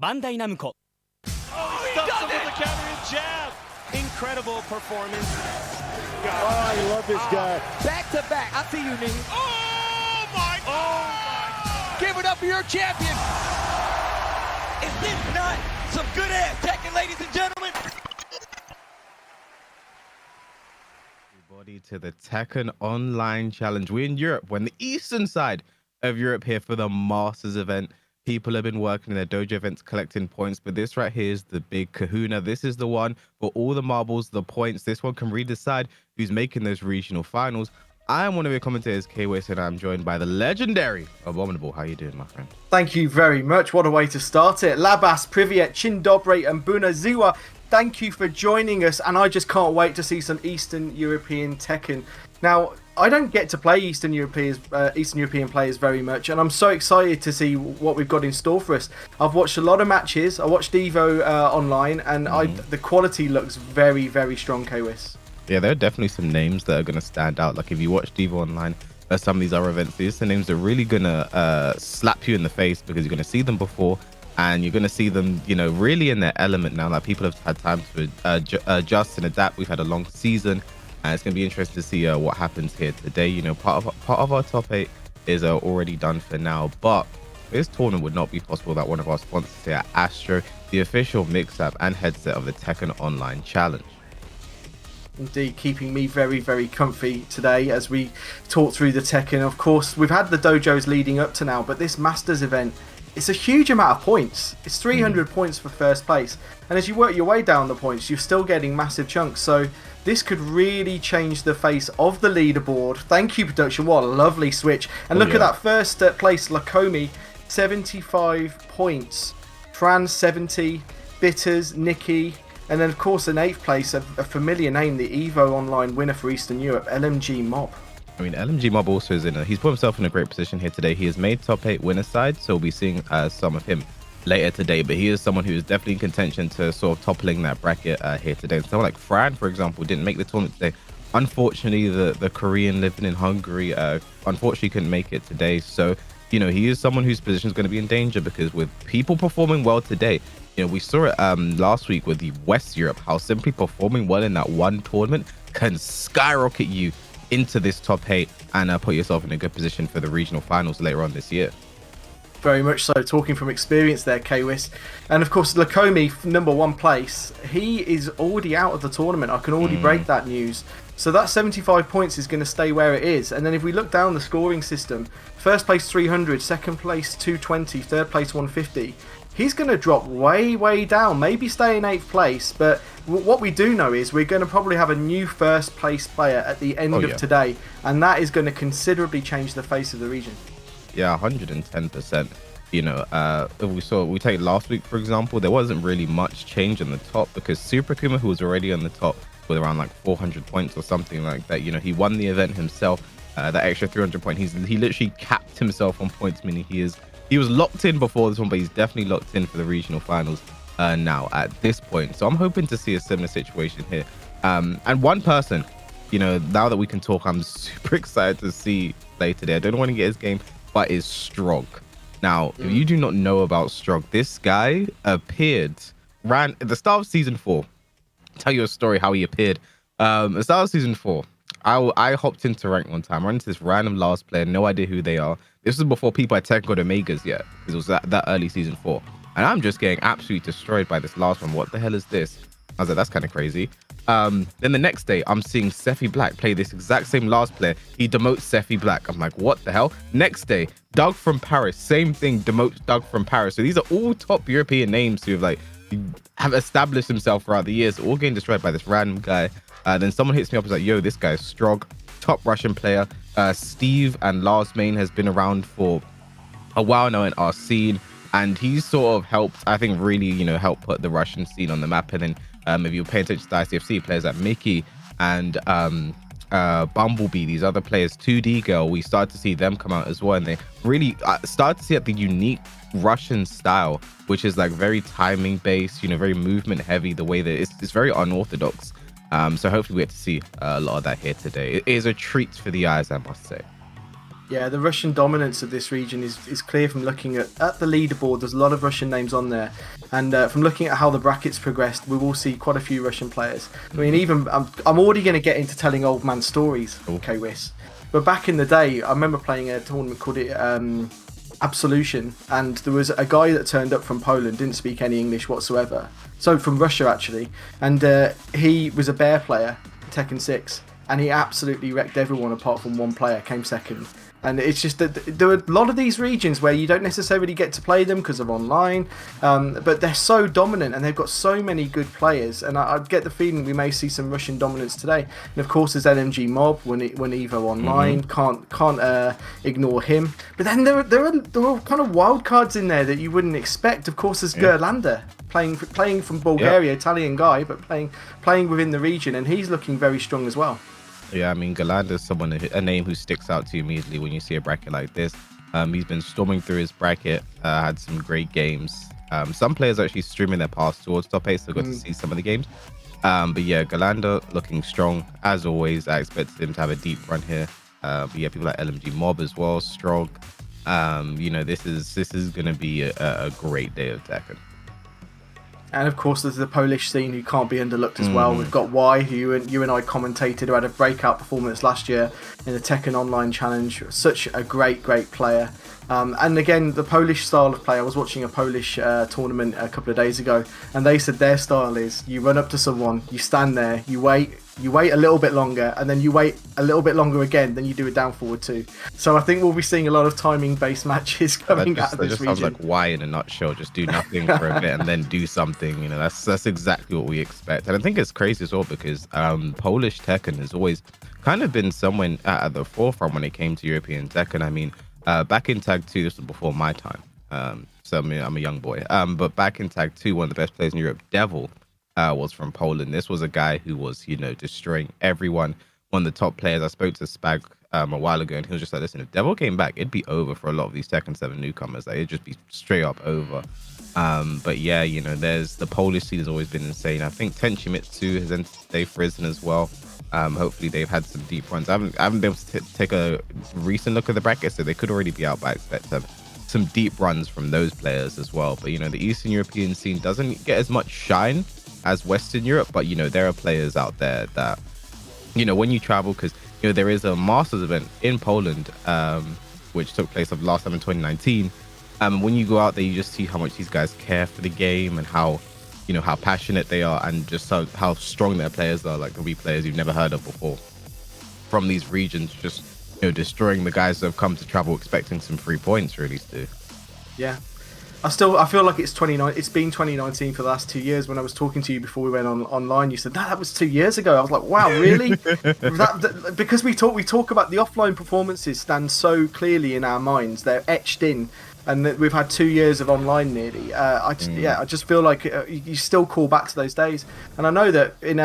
Bandai Namco. Oh, he stuffs him with the counter jab. Incredible performance. Oh, I love this guy. Back to back. I see you, Negan. Oh my God! Give it up for your champion. Is this not some good ass Tekken, ladies and gentlemen? Everybody to the Tekken Online Challenge. We're in Europe. We're on the eastern side of Europe here for the Masters event. People have been working in their dojo events collecting points, but this right here is the big kahuna. This is the one for all the marbles, the points. This one can redecide who's making those regional finals. I am one of your commentators, K-Waste, and I'm joined by the legendary Abominable. How you doing, my friend? Thank you very much. What a way to start it. Labas, Privyet, Chin Dobre, and Bunaziwa. Thank you for joining us, and I just can't wait to see some Eastern European Tekken. Now, I don't get to play Eastern European players very much, and I'm so excited to see what we've got in store for us. I've watched a lot of matches. I watched Evo online, and the quality looks very, very strong, K-Wiss. Yeah, there are definitely some names that are going to stand out. Like if you watch Evo online, some of these other events, these are the names that are really going to slap you in the face because you're going to see them before. And you're going to see them, you know, really in their element now. Like people have had time to adjust and adapt. We've had a long season, and it's going to be interesting to see what happens here today. You know, part of our top 8 is already done for now, but this tournament would not be possible without one of our sponsors here, Axsor, the official mix-up and headset of the Tekken Online Challenge. Indeed, keeping me very, very comfy today as we talk through the Tekken. Of course, we've had the dojos leading up to now, but this Masters event, it's a huge amount of points. It's 300 points for first place. And as you work your way down the points, you're still getting massive chunks. So this could really change the face of the leaderboard. Thank you, production. What a lovely switch. And look at that first place, Lakomi, 75 points. Fran, 70. Bitters, Nikki. And then, of course, in 8th place, a familiar name, the Evo Online winner for Eastern Europe, LMG Mob. I mean, LMG Mob also is he's put himself in a great position here today. He has made top 8 winner side, so we'll be seeing some of him later today. But he is someone who is definitely in contention to sort of toppling that bracket here today. And someone like Fran, for example, didn't make the tournament today. Unfortunately, the Korean living in Hungary, unfortunately couldn't make it today. So, you know, he is someone whose position is going to be in danger because with people performing well today, you know, we saw it last week with the West Europe, how simply performing well in that one tournament can skyrocket you into this top 8 and put yourself in a good position for the regional finals later on this year. Very much so, talking from experience there, K-Wiss. And of course, Lakomi, #1 place, he is already out of the tournament. I can already break that news. So that 75 points is going to stay where it is. And then if we look down the scoring system, first place 300, second place 220, third place 150. He's going to drop way, way down, maybe stay in 8th place, but what we do know is we're going to probably have a new first place player at the end of today, and that is going to considerably change the face of the region. Yeah, 110%. You know, we take last week, for example, there wasn't really much change on the top because Super Akuma, who was already on the top with around like 400 points or something like that, you know, he won the event himself, that extra 300 points. He literally capped himself on points, meaning he was locked in before this one, but he's definitely locked in for the regional finals now at this point. So I'm hoping to see a similar situation here. And one person, you know, now that we can talk, I'm super excited to see play today. I don't want to get his game, but is Strog. Now, if you do not know about Strog, this guy ran at the start of season 4. Tell you a story how he appeared. At the start of season 4, I hopped into rank one time. I ran into this random Lars player, no idea who they are. This was before people at TEKKEN got Omegas yet, because it was that early season 4. And I'm just getting absolutely destroyed by this last one. What the hell is this? I was like, that's kind of crazy. Then the next day, I'm seeing Sephi Black play this exact same Lars player. He demotes Sephi Black. I'm like, what the hell? Next day, Doug from Paris, same thing, demotes Doug from Paris. So these are all top European names who have established themselves throughout the years, all getting destroyed by this random guy. Then someone hits me up and is like, yo, this guy is Strog, top Russian player. Steve and Lars Main has been around for a while now in our scene, and he's sort of helped, I think, really, you know, help put the Russian scene on the map. And then if you're paying attention to the ICFC, players like Mickey and Bumblebee, these other players, 2D Girl, we started to see them come out as well, and they really started to see the unique Russian style, which is like very timing based, you know, very movement heavy, the way that it's very unorthodox. So hopefully we get to see a lot of that here today. It is a treat for the eyes, I must say. Yeah, the Russian dominance of this region is clear from looking at the leaderboard. There's a lot of Russian names on there, and from looking at how the brackets progressed, we will see quite a few Russian players. I mean, even I'm already going to get into telling old man stories, K-Wiss. But back in the day, I remember playing a tournament called Absolution, and there was a guy that turned up from Poland, didn't speak any English whatsoever. So from Russia actually, and he was a bear player, Tekken 6, and he absolutely wrecked everyone apart from one player, came second. And it's just that there are a lot of these regions where you don't necessarily get to play them because of online, but they're so dominant and they've got so many good players. And I get the feeling we may see some Russian dominance today. And of course, there's LMG Mob when Evo online. Can't ignore him. But then there are kind of wild cards in there that you wouldn't expect. Of course, there's Ghirlanda playing from Bulgaria, Italian guy, but playing within the region, and he's looking very strong as well. Yeah, I mean, Ghirlanda is a name who sticks out to you immediately when you see a bracket like this. He's been storming through his bracket, had some great games. Some players are actually streaming their path towards top 8, so got to see some of the games. But yeah, Ghirlanda looking strong as always. I expected him to have a deep run here. But yeah, people like LMG Mob as well, Strog. You know, this is going to be a great day of Tekken. And of course, there's the Polish scene who can't be underlooked as well. We've got Y, who you and I commentated, who had a breakout performance last year in the Tekken Online Challenge. Such a great player. And again, the Polish style of play. I was watching a Polish tournament a couple of days ago, and they said their style is you run up to someone, you stand there, you wait a little bit longer, and then you wait a little bit longer again, then you do a down forward too. So I think we'll be seeing a lot of timing based matches coming out of this region. Sounds like Y in a nutshell. Just do nothing for a bit and then do something. You know, that's exactly what we expect. And I think it's crazy as well because Polish Tekken has always kind of been somewhere at the forefront when it came to European Tekken. I mean, back in Tag 2, this was before my time. So I mean, I'm a young boy. But back in Tag 2, one of the best players in Europe, Devil, was from Poland. This was a guy who was, you know, destroying everyone. One of the top players. I spoke to Spag a while ago, and he was just like, listen, if Devil came back, it'd be over for a lot of these Tekken 7 newcomers. Like, it'd just be straight up over. But yeah, you know, there's the Polish scene has always been insane. I think Kunimitsu has entered today, Frizen as well. Hopefully they've had some deep runs. I haven't been able to take a recent look at the bracket, so they could already be out, but I expect some deep runs from those players as well. But you know, the Eastern European scene doesn't get as much shine as Western Europe, but you know, there are players out there that, you know, when you travel, because you know there is a Masters event in Poland, which took place of last time in 2019. When you go out there, you just see how much these guys care for the game and how, you know, how passionate they are, and just how strong their players are. Like, there'll be players you've never heard of before from these regions, just, you know, destroying the guys that have come to travel expecting some free points, really, Stu. Yeah. I feel like it's been 2019 for the last 2 years. When I was talking to you before we went online, you said, that was 2 years ago. I was like, wow, really? Because we talk about the offline performances stand so clearly in our minds. They're etched in. And we've had 2 years of online nearly. I just feel like you still call back to those days. And I know that in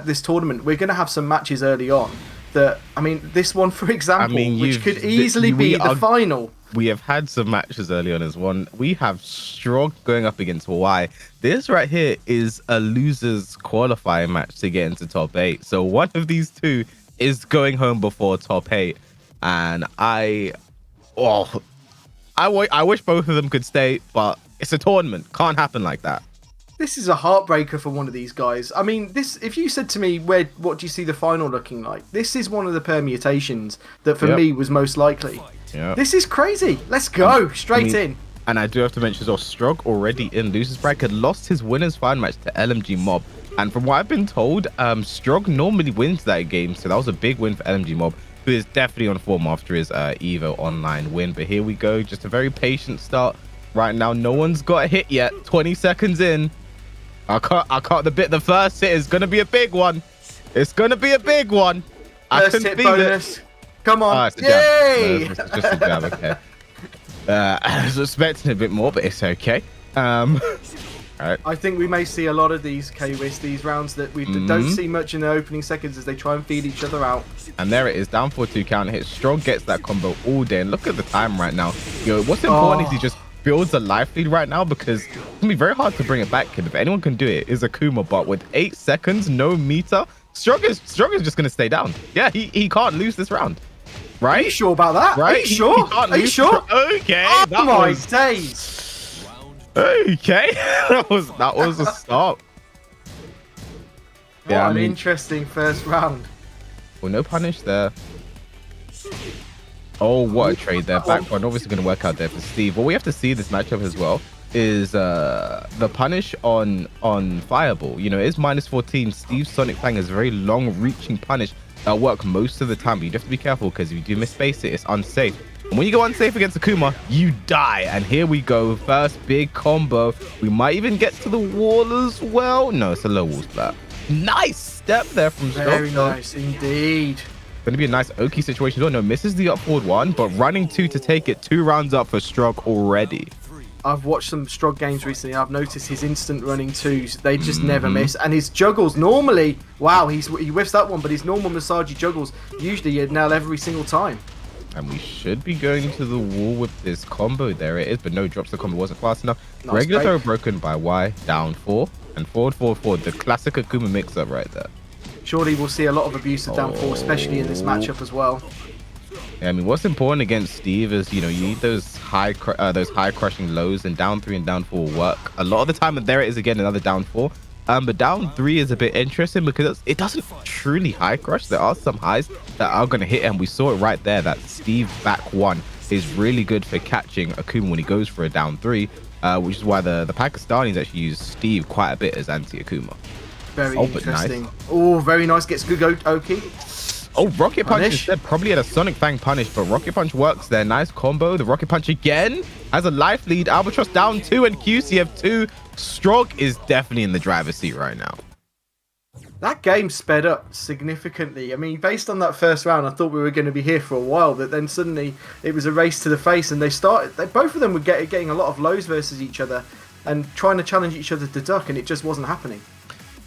this tournament, we're going to have some matches early on. That, I mean, this one, for example, which could easily be the final. We have had some matches early on as one. We have Strog going up against Y. This right here is a loser's qualifying match to get into top 8. So one of these two is going home before top 8. And I wish both of them could stay, but it's a tournament. Can't happen like that. This is a heartbreaker for one of these guys. I mean, if you said to me, what do you see the final looking like? This is one of the permutations that for me was most likely. Yep. This is crazy. Let's go straight in. And I do have to mention as well, Strog already in losers bracket lost his winners final match to LMG Mob. And from what I've been told, Strog normally wins that game. So that was a big win for LMG Mob, who is definitely on form after his Evo online win. But here we go. Just a very patient start. Right now, no one's got a hit yet. 20 seconds in. I can't. The first hit is going to be a big one. It's going to be a big one. First hit bonus. Come on. It's a yay! Jab. It's just a jab, okay. I was expecting a bit more, but it's okay. All right. I think we may see a lot of these K-Wiss, these rounds that we don't see much in the opening seconds as they try and feed each other out. And there it is, down 4-2 counter hit. Strong gets that combo all day. And look at the time right now. You know, what's important is he just builds a life lead right now, because it's going to be very hard to bring it back. If anyone can do it, is Akuma. But with 8 seconds, no meter, Strog is just going to stay down. Yeah, he can't lose this round. Right? Are you sure about that? Right? Are you sure? Are you sure? Okay. Oh that my was days! okay. that was a stop. What an interesting first round. Well, no punish there. Oh, what a trade there. Back one obviously going to work out there for Steve. What we have to see this matchup as well is the punish on Fireball. You know, it's -14. Steve's Sonic Fang is a very long-reaching punish that'll work most of the time, but you have to be careful because if you do misspace it, it's unsafe. And when you go unsafe against Akuma, you die. And here we go. First big combo. We might even get to the wall as well. No, it's a low wall splat. Nice step there from Strog. Very nice indeed. Going to be a nice Oki situation. Oh, no, misses the up forward one, but running 2 to take it. 2 rounds up for Strog already. I've watched some Strog games recently. I've noticed his instant running 2s. They just never miss. And his juggles normally, wow, he whiffs that one, but his normal Masagi juggles, usually you'd nail every single time. And we should be going to the wall with this combo. There it is, but no drops. The combo wasn't fast enough. Nice Regular break. throw broken by Y, down 4, and forward, forward, forward. The classic Akuma mix-up right there. Surely we'll see a lot of abuse of down 4, especially in this matchup as well. Yeah, I mean, what's important against Steve is, you know, you need those high crushing lows, and down 3 and down 4 will work a lot of the time. And there it is again, another down 4. But down 3 is a bit interesting because it doesn't truly high crush. There are some highs that are going to hit, and we saw it right there that Steve back 1 is really good for catching Akuma when he goes for a down 3, which is why the Pakistanis actually use Steve quite a bit as anti-Akuma. Very but interesting. nice. Oh, very nice. Gets good go, Oki. Oh, Rocket Punch Punish. instead probably had a Sonic Fang punish, but Rocket Punch works there. Nice combo. The Rocket Punch again has a life lead. Albatross down 2 and QCF 2. Strog is definitely in the driver's seat right now. That game sped up significantly. I mean, based on that first round, I thought we were going to be here for a while, but then suddenly it was a race to the face, and both of them were getting a lot of lows versus each other and trying to challenge each other to duck, and it just wasn't happening.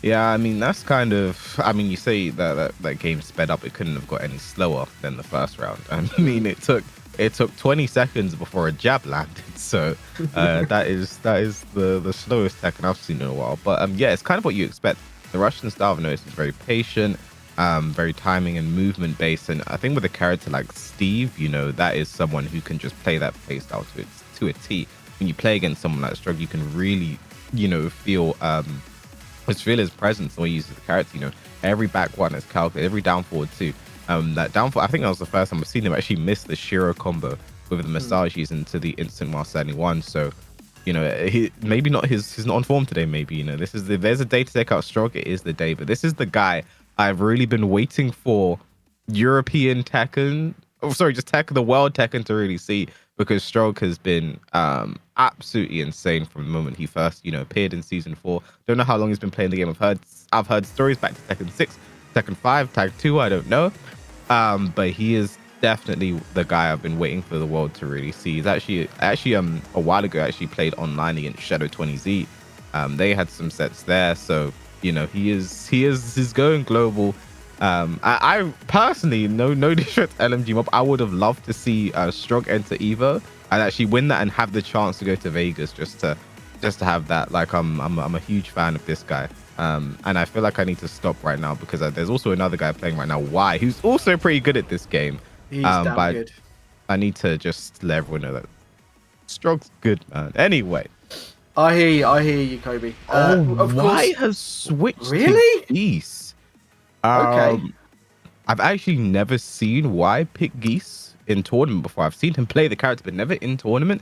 Yeah, I mean, that's kind of... I mean, you say that game sped up. It couldn't have got any slower than the first round. I mean, it took 20 seconds before a jab landed. So that is the slowest Tekken I've seen in a while. But yeah, it's kind of what you expect. The Russian style, I've noticed, is very patient, very timing and movement based. And I think with a character like Steve, you know, that is someone who can just play that play style to a T. When you play against someone like Strog, you can really, you know, feel his presence when he uses the character. You know, every back one is calculated, every down forward too. That down forward, I think that was the first time I've seen him actually miss the Shiro combo with the massages into the instant while standing 1. So, you know, he's not on form today. Maybe, you know, there's a day to take out Strog. It is the day, but this is the guy I've really been waiting for European Tekken. Oh, sorry, just the world Tekken to really see, because Strog has been absolutely insane from the moment he first, you know, appeared in season 4. Don't know how long he's been playing the game. I've heard stories back to Tekken 6, Tekken 5, Tag 2. I don't know, but he is definitely the guy I've been waiting for the world to really see. He's actually a while ago actually played online against Shadow 20Z. They had some sets there, so you know he's going global. I personally, no disrespect to LMG Mob, I would have loved to see Strog enter Evo and actually win that and have the chance to go to Vegas just to have that. Like I'm a huge fan of this guy, and I feel like I need to stop right now because there's also another guy playing right now, Y, who's also pretty good at this game. He's damn good. I need to just let everyone know that Strog's good, man. Anyway, I hear you, Kobe. Of Y course. has switched Really? to Geese. Okay. I've actually never seen Y pick Geese in tournament before. I've seen him play the character, but never in tournament.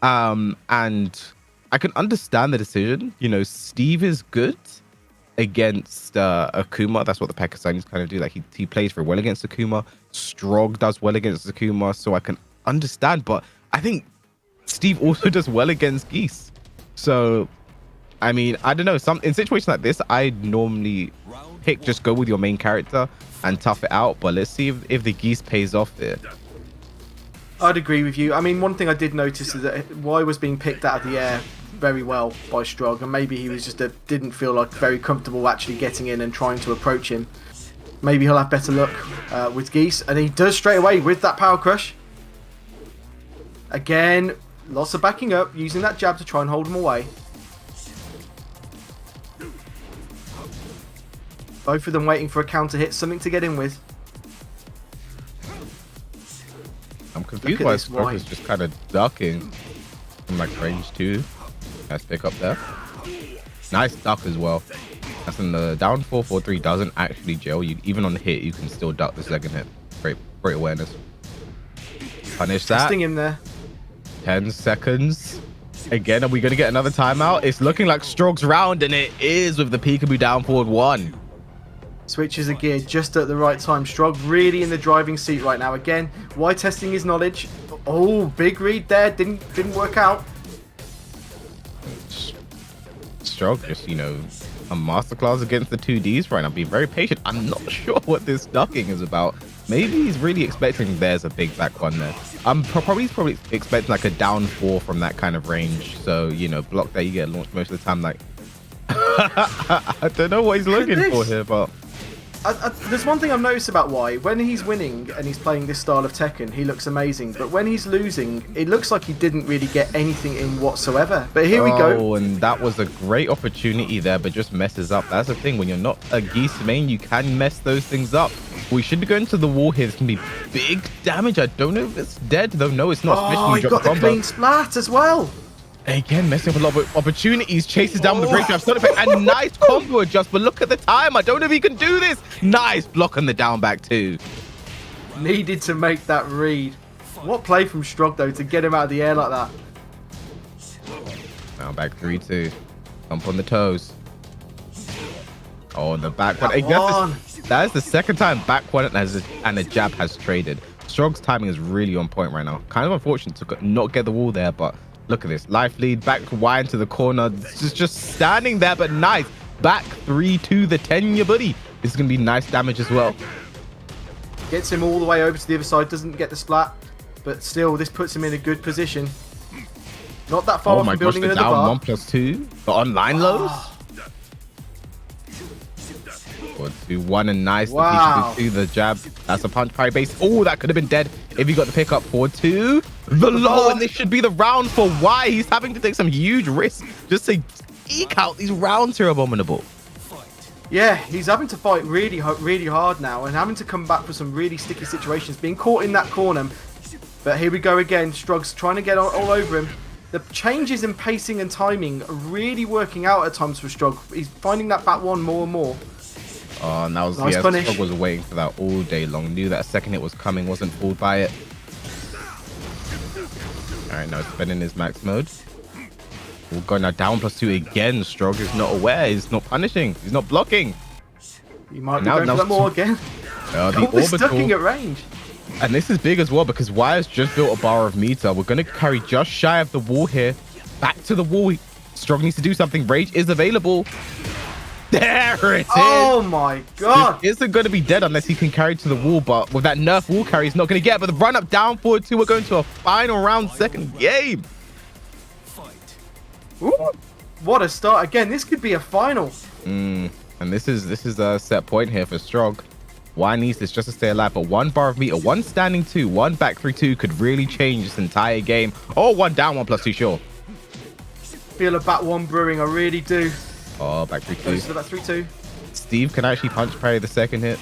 And I can understand the decision. You know, Steve is good against Akuma. That's what the Pakistanis kind of do. Like he plays very well against Akuma. Strog does well against Akuma, so I can understand. But I think Steve also does well against Geese. So, I mean, I don't know. In situations like this, I normally pick just go with your main character and tough it out. But let's see if the Geese pays off there. I'd agree with you. I mean, one thing I did notice is that Y was being picked out of the air very well by Strog, and maybe he was just didn't feel like very comfortable actually getting in and trying to approach him. Maybe he'll have better luck with Geese, and he does straight away with that power crush. Again, lots of backing up, using that jab to try and hold him away. Both of them waiting for a counter hit, something to get in with. confused at why this Strog Y. is just kind of ducking from like range 2. Nice pick up there. Nice duck as well. That's in the down 4-4-3 doesn't actually jail you. Even on the hit, you can still duck the second hit. Great awareness. Punish that. Testing him there. 10 seconds. Again, are we going to get another timeout? It's looking like Strog's round, and it is with the peekaboo down forward 1. Switches a gear just at the right time. Strog really in the driving seat right now. Again, Y testing his knowledge. Oh, big read there. Didn't work out. Strog just, you know, a masterclass against the 2Ds right now. Being very patient. I'm not sure what this ducking is about. Maybe he's really expecting there's a big back one there. He's probably expecting like a down 4 from that kind of range. So, you know, block that you get launched most of the time. Like, I don't know what he's looking for here, but there's one thing I've noticed about Y. When he's winning and he's playing this style of Tekken, he looks amazing. But when he's losing, it looks like he didn't really get anything in whatsoever. But here we go. Oh, and that was a great opportunity there, but just messes up. That's the thing. When you're not a Geese main, you can mess those things up. We should be going to the wall here. This can be big damage. I don't know if it's dead, though. No, it's not. Oh, he got the clean splat as well. Again, messing up a lot of opportunities. Chases down with the break drive. And nice combo adjust. But look at the time. I don't know if he can do this. Nice block on the down back too. Needed to make that read. What play from Strog, though, to get him out of the air like that. Now back 3-2. Jump on the toes. Oh, the back one. That is the second time back one and a jab has traded. Strog's timing is really on point right now. Kind of unfortunate to not get the wall there, but look at this. Life lead, back wide into the corner. Just standing there, but nice. Back 3-2 the 10, your buddy. This is going to be nice damage as well. Gets him all the way over to the other side. Doesn't get the splat, but still, this puts him in a good position. Not that far off from building another bar. Oh my gosh, the down 1+2. The online lows. 4-2-1 and nice. Wow. The jab. That's a punch parry base. Oh, that could have been dead if he got the pickup. 4-2. The low, and this should be the round for Y. He's having to take some huge risks just to eke out these rounds here, Abominable. Yeah, he's having to fight really hard now and having to come back for some really sticky situations. Being caught in that corner. But here we go again. Strog's trying to get all over him. The changes in pacing and timing are really working out at times for Strog. He's finding that back one more and more. Oh, and that was, nice punish. Strog was waiting for that all day long. Knew that a second hit was coming, wasn't fooled by it. Alright, now spending his max mode. We'll go now down +2 again. Strog is not aware. He's not punishing. He's not blocking. He might be going for that more again. The orbital. Ducking at range. And this is big as well because Y has just built a bar of meter. We're going to carry just shy of the wall here. Back to the wall. Strog needs to do something. Rage is available. There it is. Oh my god. This isn't going to be dead unless he can carry to the wall, but with that nerf wall carry, he's not going to get. But the run up down forward 2, we're going to a final round, second game. Ooh, what a start. Again, this could be a final. And this is a set point here for Strog. Y needs this just to stay alive, but 1 bar of meter, 1 standing 2, 1 back 3-2 could really change this entire game. Oh, 1 down 1+2, sure. Feel a back 1 brewing, I really do. Oh, back 3-2. Back 3-2. Steve can actually punch parry the second hit.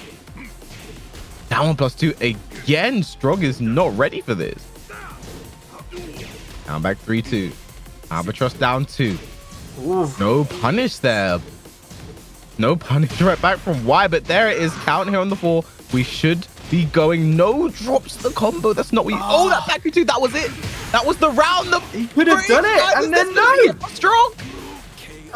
Down 1+2 again. Strog is not ready for this. Now back 3-2. Albatross down 2. Ooh. No punish there. No punish right back from Y, but there it is. Count here on the 4. We should be going. No drops the combo. That's not what you... Oh, that back 3-2. That was it. That was the round. He could have done it. And then no. Strog.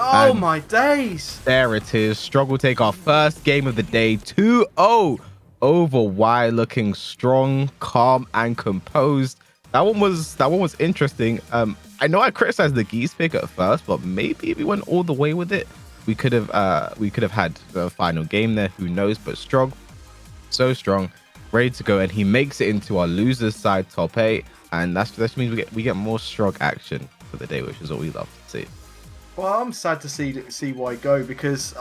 Oh, my days. There it is. Strog will take our first game of the day. 2-0 over Y, looking strong, calm, and composed. That one was interesting. I know I criticized the Geese pick at first, but maybe if we went all the way with it, we could have had the final game there. Who knows? But Strog, so strong, ready to go, and he makes it into our losers side top 8, and that means we get more Strog action for the day, which is what we love to see. Well, I'm sad to see Y go because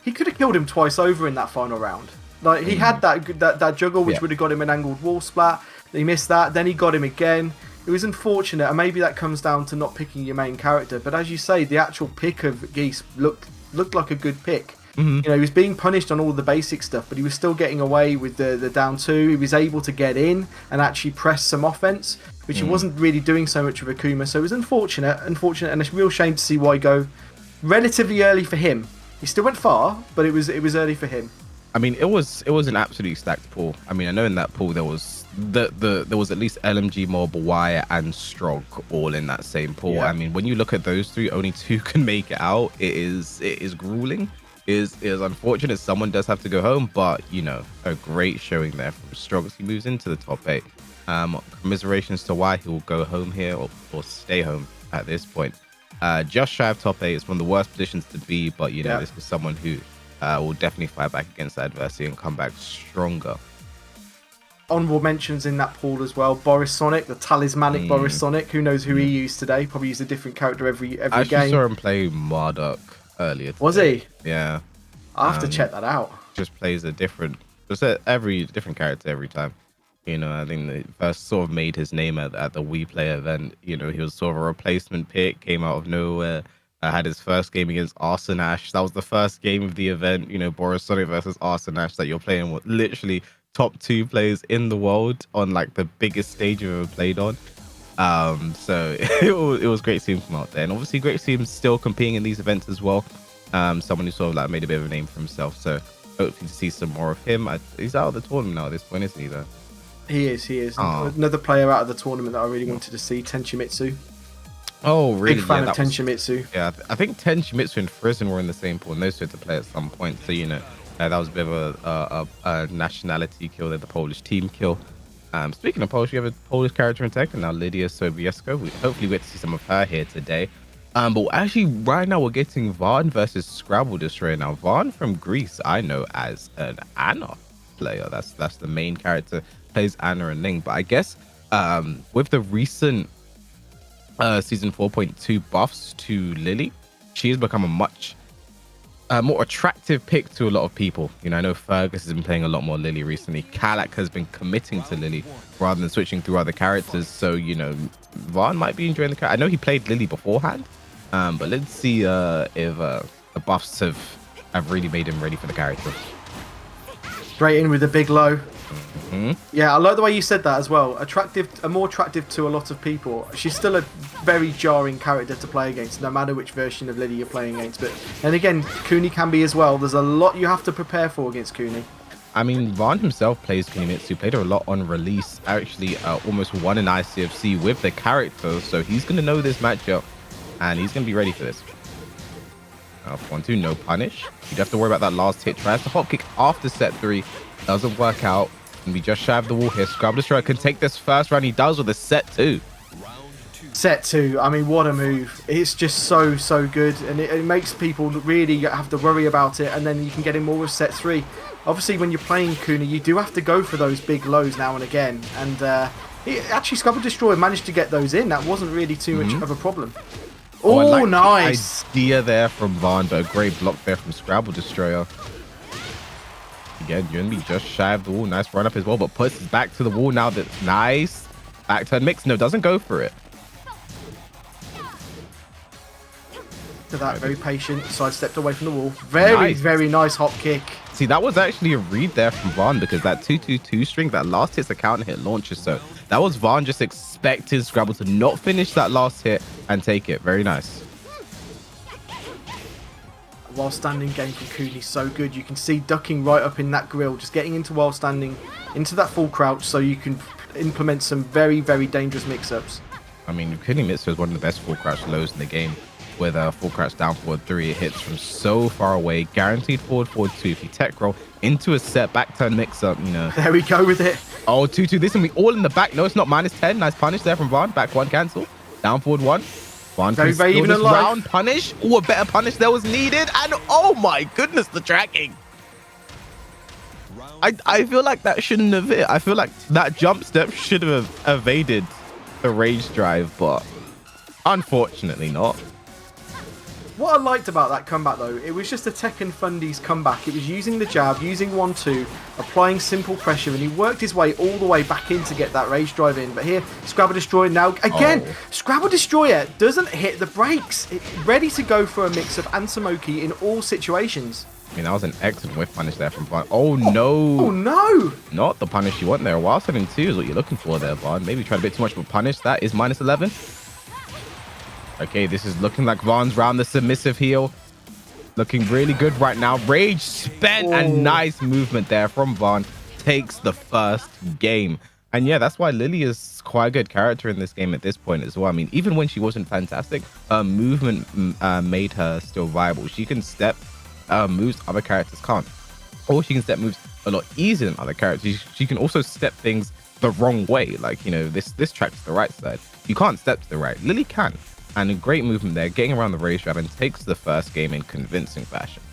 he could have killed him twice over in that final round. Like he had that juggle which would have got him an angled wall splat. He missed that. Then he got him again. It was unfortunate, and maybe that comes down to not picking your main character. But as you say, the actual pick of Geese looked like a good pick. You know, he was being punished on all the basic stuff, but he was still getting away with the down 2. He was able to get in and actually press some offense, which he wasn't really doing so much with Akuma. So it was unfortunate, and a real shame to see why go relatively early for him. He still went far, but it was early for him. I mean, it was an absolutely stacked pool. I mean, I know in that pool there was there was at least LMG, Mobile Wire, and Strog all in that same pool. Yeah. I mean, when you look at those 3, only 2 can make it out. It is grueling. It is unfortunate. Someone does have to go home, but you know, a great showing there from Strog as he moves into the top 8. Commiserations to why he will go home here or stay home at this point. Just shy of top 8 is one of the worst positions to be, but you know, this is someone who will definitely fight back against adversity and come back stronger. Honorable mentions in that pool as well. Boris Sonic, the talismanic Boris Sonic. Who knows who he used today? Probably used a different character every I actually game. saw him play Marduk earlier today. Was he? Yeah. I'll have to check that out. Just plays different character every time. You know, I think they first sort of made his name at the Wii Play event. You know, he was sort of a replacement pick, came out of nowhere. Had his first game against Arsenash. That was the first game of the event. You know, Boris Sonic versus Arsenash, that you're playing with literally top 2 players in the world on like the biggest stage you've ever played on. So it was great seeing him out there, and obviously great to see him still competing in these events as well. Someone who sort of like made a bit of a name for himself. So hopefully to see some more of him. He's out of the tournament now at this point, isn't he? Though. He is. Another player out of the tournament that I really wanted to see, Tenchimitsu. Oh, really? Big fan of Tenchimitsu. Yeah, I think Tenchimitsu and Frizen were in the same pool, and those 2 had to play at some point. So, you know, that was a bit of a nationality kill there, the Polish team kill. Speaking of Polish, we have a Polish character in Tekken now, Lydia Sobiesko. Hopefully we get to see some of her here today. But actually, right now we're getting Vaughn versus ScrabbleDestroyer. Now, Vaughn from Greece, I know as an Anna player. That's the main character, plays Anna and Ling. But I guess with the recent season 4.2 buffs to Lili, she has become a much more attractive pick to a lot of people. You know, I know Fergus has been playing a lot more Lili recently. Kalak has been committing to Lili rather than switching through other characters. So, you know, Vaughn might be enjoying the character. I know he played Lili beforehand, but let's see if the buffs have really made him ready for the character. Straight in with a big low. Yeah, I like the way you said that as well. More attractive to a lot of people. She's still a very jarring character to play against, no matter which version of Lili you're playing against. But then again, Kuni can be as well. There's a lot you have to prepare for against Kuni. I mean, Vaughn himself plays Kunimitsu, played her a lot on release. Actually, almost won an ICFC with the character, so he's going to know this matchup, and he's going to be ready for this. 1-2, no punish. You'd have to worry about that last hit. Tries to hop kick after set 3. Doesn't work out. And we just shy of the wall here. ScrabbleDestroyer can take this first round. He does with a set 2. Set 2, I mean, what a move. It's just so good, and it makes people really have to worry about it, and then you can get in more with set 3. Obviously, when you're playing Kuni, you do have to go for those big lows now and again, and actually ScrabbleDestroyer managed to get those in. That wasn't really too much of a problem. Oh, like nice. The idea there from Vaughn, but a great block there from ScrabbleDestroyer. Again, Yunli just shy of the wall. Nice run up as well, but puts his back to the wall now. That's nice. Back turn mix. No, doesn't go for it. To that, very patient. Sidestepped away from the wall. Very nice hop kick. See, that was actually a read there from Vaughn, because that 2-2-2 string, that last hit's a counter hit launcher. So that was Vaughn just expected Scrabble to not finish that last hit and take it. Very nice. While standing game from Kuni, so good. You can see ducking right up in that grill, just getting into while standing, into that full crouch, so you can implement some very dangerous mix-ups. I mean, Kunimitsu is one of the best full crouch lows in the game, with a full crouch down forward 3. It hits from so far away, guaranteed forward 2. If you tech roll into a set back turn mix-up, you know. There we go with it. Oh, 2-2. This is going to be all in the back. No, it's not. -10. Nice punish there from Vaughn. Back 1 cancel. Down forward 1. Vaughn very even alive. Round punish. Oh, a better punish there was needed. And oh my goodness, the tracking. I feel like that shouldn't have hit. I feel like that jump step should have evaded the rage drive, but unfortunately not. What I liked about that comeback, though, it was just a Tekken Fundies comeback. It was using the jab, using 1-2, applying simple pressure, and he worked his way all the way back in to get that rage drive in. But here, ScrabbleDestroyer now, again, ScrabbleDestroyer doesn't hit the brakes. It's ready to go for a mix of Ansamoki in all situations. I mean, that was an excellent whiff punish there from Vaughn. Oh, no. Oh, no. Not the punish you want there. Wild Sending 2 is what you're looking for there, Vaughn. Maybe tried a bit too much of a punish. That is minus 11. Okay, this is looking like Vaughn's round the submissive heel. Looking really good right now. Rage spent and nice movement there from Vaughn. Takes the first game. And yeah, that's why Lili is quite a good character in this game at this point as well. I mean, even when she wasn't fantastic, her movement made her still viable. She can step moves other characters can't. Or she can step moves a lot easier than other characters. She can also step things the wrong way. Like, you know, this track to the right side. You can't step to the right. Lili can. And a great movement there, getting around the rage grab and takes the first game in convincing fashion.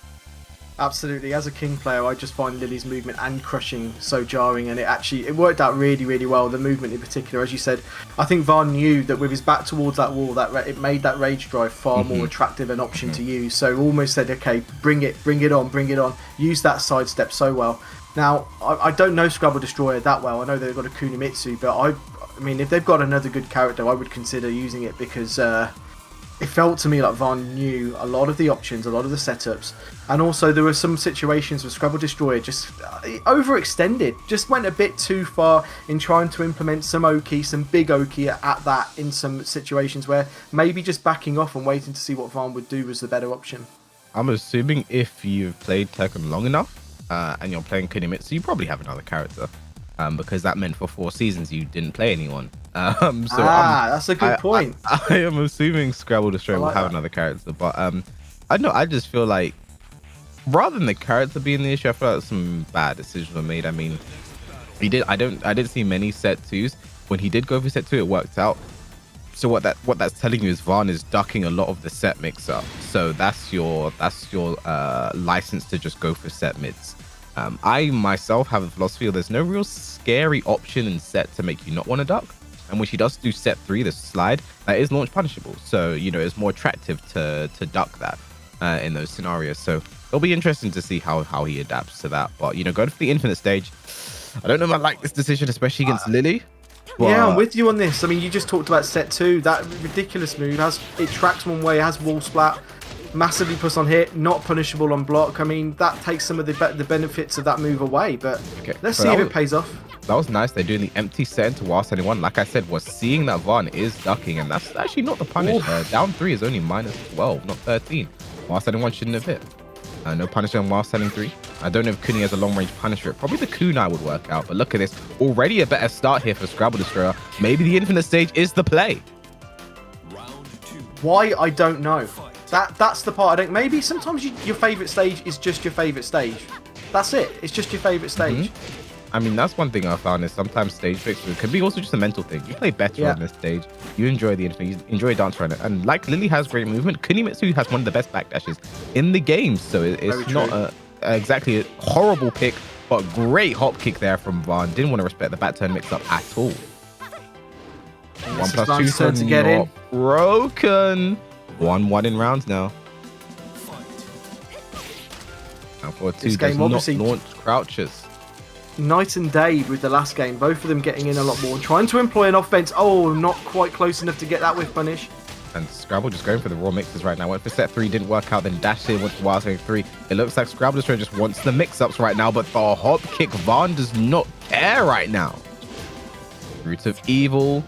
Absolutely. As a King player, I just find Lili's movement and crushing so jarring, and it worked out really, really well. The movement in particular, as you said, I think Vaughn knew that with his back towards that wall, that it made that rage drive far more attractive an option to use. So almost said, okay, bring it on. Use that sidestep so well. Now, I don't know ScrabbleDestroyer that well. I know they've got a Kunimitsu, but I mean, if they've got another good character, I would consider using it, because it felt to me like Vaughn knew a lot of the options, a lot of the setups, and also there were some situations where ScrabbleDestroyer just overextended, just went a bit too far in trying to implement some Oki, some big Oki at that in some situations where maybe just backing off and waiting to see what Vaughn would do was the better option. I'm assuming if you've played Tekken long enough and you're playing Kunimitsu, you probably have another character. Because that meant for 4 seasons you didn't play anyone. That's a good point. I am assuming ScrabbleDestroyer will have another character, but I don't know. I just feel like rather than the character being the issue, I feel like some bad decisions were made. I mean, he did. I didn't see many set 2s. When he did go for set 2, it worked out. So what that's telling you is Vaughn is ducking a lot of the set mix up. So that's your license to just go for set mids. I myself have a philosophy of there's no real scary option in set to make you not want to duck. And when she does do set 3, the slide, that is launch punishable. So, you know, it's more attractive to duck that in those scenarios. So it'll be interesting to see how he adapts to that. But, you know, going for the infinite stage, I don't know if I like this decision, especially against Lili. But yeah, I'm with you on this. I mean, you just talked about set 2. That ridiculous move it tracks one way, has wall splat. Massively plus on hit, not punishable on block. I mean, that takes some of the benefits of that move away, but okay, let's see if it pays off. That was nice. They're doing the empty set into while sending one. Like I said, we're seeing that Vaughn is ducking, and that's actually not the punish. Down 3 is only minus 12, not 13. While sending one shouldn't have hit. No punish on while sending 3. I don't know if Kuni has a long range punish for it. Probably the kunai would work out, but look at this. Already a better start here for ScrabbleDestroyer. Maybe the infinite stage is the play. Why? I don't know. That's the part I don't. Maybe sometimes your favorite stage is just your favorite stage. That's it. It's just your favorite stage. I mean, that's one thing I found is sometimes stage fixes can be also just a mental thing. You play better on this stage. You enjoy the infinite. You enjoy dance around it. And like Lili has great movement, Kunimitsu has one of the best backdashes in the game. So it's not exactly a horrible pick, but great hop kick there from Vaughn. Didn't want to respect the back turn mix up at all. 1+2 to get in. Broken. 1-1 in rounds now. And for 2 does not launch crouches. Night and day with the last game. Both of them getting in a lot more. Trying to employ an offense. Oh, not quite close enough to get that whiff punish. And Scrabble just going for the raw mixes right now. Went for set 3, didn't work out. Then dashed in, went for wild setting 3. It looks like ScrabbleDestroyer just wants the mix-ups right now. But the hop kick, Vaughn does not care right now. Roots of Evil.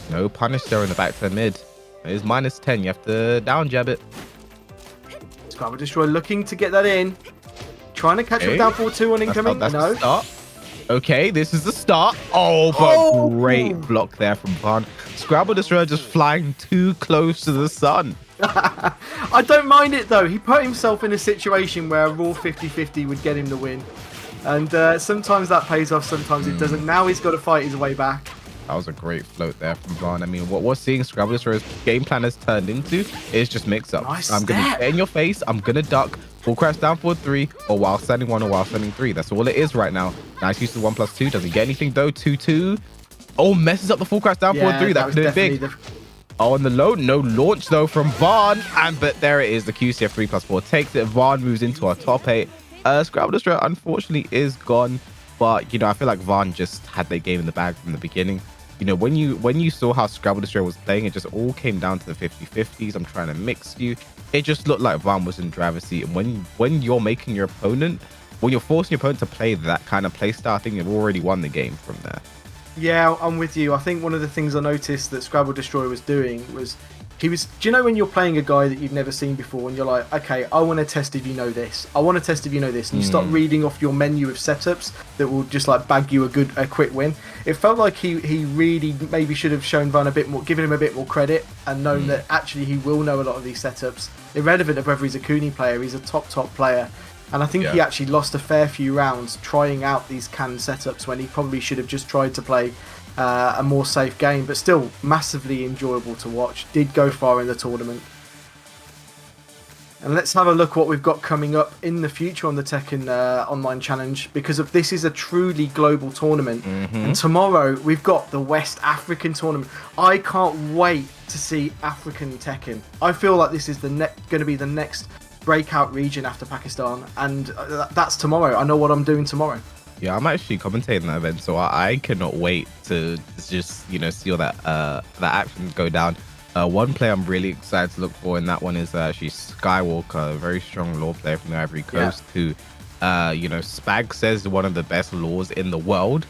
No punish there in the back to mid. It is minus 10. You have to down jab it. ScrabbleDestroyer looking to get that in. Trying to catch up down 4-2 on incoming. That's the start. Okay, this is the start. Oh, but great block there from Vaughn. ScrabbleDestroyer just flying too close to the sun. I don't mind it though. He put himself in a situation where a raw 50-50 would get him the win. And sometimes that pays off, sometimes it doesn't. Now he's got to fight his way back. That was a great float there from Vaughn. I mean, what we're seeing ScrabbleDestroyer's game plan has turned into is just mix-up. Nice I'm going to get in your face. I'm going to duck. Full crash down forward 3 or while standing 1 or while standing 3. That's all it is right now. Nice use of 1+2. Doesn't get anything though. 2-2. Oh, messes up the full crash down forward 3. That could have been big. Oh, and the low. No launch though from Vaughn. But there it is. The QCF 3+4 takes it. Vaughn moves into our top 8. ScrabbleDestroyer unfortunately is gone. But, you know, I feel like Vaughn just had their game in the bag from the beginning. you know, when you saw how ScrabbleDestroyer was playing, it just all came down to the 50-50s. I'm trying to mix you. It just looked like Van was in driver's seat. And when you're making your opponent, when you're forcing your opponent to play that kind of play style, I think you've already won the game from there. Yeah, I'm with you. I think one of the things I noticed that ScrabbleDestroyer was doing was do you know when you're playing a guy that you've never seen before and you're like, okay, I want to test if you know this. I want to test if you know this. And you start reading off your menu of setups that will just like bag you a quick win. It felt like he really maybe should have shown Van a bit more, given him a bit more credit and known that actually he will know a lot of these setups. Irrelevant of whether he's a Kuni player, he's a top player. And I think he actually lost a fair few rounds trying out these canned setups when he probably should have just tried to play a more safe game, but still massively enjoyable to watch. Did go far in the tournament. And let's have a look what we've got coming up in the future on the Tekken Online Challenge, because this is a truly global tournament. And tomorrow we've got the West African tournament. I can't wait to see African Tekken. I feel like this is going to be the next breakout region after Pakistan, and that's tomorrow. I know what I'm doing tomorrow. Yeah, I'm actually commentating that event, so I cannot wait to just, you know, see all that action go down. One player I'm really excited to look for in that one is actually Skywalker, a very strong lore player from the Ivory Coast, who, you know, Spag says is one of the best lores in the world,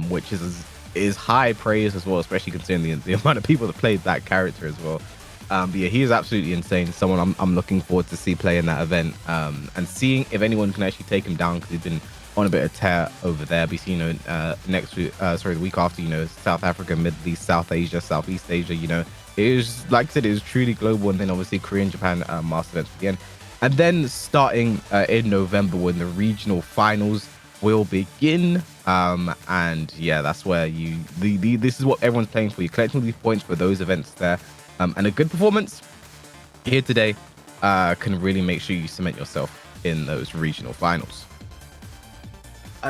which is high praise as well, especially considering the amount of people that played that character as well. But yeah, he is absolutely insane. Someone I'm looking forward to see play in that event, and seeing if anyone can actually take him down, because he's been on a bit of tear over there. But you know, next week, the week after, you know, South Africa, Middle East, South Asia, Southeast Asia. You know, it is, like I said, it is truly global. And then obviously Korea and Japan master events again, and then starting in November when the regional finals will begin. And yeah, that's where this is what everyone's playing for. You're collecting all these points for those events there. And a good performance here today can really make sure you cement yourself in those regional finals.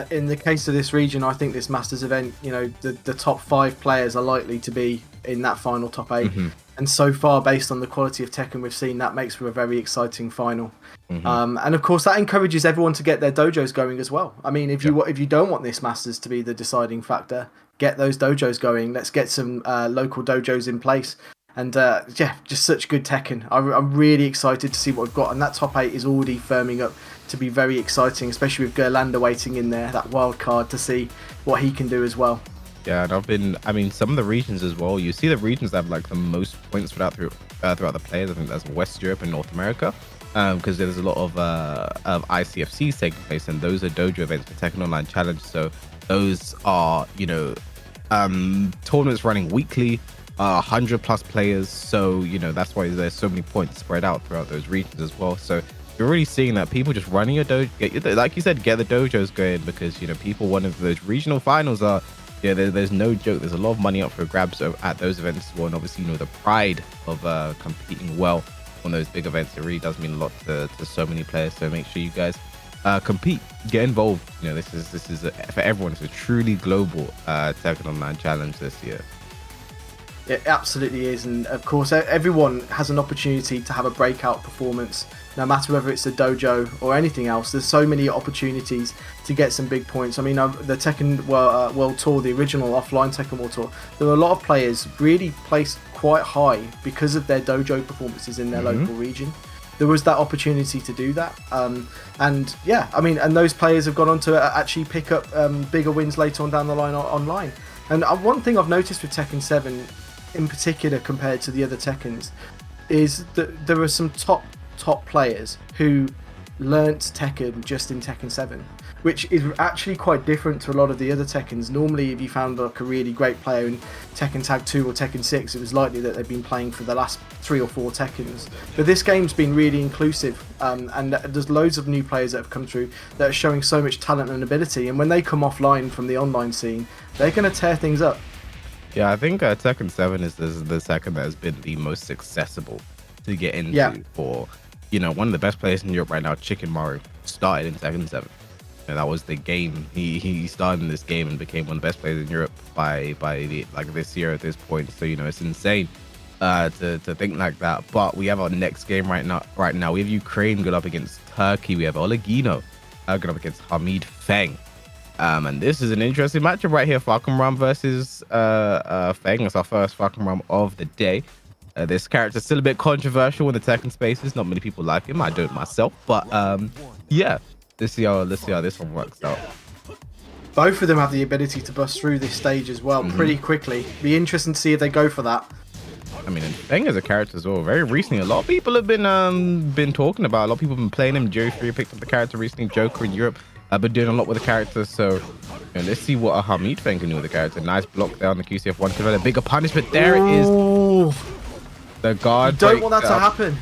In the case of this region, I think this Masters event, you know, the top 5 players are likely to be in that final top 8. And so far, based on the quality of Tekken we've seen, that makes for a very exciting final. And of course, that encourages everyone to get their dojos going as well. I mean, if you don't want this Masters to be the deciding factor, get those dojos going. Let's get some local dojos in place. And yeah, just such good Tekken. I'm really excited to see what we've got. And that top 8 is already firming up to be very exciting, especially with Ghirlanda waiting in there, that wild card, to see what he can do as well. Yeah, and I mean, some of the regions as well, you see the regions that have like the most points throughout the players. I think that's West Europe and North America, because there's a lot of ICFCs taking place, and those are dojo events for Tekken Online Challenge. So those are, you know, tournaments running weekly, 100+ players. So, you know, that's why there's so many points spread out throughout those regions as well. So you're really seeing that people just running your dojo, like you said, get the dojos going, because, you know, people wanting those regional finals are, yeah, there's no joke. There's a lot of money up for grabs at those events as well. And obviously, you know, the pride of competing well on those big events, it really does mean a lot to so many players. So make sure you guys compete, get involved. You know, this is for everyone. It's a truly global Tekken Online Challenge this year. It absolutely is, and of course everyone has an opportunity to have a breakout performance, no matter whether it's a dojo or anything else. There's so many opportunities to get some big points. I mean, the Tekken World Tour, the original offline Tekken World Tour, there were a lot of players really placed quite high because of their dojo performances in their local region. There was that opportunity to do that, and yeah, I mean, and those players have gone on to actually pick up bigger wins later on down the line online. And one thing I've noticed with Tekken 7 in particular compared to the other Tekkens is that there are some top players who learnt Tekken just in Tekken 7, which is actually quite different to a lot of the other Tekkens. Normally, if you found like a really great player in Tekken Tag 2 or Tekken 6, it was likely that they've been playing for the last 3 or 4 Tekkens. But this game's been really inclusive, and there's loads of new players that have come through that are showing so much talent and ability, and when they come offline from the online scene, they're going to tear things up. Yeah, I think Tekken 7 is the Tekken that has been the most accessible to get into for, you know, one of the best players in Europe right now, Chicken Maru, started in Tekken 7. And that was the game. He started in this game and became one of the best players in Europe by this year at this point. So, you know, it's insane to think like that. But we have our next game right now. We have Ukraine going up against Turkey. We have Oleginho going up against Hamid Feng. And this is an interesting matchup right here. Fahkumram versus Feng. It's our first Fahkumram of the day. This character's still a bit controversial in the Tekken spaces. Not many people like him. I don't myself. But yeah, let's see how this one works out. Both of them have the ability to bust through this stage as well pretty quickly. Be interesting to see if they go for that. I mean, and Feng as a character as well. Very recently, a lot of people have been talking about. A lot of people have been playing him. Josie picked up the character recently. Joker in Europe. I've been doing a lot with the character. So let's see what a Hamid Feng can do with the character. Nice block there on the QCF1. Could have a bigger punishment. There it is. The guard. You don't want that to happen.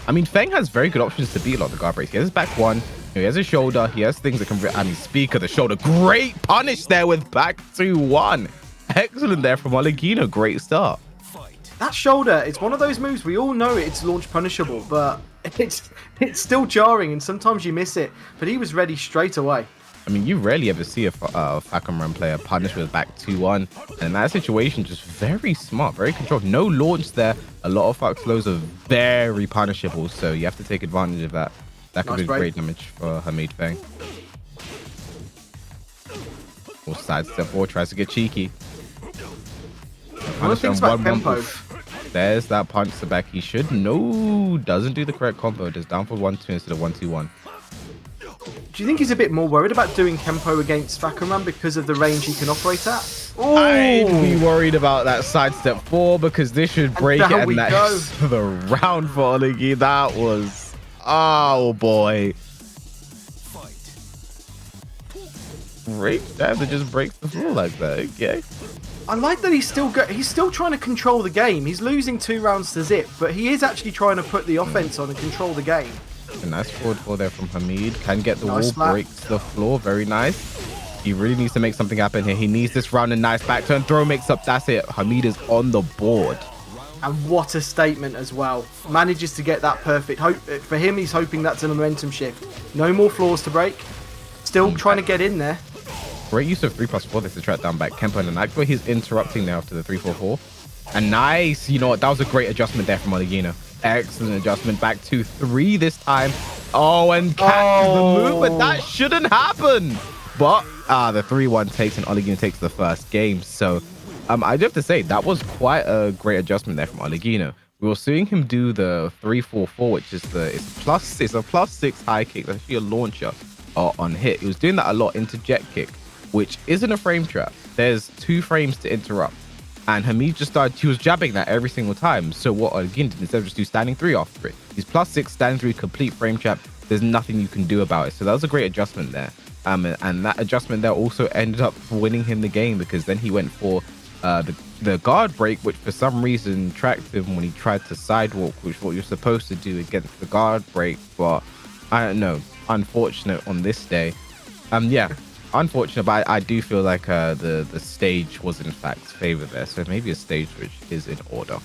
I mean, Feng has very good options to beat a lot of the guard breaks. He has his back one. He has his shoulder. He has things that can... I mean, speak of the shoulder. Great punish there with back 2-1. Excellent there from Oleginho. Great start. That shoulder, it's one of those moves. We all know it's launch punishable, but it's still jarring, and sometimes you miss it. But he was ready straight away. I mean, you rarely ever see a Fahkumram player punish with back 2-1. And in that situation, just very smart, very controlled. No launch there. A lot of Fahk slows are very punishable, so you have to take advantage of that. That could be great damage for Hamid Feng. Or sidestep 4 tries to get cheeky. One of the things about tempo. There's that punch to the back. He should. No, doesn't do the correct combo. Does down for 1-2 instead of 1-2-1. Do you think he's a bit more worried about doing tempo against Fahkumram because of the range he can operate at? Ooh. I'd be worried about that sidestep 4 because this should break it, and that's the round for Oleginho. That was... Oh boy. Great damn, that just breaks the floor like that. Okay. I like that he's still trying to control the game. He's losing 2 rounds to zip, but he is actually trying to put the offense on and control the game. A nice forward 4 there from Hamid. Can get the wall, breaks the floor. Very nice. He really needs to make something happen here. He needs this round. A nice back turn. Throw makes up. That's it. Hamid is on the board. And what a statement as well. Manages to get that perfect. For him, he's hoping that's a momentum shift. No more floors to break. Still trying to get in there. Great use of 3+4 there to track down back Kempo and Axsor. He's interrupting there after the 3-4-4. And nice. You know what? That was a great adjustment there from Oleginho. Excellent adjustment. Back to 3 this time. Oh, and catches the move, but that shouldn't happen. But the 3-1 takes, and Oleginho takes the first game. So I do have to say, that was quite a great adjustment there from Oleginho. We were seeing him do the 3-4-4, which is it's a +6 high kick. That's actually a launcher on hit. He was doing that a lot into jet kick, which isn't a frame trap. There's 2 frames to interrupt. And Hamid just started, he was jabbing that every single time. So what Oleginho did, instead of just do standing 3 after it, he's +6, standing 3, complete frame trap. There's nothing you can do about it. So that was a great adjustment there. And that adjustment there also ended up winning him the game, because then he went for the guard break, which for some reason tracked him when he tried to sidewalk, which is what you're supposed to do against the guard break. But I don't know, unfortunate on this day. Yeah, unfortunate, but I do feel like the stage was in fact favored there, so maybe a stage which is in order.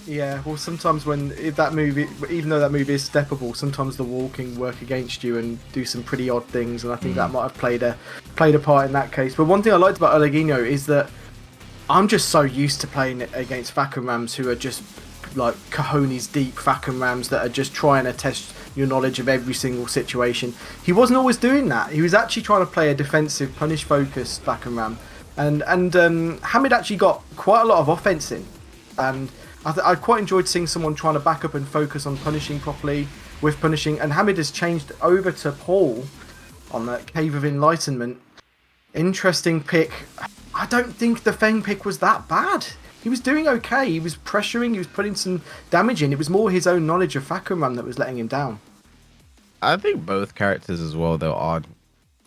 Yeah, well, sometimes if that move, even though that move is steppable, sometimes the wall can work against you and do some pretty odd things, and I think that might have played a part in that case. But one thing I liked about Oleginho is that I'm just so used to playing against Fahkumrams who are just like cojones deep Fahkumrams that are just trying to test your knowledge of every single situation. He wasn't always doing that. He was actually trying to play a defensive, punish-focused Fahkumram. And Hamid actually got quite a lot of offense in. And I quite enjoyed seeing someone trying to back up and focus on punishing properly with punishing. And Hamid has changed over to Paul on that Cave of Enlightenment. Interesting pick. I don't think the Feng pick was that bad. He was doing okay. He was pressuring. He was putting some damage in. It was more his own knowledge of Fahkumram that was letting him down. I think both characters as well, though, are...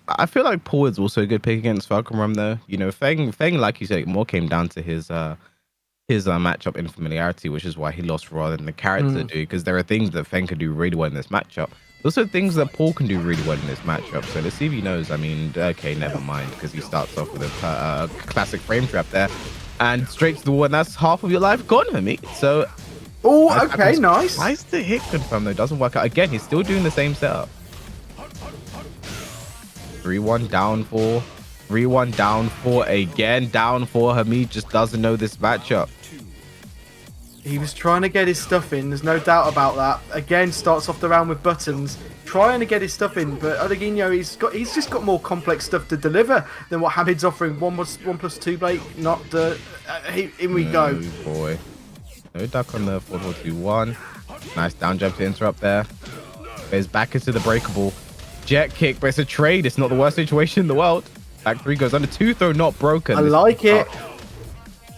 I feel like Paul is also a good pick against Fahkumram, though. You know, Feng, like you said, more came down to his matchup infamiliarity, which is why he lost rather than the character do. Because there are things that Feng could do really well in this matchup. Also things that Paul can do really well in this matchup. So let's see if he knows. I mean, okay, never mind, because he starts off with a classic frame trap there. And straight to the wall, and that's half of your life gone, Hamid. So... Oh, okay, nice. Nice to hit confirm, though. Doesn't work out. Again, he's still doing the same setup. 3-1 down 4. 3-1 down 4. Again, down 4. Hamid just doesn't know this matchup. He was trying to get his stuff in. There's no doubt about that. Again, starts off the round with buttons. trying to get his stuff in, but Oleginho, he's just got more complex stuff to deliver than what Hamid's offering. 1+1+2 Blake, not in we go. Oh boy. No duck on the 4-4-2-1. Nice down jump to interrupt there. Goes back into the breakable. Jet kick, but it's a trade. It's not the worst situation in the world. Back 3 goes under 2 throw, not broken. I like it.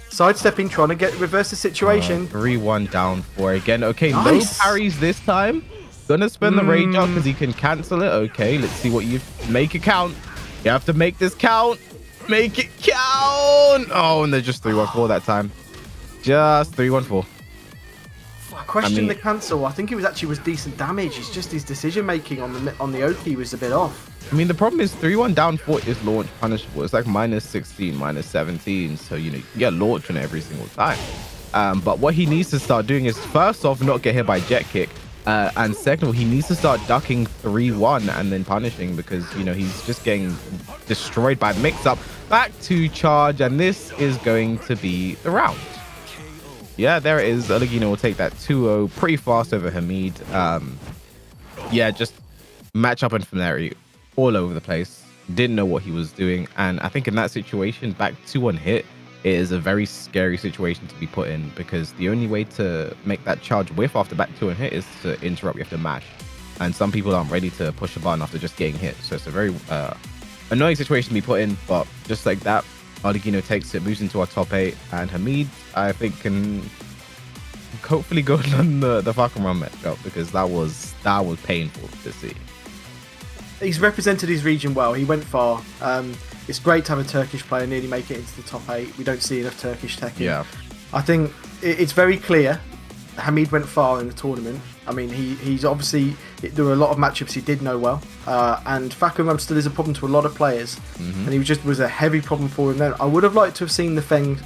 Sidestepping, trying to reverse the situation. 3-1 down 4 again. Okay, Nice. no parries this time. Gonna spend the rage out because he can cancel it. Okay, let's see what you make it count. You have to make this count. Make it count. Oh, and they're just 3-1-4 that time. Just 3-1-4. I question the cancel. I think it was decent damage. It's just his decision making on the Oki was a bit off. I mean, the problem is 3-1 down 4 is launch punishable. It's like -16, -17. So, you know, you can get launch on it every single time. But what he needs to start doing is, first off, not get hit by jet kick. And second of all, he needs to start ducking 3-1 and then punishing, because, you know, he's just getting destroyed by mix-up. Back to charge, and this is going to be the round. Yeah, there it is. Oleginho will take that 2-0 pretty fast over Hamid. Yeah, just match-up infinity all over the place. Didn't know what he was doing. And I think in that situation, back 2-1 hit, it is a very scary situation to be put in, because the only way to make that charge whiff after back 2-1 hit is to interrupt. You have to mash. And some people aren't ready to push a button after just getting hit. So it's a very annoying situation to be put in. But just like that, Oleginho takes it, moves into our top 8, and Hamid, I think, can hopefully go on the Fahkumram matchup, because that was painful to see. He's represented his region well. He went far. It's great to have a Turkish player nearly make it into the top 8. We don't see enough Turkish Tekken. Yeah. I think it's very clear Hamid went far in the tournament. I mean, he's obviously, there were a lot of matchups he did know well, and Fahkumram still is a problem to a lot of players, and he was a heavy problem for him then. I would have liked to have seen the Feng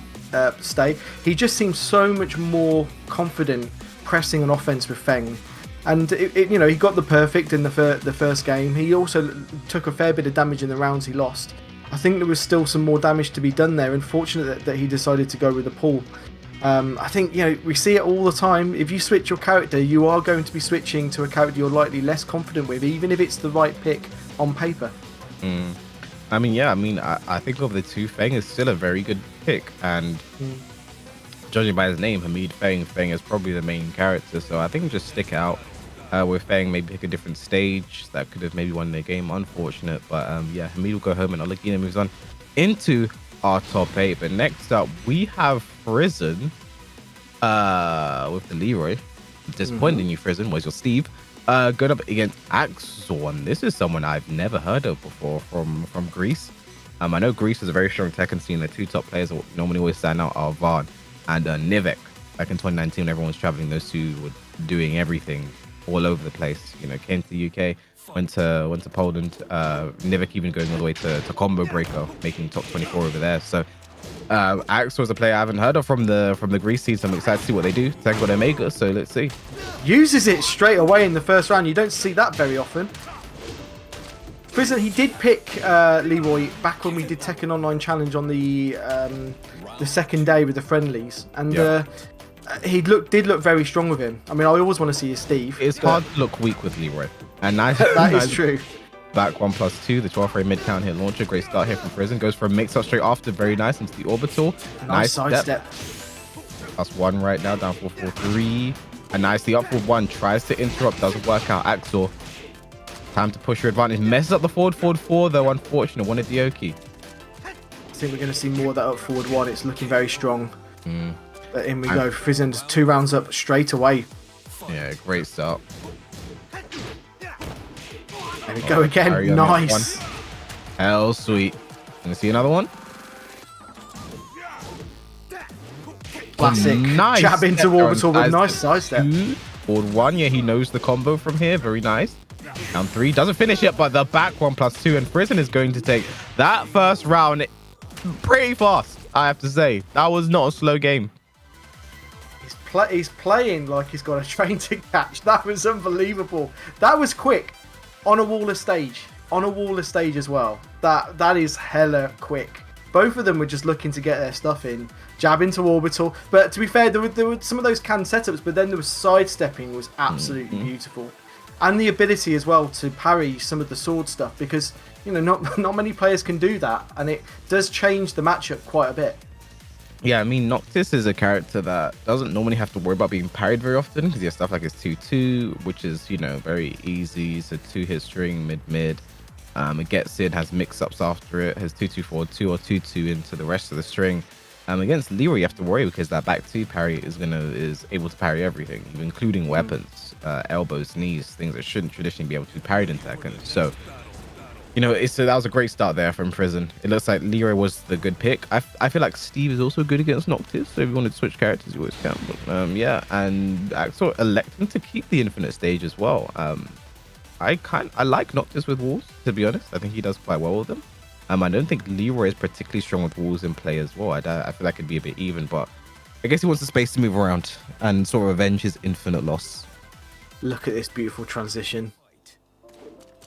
stay. He just seems so much more confident pressing on offense with Feng, and you know, he got the perfect in the first game. He also took a fair bit of damage in the rounds he lost. I think there was still some more damage to be done there. Unfortunate that he decided to go with the pull. I think, you know, we see it all the time. If you switch your character, you are going to be switching to a character you're likely less confident with, even if it's the right pick on paper. I mean, yeah, I think of the two, Feng is still a very good pick, and judging by his name, Hamid Feng is probably the main character, so I think just stick out with Feng, maybe pick a different stage that could have maybe won the game. Unfortunate, but yeah, Hamid will go home, and Oleginho moves on into our top 8. But next up, we have Frizen with the Leroy. Disappointing you, Frizen. Where's your Steve? Going up against Axsor, and this is someone I've never heard of before from Greece. I know Greece is a very strong Tekken scene. The two top players that normally always stand out are Van and Nivek. Back in 2019, when everyone was traveling, those two were doing everything all over the place. You know, came to the UK, went to Poland. Nivek even going all the way to Combo Breaker, making top 24 over there. So Axsor is a player I haven't heard of from the Greece scene, so I'm excited to see what they do. Tango Omega, so let's see. Uses it straight away in the first round. You don't see that very often. Frizen, he did pick Leroy back when we did Tekken Online Challenge on the second day with the friendlies, and he did look very strong with him. I mean, I always want to see his Steve. It's hard to look weak with Leroy, and nice. That is true. Back 1+2, the 12 frame mid count hit launcher. Great start here from Frizen. Goes for a mix up straight after. Very nice into the orbital. Nice sidestep. +1 right now, down 4-4-3. And nicely up for 1. Tries to interrupt. Doesn't work out. Axsor. Time to push your advantage. Messes up the forward 4, though. Unfortunate. Wanted the Oki. I think we're going to see more of that up forward 1. It's looking very strong. But in we go. Frizen's 2 rounds up straight away. Yeah, great start. There we go again. Nice. Hell sweet. Gonna see another one. Classic. Nice. Jab into orbital with nice sidestep. Forward 1. Yeah, he knows the combo from here. Very nice. Down 3. Doesn't finish yet, but the back 1+2. And Frizen is going to take that first round pretty fast, I have to say. That was not a slow game. He's playing like he's got a train to catch. That was unbelievable. That was quick. On a waller stage. On a waller stage as well. That is hella quick. Both of them were just looking to get their stuff in. Jab into orbital. But to be fair, there were some of those canned setups, but then there was sidestepping was absolutely beautiful. and the ability as well to parry some of the sword stuff, because not many players can do that, and it does change the matchup quite a bit. Yeah, I mean, Noctis is a character that doesn't normally have to worry about being parried very often, because he has stuff like his 2-2, which is, very easy. So 2-hit string, mid. It gets in, has mix-ups after it, has 2-2, 4-2, or 2-2 into the rest of the string. Against Leroy, you have to worry because that back 2 parry is able to parry everything, including weapons, elbows, knees, things that shouldn't traditionally be able to be parried in Tekken. So, that was a great start there from Frizen. It looks like Leroy was the good pick. I feel like Steve is also good against Noctis, so if you wanted to switch characters, you always can. But, yeah, and Axsor electing to keep the infinite stage as well. I like Noctis with walls, to be honest. I think he does quite well with them. I don't think Leroy is particularly strong with walls in play as well. I feel like it'd be a bit even, but I guess he wants the space to move around and sort of avenge his infinite loss. Look at this beautiful transition.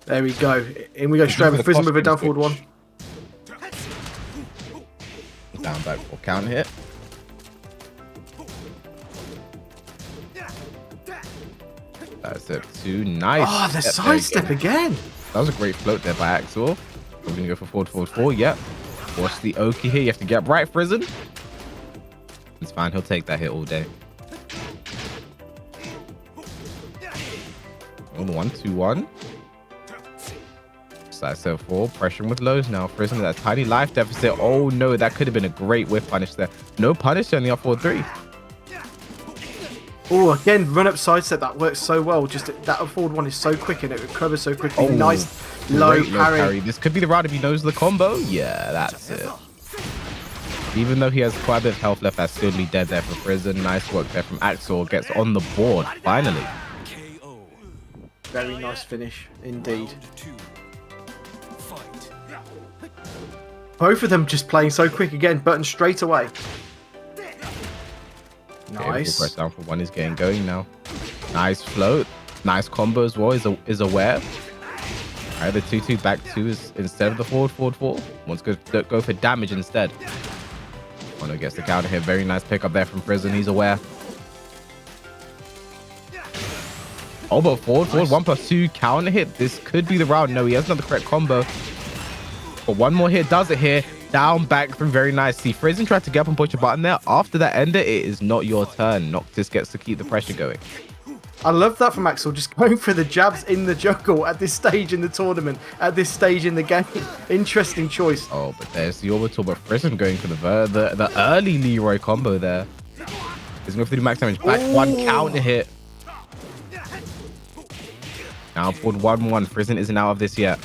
There we go. In we go straight with Frizen with a down forward 1. Down back for counter hit. That's it. 2. Nice. Oh, the sidestep again. That was a great float there by Axsor. We're going to go for forward, forward, forward. Yep. Watch the Oki here. You have to get right, Frizen. It's fine. He'll take that hit all day. 1-2-1. Side step 4. Pressuring with lows now. Frizen, that tiny life deficit. Oh, no. That could have been a great whiff punish there. No punish on the up forward 3. Oh, again, run up sidestep. That works so well. Just that up forward 1 is so quick and it recovers so quickly. Oh, nice low parry. This could be the round if he knows the combo. Yeah, that's it. Even though he has quite a bit of health left, that's still be dead there for Frizen. Nice work there from Axsor. Gets on the board, finally. Very nice finish, indeed. Both of them just playing so quick again. Button straight away. Nice. Press down for 1 is getting going now. Nice float. Nice combo as well. Is aware. All right, the 2-2 back 2 is instead of the forward 4. Wants to go for damage instead. Ono gets the counter here. Very nice pickup there from Frizen. He's aware. Oh, but forward 1+2 counter hit. This could be the round. No, he has not the correct combo. But one more hit does it here. Down back through. Very nice. See, Frizen tried to get up and push a button there. After that ender, it is not your turn. Noctis gets to keep the pressure going. I love that from Axsor, just going for the jabs in the jungle at this stage in the tournament, at this stage in the game. Interesting choice. Oh, but there's the orbital, but Frizen going for the early Leroy combo there. He's going to do max damage. Back 1 counter hit. Now forward 1-1. Frizen isn't out of this yet.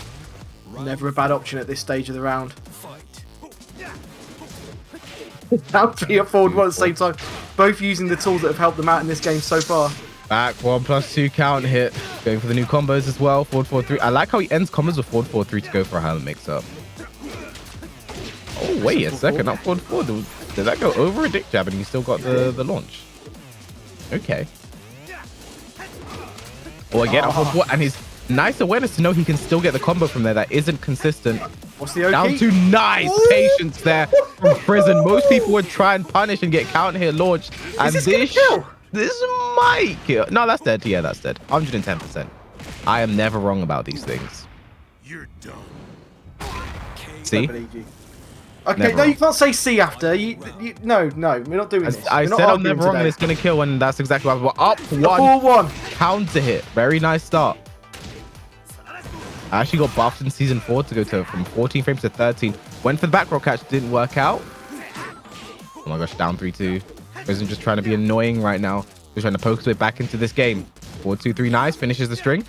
Never a bad option at this stage of the round. Down 3 or forward 1 at the same time. Both using the tools that have helped them out in this game so far. Back 1+2 counter hit. Going for the new combos as well. Forward 4-3. I like how he ends combos with forward 4-3 to go for a Hamid mix up. Oh, wait a second. Up forward 4. Did that go over a dick jab and he still got the launch? Okay. Oh, again, up forward 4. And his nice awareness to know he can still get the combo from there. That isn't consistent. What's the OP? Down to nice patience there from Frizen. Most people would try and punish and get counter hit launched. And this might kill. No, that's dead. Yeah, that's dead. 110%. I am never wrong about these things. You're done. See? Okay, Never no, you wrong. can't say C after. No, we're not doing this. I said I'm never wrong and it's going to kill, and that's exactly what I was. Up 1. Counter hit. Very nice start. I actually got buffed in season 4 to go from 14 frames to 13. Went for the back roll catch, didn't work out. Oh my gosh, down 3-2. Frizen just trying to be annoying right now. Just trying to poke his way back into this game. 4-2-3, nice. Finishes the string.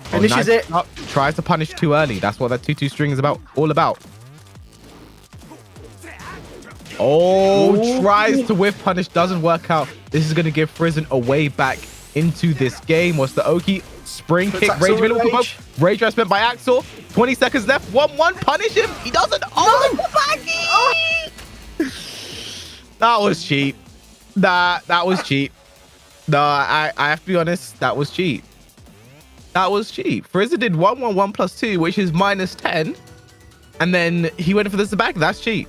Finishes it. Up. Tries to punish too early. That's what that 2-2 string is all about. Oh, tries to whiff punish, doesn't work out. This is going to give Frizen a way back into this game. What's the Oki? Spring kick, rage middle, rage drive spent by Axsor. 20 seconds left. 1-1, punish him. He doesn't. Oh, that was cheap. That was cheap. No, I have to be honest. That was cheap. That was cheap. Frizen did 1-1-1+2, which is -10, and then he went for this back. That's cheap.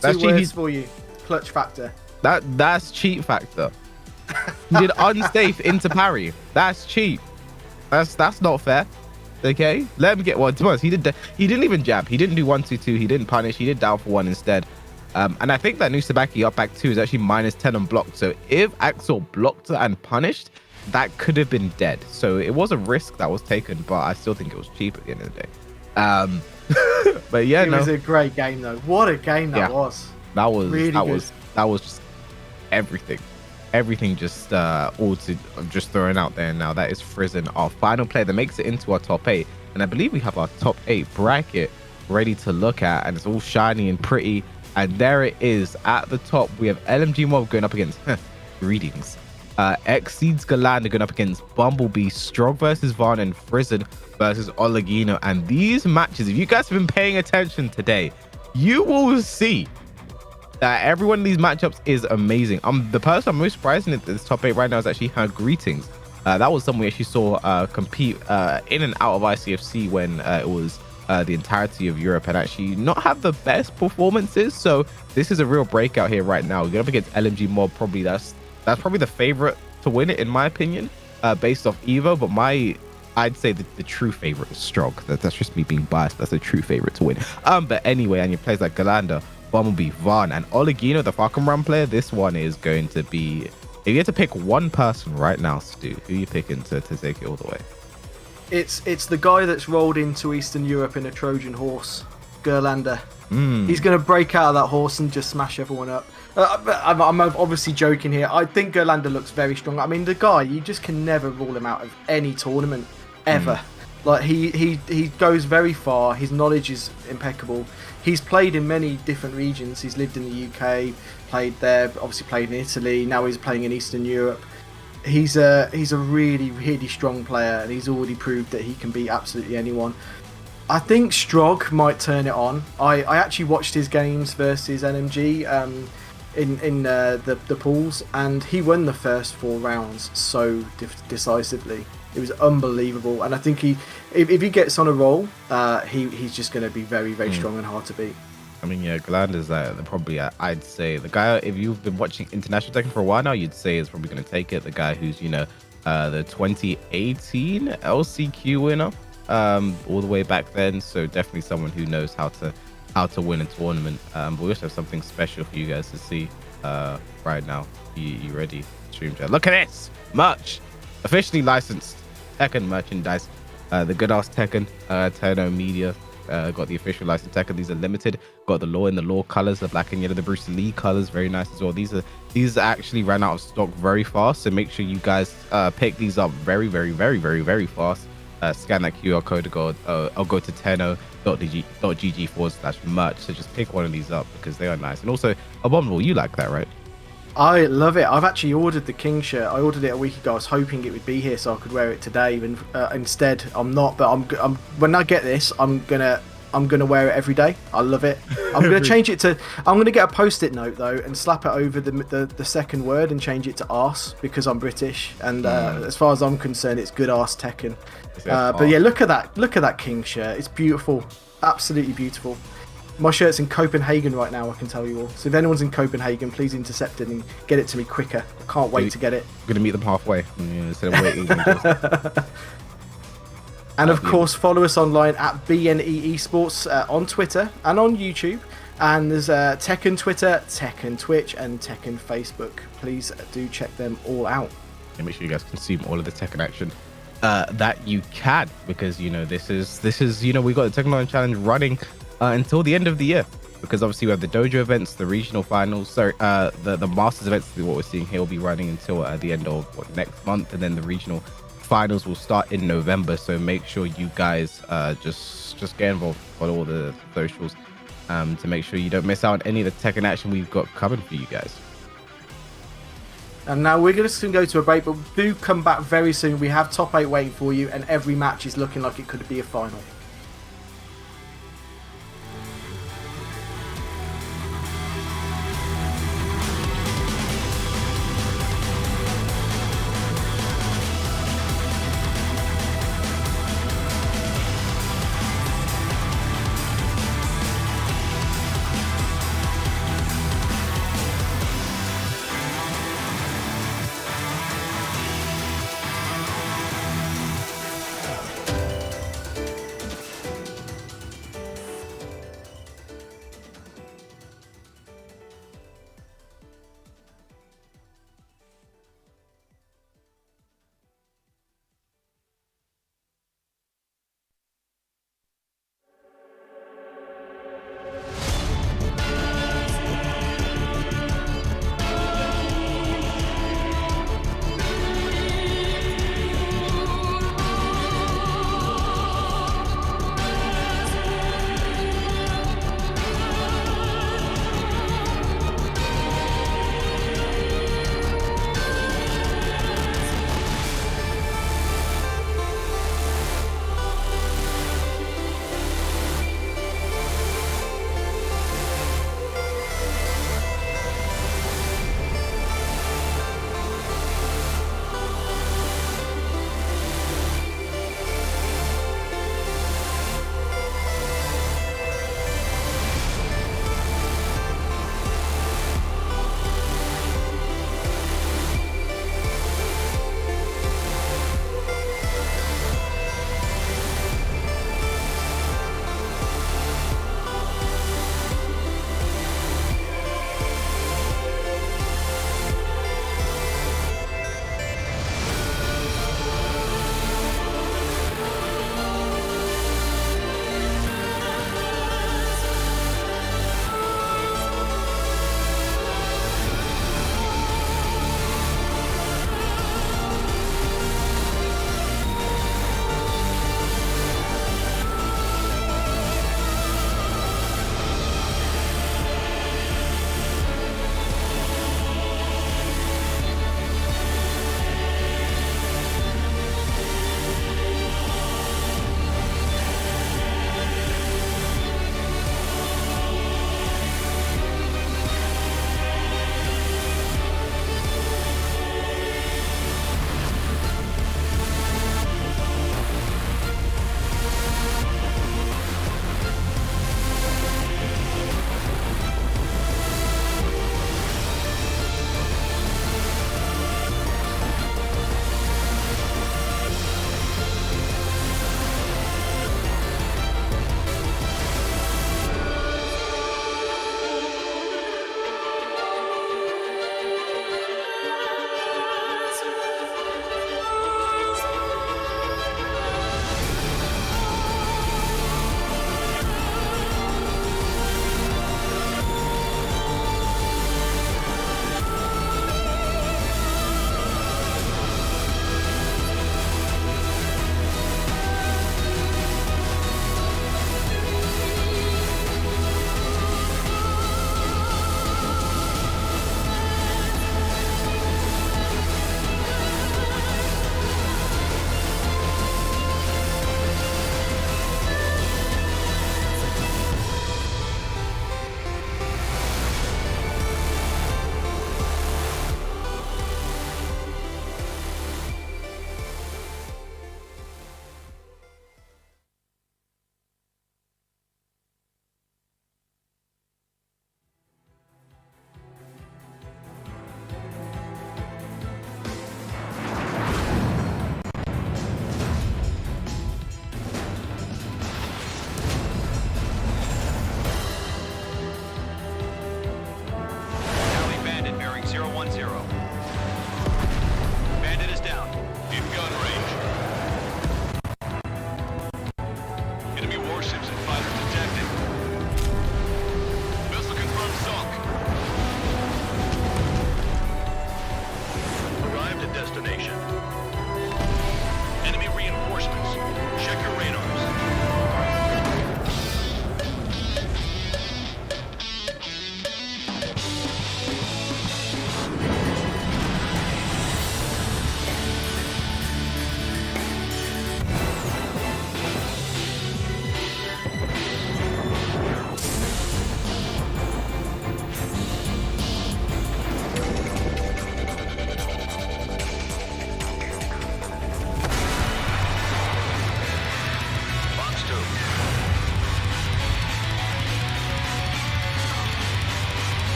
That's Two words for you. Clutch factor. That's cheat factor. He did unsafe into parry. That's cheap. That's not fair. Okay, let him get one. To us, he didn't even jab. He didn't do 1-2-2. He didn't punish. He did down for one instead. And I think that new Sabaki up back 2 is actually -10 on blocked. So if Axsor blocked and punished, that could have been dead. So it was a risk that was taken, but I still think it was cheap at the end of the day. But yeah, it was a great game though. What a game that was. That was really good. That was just everything just all to just throwing out there. Now that is Frizen, our final player that makes it into our top 8, and I believe we have our top 8 bracket ready to look at, and it's all shiny and pretty. And there it is at the top. We have LMG Mob going up against greetings. Exceeds Ghirlanda going up against Bumblebee, Strog versus Vaughn, and Frizen versus Oleginho. And these matches, if you guys have been paying attention today, you will see that every one of these matchups is amazing. The person I'm most surprised in this top 8 right now is actually her greetings. That was someone we actually saw compete in and out of ICFC when it was the entirety of Europe, and actually not have the best performances. So this is a real breakout here right now. We're up against LMG Mob. Probably that's probably the favorite to win it in my opinion, based off Evo. But I'd say the true favorite is Strog. That's just me being biased. That's the true favorite to win. But anyway, and your players like Ghirlanda, Bumblebee, Vaughn, and Oleginho, the Fahkumram player. This one is going to be, if you had to pick one person right now, Stu, who are you picking to take it all the way? It's the guy that's rolled into Eastern Europe in a Trojan horse, Ghirlanda. He's going to break out of that horse and just smash everyone up. I'm obviously joking here. I think Ghirlanda looks very strong. I mean, the guy, you just can never rule him out of any tournament ever. Like he goes very far. His knowledge is impeccable. He's played in many different regions. He's lived in the UK, played there, obviously played in Italy. Now he's playing in Eastern Europe. He's a really, really strong player, and he's already proved that he can beat absolutely anyone. I think Strog might turn it on. I actually watched his games versus NMG in the pools, and he won the first 4 rounds so decisively. It was unbelievable, and I think if he gets on a roll, he's just going to be very, very strong and hard to beat. I mean, yeah, Ghirlanda's probably, I'd say, the guy, if you've been watching International Tekken for a while now, you'd say is probably going to take it. The guy who's, the 2018 LCQ winner, all the way back then. So definitely someone who knows how to win a tournament. But we also have something special for you guys to see right now. You ready? Stream chat. Look at this! Merch! Officially licensed Tekken merchandise. The good ass Tekken, Turno Media. Got the official license Tekken. These are limited. Got the law colors, the black and yellow, the Bruce Lee colors, very nice as well. These actually ran out of stock very fast, so make sure you guys pick these up very, very, very, very, very fast. Scan that QR code to go. I'll go to tenno.gg/merch. So just pick one of these up because they are nice. And also, Abominable, you like that, right? I love it. I've actually ordered the King shirt. I ordered it a week ago. I was hoping it would be here so I could wear it today. And instead, I'm not. But I'm when I get this, I'm gonna wear it every day. I love it. I'm gonna change it to. I'm gonna get a post-it note though and slap it over the second word and change it to arse because I'm British. And as far as I'm concerned, it's good arse Tekken. But yeah, look at that King shirt. It's beautiful. Absolutely beautiful. My shirt's in Copenhagen right now, I can tell you all. So if anyone's in Copenhagen, please intercept it and get it to me quicker. I can't wait to get it. I'm going to meet them halfway instead of waiting. And of course, follow us online at BNE Esports on Twitter and on YouTube. And there's Tekken Twitter, Tekken Twitch, and Tekken Facebook. Please do check them all out. And make sure you guys consume all of the Tekken action that you can, because this is we got the Tekken Online Challenge running until the end of the year, because obviously we have the dojo events, the regional finals, the masters events. What we're seeing here will be running until the end of next month, and then the regional finals will start in November. So make sure you guys just get involved, follow all the socials to make sure you don't miss out on any of the Tekken action we've got coming for you guys. And now we're going to go to a break, but do come back very soon. We have top 8 waiting for you, and every match is looking like it could be a final.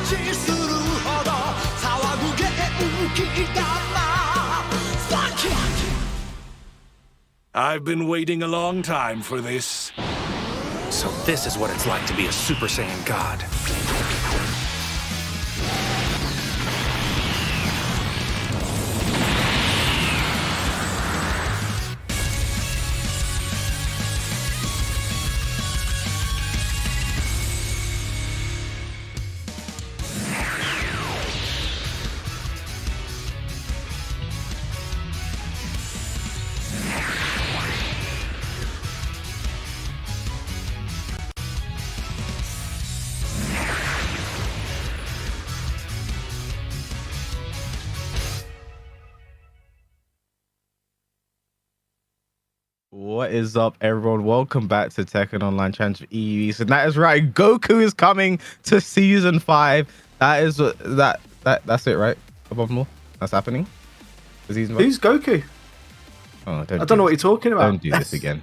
するほど騒ぐ元気だな Fuck it! I've been waiting a long time for this. So this is what it's like to be a Super Saiyan God. What is up, everyone? Welcome back to Tekken Online Challenge for EUs. And that is right, Goku is coming to season 5. That is that's it, right? Above more, that's happening. Who's Goku? Oh, I don't know what you're talking about. Don't do this again.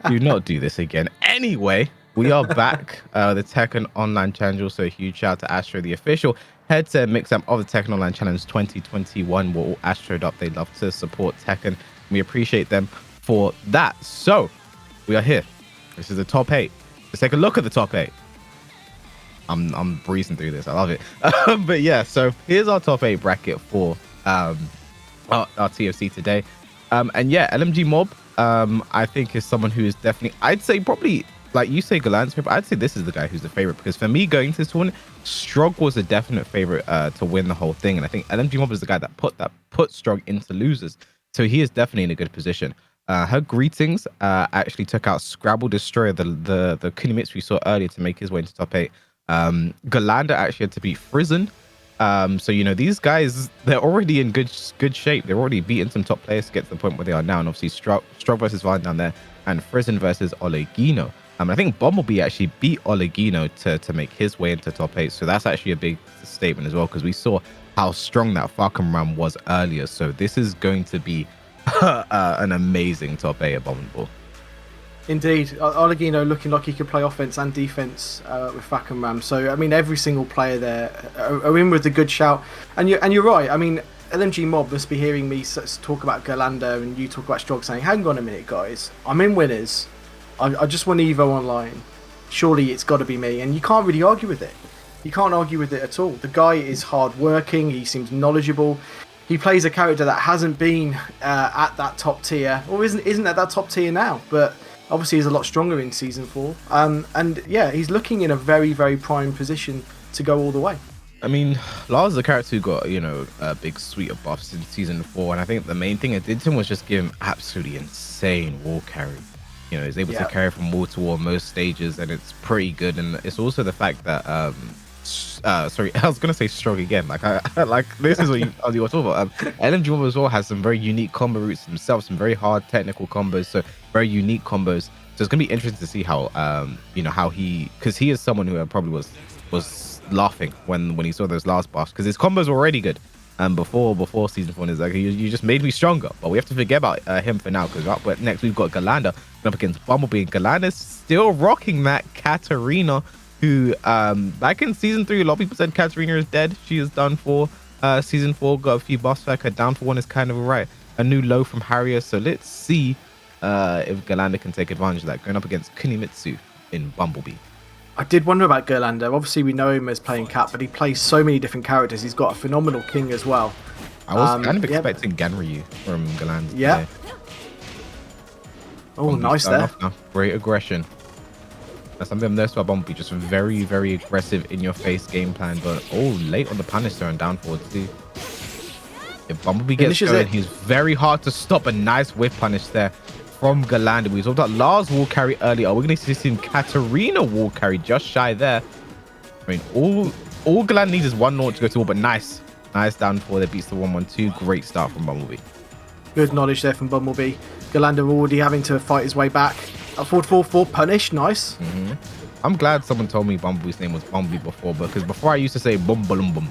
Do not do this again. Anyway, we are back. The Tekken Online Challenge. Also, a huge shout out to Axsor, the official headset mix-up of the Tekken Online Challenge 2021. We're all Axsor up. They love to support Tekken. We appreciate them for that. So we are here. This is the top 8. Let's take a look at the top 8. I'm breezing through this. I love it. But yeah, so here's our top 8 bracket for our TFC today. And yeah, LMG Mob, I think is someone who is definitely, I'd say probably, like you say Ghirlanda's favorite, I'd say this is the guy who's the favorite, because for me going to this tournament, Strog was a definite favorite to win the whole thing. And I think LMG Mob is the guy that put Strog into losers. So he is definitely in a good position. Her greetings actually took out ScrabbleDestroyer, the Kunimitsu we saw earlier, to make his way into top 8. Ghirlanda actually had to beat Frizen. So you know, these guys, they're already in good shape. They're already beaten some top players to get to the point where they are now. And obviously Strog versus Fahkumram down there, and Frizen versus Oleginho. I think bmblb actually beat Oleginho to make his way into top 8. So that's actually a big statement as well, because we saw how strong that Fahkumram was earlier. So this is going to be an amazing top 8 abominable. Indeed, Oleginho looking like he could play offense and defense with Fahkumram. So I mean, every single player there are in with a good shout. And you're right. I mean, LMG Mob must be hearing me talk about Ghirlanda and you talk about Strog, saying, "Hang on a minute, guys. I'm in winners. I just won Evo online. Surely it's got to be me." And you can't really argue with it. You can't argue with it at all. The guy is hardworking. He seems knowledgeable. He plays a character that hasn't been at that top tier, or isn't at that top tier now, but obviously is a lot stronger in season 4. And yeah, he's looking in a very, very prime position to go all the way. I mean, Lars is a character who got, you know, a big suite of buffs in season 4, and I think the main thing it did to him was just give him absolutely insane wall carry. You know, he's able to carry from wall to wall most stages, and it's pretty good. And it's also the fact that sorry, I was gonna say Strog again. Like this is what you were talking about. LMG Mob as well has some very unique combo routes himself, some very hard technical combos, so very unique combos. So it's gonna be interesting to see how you know, how because he is someone who probably was laughing when he saw those last buffs, because his combos were already good. And before season 4, and it's like, you just made me stronger. But we have to forget about him for now, because up next we've got Ghirlanda up against bmblb, and Ghirlanda's still rocking that Katarina, who back in season 3 a lot of people said Katarina is dead. She is done for. Season 4 got a few buffs back. Her down for 1 is kind of right. A new low from Harrier. So let's see if Ghirlanda can take advantage of that, going up against Kunimitsu in bmblb. I did wonder about Ghirlanda. Obviously we know him as playing Cat, but he plays so many different characters. He's got a phenomenal King as well. I was kind of expecting Ganryu from Ghirlanda. Yeah. Oh, nice there. Great aggression. That's something I've noticed about bmblb, just very, very aggressive in your face game plan, but late on the punish there and down forward too. If bmblb gets going, he's very hard to stop. A nice whiff punish there from Ghirlanda. We talked about Lars wall carry earlier. We're going to see him Katarina wall carry just shy there. I mean, all Ghirlanda needs is one launch to go to wall, but nice down forward that beats the 1-1-2. Great start from bmblb. Good knowledge there from bmblb. Ghirlanda already having to fight his way back. Up forward 4-4 punish, nice. I'm glad someone told me bmblb's name was bmblb before, because before I used to say bum bum bum.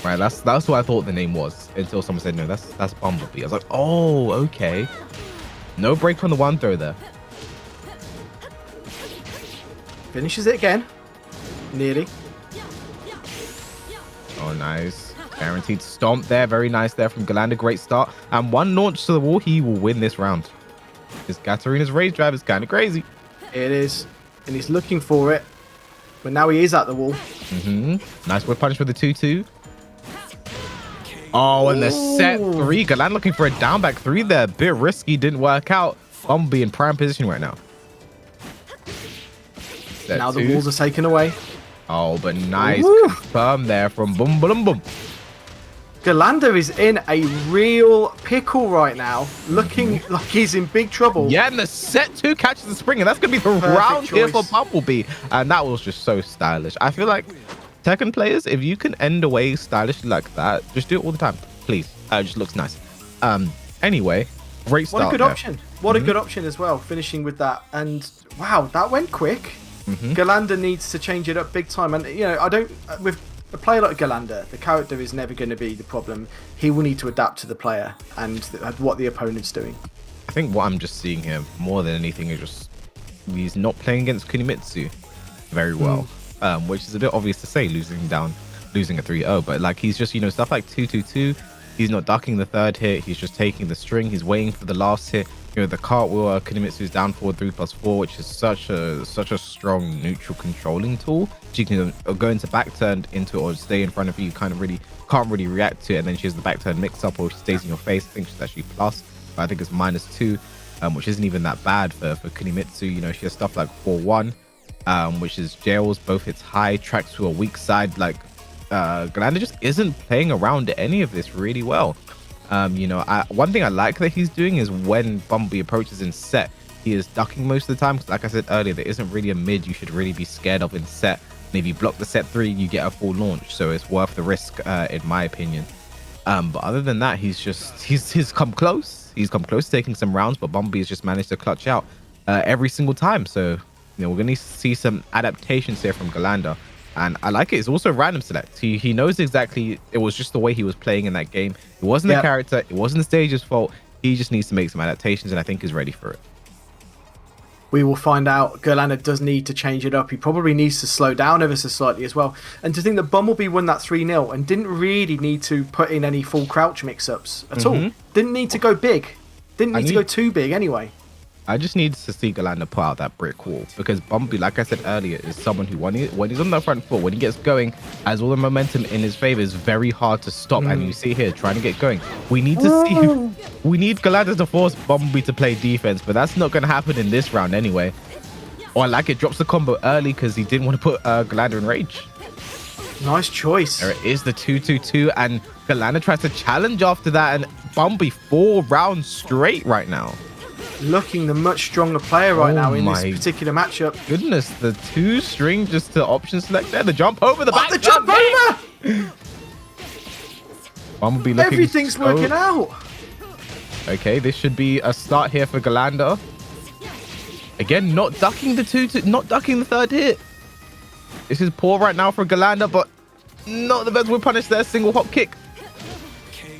Right, that's what I thought the name was, until someone said no, that's bmblb. I was like, oh, okay. No break on the one throw there. Finishes it again. Nearly. Oh, nice. Guaranteed stomp there. Very nice there from Ghirlanda. Great start. And one launch to the wall. He will win this round. This Katarina's rage drive is kind of crazy. It is. And he's looking for it. But now he is at the wall. Nice whip punch with the 2-2. Oh, and the set 3. Ghirlanda looking for a down back 3 there. Bit risky. Didn't work out. Bumblebee in prime position right now. Set Now 2. the walls are taken away. Oh, but nice confirm there from Boom Boom Boom. Ghirlanda is in a real pickle right now, looking like he's in big trouble. Yeah, and the set 2 catches the spring, and that's going to be the round here for Bumblebee. And that was just so stylish. I feel like Tekken players, if you can end away stylishly like that, just do it all the time, please. It just looks nice. Anyway, great start. What a good option. What a good option as well, finishing with that. And wow, that went quick. Ghirlanda needs to change it up big time. And, you know, I don't... with a player like Ghirlanda, the character is never going to be the problem. He will need to adapt to the player and what the opponent's doing. I think what I'm just seeing here more than anything is just he's not playing against Kunimitsu very well, which is a bit obvious to say, losing a 3-0. But like he's just, you know, stuff like 2-2-2. He's not ducking the third hit. He's just taking the string. He's waiting for the last hit. You know, the cartwheel, Kunimitsu's down forward 3+4, which is such a strong neutral controlling tool. She can go into back turn into or stay in front of you. You can't really react to it. And then she has the back turn mix up, or she stays in your face. I think she's actually plus, but I think it's -2, which isn't even that bad for Kunimitsu. You know, she has stuff like 4-1, which is jails, both hits high, tracks to a weak side. Like Ghirlanda just isn't playing around any of this really well. You know, one thing I like that he's doing is when Bumblebee approaches in set, he is ducking most of the time. Because like I said earlier, there isn't really a mid you should really be scared of in set. And if you block the set 3, you get a full launch. So it's worth the risk, in my opinion. But other than that, he's come close. He's come close to taking some rounds, but Bumblebee has just managed to clutch out every single time. So, you know, we're going to see some adaptations here from Ghirlanda. And I like it. It's also random select. He knows exactly. It was just the way he was playing in that game. It wasn't the character. It wasn't the stage's fault. He just needs to make some adaptations, and I think he's ready for it. We will find out. Ghirlanda does need to change it up. He probably needs to slow down ever so slightly as well. And to think that Bumblebee won that 3-0 and didn't really need to put in any full crouch mix-ups at all. Didn't need to go big. Didn't need to go too big anyway. I just need to see Ghirlanda put out that brick wall, because Bumblebee, like I said earlier, is someone who when he's on the front foot, when he gets going, has all the momentum in his favor, is very hard to stop. And you see here trying to get going. We need to see we need Ghirlanda to force Bumblebee to play defense, but that's not going to happen in this round anyway. Or I like it, drops the combo early because he didn't want to put Ghirlanda in rage. Nice choice. There it is, the 2-2-2, and Ghirlanda tries to challenge after that, and Bumblebee 4 rounds straight right now. Looking the much stronger player right now in this particular matchup. Goodness, the 2 string just to option select there. The jump over the back. The jump over! Bumblebee looking Everything's working out. Okay, this should be a start here for Ghirlanda. Again, not ducking the not ducking the third hit. This is poor right now for Ghirlanda, but not the best. We're punished there. Single hop kick.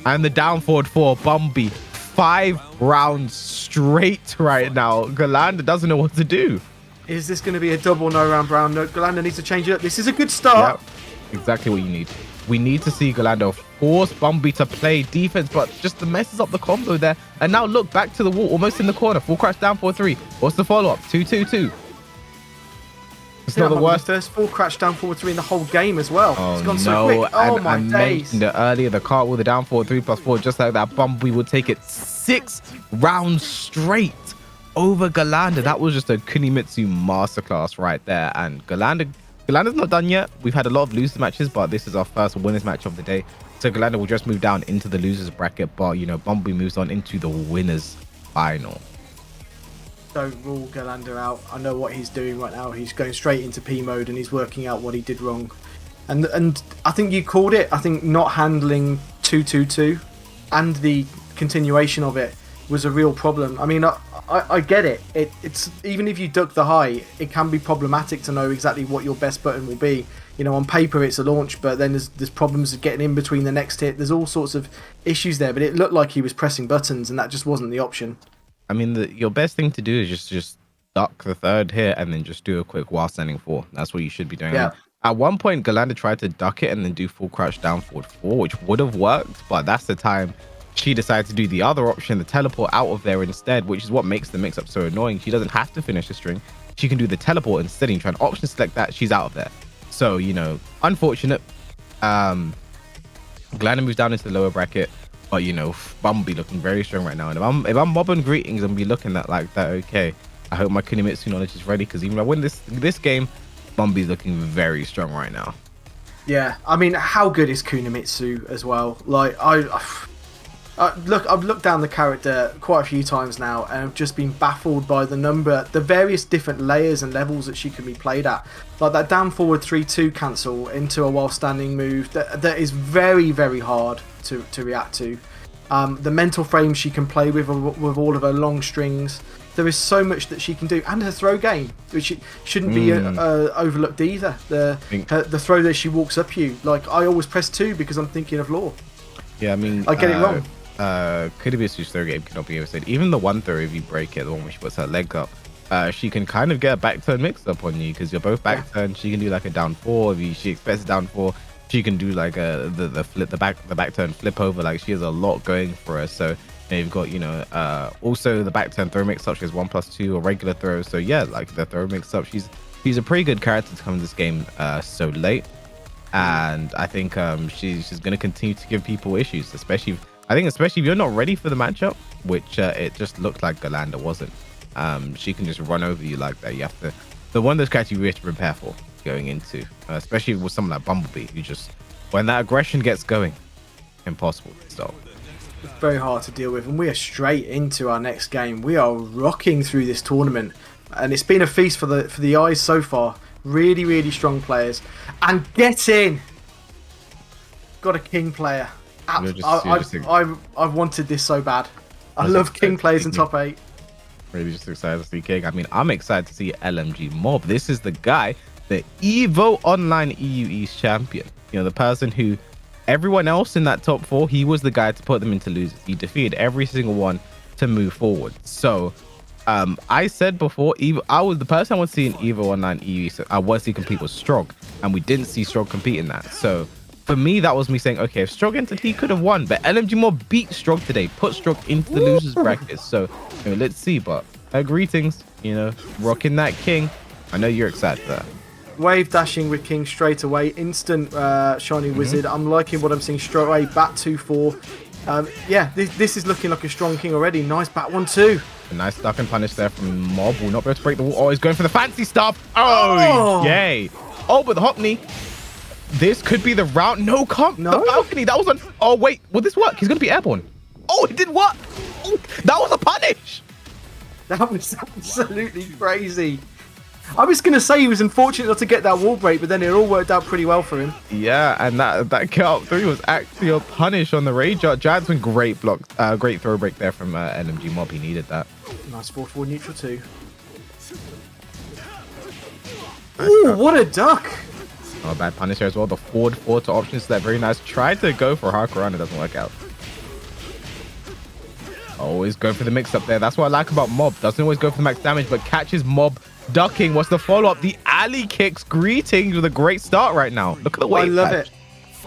And the down forward for Bumblebee. 5 rounds straight right now. Ghirlanda doesn't know what to do. Is this going to be a double no round brown? No, Ghirlanda needs to change it up. This is a good start. Yep. Exactly what you need. We need to see Ghirlanda force Bumblebee to play defense, but just messes up the combo there. And now look, back to the wall, almost in the corner. Full crash down 4-3. What's the follow-up? 2-2-2. It's not the worst. First full crash down 4-3 in the whole game as well. Oh, it's gone so quick. Oh, my days. I mentioned it earlier, the cartwheel, the down 4-3+4, just like that. Bumblebee will take it 6 rounds straight over Ghirlanda. That was just a Kunimitsu masterclass right there. And Ghirlanda's not done yet. We've had a lot of losers matches, but this is our first winners match of the day. So Ghirlanda will just move down into the losers bracket, but you know, Bumblebee moves on into the winners final. Don't rule Ghirlanda out. I know what he's doing right now. He's going straight into P mode and he's working out what he did wrong. And I think you called it. I think not handling 2-2-2 and the continuation of it was a real problem. I mean, I get it. It's even if you duck the high, it can be problematic to know exactly what your best button will be. You know, on paper it's a launch, but then there's problems of getting in between the next hit. There's all sorts of issues there, but it looked like he was pressing buttons and that just wasn't the option. I mean, your best thing to do is just duck the third hit and then just do a quick while standing 4. That's what you should be doing. Yeah. At one point, Ghirlanda tried to duck it and then do full crouch down forward 4, which would have worked, but that's the time she decided to do the other option, the teleport out of there instead, which is what makes the mix-up so annoying. She doesn't have to finish the string. She can do the teleport instead. And try and option select that, she's out of there. So, you know, unfortunate. Ghirlanda moves down into the lower bracket, but, you know, Bumblebee looking very strong right now. And if I'm mobbing greetings, I'm be looking at like that, okay, I hope my Kunimitsu knowledge is ready, because even if I win this game, Bumblebee's looking very strong right now. Yeah, I mean, how good is Kunimitsu as well? Like, I've looked down the character quite a few times now, and I've just been baffled by the various different layers and levels that she can be played at. Like that down forward 3-2 cancel into a while standing move that is very, very hard to react to. The mental frame she can play with all of her long strings. There is so much that she can do, and her throw game, which shouldn't be overlooked either. The throw that she walks up you, like I always press 2 because I'm thinking of lore. Yeah, I mean, I get it wrong. Kunimisu's throw game cannot be overstated. Even the one throw, if you break it, the one where she puts her leg up, she can kind of get a back turn mix up on you, because you're both back turn. She can do like a down 4. If she expects a down 4, she can do like the flip, the back turn flip over. Like, she has a lot going for her. So you've got, you know, also the back turn throw mix up. She has 1+2 or regular throw. So yeah, like the throw mix up, she's a pretty good character to come in this game so late. And I think she's going to continue to give people issues, especially if you're not ready for the matchup, which it just looked like Ghirlanda wasn't. She can just run over you like that. You have to, the one of those characters you have to prepare for going into, especially with someone like Bumblebee, who just, when that aggression gets going, impossible to stop. It's very hard to deal with, and we are straight into our next game. We are rocking through this tournament, and it's been a feast for the eyes so far. Really, really strong players, and get in. Got a king player. I've wanted this so bad. I love king players in top 8. Really just excited to see king. I mean, I'm excited to see LMG Mob. This is the guy, the Evo Online EU East champion. You know, the person who everyone else in that top 4, he was the guy to put them into losers. He defeated every single one to move forward. So I said before, I was the person I want to see in Evo Online EU East. I want to see compete with Strog, and we didn't see Strog compete in that. So for me, that was me saying, okay, if Strog entered, he could have won. But LMG Mob beat Strog today, put Strog into the losers bracket. So, you know, let's see. But greetings, you know, rocking that king. I know you're excited for that. Wave dashing with king straight away. Instant shiny wizard. I'm liking what I'm seeing straight away. Bat 2-4. Yeah, this is looking like a strong king already. Nice bat 1-2. A nice duck and punish there from Mob. Will not be able to break the wall. Oh, he's going for the fancy stuff. Oh, yay. Oh, but the hop knee. This could be the round. No comp. No. The balcony. That was on. Oh, wait. Will this work? He's going to be airborne. Oh, it did what? Oh, that was a punish. That was absolutely crazy. I was going to say he was unfortunate not to get that wall break, but then it all worked out pretty well for him. Yeah, and that kill out 3 was actually a punish on the Rage Art. Giant's been great block, great throw break there from LMG Mob. He needed that. Nice 4-4 neutral too. Ooh, what a duck. Oh, bad punish there as well. The forward 4 to options to that. Very nice. Tried to go for Fahkumram. It doesn't work out. Always go for the mix up there. That's what I like about Mob. Doesn't always go for the max damage, but catches Mob ducking. What's the follow-up? The alley kicks. Greetings with a great start right now. Look at the way. I love it.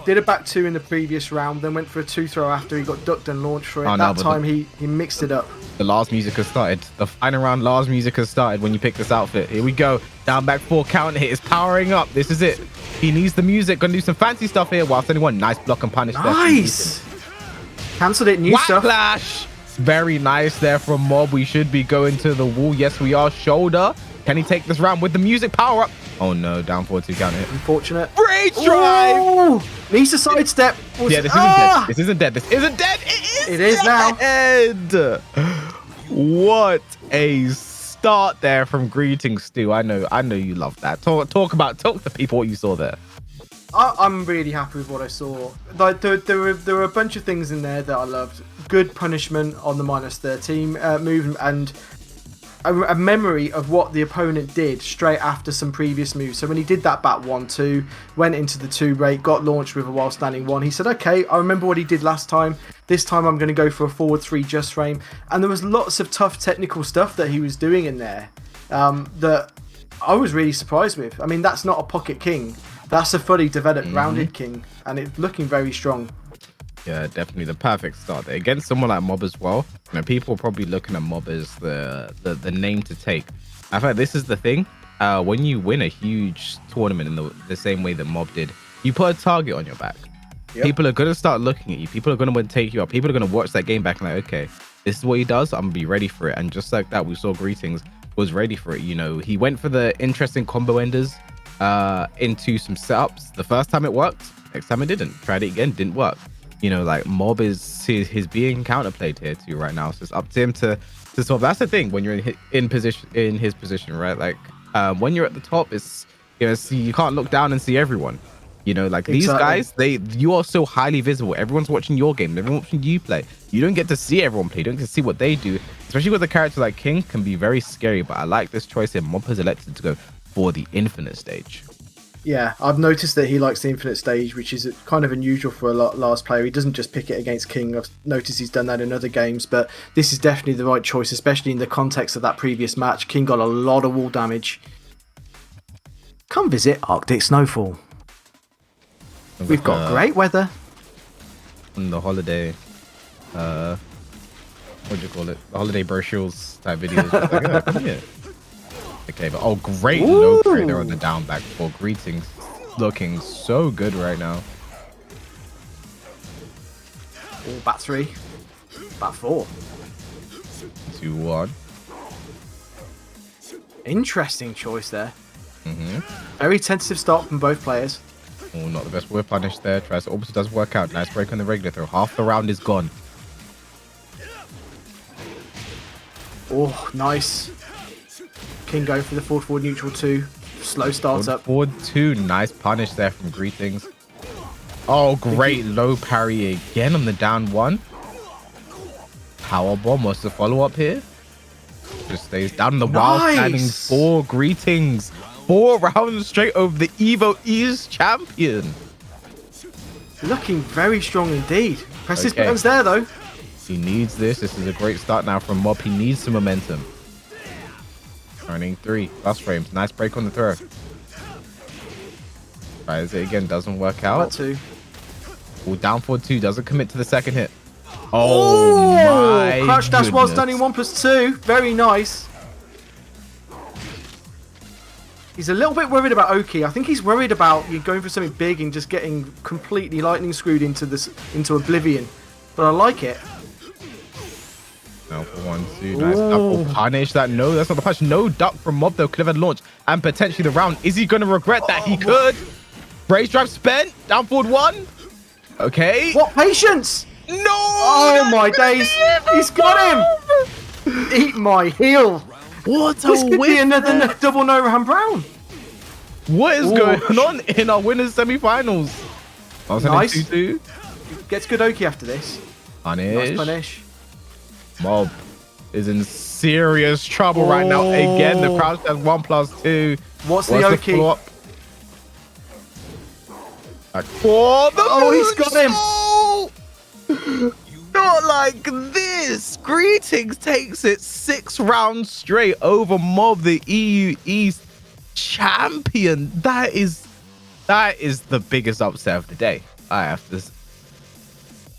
Did a back 2 in the previous round, then went for a 2 throw after he got ducked and launched for it. That time he mixed it up. The Lars music has started. The final round Lars music has started when you pick this outfit. Here we go. Down back 4 counter hit is powering up. This is it. He needs the music. Gonna do some fancy stuff here whilst anyone. Nice block and punish. Nice. Cancelled it. New stuff. Clash. Very nice there from Mob. We should be going to the wall. Yes, we are. Shoulder. Can he take this round with the music power up? Oh no, down 4-2 counter hit. Unfortunate. Rage drive. Ooh, needs to sidestep. Yeah, this isn't dead. This isn't dead. This isn't dead. It is now. Dead. What a start there from Greetings, Stu. I know you love that. Talk to people what you saw there. I'm really happy with what I saw. Like there were a bunch of things in there that I loved. Good punishment on the -13 move, and a memory of what the opponent did straight after some previous moves. So when he did that bat 1-2, went into the 2 break, got launched with a while standing 1, he said, okay, I remember what he did last time. This time I'm going to go for a forward 3 just frame. And there was lots of tough technical stuff that he was doing in there that I was really surprised with. I mean, that's not a pocket king. That's a fully developed, rounded king, and it's looking very strong. Yeah, definitely the perfect start there. Against someone like Mob as well, you know, people are probably looking at Mob as the name to take. I feel like this is the thing. When you win a huge tournament in the same way that Mob did, you put a target on your back. Yep. People are going to start looking at you. People are going to want to take you up. People are going to watch that game back and like, okay, this is what he does. I'm going to be ready for it. And just like that, we saw Greetings was ready for it. You know, he went for the interesting combo enders into some setups. The first time it worked. Next time it didn't. Tried it again. Didn't work. You know, like Mob is his being counterplayed here too right now. So it's up to him to solve. That's the thing when you're in his position, right? Like when you're at the top, it's, you know, you can't look down and see everyone. You know, like these guys, you are so highly visible. Everyone's watching your game. Everyone's watching you play. You don't get to see everyone play. You don't get to see what they do. Especially with a character like King, can be very scary. But I like this choice here. Mob has elected to go for the infinite stage. Yeah, I've noticed that he likes the infinite stage, which is kind of unusual for a Lars player. He doesn't just pick it against King. I've noticed he's done that in other games, but this is definitely the right choice, especially in the context of that previous match. King got a lot of wall damage. Come visit Arctic Snowfall. We've got great weather. On the holiday, what do you call it? The holiday brochures type videos. Like, oh, come here. Okay, but great low trade there on the down back for Greetings. Looking so good right now. Bat 3. Bat 4. 2-1. Interesting choice there. Very tentative start from both players. Oh, not the best word punish there. Tries to almost does work out. Nice break on the regular throw. Half the round is gone. Oh, nice. King going for the forward neutral 2. Slow starts up. Forward 2. Nice punish there from Greetings. Oh, great low parry again on the down 1. Power bomb. What's the follow up here? Just stays down in the wild standing for Greetings. 4 rounds straight over the Evo East champion. Looking very strong indeed. Press his buttons there though. He needs this. This is a great start now from Mob. He needs some momentum. Turning 3 plus frames. Nice break on the throw. Tries it again. Doesn't work out. 2. Well, down forward 2. Doesn't commit to the second hit. Oh my crouch dash while standing 1+2. Very nice. He's a little bit worried about Oki. I think he's worried about you going for something big and just getting completely lightning screwed into oblivion. But I like it. Now for 1-2. Nice double punish. That no, that's not the punch. No duck from Mob though. Could have had launch and potentially the round. Is he going to regret that? He could. Brace drive spent. Down forward 1. Okay. What patience? No. Oh my days. He's got him. Eat my heel. What a This could be another double no-hand Brown. What is going on in our winners semi-finals? Nice. 2-2. Gets good Oki after this. Punish. Nice punish. Mob is in serious trouble right now. Again, the crouch has 1+2. What's the Oki? Back for the he's got him. Not like this. Greetings takes it 6 rounds straight over Mob, the EU East champion. That is the biggest upset of the day. I have to.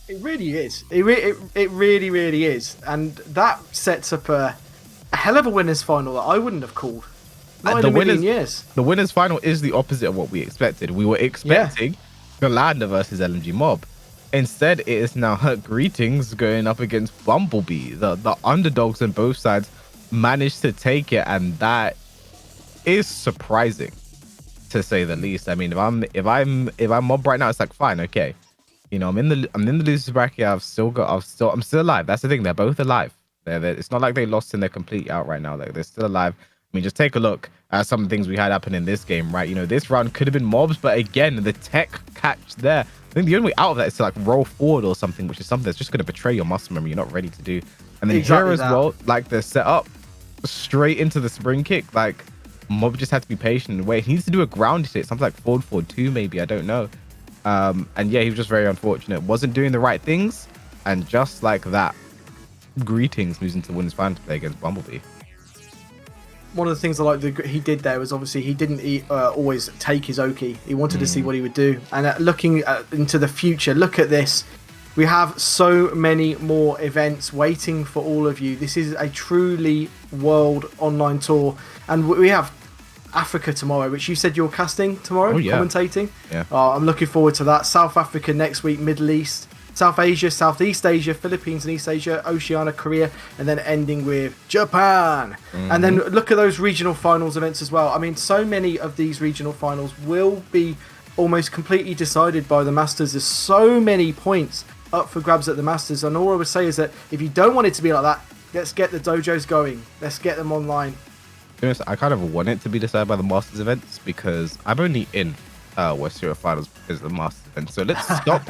It really is. It really, really is. And that sets up a hell of a winners final that I wouldn't have called. Not in a million years. The winners final is the opposite of what we expected. We were expecting Ghirlanda versus LMG Mob. Instead, it is now Greetings going up against Bumblebee. The underdogs on both sides managed to take it, and that is surprising, to say the least. I mean, if I'm Mob right now, it's like fine, okay. You know, I'm in the losers bracket. I'm still alive. That's the thing. They're both alive. It's not like they lost and they're completely out right now. Like they're still alive. I mean, just take a look at some of the things we had happen in this game, right? You know, this round could have been Mobs, but again, the tech catch there. I think the only way out of that is to like roll forward or something, which is something that's just going to betray your muscle memory. You're not ready to do. And then here as well, like the setup straight into the spring kick. Like Mob just had to be patient and wait. He needs to do a ground hit, something like forward 2 maybe. I don't know. And yeah, he was just very unfortunate. Wasn't doing the right things, and just like that, Greetings losing to the winners final to play against Bumblebee. one of the things I like that he did there was obviously he didn't always take his Oki. He wanted to see what he would do. And looking into the future, look at this. We have so many more events waiting for all of you. This is a truly world online tour. And we have Africa tomorrow, which you said you're casting tomorrow, commentating. Yeah. I'm looking forward to that. South Africa next week, Middle East, South Asia, Southeast Asia, Philippines and East Asia, Oceania, Korea, and then ending with Japan. And then look at those regional finals events as well. I mean, so many of these regional finals will be almost completely decided by the Masters. There's so many points up for grabs at the Masters, and all I would say is that if you don't want it to be like that, let's get the dojos going. Let's get them online. I kind of want it to be decided by the Masters events because I'm only in West Europe finals because of the Masters event. So let's stop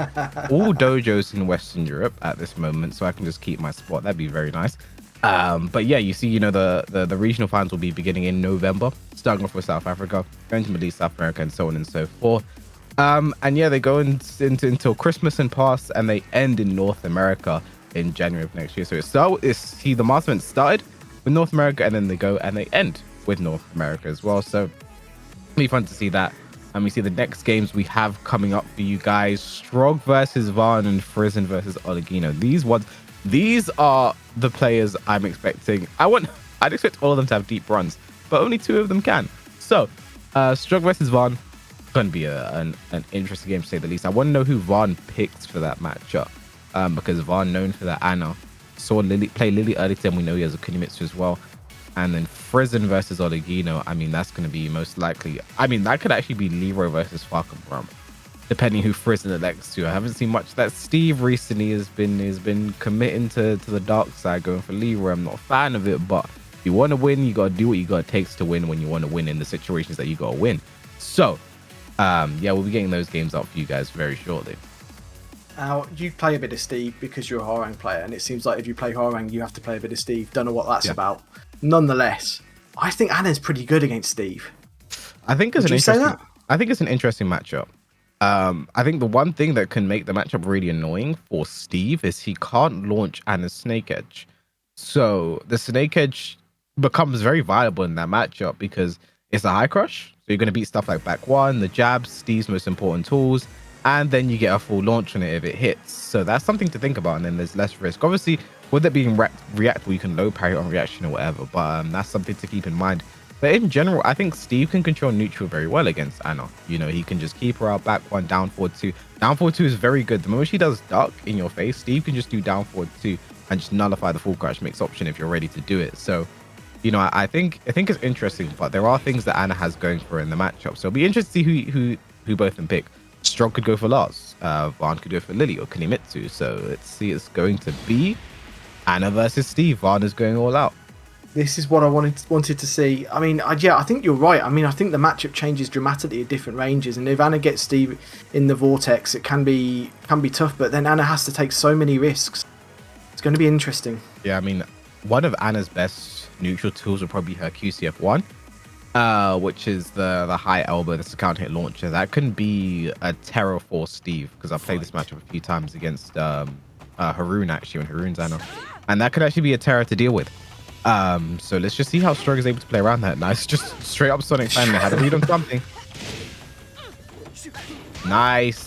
all dojos in Western Europe at this moment so I can just keep my spot. That'd be very nice. But yeah, you see, you know, the regional finals will be beginning in November, starting off with South Africa, going to Middle East, South America, and so on and so forth. And yeah, they go until Christmas and past, and they end in North America in January of next year. So the Master event started with North America, and then they go and they end with North America as well. So it'll be fun to see that. And we see the next games we have coming up for you guys: Strog versus Van and Frizen versus Oleginho. These are the players I'm expecting. I'd expect all of them to have deep runs, but only 2 of them can. So Strog versus Van, going to be an interesting game to say the least. I want to know who Van picked for that matchup, because Van, known for that Anna, saw Lili play Lili early to him. We know he has a Kunimitsu as well. And then Frizen versus Oleginho, I mean, that's going to be most likely. I mean, that could actually be Leroy versus Fahkumram, depending who Frizen elects to. I haven't seen much that Steve recently has been committing to the dark side, going for Leroy. I'm not a fan of it, but if you want to win, you got to do what you got to take to win when you want to win in the situations that you got to win. So yeah, we'll be getting those games up for you guys very shortly. Now, you play a bit of Steve because you're a Harang player, and it seems like if you play Harang, you have to play a bit of Steve. Don't know what that's about. Nonetheless, I think Anna's pretty good against Steve. I think it's an interesting matchup. I think the one thing that can make the matchup really annoying for Steve is he can't launch Anna's Snake Edge. So the Snake Edge becomes very viable in that matchup because it's a high crush. So you're going to beat stuff like back one, the jabs, Steve's most important tools, and then you get a full launch on it if it hits. So that's something to think about, and then there's less risk. Obviously, with it being reactable, you can low parry on reaction or whatever, but that's something to keep in mind. But in general, I think Steve can control neutral very well against Anna. You know, he can just keep her out, back one, down forward two. Down forward two is very good. The moment she does duck in your face, Steve can just do down forward two and just nullify the full crash mix option if you're ready to do it. So, you know, I think it's interesting, but there are things that Anna has going for her in the matchup. So it'll be interesting to see who both can pick. Strog could go for Lars, Van could go for Lili or Kunimitsu. So let's see, it's going to be Anna versus Steve. Van is going all out. This is what I wanted to see. I mean, yeah, I think you're right. I mean, I think the matchup changes dramatically at different ranges, and if Anna gets Steve in the vortex, it can be tough. But then Anna has to take so many risks. It's going to be interesting. Yeah, I mean, one of Anna's best neutral tools would probably be her QCF1, which is the high elbow, that's the counter hit launcher. That can be a terror for Steve, because I've played this matchup a few times against Haroon, actually, when Haroon's Anna, and that could actually be a terror to deal with. So let's just see how Strog is able to play around that. Nice, just straight up Sonic family. Had to read on something. Nice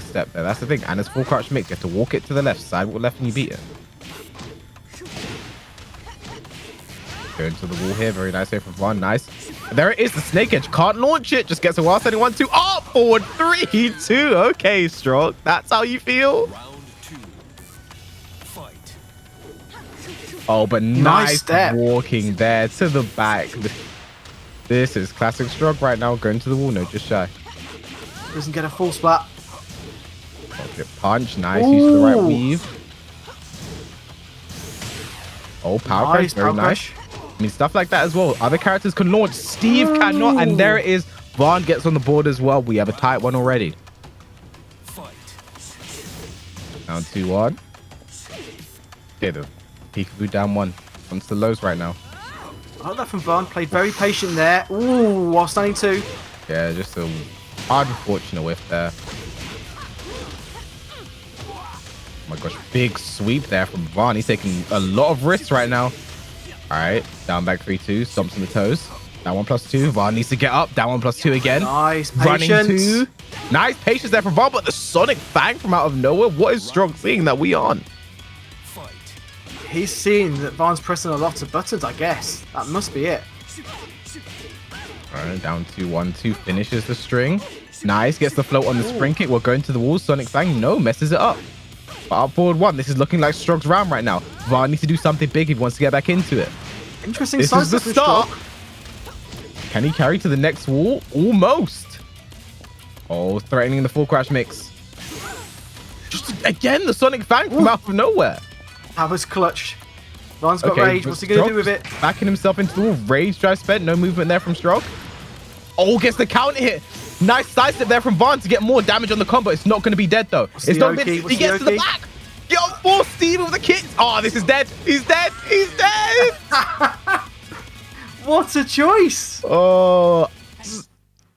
step there. That's the thing. Anna's full crouch mix. You have to walk it to the left side, walk left, and you beat it. Going to the wall here. Very nice here from Van. Nice. There it is. The Snake Edge can't launch it. Just gets a wild standing 1-2. Oh, forward 3-2. Okay, Strog. That's how you feel. Oh, but nice step walking there to the back. This is classic Strog right now. Going to the wall. No, just shy. Doesn't get a full splat. Okay, punch. Nice. Use the right weave. Oh, power crash. Very nice. I mean, stuff like that as well. Other characters can launch. Steve cannot. And there it is. Van gets on the board as well. We have a tight one already. Down 2-1. Okay, though. Peekaboo down 1. Onto the lows right now. I like that from Van. Played very patient there. Ooh, while standing 2. Yeah, just a unfortunate whiff there. Oh my gosh, big sweep there from Van. He's taking a lot of risks right now. All right, down back 3-2, stomps on the toes. Down 1+2. Vaughn needs to get up. Down 1+2 again. Nice Running patience. 2. Nice patience there from Vaughn, but the Sonic Fang from out of nowhere. What is Strog seeing that we on? He's seeing that Vaughn's pressing a lot of buttons, I guess. That must be it. All right, down 2-1-2. Finishes the string. Nice. Gets the float on the spring kick. We're going to the wall. Sonic Fang, no, messes it up. But up forward 1. This is looking like Strog's round right now. Vaughn needs to do something big if he wants to get back into it. Interesting. This is the start. Can he carry to the next wall? Almost. Oh, threatening the full crash mix. Just again, the Sonic Fang from out of nowhere. That was clutch. Vaughn's got rage. What's he going to do with it? Backing himself into the wall. Rage drive spent. No movement there from Strog. Oh, gets the counter hit. Nice sidestep there from Vaughn to get more damage on the combo. It's not going to be dead, though. It's not been. He gets to the back. Get on full Steve with the kicks. Oh, this is dead. He's dead. He's dead. What a choice. Oh,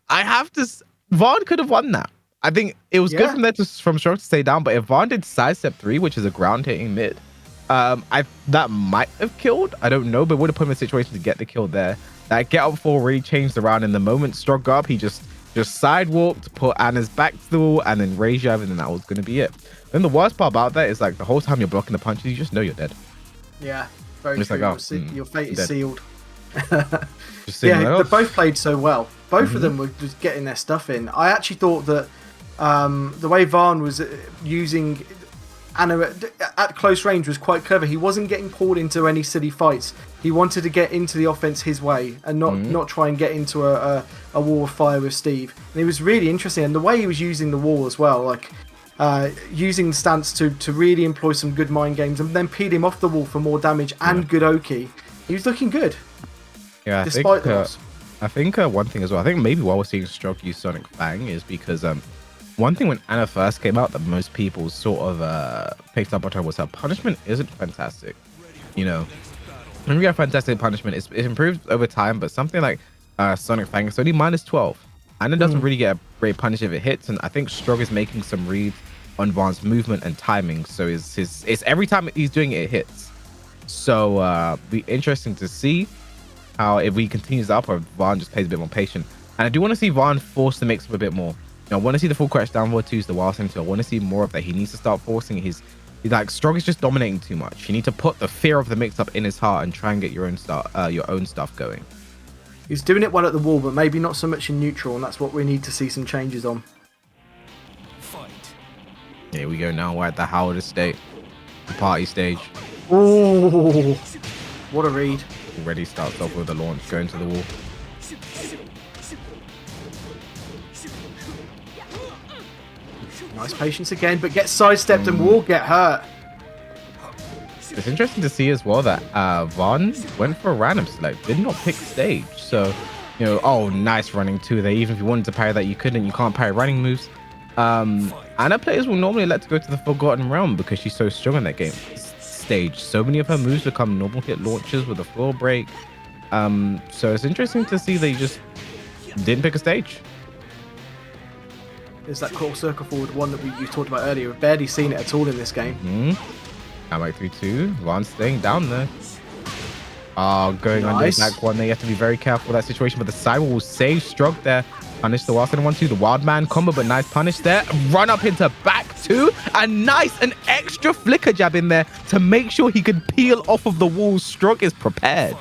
I have to. Vaughn could have won that. I think it was good from there from Strog to stay down. But if Vaughn did sidestep 3, which is a ground hitting mid, that might have killed. I don't know, but would have put him in a situation to get the kill there. That get up 4 really changed the round. In the moment Strog got up, he just sidewalked, put Anna's back to the wall, and then rage drive, and then that was going to be it. And the worst part about that is like the whole time you're blocking the punches, you just know you're dead. Yeah, very true. Like, oh, your fate is dead. sealed. Yeah, they both played so well. Both of them were just getting their stuff in. I actually thought that the way Vaughn was using Anna at close range was quite clever. He wasn't getting pulled into any silly fights. He wanted to get into the offense his way and not try and get into a wall of fire with Steve. And it was really interesting. And the way he was using the wall as well, like using the stance to really employ some good mind games and then peel him off the wall for more damage and good Oki. He was looking good. Yeah, despite the loss. I think one thing as well, I think maybe why we're seeing Strog use Sonic Fang is because one thing when Anna first came out that most people sort of picked up on her was her punishment isn't fantastic. You know, when we have fantastic punishment, it improves over time, but something like Sonic Fang is only -12. Anna doesn't really get a great punish if it hits, and I think Strog is making some reads on Vaughn's movement and timing, so it's every time he's doing it, it hits. So be interesting to see how if he continues up or Vaughn just plays a bit more patient. And I do want to see Vaughn force the mix up a bit more. I want to see the full crash down forward 2s, the wild center. I want to see more of that. He needs to start forcing he's like Strog is just dominating too much. You need to put the fear of the mix up in his heart and try and get your own stuff going. He's doing it well at the wall, but maybe not so much in neutral, and that's what we need to see some changes on. Here we go now. We're at the Howard Estate, the party stage. Oh, what a read. Already starts off with the launch, going to the wall. Nice patience again, but gets sidestepped and will get hurt. It's interesting to see as well that Vaughn went for a random select, did not pick stage. So, you know, oh, nice running 2 there. Even if you wanted to parry that, you couldn't. You can't parry running moves. Anna players will normally let to go to the Forgotten Realm because she's so strong in that game stage. So many of her moves become normal hit launches with a floor break. So it's interesting to see they just didn't pick a stage. There's that core circle forward one that you talked about earlier. We've barely seen it at all in this game. I'm like 3-2. Vaughn's staying down there. Oh, going under the back one there. You have to be very careful of that situation. But the sidewall will save Strog there. Punish the wild center 1-2. The wild man combo, but nice punish there. Run up into back 2. And nice, an extra flicker jab in there to make sure he could peel off of the wall. Strog is prepared.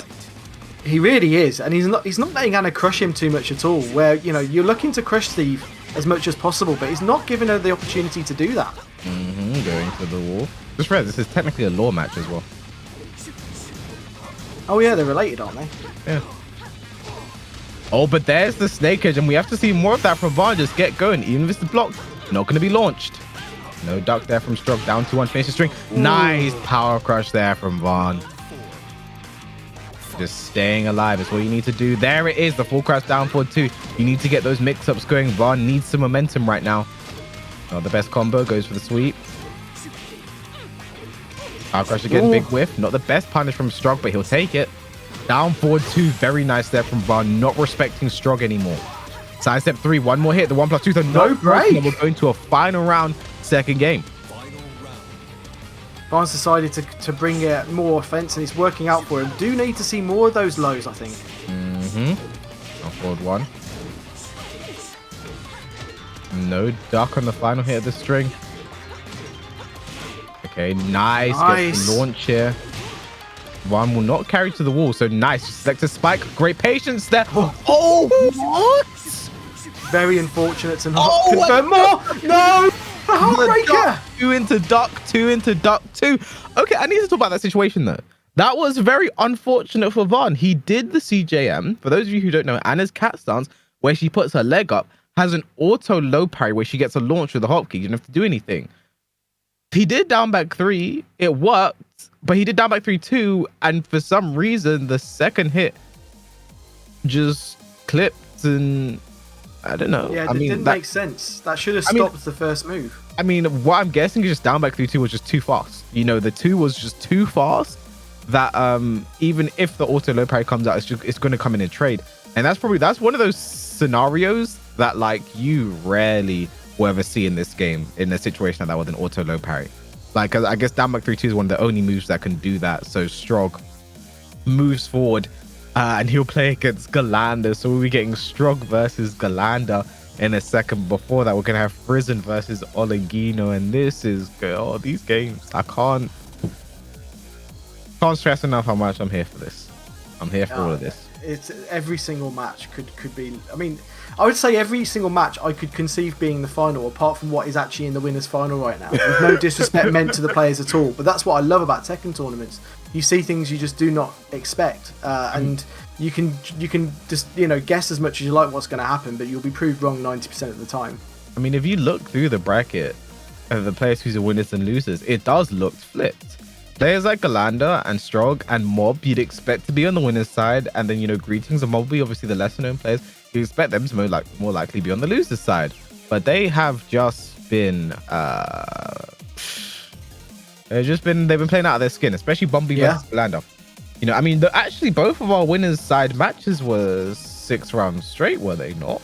He really is. And he's not letting Anna crush him too much at all. Where, you know, you're looking to crush Steve as much as possible, but he's not giving her the opportunity to do that. Going to the wall. Just read, this is technically a law match as well. Oh yeah, they're related, aren't they? Yeah. Oh, but there's the snake edge, and we have to see more of that from Vaughn. Just get going. Even if it's the block, not going to be launched. No duck there from Strog. Down to 1, finish the string. Ooh. Nice power crush there from Vaughn. Just staying alive is what you need to do. There it is, the full crash down forward 2. You need to get those mix-ups going. Vaughn needs some momentum right now. Oh, the best combo goes for the sweep. Power crush again, big whiff. Not the best punish from Strog, but he'll take it. Down forward 2, very nice there from Vaughn, not respecting Strog anymore. Sidestep 3, one more hit. The 1+2, so no break. We're going to a final round, second game. Barnes decided to bring more offense, and it's working out for him. Do need to see more of those lows, I think. I'll forward one. No duck on the final hit of the string. Okay, nice. Gets the launch here. One will not carry to the wall, so nice. Select a spike. Great patience there. Oh, what? Very unfortunate to not confirm more. No! The Heartbreaker! 2 into duck, 2 into duck, 2. Okay, I need to talk about that situation though. That was very unfortunate for Vaughn. He did the CJM. For those of you who don't know, Anna's cat stance, where she puts her leg up, has an auto low parry where she gets a launch with the hotkey. You don't have to do anything. He did down back 3. It worked, but he did down back 3 too. And for some reason, the second hit just clipped, and I don't know. Yeah, it didn't make sense. That should have stopped the first move. I mean, what I'm guessing is just down back 3-2 was just too fast. You know, the 2 was just too fast that even if the auto low parry comes out, it's going to come in a trade. And that's one of those scenarios that like you rarely will ever see in this game in a situation like that with an auto low parry. Like, I guess down back 3-2 is one of the only moves that can do that. So Strog moves forward and he'll play against Ghirlanda. So we'll be getting Strog versus Ghirlanda in a second. Before that, we're gonna have Frizen versus Oleginho, and this is these games. I can't stress enough how much I'm here for this. I'm here for all of this. It's every single match could be. I mean, I would say every single match I could conceive being the final, apart from what is actually in the winners' final right now. With no disrespect meant to the players at all, but that's what I love about Tekken tournaments. You see things you just do not expect, and you can just guess as much as you like what's going to happen, but you'll be proved wrong 90% of the time. I mean, if you look through the bracket of the players who's the winners and losers, it does look flipped. Players like Ghirlanda and Strog and Mob, you'd expect to be on the winner's side, and then Greetings and Mob, obviously the lesser known players, you expect them to more likely be on the loser's side. But they have just been they've been playing out of their skin, especially Bumblebee versus Ghirlanda. I mean, actually both of our winners' side matches were 6 rounds straight, were they not?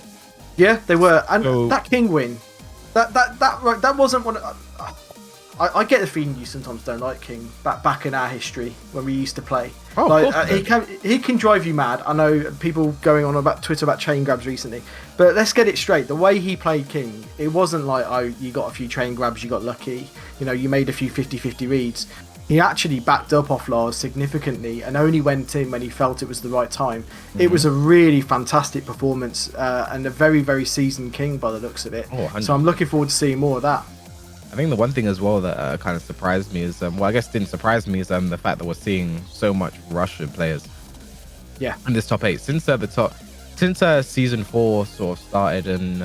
Yeah, they were. And that King win, that wasn't one. I get the feeling you sometimes don't like King. Back in our history when we used to play, he can drive you mad. I know people going on about Twitter about chain grabs recently, but let's get it straight. The way he played King, it wasn't like, you got a few chain grabs, you got lucky. You made a few 50-50 reads. He actually backed up off Lars significantly and only went in when he felt it was the right time. It was a really fantastic performance and a very, very seasoned King by the looks of it. So I'm looking forward to seeing more of that. I think the one thing as well that kind of surprised me is, I guess didn't surprise me, is the fact that we're seeing so much Russian players. Yeah. In this top 8. Since season 4 sort of started and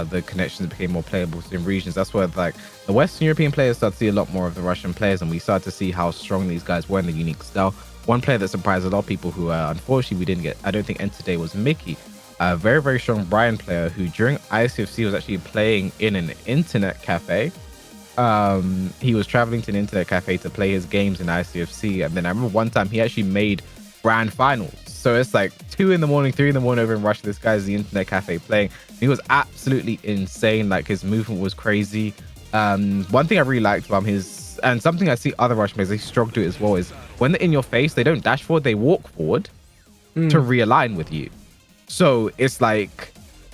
the connections became more playable in regions, that's where like the Western European players started to see a lot more of the Russian players, and we started to see how strong these guys were in the unique style. One player that surprised a lot of people who unfortunately we didn't get, I don't think, entered today, was Mickey. A very, very strong Brian player who during ICFC was actually playing in an internet cafe. He was traveling to an internet cafe to play his games in ICFC, and then I remember one time he actually made grand finals. So it's like 2 in the morning, 3 in the morning over in Russia. This guy's the internet cafe playing. He was absolutely insane. Like, his movement was crazy. One thing I really liked about him and something I see other Russian players, they struggle to it as well, is when they're in your face, they don't dash forward, they walk forward to realign with you. So it's like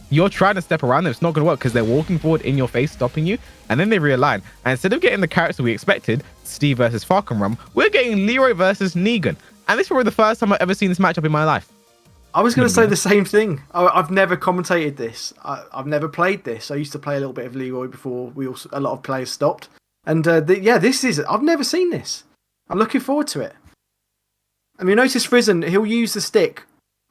you're trying to step around them, it's not going to work because they're walking forward in your face, stopping you, and then they realign. And instead of getting the character we expected, Steve versus Fahkumram, we're getting Leroy versus Negan. And this is probably the first time I've ever seen this matchup in my life. I was going to say the same thing. I've never commentated this. I've never played this. I used to play a little bit of Leroy before a lot of players stopped. And I've never seen this. I'm looking forward to it. I mean, notice Frizen, he'll use the stick.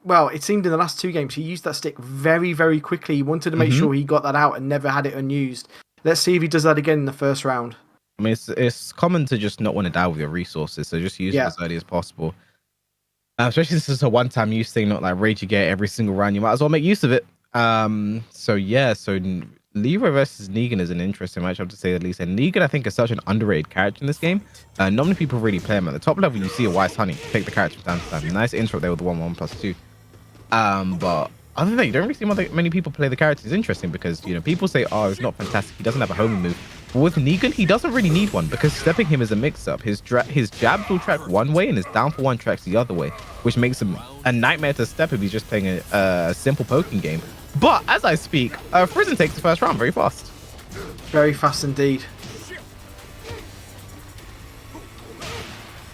Well, it seemed in the last 2 games, he used that stick very, very quickly. He wanted to make sure he got that out and never had it unused. Let's see if he does that again in the first round. I mean, it's common to just not want to die with your resources, so just use it as early as possible. Especially since it's a one-time use thing, not like rage you get every single round. You might as well make use of it. So Leroy versus Negan is an interesting matchup to say the least. And Negan, I think, is such an underrated character in this game. Not many people really play him. At the top level, you see a Wise Honey take the character from time to time. Nice intro there with the 1/1+2. But other than that, you don't really see many people play the character. It's interesting because people say, oh, it's not fantastic, he doesn't have a homing move. But with Negan, he doesn't really need one because stepping him is a mix-up. His jabs will track one way and his down for one tracks the other way, which makes him a nightmare to step if he's just playing a simple poking game. But as I speak, Frizen takes the first round very fast. Very fast indeed.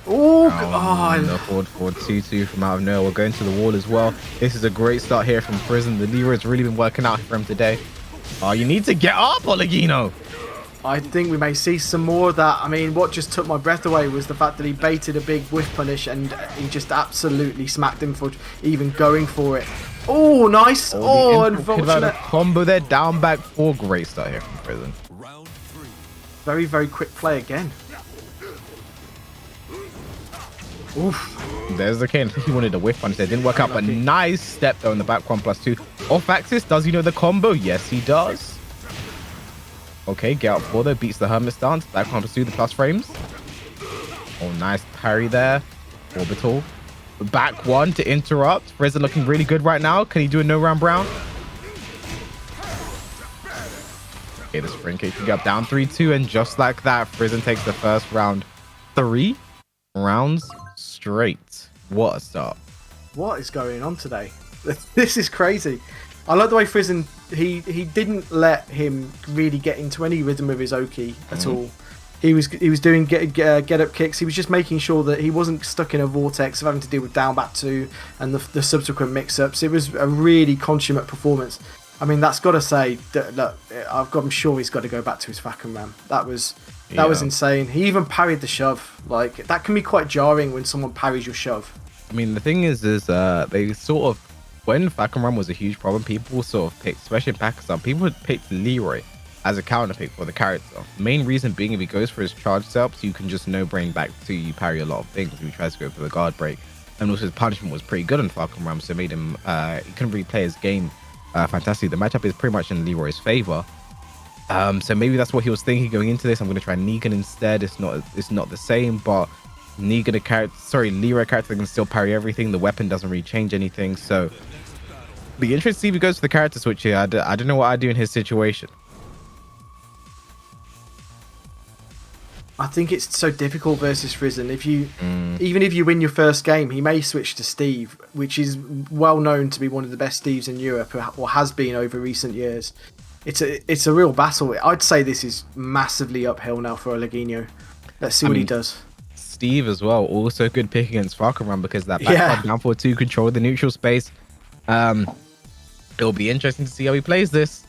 Oh, forward 2-2 from out of nowhere. We're going to the wall as well. This is a great start here from Frizen. The Leroy has really been working out for him today. Oh, you need to get up, Oleginho. I think we may see some more of that. I mean, what just took my breath away was the fact that he baited a big whiff punish and he just absolutely smacked him for even going for it. Oh, nice. Oh, unfortunate. Combo there, down back 4. Great start here from Frizen. Very, very quick play again. Oof. There's the cane. I think he wanted a whiff punish there. Didn't work out, but nice step though in the back 1+2. Off axis. Does he know the combo? Yes, he does. Okay, get out 4 though. Beats the Hermit stance. Back 1+2, the plus frames. Oh, nice parry there. Orbital. Back 1 to interrupt. Frizen looking really good right now. Can he do a no round brown? Okay, the spring kick can get up down 3-2, and just like that, Frizen takes the first round. 3 rounds straight. What a start. What is going on today? This is crazy. I like the way Frizen, he didn't let him really get into any rhythm with his Oki at all. He was doing get up kicks. He was just making sure that he wasn't stuck in a vortex of having to deal with down back 2 and the subsequent mix-ups. It was a really consummate performance. I mean, that's got to say that, look, I'm sure he's got to go back to his Fahkumram. That was insane. He even parried the shove. Like, that can be quite jarring when someone parries your shove. I mean, the thing is they sort of, when Fahkumram was a huge problem, people sort of picked, especially in Pakistan, people would pick Leroy as a counter pick for the character. Main reason being, if he goes for his charge setups, you can just no brain back to you parry a lot of things if he tries to go for the guard break. And also his punishment was pretty good on Fahkumram, so it made him he couldn't really play his game fantastic. The matchup is pretty much in Leroy's favor. So maybe that's what he was thinking going into this. I'm going to try Negan instead. It's not the same, but Negan Leroy character can still parry everything. The weapon doesn't really change anything. So be interested to see if he goes for the character switch here. I don't know what I'd do in his situation. I think it's so difficult versus Frizen. Even if you win your first game, he may switch to Steve, which is well known to be one of the best Steves in Europe, or has been over recent years. It's a real battle. I'd say this is massively uphill now for Oleginho. Let's see what he does. Steve as well, also good pick against Fahkumram because that back down for 2 control the neutral space. It'll be interesting to see how he plays this.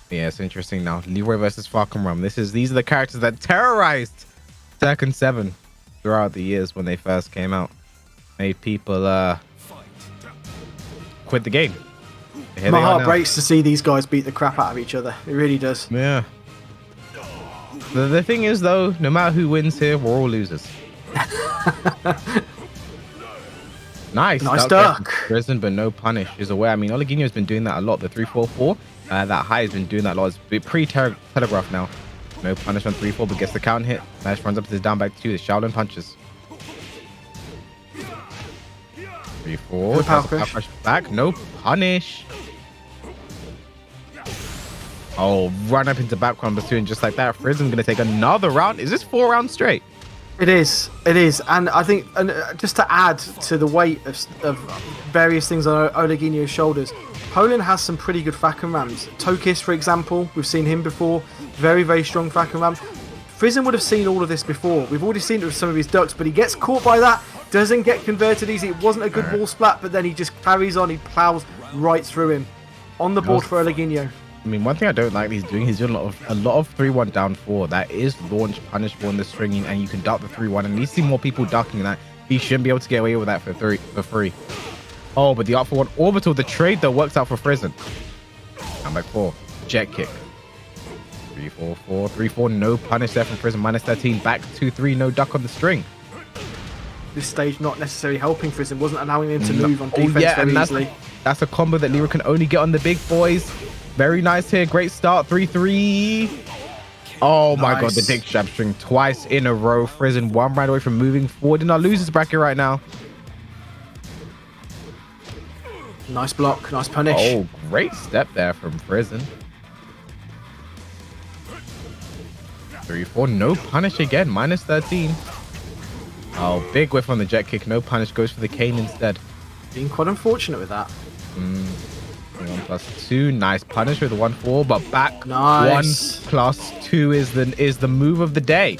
Yeah, it's interesting now. Leroy versus Fahkumram. These are the characters that terrorized Tekken 7 throughout the years when they first came out. Made people quit the game. My heart breaks to see these guys beat the crap out of each other. It really does. Yeah. The thing is, though, no matter who wins here, we're all losers. Nice duck. Frizen, but no punish is away. I mean, Oleginho's been doing that a lot. The 3-4-4. That high has been doing that a lot. It's pre-telegraph now. No punish on 3-4, but gets the count hit. Nash runs up to his down back 2. The Xiaoyu punches. 3-4. Power back. No punish. Oh, run up into back 1+2, and just like that, Frizen going to take another round. Is this 4 rounds straight? It is. And I think, just to add to the weight of various things on Oleginho's shoulders, Poland has some pretty good Fahkumrams. Tokis, for example, we've seen him before. Very, very strong Fahkumram. Frizen would have seen all of this before. We've already seen it with some of his ducks, but he gets caught by that. Doesn't get converted easy. It wasn't a good wall splat, but then he just carries on. He plows right through him. On the board for Oleginho. I mean, one thing I don't like he's doing a lot of 3-1 down 4. That is launch punishable in the stringing, and you can duck the 3-1. And you see more people ducking that. He shouldn't be able to get away with that for free. Oh, but the up for 1 orbital, the trade though works out for Frizen. Down back 4, jet kick. 3-4-4, 3-4, no punish there from Frizen. -13, back 2-3, no duck on the string. This stage not necessarily helping Frizen, wasn't allowing him to move on defense very easily. That's a combo that Leroy can only get on the big boys. Very nice here, great start, 3-3. Oh my god, the dick jab string twice in a row. Frizen 1 round away from moving forward in our losers bracket right now. Nice block, nice punish. Oh, great step there from Frizen. 3-4. No punish again. Minus 13. Oh, big whiff on the jet kick. No punish. Goes for the cane instead. Being quite unfortunate with that. 1+2. Nice punish with the 1-4, but back. Nice. 1+2 is the move of the day.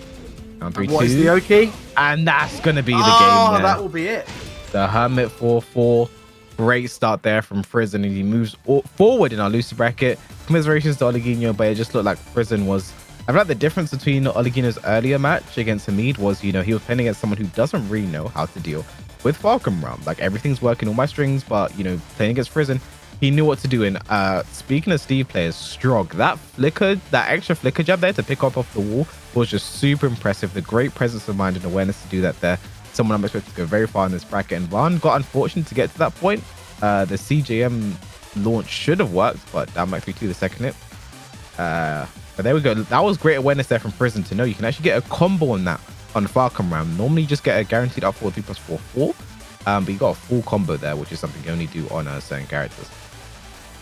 Down 3-2. What is the Oki? And that's going to be the game. Oh, that will be it. The Hermit 4-4. Great start there from Frizen, and he moves forward in our loser bracket. Commiserations to Oleginho, but it just looked like Frizen was... I feel like the difference between Oleginho's earlier match against Hamid was, he was playing against someone who doesn't really know how to deal with Fahkumram. Like, everything's working on my strings, but, playing against Frizen, he knew what to do. And speaking of Steve players, Strog, that extra flicker jab there to pick up off the wall was just super impressive. The great presence of mind and awareness to do that there. Someone I'm expected to go very far in this bracket. And Van got unfortunate to get to that point. The CJM launch should have worked, but down by 3-2 the second hit. But there we go. That was great awareness there from Frizen to know you can actually get a combo on that on Fahkumram. Normally you just get a guaranteed up 4-3+4-4. But you got a full combo there, which is something you only do on certain characters.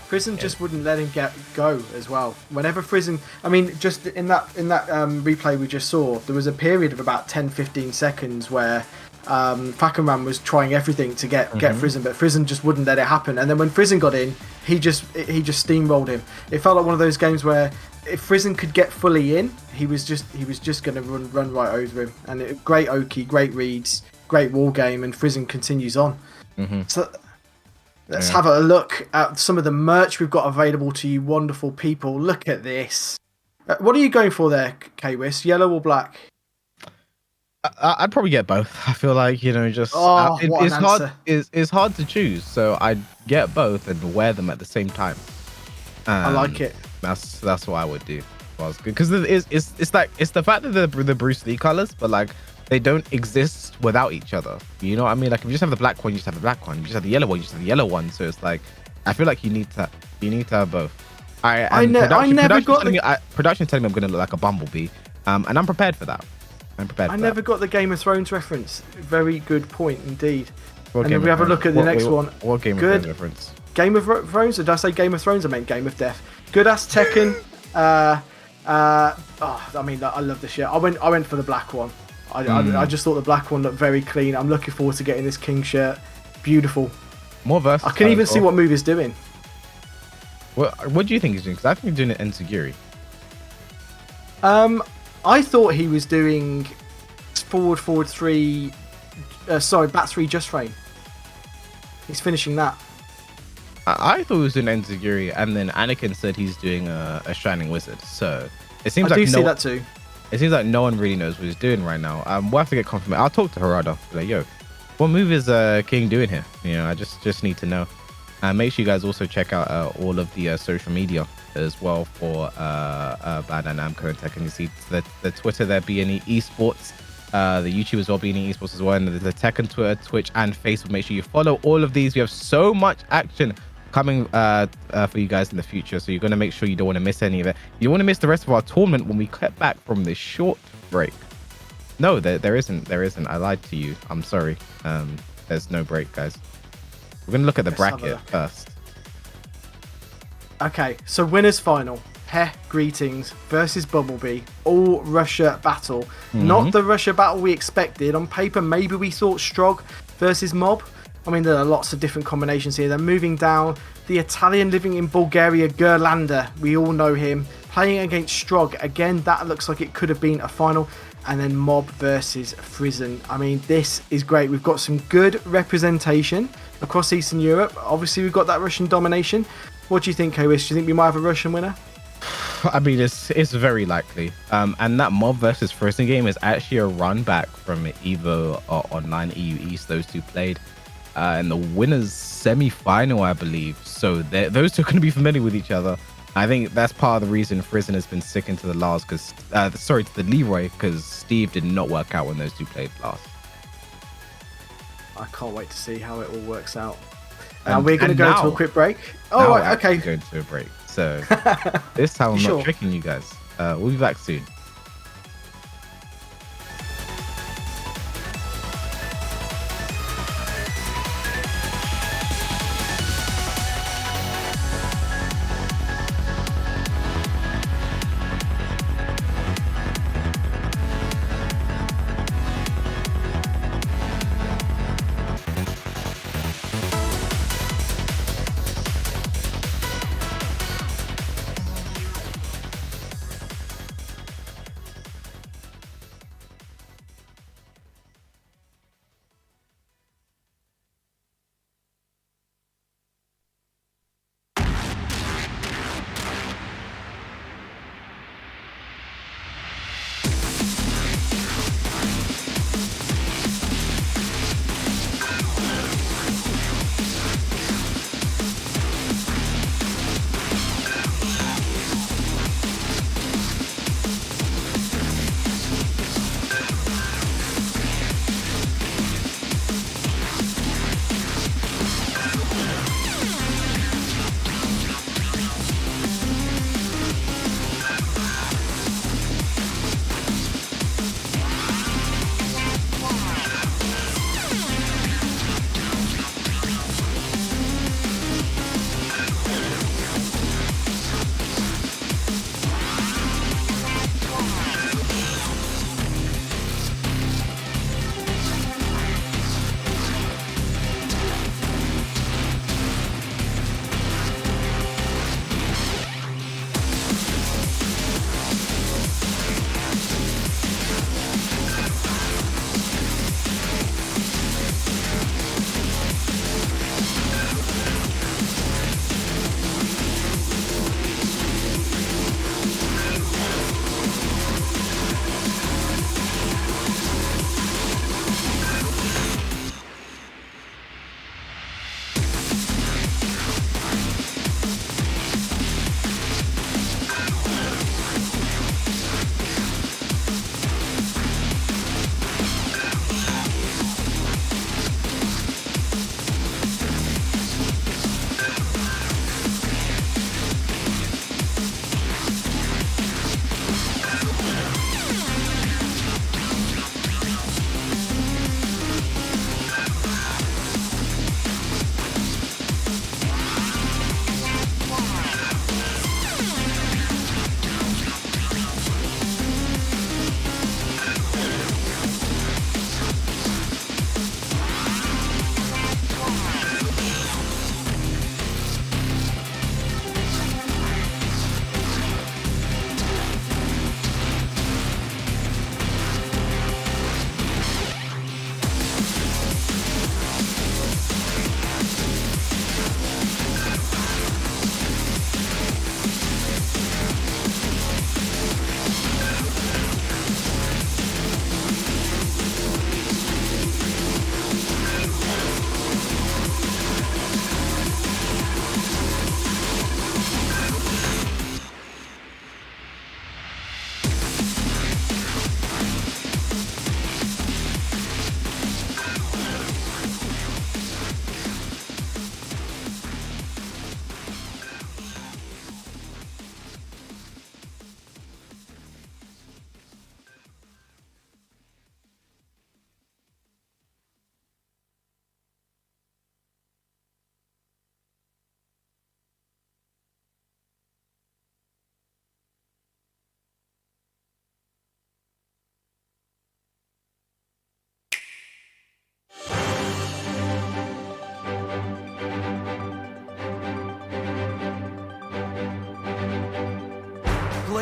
Frizen just wouldn't let him go as well. Whenever Frizen, I mean, just in that replay we just saw, there was a period of about 10-15 seconds where Fahkumram was trying everything to get Frizen, but Frizen just wouldn't let it happen. And then when Frizen got in, he just steamrolled him. It felt like one of those games where if Frizen could get fully in, he was just going to run right over him. And great Oki, great reads, great wall game, and Frizen continues on. So let's have a look at some of the merch we've got available to you wonderful people. Look at this. What are you going for there, K-Wiss? Yellow or black? I'd probably get both. I feel like, it's hard to choose. So I'd get both and wear them at the same time. I like it. That's what I would do. Because it's the fact that the Bruce Lee colors, but like they don't exist without each other. You know what I mean? Like if you just have the black one, you just have the black one. You just have the yellow one, you just have the yellow one. So it's like I feel like you need to have both. Production's telling me I'm gonna look like a bumblebee, and I'm prepared for that. I never got the Game of Thrones reference. Very good point indeed. And then we have a look at the next one. What Game of Thrones reference? Game of Thrones? Or did I say Game of Thrones? I meant Game of Death. Good ass Tekken. I love the shit. I went for the black one. I just thought the black one looked very clean. I'm looking forward to getting this King shirt. Beautiful. More versatile. I can even see what move he's doing. What do you think he's doing? Because I think he's doing it in Enziguri. I thought he was doing forward 3. Back 3 just frame. He's finishing that. I thought he was doing Enziguri, and then Anakin said he's doing a Shining Wizard. So it seems I do see that too. It seems like no one really knows what he's doing right now. We'll have to get confirmation. I'll talk to Harada. Like, yo, what move is King doing here? I just need to know. Make sure you guys also check out all of the social media as well for Bandai Namco and Tekken. You see the Twitter there, BNE Esports. The YouTube as well, BNE Esports as well. And the Tekken Twitter, Twitch, and Facebook. Make sure you follow all of these. We have so much action coming for you guys in the future, so you're going to make sure you don't want to miss any of it. You don't want to miss the rest of our tournament when we cut back from this short break. No, there isn't. I lied to you. I'm sorry. There's no break, guys. We're going to look at the bracket first. Okay, so winners final. Greetings versus Bumblebee. All Russia battle. Not the Russia battle we expected. On paper, maybe we thought Strog versus Mob. I mean, there are lots of different combinations here. They're moving down. The Italian living in Bulgaria, Ghirlanda. We all know him. Playing against Strog. Again, that looks like it could have been a final. And then Mob versus Frizen. I mean, this is great. We've got some good representation across Eastern Europe. Obviously, we've got that Russian domination. What do you think, K-Wish? Do you think we might have a Russian winner? I mean, it's very likely. And that Mob versus Frizen game is actually a run back from EVO Online EU East. Those two played. In the winners semi-final, I believe. So those two are going to be familiar with each other. I think that's part of the reason Frizen has been sticking to the Lars, to the Leroy, because Steve did not work out when those two played last. I can't wait to see how it all works out. We're going to go to a quick break. Oh, right, okay. Going to a break. So this time I'm not tricking you guys. We'll be back soon.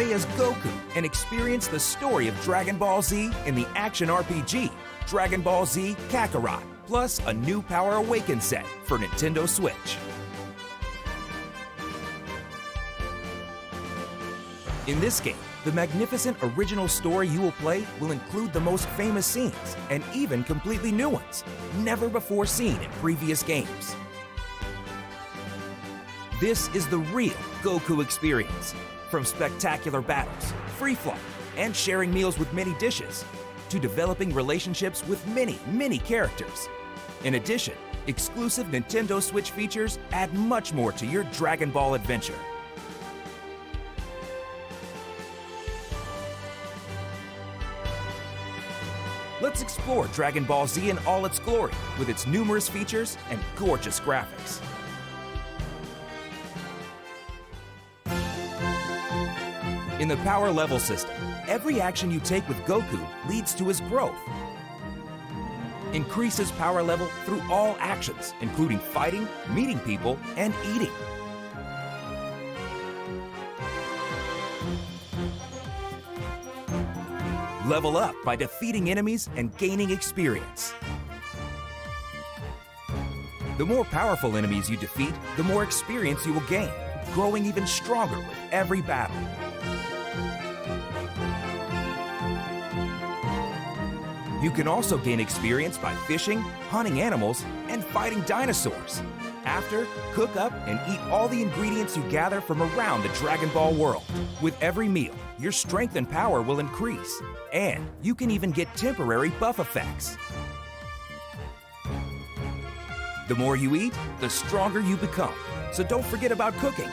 play as Goku and experience the story of Dragon Ball Z in the action RPG, Dragon Ball Z Kakarot, plus a new Power Awaken set for Nintendo Switch. In this game, the magnificent original story you will play will include the most famous scenes and even completely new ones, never before seen in previous games. This is the real Goku experience. From spectacular battles, free flight, and sharing meals with many dishes, to developing relationships with many characters. In addition, exclusive Nintendo Switch features add much more to your Dragon Ball adventure. Let's explore Dragon Ball Z in all its glory with its numerous features and gorgeous graphics. In the power level system, every action you take with Goku leads to his growth. Increase his power level through all actions, including fighting, meeting people, and eating. Level up by defeating enemies and gaining experience. The more powerful enemies you defeat, the more experience you will gain, growing even stronger with every battle. You can also gain experience by fishing, hunting animals, and fighting dinosaurs. After, cook up and eat all the ingredients you gather from around the Dragon Ball world. With every meal, your strength and power will increase, and you can even get temporary buff effects. The more you eat, the stronger you become, so don't forget about cooking.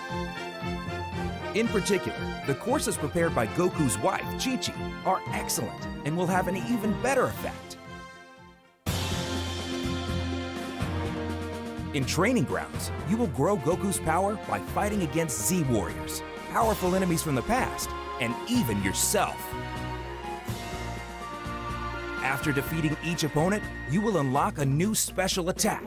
In particular, the courses prepared by Goku's wife, Chi-Chi, are excellent and will have an even better effect. In Training Grounds, you will grow Goku's power by fighting against Z-Warriors, powerful enemies from the past, and even yourself. After defeating each opponent, you will unlock a new special attack.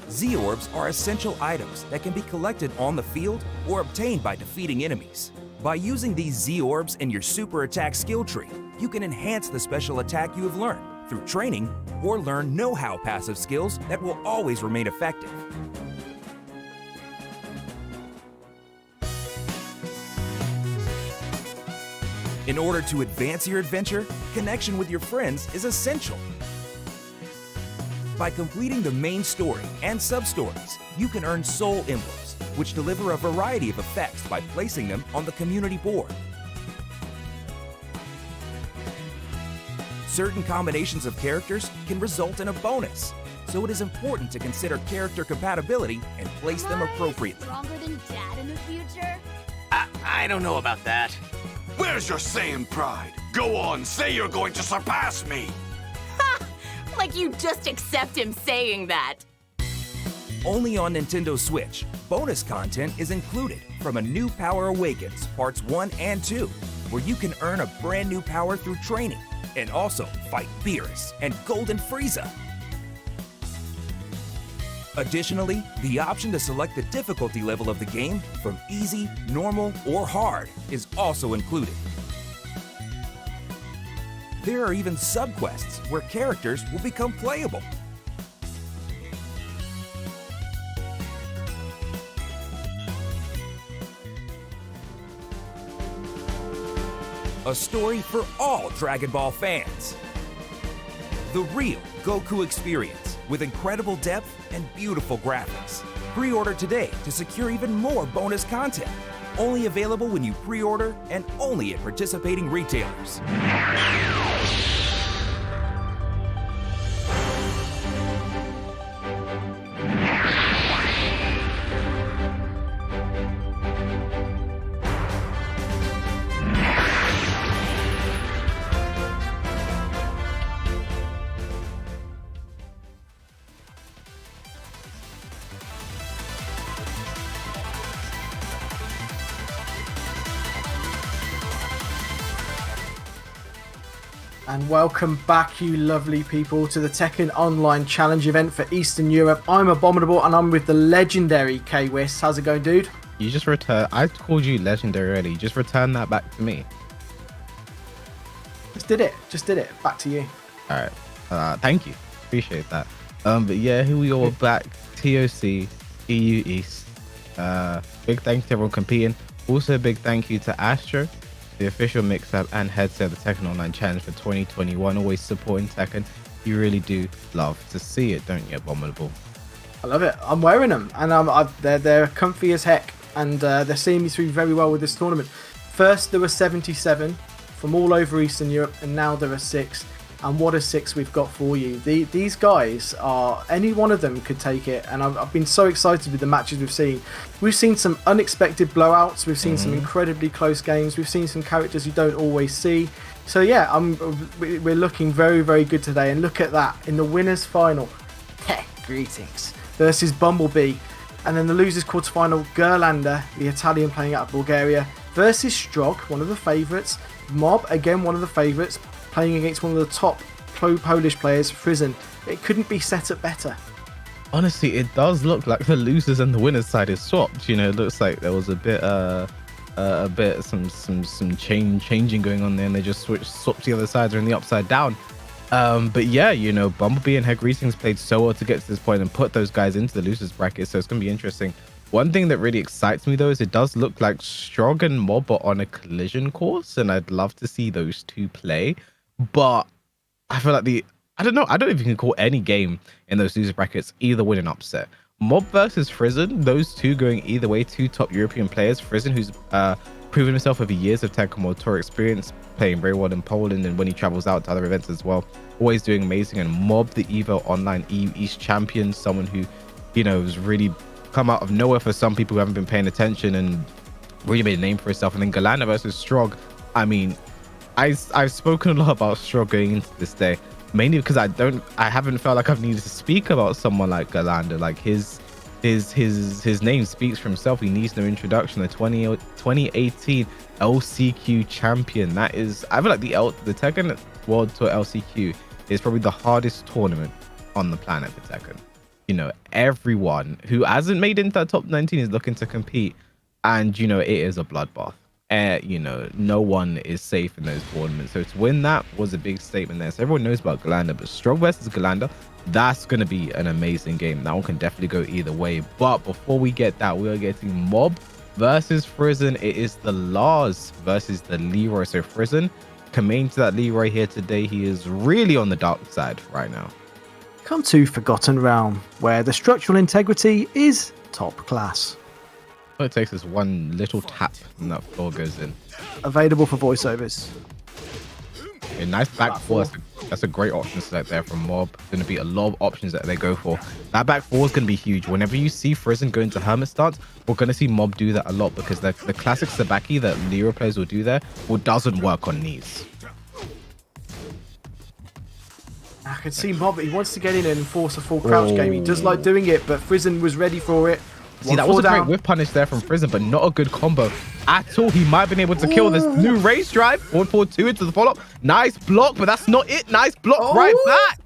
Z-Orbs are essential items that can be collected on the field or obtained by defeating enemies. By using these Z-Orbs in your super attack skill tree, you can enhance the special attack you have learned through training or learn know-how passive skills that will always remain effective. In order to advance your adventure, connection with your friends is essential. By completing the main story and sub-stories, you can earn soul emblems, which deliver a variety of effects by placing them on the community board. Certain combinations of characters can result in a bonus, so it is important to consider character compatibility and place them appropriately. Stronger than Dad in the future? I don't know about that. Where's your Saiyan pride? Go on, say you're going to surpass me! Like you just accept him saying that. Only on Nintendo Switch, bonus content is included from a new Power Awakens Parts 1 and 2, where you can earn a brand new power through training, and also fight Beerus and Golden Frieza. Additionally, the option to select the difficulty level of the game from easy, normal, or hard is also included. There are even sub-quests where characters will become playable. A story for all Dragon Ball fans. The real Goku experience with incredible depth and beautiful graphics. Pre-order today to secure even more bonus content. Only available when you pre-order and only at participating retailers. And welcome back, you lovely people, to the Tekken Online Challenge event for Eastern Europe. I'm Abominable, and I'm with the legendary K-Wiss. How's it going, dude? You just return. I called you legendary early. You just return that back to me. Just did it. Back to you. All right. Thank you. Appreciate that. But yeah, here we are back. TOC, EU East. Big thanks to everyone competing. Also, a big thank you to Axsor, the official mix-up and headset of the Tekken Online Challenge for 2021. Always supporting Tekken. You really do love to see it, don't you, Abominable? I love it. I'm wearing them, and they're comfy as heck, and they're seeing me through very well with this tournament. First, there were 77 from all over Eastern Europe, and now there are 6. And what a 6 we've got for you. These guys are, any one of them could take it, and I've been so excited with the matches we've seen. We've seen some unexpected blowouts, we've seen some incredibly close games, we've seen some characters you don't always see. So yeah, we're looking very, very good today, and look at that, in the winners final, greetings, versus bmblb, and then the losers quarterfinal, Ghirlanda, the Italian playing out of Bulgaria, versus Strog, one of the favourites, Mob, again one of the favourites, playing against one of the top Polish players, Frizen. It couldn't be set up better. Honestly, it does look like the losers and the winners side is swapped. You know, it looks like there was some changing going on there, and they just swapped the other sides or in the upside down. But yeah, you know, bmblb and Greetings played so well to get to this point and put those guys into the losers bracket, so it's gonna be interesting. One thing that really excites me though is it does look like Strog and Mob are on a collision course, and I'd love to see those two play. But I feel like I don't know if you can call any game in those loser brackets either win an upset. Mob versus Frizen, those two going either way, two top European players. Frizen, who's proven himself over years of Tekken World Tour experience, playing very well in Poland, and when he travels out to other events as well, always doing amazing. And Mob, the Evo Online EU East champion, someone who, you know, has really come out of nowhere for some people who haven't been paying attention and really made a name for himself. And then Ghirlanda versus Strog, I mean, I've spoken a lot about Strog going into this day, mainly because I haven't felt like I've needed to speak about someone like Ghirlanda. Like his name speaks for himself. He needs no introduction. The 2018 LCQ champion. That is, I feel like the Tekken World Tour LCQ is probably the hardest tournament on the planet for Tekken. You know, everyone who hasn't made into that top 19 is looking to compete, and you know, it is a bloodbath. You know, no one is safe in those tournaments, so to win that was a big statement there. So everyone knows about Ghirlanda, but Strog versus Ghirlanda, that's going to be an amazing game. That one can definitely go either way. But before we get that, we are getting Mob versus Frizen. It is the Lars versus the Leroy. So Frizen coming to that Leroy here today. He is really on the dark side right now. Come to Forgotten Realm, where the structural integrity is top class. All it takes is one little tap and that floor goes in. Available for voiceovers. A nice back four. That's a great option select there from Mob. Going to be a lot of options that they go for. That back four is going to be huge. Whenever you see Frizen go into Hermit stance, we're going to see Mob do that a lot, because the classic Sabaki that Leroy players will do there doesn't work on knees. I can see Mob, he wants to get in and enforce a full crouch game. He does like doing it, but Frizen was ready for it. See, that was a great whip punish there from Frizen, but not a good combo at all. He might have been able to kill this new race drive. 1-4-2 into the follow-up. Nice block, but that's not it. Nice block right back.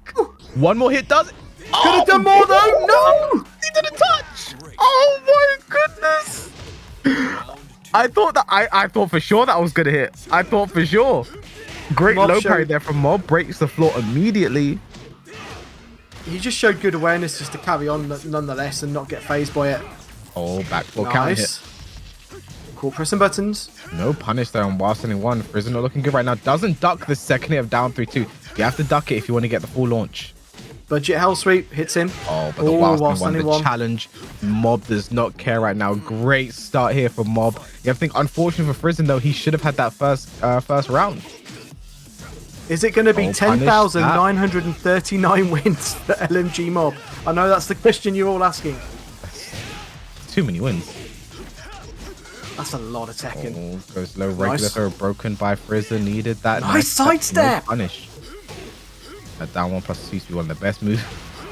One more hit does it. Could have done more though. No! He didn't touch. Oh my goodness. I thought for sure that was going to hit. I thought for sure. Great low parry there from Mob. Breaks the floor immediately. He just showed good awareness just to carry on nonetheless and not get phased by it. Oh, back four counter hit. Cool, pressing buttons. No punish there on while standing one. Frizen not looking good right now. Doesn't duck the second hit of down 3-2. You have to duck it if you want to get the full launch. Budget hell sweep hits him. Oh, but the while standing one, the challenge. Mob does not care right now. Great start here for Mob. You have to think, unfortunately for Frizen though, he should have had that first round. Is it going to be 10,939 wins for LMG Mob? I know that's the question you're all asking. Too many wins. That's a lot of Tekken. Oh, goes low regular throw broken by Frizen. Needed that. Nice sidestep. No punish. That down 1+ used to be one of the best moves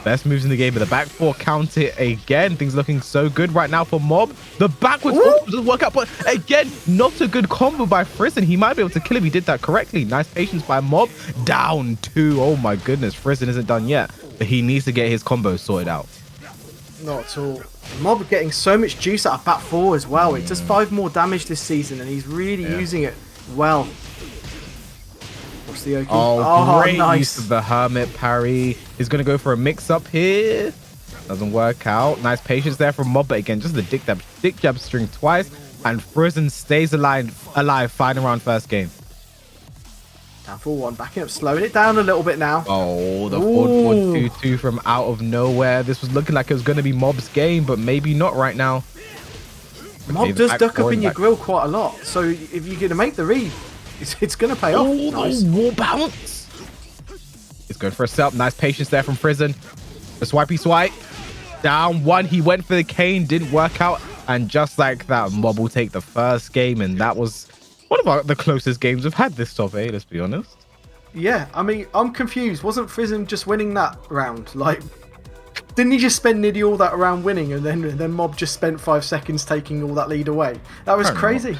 Best moves in the game, but the back four count it again. Things looking so good right now for Mob. The backwards doesn't work out, but again, not a good combo by Frizen. He might be able to kill him. He did that correctly. Nice patience by Mob. Down 2. Oh my goodness, Frizen isn't done yet, but he needs to get his combo sorted out. Not at all. Mob getting so much juice out of back 4 as well. It does 5 more damage this season, and he's really using it well. What's the Oki? Oh, great nice. use of the Hermit parry. He's going to go for a mix-up here. Doesn't work out. Nice patience there from Mob, but again, just the dick jab string twice, and Frizen stays alive, final round first game. Down 4-1, backing up, slowing it down a little bit now. Oh, the forward 2-2 from out of nowhere. This was looking like it was going to be Mob's game, but maybe not right now. Mob does duck up in your grill quite a lot, so if you're going to make the read, it's going to pay off. Nice. Wall bounce. He's going for a setup. Nice patience there from Frizen. The swipey swipe. Down 1. He went for the cane, didn't work out, and just like that, Mob will take the first game, and that was one of the closest games we've had this top 8, let's be honest. Yeah, I mean, I'm confused. Wasn't Frizen just winning that round? Like, didn't he just spend nearly all that round winning, and then Mob just spent 5 seconds taking all that lead away? That was crazy.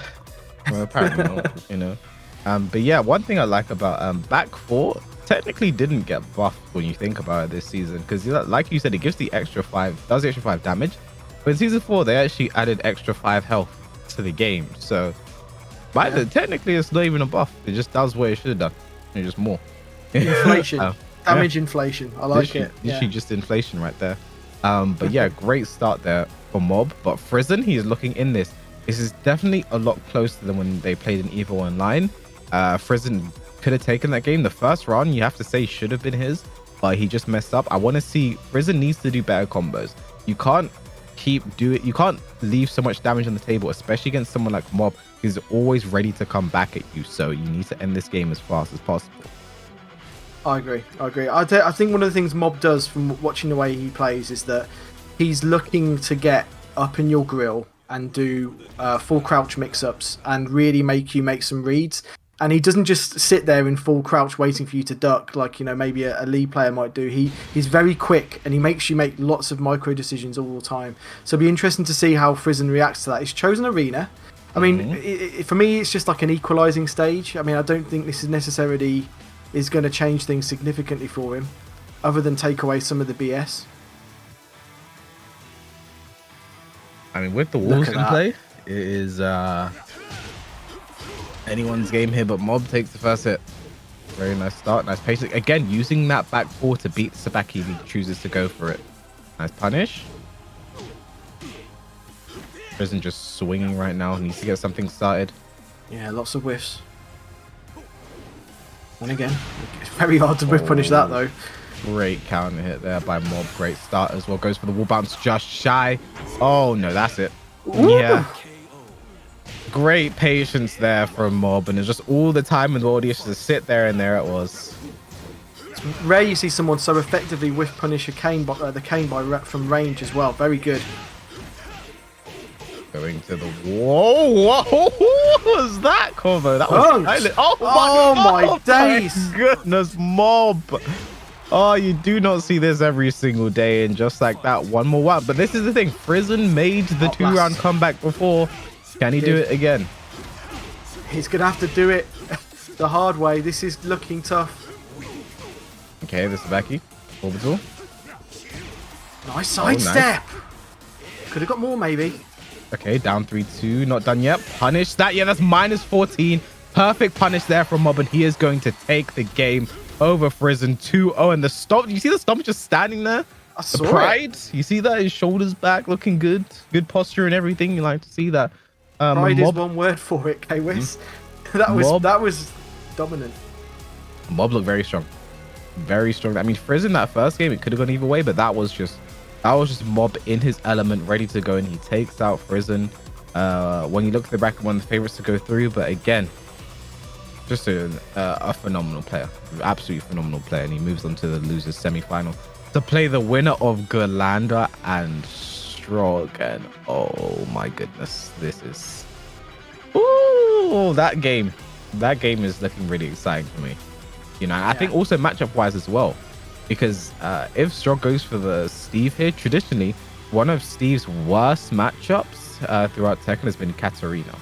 Well, apparently not, you know. But yeah, one thing I like about back 4 technically didn't get buffed when you think about it this season, because like you said, it gives the extra 5, does the extra 5 damage. But in season 4, they actually added extra 5 health to the game, so technically it's not even a buff. It just does what it should have done. It's just more inflation. Damage inflation. I like it. Literally just inflation right there. But yeah, great start there for Mob. But Frizen, he is looking in this. This is definitely a lot closer than when they played in EVO Online. Frizen could have taken that game. The first run, you have to say, should have been his, but he just messed up. I want to see Frizen needs to do better combos. You can't you can't leave so much damage on the table, especially against someone like Mob. He's always ready to come back at you, so you need to end this game as fast as possible. I agree. I think one of the things Mob does from watching the way he plays is that he's looking to get up in your grill and do full crouch mix-ups and really make you make some reads. And he doesn't just sit there in full crouch waiting for you to duck like, you know, maybe a Lee player might do. He's very quick, and he makes you make lots of micro decisions all the time. So it'll be interesting to see how Frizen reacts to that. He's chosen Arena. I mean, for me, it's just like an equalizing stage. I mean, I don't think this is necessarily is going to change things significantly for him, other than take away some of the BS. I mean, with the Wolves in play, it is anyone's game here, but Mob takes the first hit. Very nice start, nice patience. Again, using that back 4 to beat Sabaki, he chooses to go for it. Nice punish. Frizen just swinging right now. Needs to get something started. Yeah, lots of whiffs. And again, it's very hard to whiff punish that though. Great counter hit there by Mob. Great start as well. Goes for the wall bounce just shy. Oh no, that's it. Ooh. Yeah. Great patience there from Mob, and it's just all the time in the audience to sit there, and there it was. It's rare you see someone so effectively whiff punish the cane from range as well. Very good. Going to the wall. Whoa, what was that combo? That was silent. Oh my days. Goodness, Mob. Oh, you do not see this every single day, and just like that, one more one. But this is the thing, Frizen made the 2-round comeback before. Can he do it again? He's gonna have to do it the hard way. This is looking tough. Okay, this is Becky. Orbital. Nice sidestep. Could have got more maybe. Okay, down 3-2, not done yet. Punish that. Yeah, that's minus 14. Perfect punish there from Mob, and he is going to take the game over Frizen 2-0. And the stomp, you see the stomp just standing there? I saw the pride. You see that? His shoulders back, looking good. Good posture and everything. You like to see that. Pride is one word for it, K-Wiz. That was dominant. Mob looked very strong. Very strong. I mean, Frizen that first game, it could have gone either way, but that was just Mob in his element, ready to go, and he takes out Frizen. When you look at the bracket, one of the favorites to go through, but again, just a phenomenal player. Absolutely phenomenal player, and he moves on to the losers semi-final to play the winner of Ghirlanda and Strog. And oh my goodness, this is that game is looking really exciting for me. You know, I think also matchup wise as well. because if Strog goes for the Steve here, traditionally one of Steve's worst matchups throughout Tekken has been Katarina.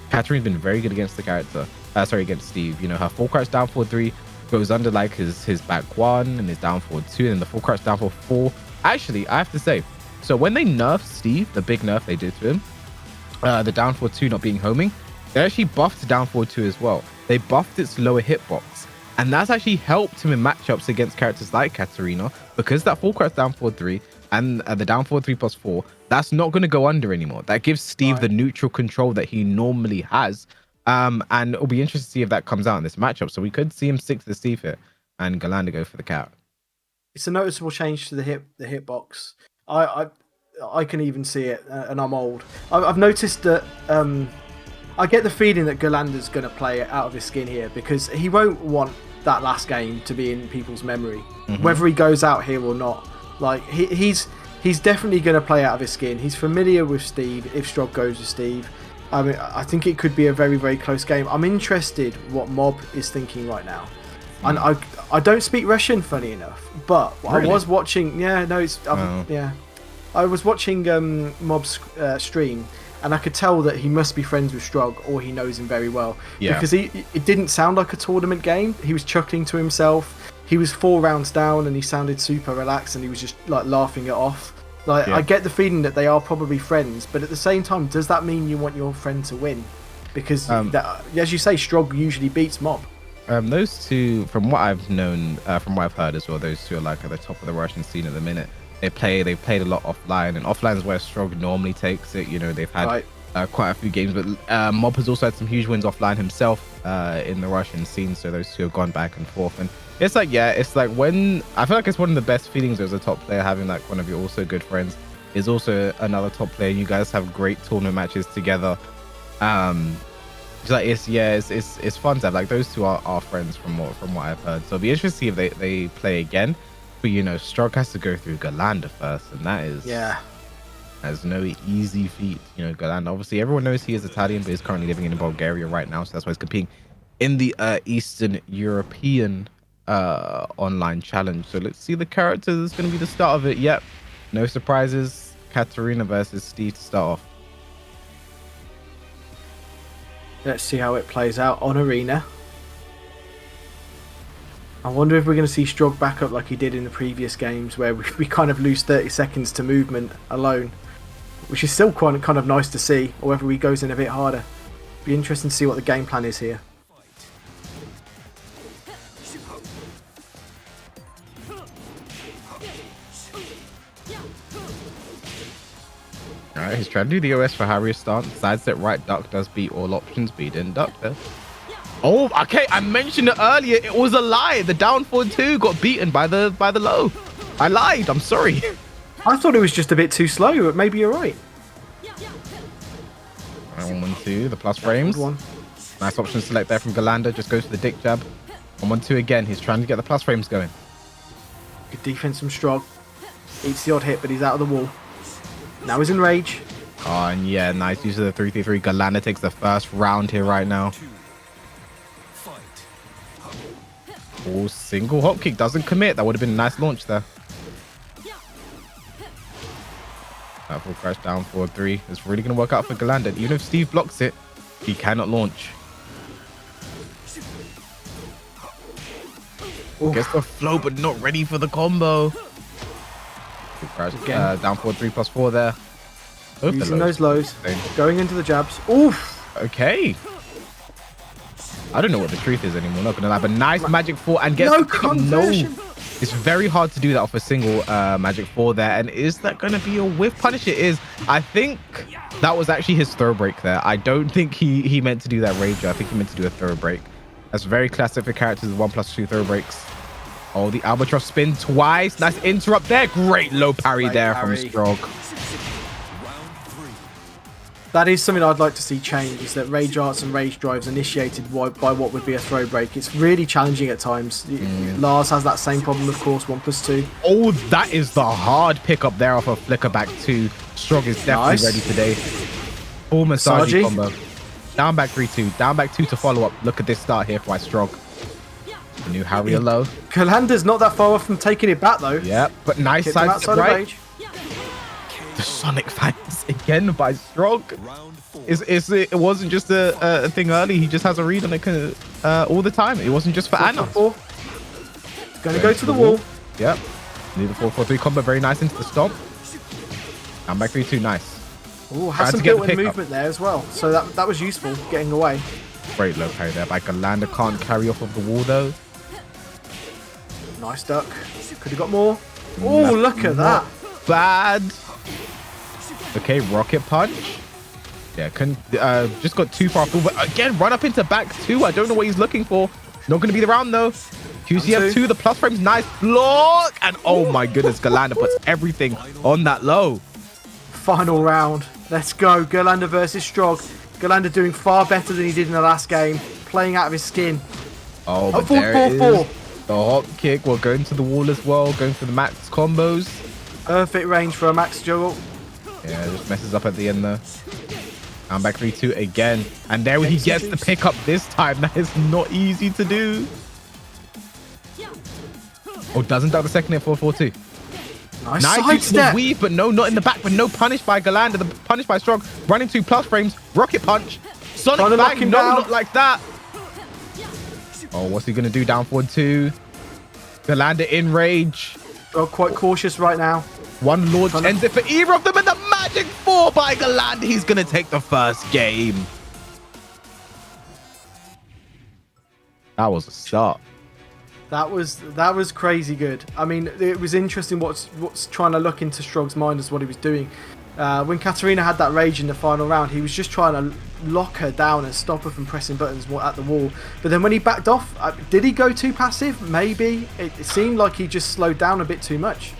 Katarina's been very good against the character. Against Steve. You know, her full crouch down forward 3 goes under like his back 1 and his down forward 2, and the full crouch down forward 4. Actually, I have to say, so when they nerfed Steve, the big nerf they did to him, the down forward 2 not being homing, they actually buffed down forward 2 as well. They buffed its lower hitbox, and that's actually helped him in matchups against characters like Katarina, because that full crouch down forward 3 and the down forward 3+4, that's not going to go under anymore. That gives Steve the neutral control that he normally has. And it'll be interesting to see if that comes out in this matchup. So we could see him stick to the Steve here and Ghirlanda go for the count. It's a noticeable change to the hitbox. I can even see it, and I'm old. I've noticed that. I get the feeling that Ghirlanda's going to play it out of his skin here, because he won't want that last game to be in people's memory, whether he goes out here or not. Like he's definitely going to play out of his skin. He's familiar with Steve. If Strog goes with Steve. I mean, I think it could be a very, very close game. I'm interested what Mob is thinking right now. And I don't speak Russian, funny enough, but really? I was watching. Yeah, no, it's yeah. I was watching Mob's stream, and I could tell that he must be friends with Strog, or he knows him very well. Yeah. Because it didn't sound like a tournament game. He was chuckling to himself. He was 4 rounds down, and he sounded super relaxed, and he was just like laughing it off. Like, I get the feeling that they are probably friends, but at the same time, does that mean you want your friend to win? Because, as you say, Strog usually beats Mob. Those two, from what I've known, from what I've heard as well, those two are like at the top of the Russian scene at the minute. They've played a lot offline, and offline is where Strog normally takes it. You know, they've had quite a few games, but Mob has also had some huge wins offline himself in the Russian scene, so those two have gone back and forth. And it's like, it's like when I feel like it's one of the best feelings as a top player, having like one of your also good friends is also another top player. You guys have great tournament matches together. It's like it's fun to have, like, those two are friends from what I've heard. So it'll be interesting to see if they play again. But you know, Strog has to go through Ghirlanda first, and that is has no easy feat. You know, Ghirlanda, obviously everyone knows he is Italian, but he's currently living in Bulgaria right now, so that's why he's competing in the Eastern European online challenge. So let's see the characters. It's going to be the start of it. Yep, no surprises. Katarina versus Steve to start off. Let's see how it plays out on Arena. I wonder if we're going to see Strog back up like he did in the previous games, where we kind of lose 30 seconds to movement alone, which is still kind of nice to see, or whether he goes in a bit harder. Be interesting to see what the game plan is here. Alright, he's trying to do the OS for Harrier stance. Sidestep right duck does beat all options, but he didn't duck there. Oh, okay, I mentioned it earlier. It was a lie. The down forward 2 got beaten by the low. I lied. I'm sorry. I thought it was just a bit too slow, but maybe you're right. 1-1-2, the plus frames. Nice option select there from Ghirlanda. Just goes for the dick jab. 1-1-2 again. He's trying to get the plus frames going. Good defense from Strog. Eats the odd hit, but he's out of the wall. Now he's in rage. Oh, and yeah, nice use of the 3-3-3. Ghirlanda takes the first round here right now. Oh, single hop kick doesn't commit. That would have been a nice launch there. That full crash down forward 3 is really going to work out for Ghirlanda. Even if Steve blocks it, he cannot launch. Gets the flow, but not ready for the combo. Crash, down forward 3+4 there. Using those lows. Going into the jabs. Oof. Okay. I don't know what the truth is anymore, not gonna lie, but nice magic 4 and gets no conversion. No. It's very hard to do that off a single magic 4 there. And is that gonna be a whiff punish? It is. I think that was actually his throw break there. I don't think he meant to do that rage. I think he meant to do a throw break. That's very classic for characters with 1+2 throw breaks. Oh, the albatross spin twice. Nice interrupt there. Great low parry there from Strog. That is something I'd like to see change, is that rage arts and rage drives initiated by what would be a throw break. It's really challenging at times. Lars has that same problem, of course, 1+2. Oh, that is the hard pickup there off a flicker back 2. Strog is definitely ready today. Full massage combo. Down back 3-2. Down back 2 to follow up. Look at this start here by Strog. New Harrier low. Ghirlanda's not that far off from taking it back though. Yep, but nice Kicked him side outside step of right. rage. The Sonic Fangs again by Strog. It wasn't just a thing early. He just has a read on it all the time. It wasn't just for Anna. Gonna go to the wall. Yep. Need the 4-4-3 combo. Very nice into the stomp. And back 3-2. Nice. Oh, has some built-in movement there as well. So that was useful, getting away. Great low parry there by Ghirlanda. Can't carry off of the wall though. Nice duck. Could have got more. Oh, look at that. Bad. Okay, rocket punch. Yeah, couldn't. Just got too far forward. But again, run up into back two. I don't know what he's looking for. Not going to be the round though. QCF2, the plus frames, nice block. And oh my goodness, Ghirlanda puts everything on that low. Final round. Let's go. Ghirlanda versus Strog. Ghirlanda doing far better than he did in the last game. Playing out of his skin. Oh, but there it is. The hop kick. We're going to the wall as well. Going for the max combos. Perfect range for a max juggle. Yeah, just messes up at the end there. I'm back 3-2 again. And there he gets the pickup this time. That is not easy to do. Oh, doesn't duck the second hit 4-4-2. Nice side side step. The weave, but no, not in the back. But no punish by Ghirlanda. The punish by Strog. Running 2 plus frames. Rocket punch. Sonic bang. No, not like that. Oh, what's he going to do? Down forward 2. Ghirlanda in rage. Oh, quite cautious right now. One launch ends it for either of them. And the magic 4 by Ghirlanda. He's going to take the first game. That was a start. That was crazy good. I mean, it was interesting what's trying to look into Strog's mind as what he was doing. When Katarina had that rage in the final round, he was just trying to lock her down and stop her from pressing buttons at the wall. But then when he backed off, did he go too passive? Maybe. It seemed like he just slowed down a bit too much.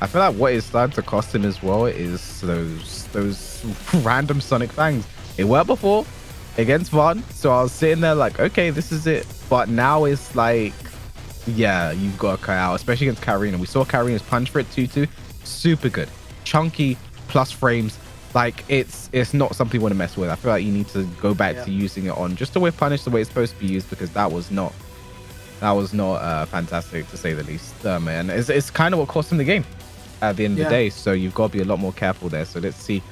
I feel like what is starting to cost him as well is those random Sonic Fangs. It worked before against Von, so I was sitting there like, okay, this is it. But now it's like, yeah, you've got to cut out, especially against Katarina. We saw Katarina's punch for it 2-2. Super good. Chunky, plus frames. Like, it's not something you want to mess with. I feel like you need to go back to using it on just the way punish the way it's supposed to be used, because that was not fantastic, to say the least. Man, it's kind of what cost him the game at the end of the day. So you've got to be a lot more careful there. So let's see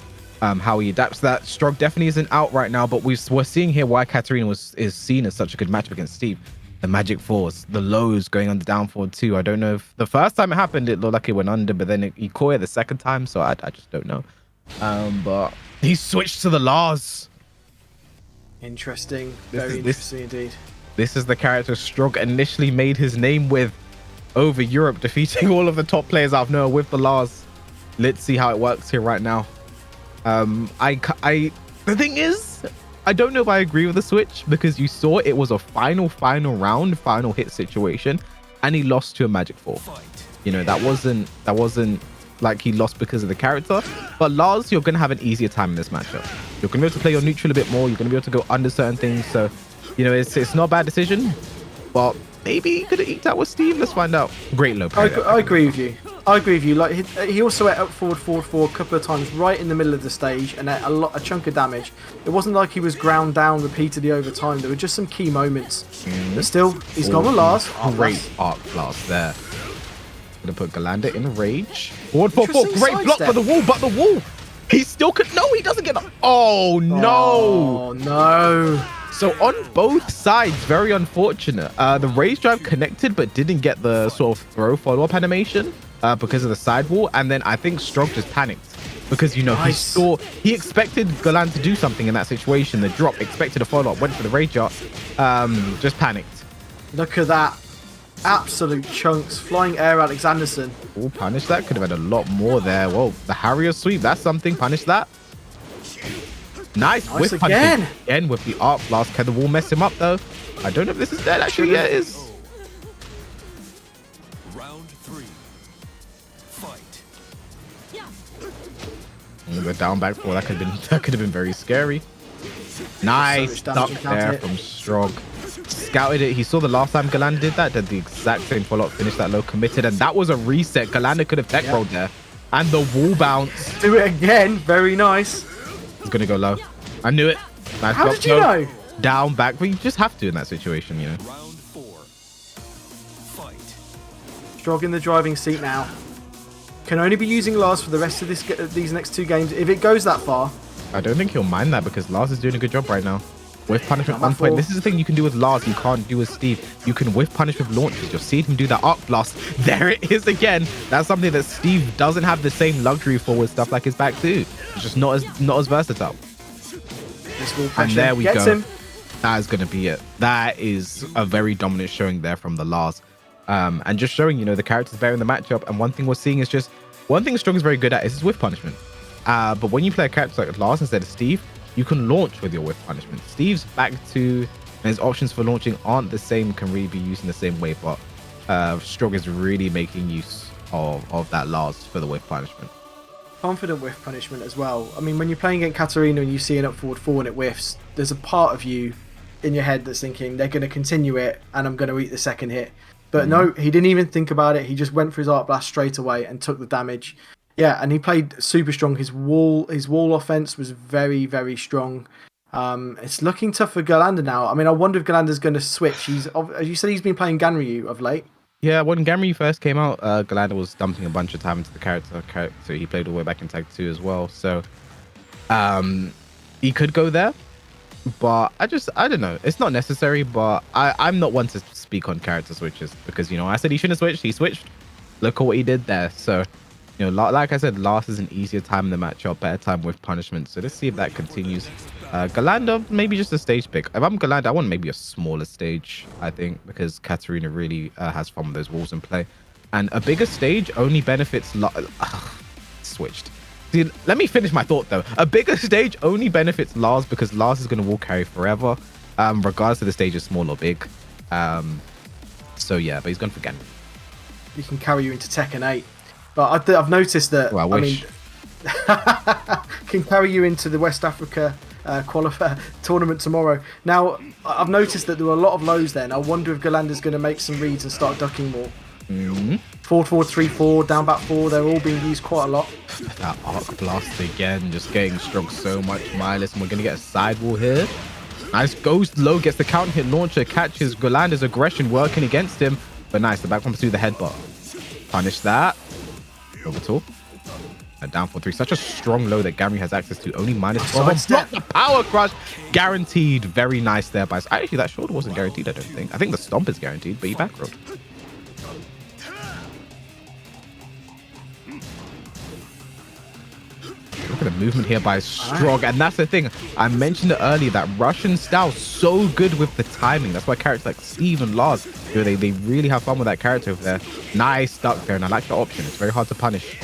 how he adapts that. Strog definitely isn't out right now, but we're seeing here why Katarina is seen as such a good matchup against Steve. The magic 4s, the lows going under down forward 2. I don't know if the first time it happened, it looked like it went under, but then he caught it the second time, so I just don't know. But he switched to the Lars. Interesting. Very interesting indeed. This is the character Strog initially made his name with over Europe, defeating all of the top players out of nowhere with the Lars. Let's see how it works here right now. The thing is, I don't know if I agree with the switch, because you saw it was a final round, final hit situation, and he lost to a magic 4. You know, that wasn't like he lost because of the character. But Lars, you're going to have an easier time in this matchup. You're going to be able to play your neutral a bit more. You're going to be able to go under certain things. So, you know, it's not a bad decision, but maybe he could have eked out with Steve. Let's find out. Great low parry. I agree with you. Like, he also went up forward a couple of times right in the middle of the stage, and a chunk of damage. It wasn't like he was ground down repeatedly over time. There were just some key moments. But still, he's gone with Lars. Great arc blast there. Gonna put Ghirlanda in rage. Forward 4-4. Great block for the wall, but the wall. He still could. No, he doesn't get up. Oh no. Oh no. So on both sides, very unfortunate. The rage drive connected, but didn't get the sort of throw follow-up animation because of the sidewall. And then I think Strog just panicked because, you know, he expected Ghirlanda to do something in that situation. The drop, expected a follow-up, went for the rage art, just panicked. Look at that. Absolute chunks. Flying air Alexanderson. Oh, punish that. Could have had a lot more there. Whoa, the Harrier sweep. That's something. Punish that. Nice whiff again. Again with the arc blast. Can the wall mess him up though? I don't know if this is dead. Actually, yeah, it is. Round 3. Fight. The down back 4. That could have been very scary. Nice stuff there from Strog. Scouted it. He saw the last time Ghirlanda did that. Did the exact same follow-up. Finished that low, committed, and that was a reset. Ghirlanda could have tech rolled there, and the wall bounce. Do it again. Very nice. He's gonna go low. I knew it. Nice. How did you know? Down back, but you just have to in that situation, you know. Round 4. Strog in the driving seat now. Can only be using Lars for the rest of these next 2 games. If it goes that far. I don't think he'll mind that because Lars is doing a good job right now. Whiff punishment on point. 4. This is the thing you can do with Lars you can't do with Steve. You can whiff punish with launches. You'll see him do that arc blast. There it is again. That's something that Steve doesn't have the same luxury for with stuff like his back 2. It's just not as versatile. And there we go. Him. That is going to be it. That is a very dominant showing there from the Lars. And just showing, you know, the characters bearing the matchup. And one thing we're seeing is just, one thing Strong is very good at is his whiff punishment. But when you play a character like Lars instead of Steve, you can launch with your whiff punishment. Steve's back 2 and his options for launching aren't the same, can really be used in the same way. But Strog is really making use of that Lars for the whiff punishment. Confident whiff punishment as well. I mean, when you're playing against Katarina and you see an up forward 4 and it whiffs, there's a part of you in your head that's thinking they're going to continue it and I'm going to eat the second hit. But no, he didn't even think about it. He just went for his arc blast straight away and took the damage. Yeah, and he played super strong. His wall offense was very, very strong. It's looking tough for Ghirlanda now. I mean, I wonder if Ghirlanda's going to switch. As you said, he's been playing Ganryu of late. Yeah, when Ganryu first came out, Ghirlanda was dumping a bunch of time into the character. So he played all the way back in Tag 2 as well. So he could go there. But I don't know. It's not necessary, but I'm not one to speak on character switches because, you know, I said he shouldn't have switched. He switched. Look at what he did there. So, you know, like I said, Lars is an easier time in the matchup, better time with punishment. So let's see if that continues. Ghirlanda, maybe just a stage pick. If I'm Ghirlanda, I want maybe a smaller stage, I think, because Katarina really has fun with those walls in play. And a bigger stage only benefits... switched. See, let me finish my thought, though. A bigger stage only benefits Lars because Lars is going to wall carry forever, regardless of the stage is small or big. So, yeah, but he's gone for Ganryu. He can carry you into Tekken 8. But I've noticed that... Well, I wish. Can carry you into the West Africa tournament tomorrow. Now, I've noticed that there were a lot of lows then. I wonder if Ghirlanda's going to make some reads and start ducking more. 4-4-3-4, down back 4, they're all being used quite a lot. That arc blast again, just getting Strog so much mileage, and we're going to get a sidewall here. Nice, goes low, gets the counter hit launcher, catches Ghirlanda's aggression working against him. But nice, the back comes through the headbutt. Punish that. Orbital. And down for 3. Such a strong low that Ganryu has access to. Only -12. Block the power crush. Guaranteed. Very nice there. By actually, that shoulder wasn't guaranteed, I don't think. I think the stomp is guaranteed, but he back rolled. Look at the movement here by Strog. And that's the thing. I mentioned it earlier, that Russian style so good with the timing. That's why characters like Steve and Lars, you know, they really have fun with that character over there. Nice duck there. And I like the option. It's very hard to punish.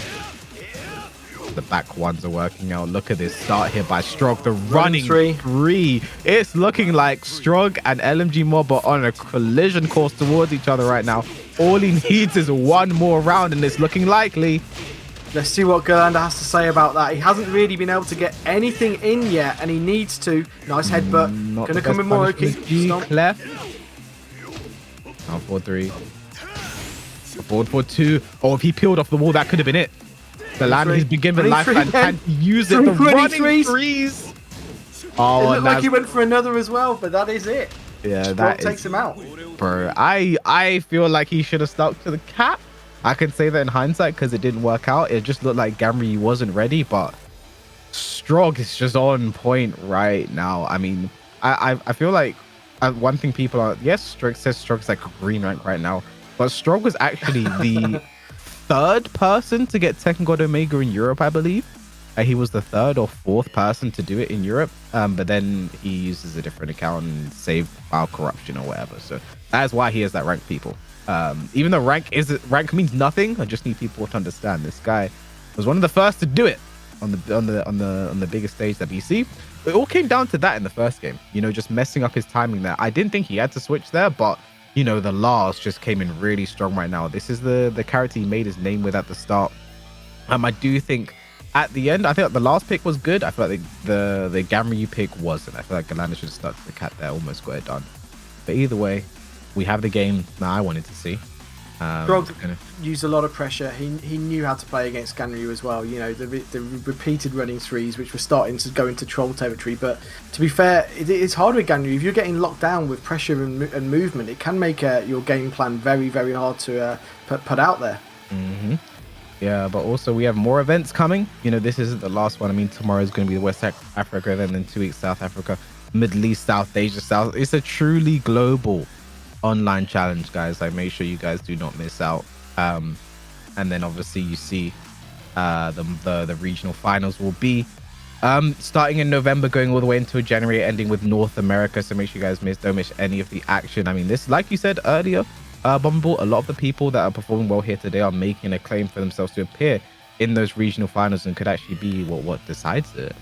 The back ones are working out. Look at this start here by Strog. The running three. It's looking like Strog and LMG Mob are on a collision course towards each other right now. All he needs is one more round, and it's looking likely. Let's see what Ghirlanda has to say about that. He hasn't really been able to get anything in yet, and he needs to. Nice headbutt. Gonna come with Moroki. Clef. Now 4-3. Forward 4-2. Oh, if he peeled off the wall, that could have been it. The land he's been given lifeline. Can't use it. The running threes. Oh, it looked like he went for another as well, but that is it. Yeah, that takes him out. Bro, I feel like he should have stuck to the cap. I can say that in hindsight because it didn't work out. It just looked like Ganryu wasn't ready, but Strog is just on point right now. I mean, I feel like one thing people are... Yes, Strog says Strog's like a green rank right now, but Strog was actually the... third person to get Tekken God Omega in Europe, I believe. He was the third or fourth person to do it in Europe, but then he uses a different account and saved file corruption or whatever. So that's why he has that rank, people. Even though rank means nothing, I just need people to understand this guy was one of the first to do it on the biggest stage that we see. It all came down to that in the first game, you know, just messing up his timing there. I didn't think he had to switch there, but you know, the Lars just came in really strong right now. This is the character he made his name with at the start. I do think at the end, I think the last pick was good. I feel like the Ganryu pick wasn't. I feel like Ghirlanda should have stuck to the cat there, almost got it done. But either way, we have the game that I wanted to see. Strog used a lot of pressure. He knew how to play against Ganryu as well. You know, the repeated running threes, which were starting to go into troll territory. But to be fair, it's hard with Ganryu. If you're getting locked down with pressure and movement, it can make your game plan very, very hard to put out there. Yeah, but also we have more events coming. You know, this isn't the last one. I mean, tomorrow is going to be the West Africa event, then 2 weeks South Africa, Middle East, South Asia, South. It's a truly global online challenge, guys. Like, make sure you guys do not miss out. And then obviously you see the regional finals will be starting in November, going all the way until January, ending with North America. So make sure you guys don't miss any of the action. I mean, this, like you said earlier, Bumble, a lot of the people that are performing well here today are making a claim for themselves to appear in those regional finals and could actually be what decides it.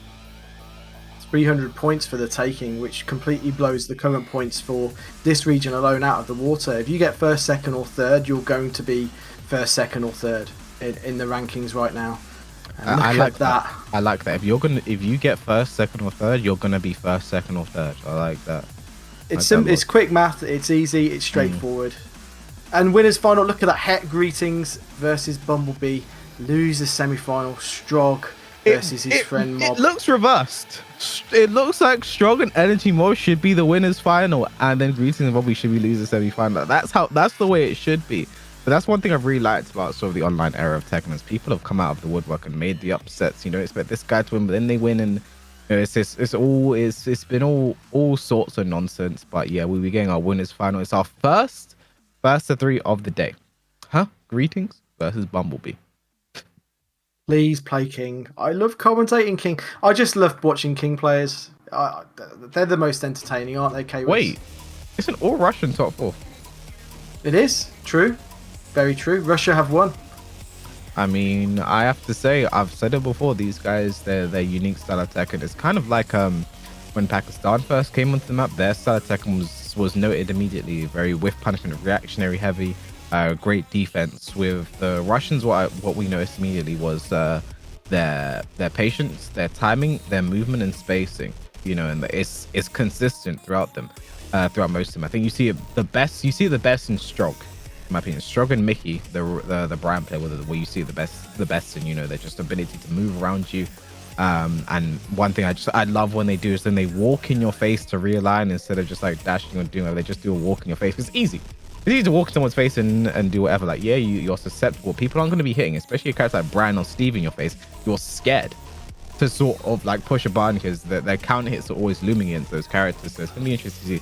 300 points for the taking, which completely blows the current points for this region alone out of the water. If you get first, second or third, you're going to be first, second or third in the rankings right now. I like that. I like that. If you get first, second or third, you're gonna be first, second or third. I like that. It's quick math. It's easy. It's straightforward. And winners final. Look at that. Het Greetings versus Bumblebee. Losers semi-final. Strog versus his friend Mob. It looks reversed. It looks like Strog and Energy Mob should be the winners final, and then Greetings and Bumblebee should be losers semi-final. That's the way it should be. But that's one thing I've really liked about sort of the online era of Tekken, is people have come out of the woodwork and made the upsets. You know, expect this guy to win, but then they win, and you know, it's been all sorts of nonsense. But yeah, we'll be getting our winners final. It's our first of 3 of the day. Greetings versus Bumblebee. Please play King. I love commentating King. I just love watching King players. They're the most entertaining, aren't they, K? Wait, it's an all Russian top 4. It is true. Very true. Russia have won. I mean, I have to say, I've said it before, these guys, their unique style of Tekken. It's kind of like when Pakistan first came onto the map, their style of Tekken was noted immediately. Very whiff punishment, reactionary heavy, great defense. With the Russians, what we noticed immediately was their patience, their timing, their movement and spacing. You know, and it's consistent throughout them, throughout most of them. I think you see the best in Strog. In my opinion, Strog and Mickey, the brand player, where you see the best in, you know, their just ability to move around you. And one thing I love when they do is then they walk in your face to realign instead of just like dashing or doing whatever. They just do a walk in your face. It's easy. It's easy to walk in someone's face and do whatever. Like, yeah, you're susceptible. People aren't going to be hitting, especially a character like Brian or Steve in your face. You're scared to sort of like push a button because their counter hits are always looming against those characters. So it's going to be interesting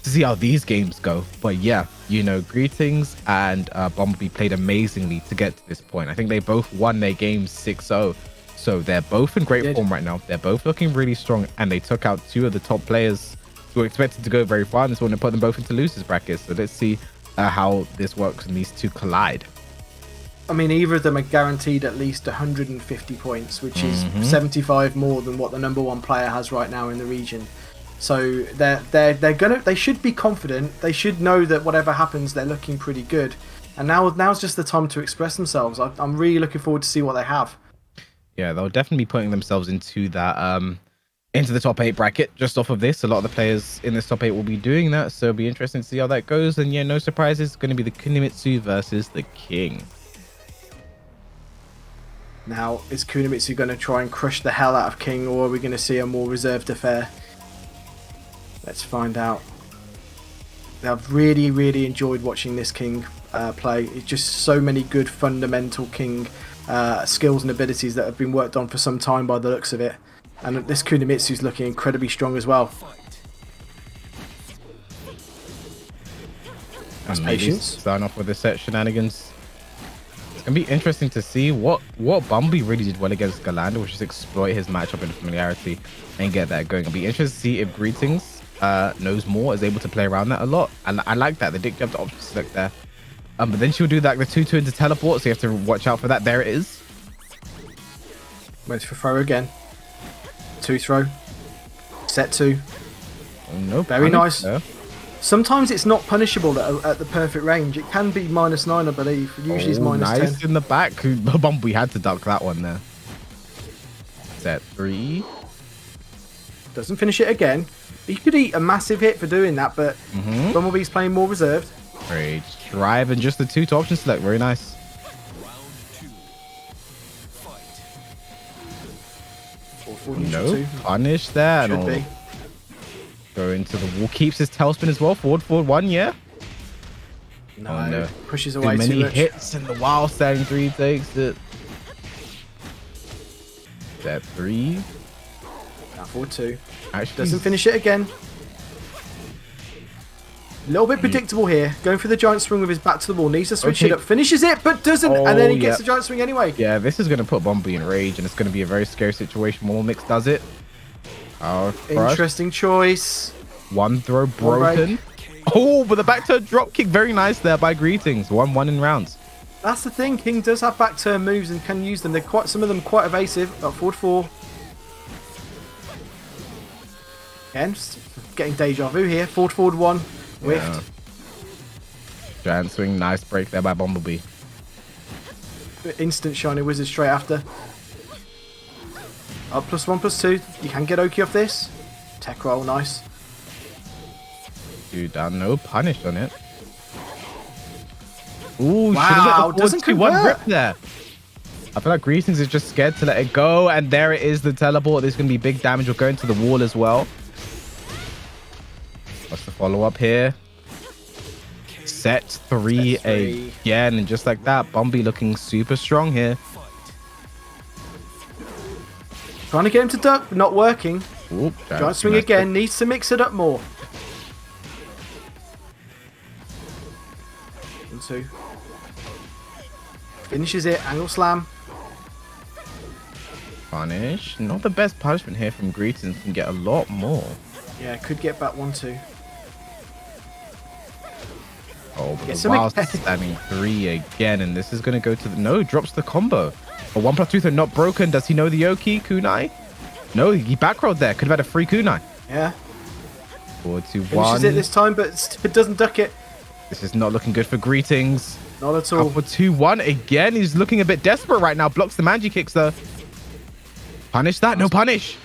to see how these games go. But yeah, you know, Greetings and Bumblebee played amazingly to get to this point. I think they both won their games 6-0. So they're both in great form right now. They're both looking really strong, and they took out 2 of the top players who were expected to go very far in this one and put them both into losers brackets. So let's see how this works when these 2 collide. I mean, either of them are guaranteed at least 150 points, which is 75 more than what the #1 player has right now in the region. So they should be confident. They should know that whatever happens, they're looking pretty good. And now's just the time to express themselves. I'm really looking forward to see what they have. Yeah, they'll definitely be putting themselves into that into the top 8 bracket just off of this. A lot of the players in this top 8 will be doing that, so it'll be interesting to see how that goes. And yeah, no surprises, it's going to be the Kunimitsu versus the King. Now, is Kunimitsu going to try and crush the hell out of King, or are we going to see a more reserved affair? Let's find out. I've really, really enjoyed watching this King play. It's just so many good fundamental King skills and abilities that have been worked on for some time by the looks of it. And this Kunimitsu is looking incredibly strong as well. And patience. Starting off with the set shenanigans. It's going to be interesting to see what Bumblebee really did well against Ghirlanda, which is exploit his matchup and familiarity and get that going. It'll be interesting to see if Greetings knows more, is able to play around that a lot. And I like that. They did give the option select there. But then she'll do like the 2-2 into teleport, so you have to watch out for that. There it is. Waits for throw again. 2 throw. Set 2. Oh, no, very nice. There. Sometimes it's not punishable at the perfect range. It can be -9, I believe. Usually it's -10. Nice in the back. Bumblebee had to duck that one there. Set 3. Doesn't finish it again. He could eat a massive hit for doing that, but Bumblebee's playing more reserved. Rage drive and just the 2 to option select. Very nice. No punish there. Should be. Go into the wall. Keeps his tailspin as well. Forward 1, yeah. No, pushes away too too much. Hits and the wild standing 3 takes it. That 3. Now forward 2. Actually Doesn't finish it again. A little bit predictable here. Going for the giant swing with his back to the wall. Needs to switch it up. Finishes it, but doesn't. And then he gets the giant swing anyway. Yeah, this is going to put bmblb in rage, and it's going to be a very scary situation. One more mix does it. Interesting choice. 1 throw broken. Oh, but the back turn drop kick. Very nice there by Greetings. 1-1 in rounds. That's the thing. King does have back turn moves and can use them. They're quite, some of them quite evasive. Forward 4. Again, just getting deja vu here. Forward 1. Whiffed. Yeah. Giant swing. Nice break there by bmblb. Instant shiny wizard straight after. Up +1/+2. You can get Oki off this. Tech roll. Nice. Dude, no punish on it. Ooh, wow, doesn't convert. 1 rip there. I feel like Greetings is just scared to let it go, and there it is, the teleport. There's going to be big damage. We're going to the wall as well. What's the follow-up here? Set 3 again, and just like that, bmblb looking super strong here. Trying to get him to duck, not working. Ooh, giant swing again. Needs to mix it up more. 1, 2. Finishes it. Angle slam. Punish. Not the best punishment here from Greetings. Can get a lot more. Yeah, could get back 1, 2. Oh, but the wild standing 3 again, and this is going to go to the... No, drops the combo. A 1+2 throw not broken. Does he know the Yoki? Kunai? No, he backrolled there. Could have had a free Kunai. Yeah. 4-2-1. Finishes it this time, but it doesn't duck it. This is not looking good for Greetings. Not at all. 2-1 again. He's looking a bit desperate right now. Blocks the Manji kicks though. Punish that. No punish.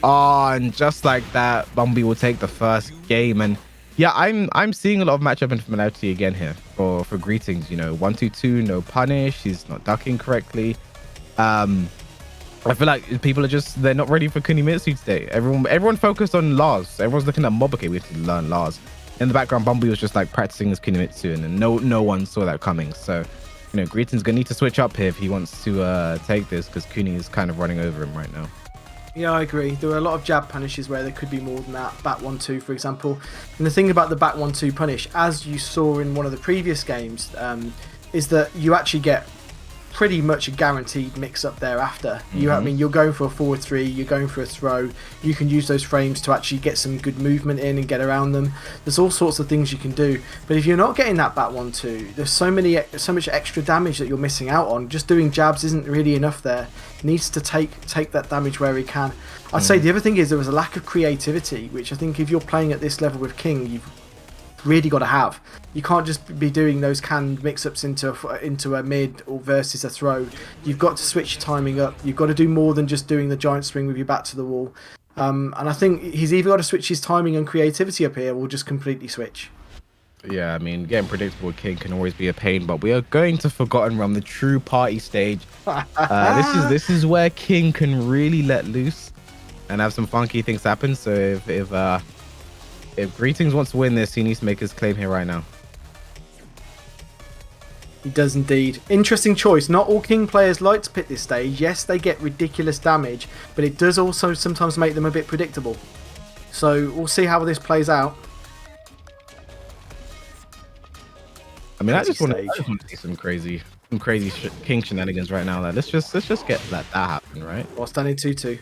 Oh, and just like that, bmblb will take the first game. And yeah, I'm seeing a lot of matchup infamiliarity again here for Greetings. You know, 1-2-2, no punish. He's not ducking correctly. I feel like people are they're not ready for Kunimitsu today. Everyone focused on Lars. Everyone's looking at Mob. Okay, we have to learn Lars. In the background, bmblb was just like practicing his Kunimitsu, and no one saw that coming. So, you know, Greetings gonna need to switch up here if he wants to take this, because Kuni is kind of running over him right now. Yeah, I agree. There are a lot of jab punishes where there could be more than that. Back 1-2, for example. And the thing about the back 1-2 punish, as you saw in one of the previous games, is that you actually get pretty much a guaranteed mix up thereafter. I mean, you're going for a forward 3, you're going for a throw. You can use those frames to actually get some good movement in and get around them. There's all sorts of things you can do. But if you're not getting that back 1-2, there's so much extra damage that you're missing out on. Just doing jabs isn't really enough there. Needs to take that damage where he can. I'd say the other thing is there was a lack of creativity, which I think if you're playing at this level with King, you've really got to have. You can't just be doing those canned mix-ups into a mid or versus a throw. You've got to switch your timing up. You've got to do more than just doing the giant swing with your back to the wall. And I think he's either got to switch his timing and creativity up here, or just completely switch. Yeah, I mean, getting predictable with King can always be a pain, but we are going to Forgotten Realm, the true party stage. This is where King can really let loose and have some funky things happen. So if Greetings wants to win this, he needs to make his claim here right now. He does indeed. Interesting choice. Not all King players like to pick this stage. Yes, they get ridiculous damage, but it does also sometimes make them a bit predictable. So we'll see how this plays out. I mean, I just want to see some crazy King shenanigans right now. Like, let's just let that happen, right? While standing 2-2.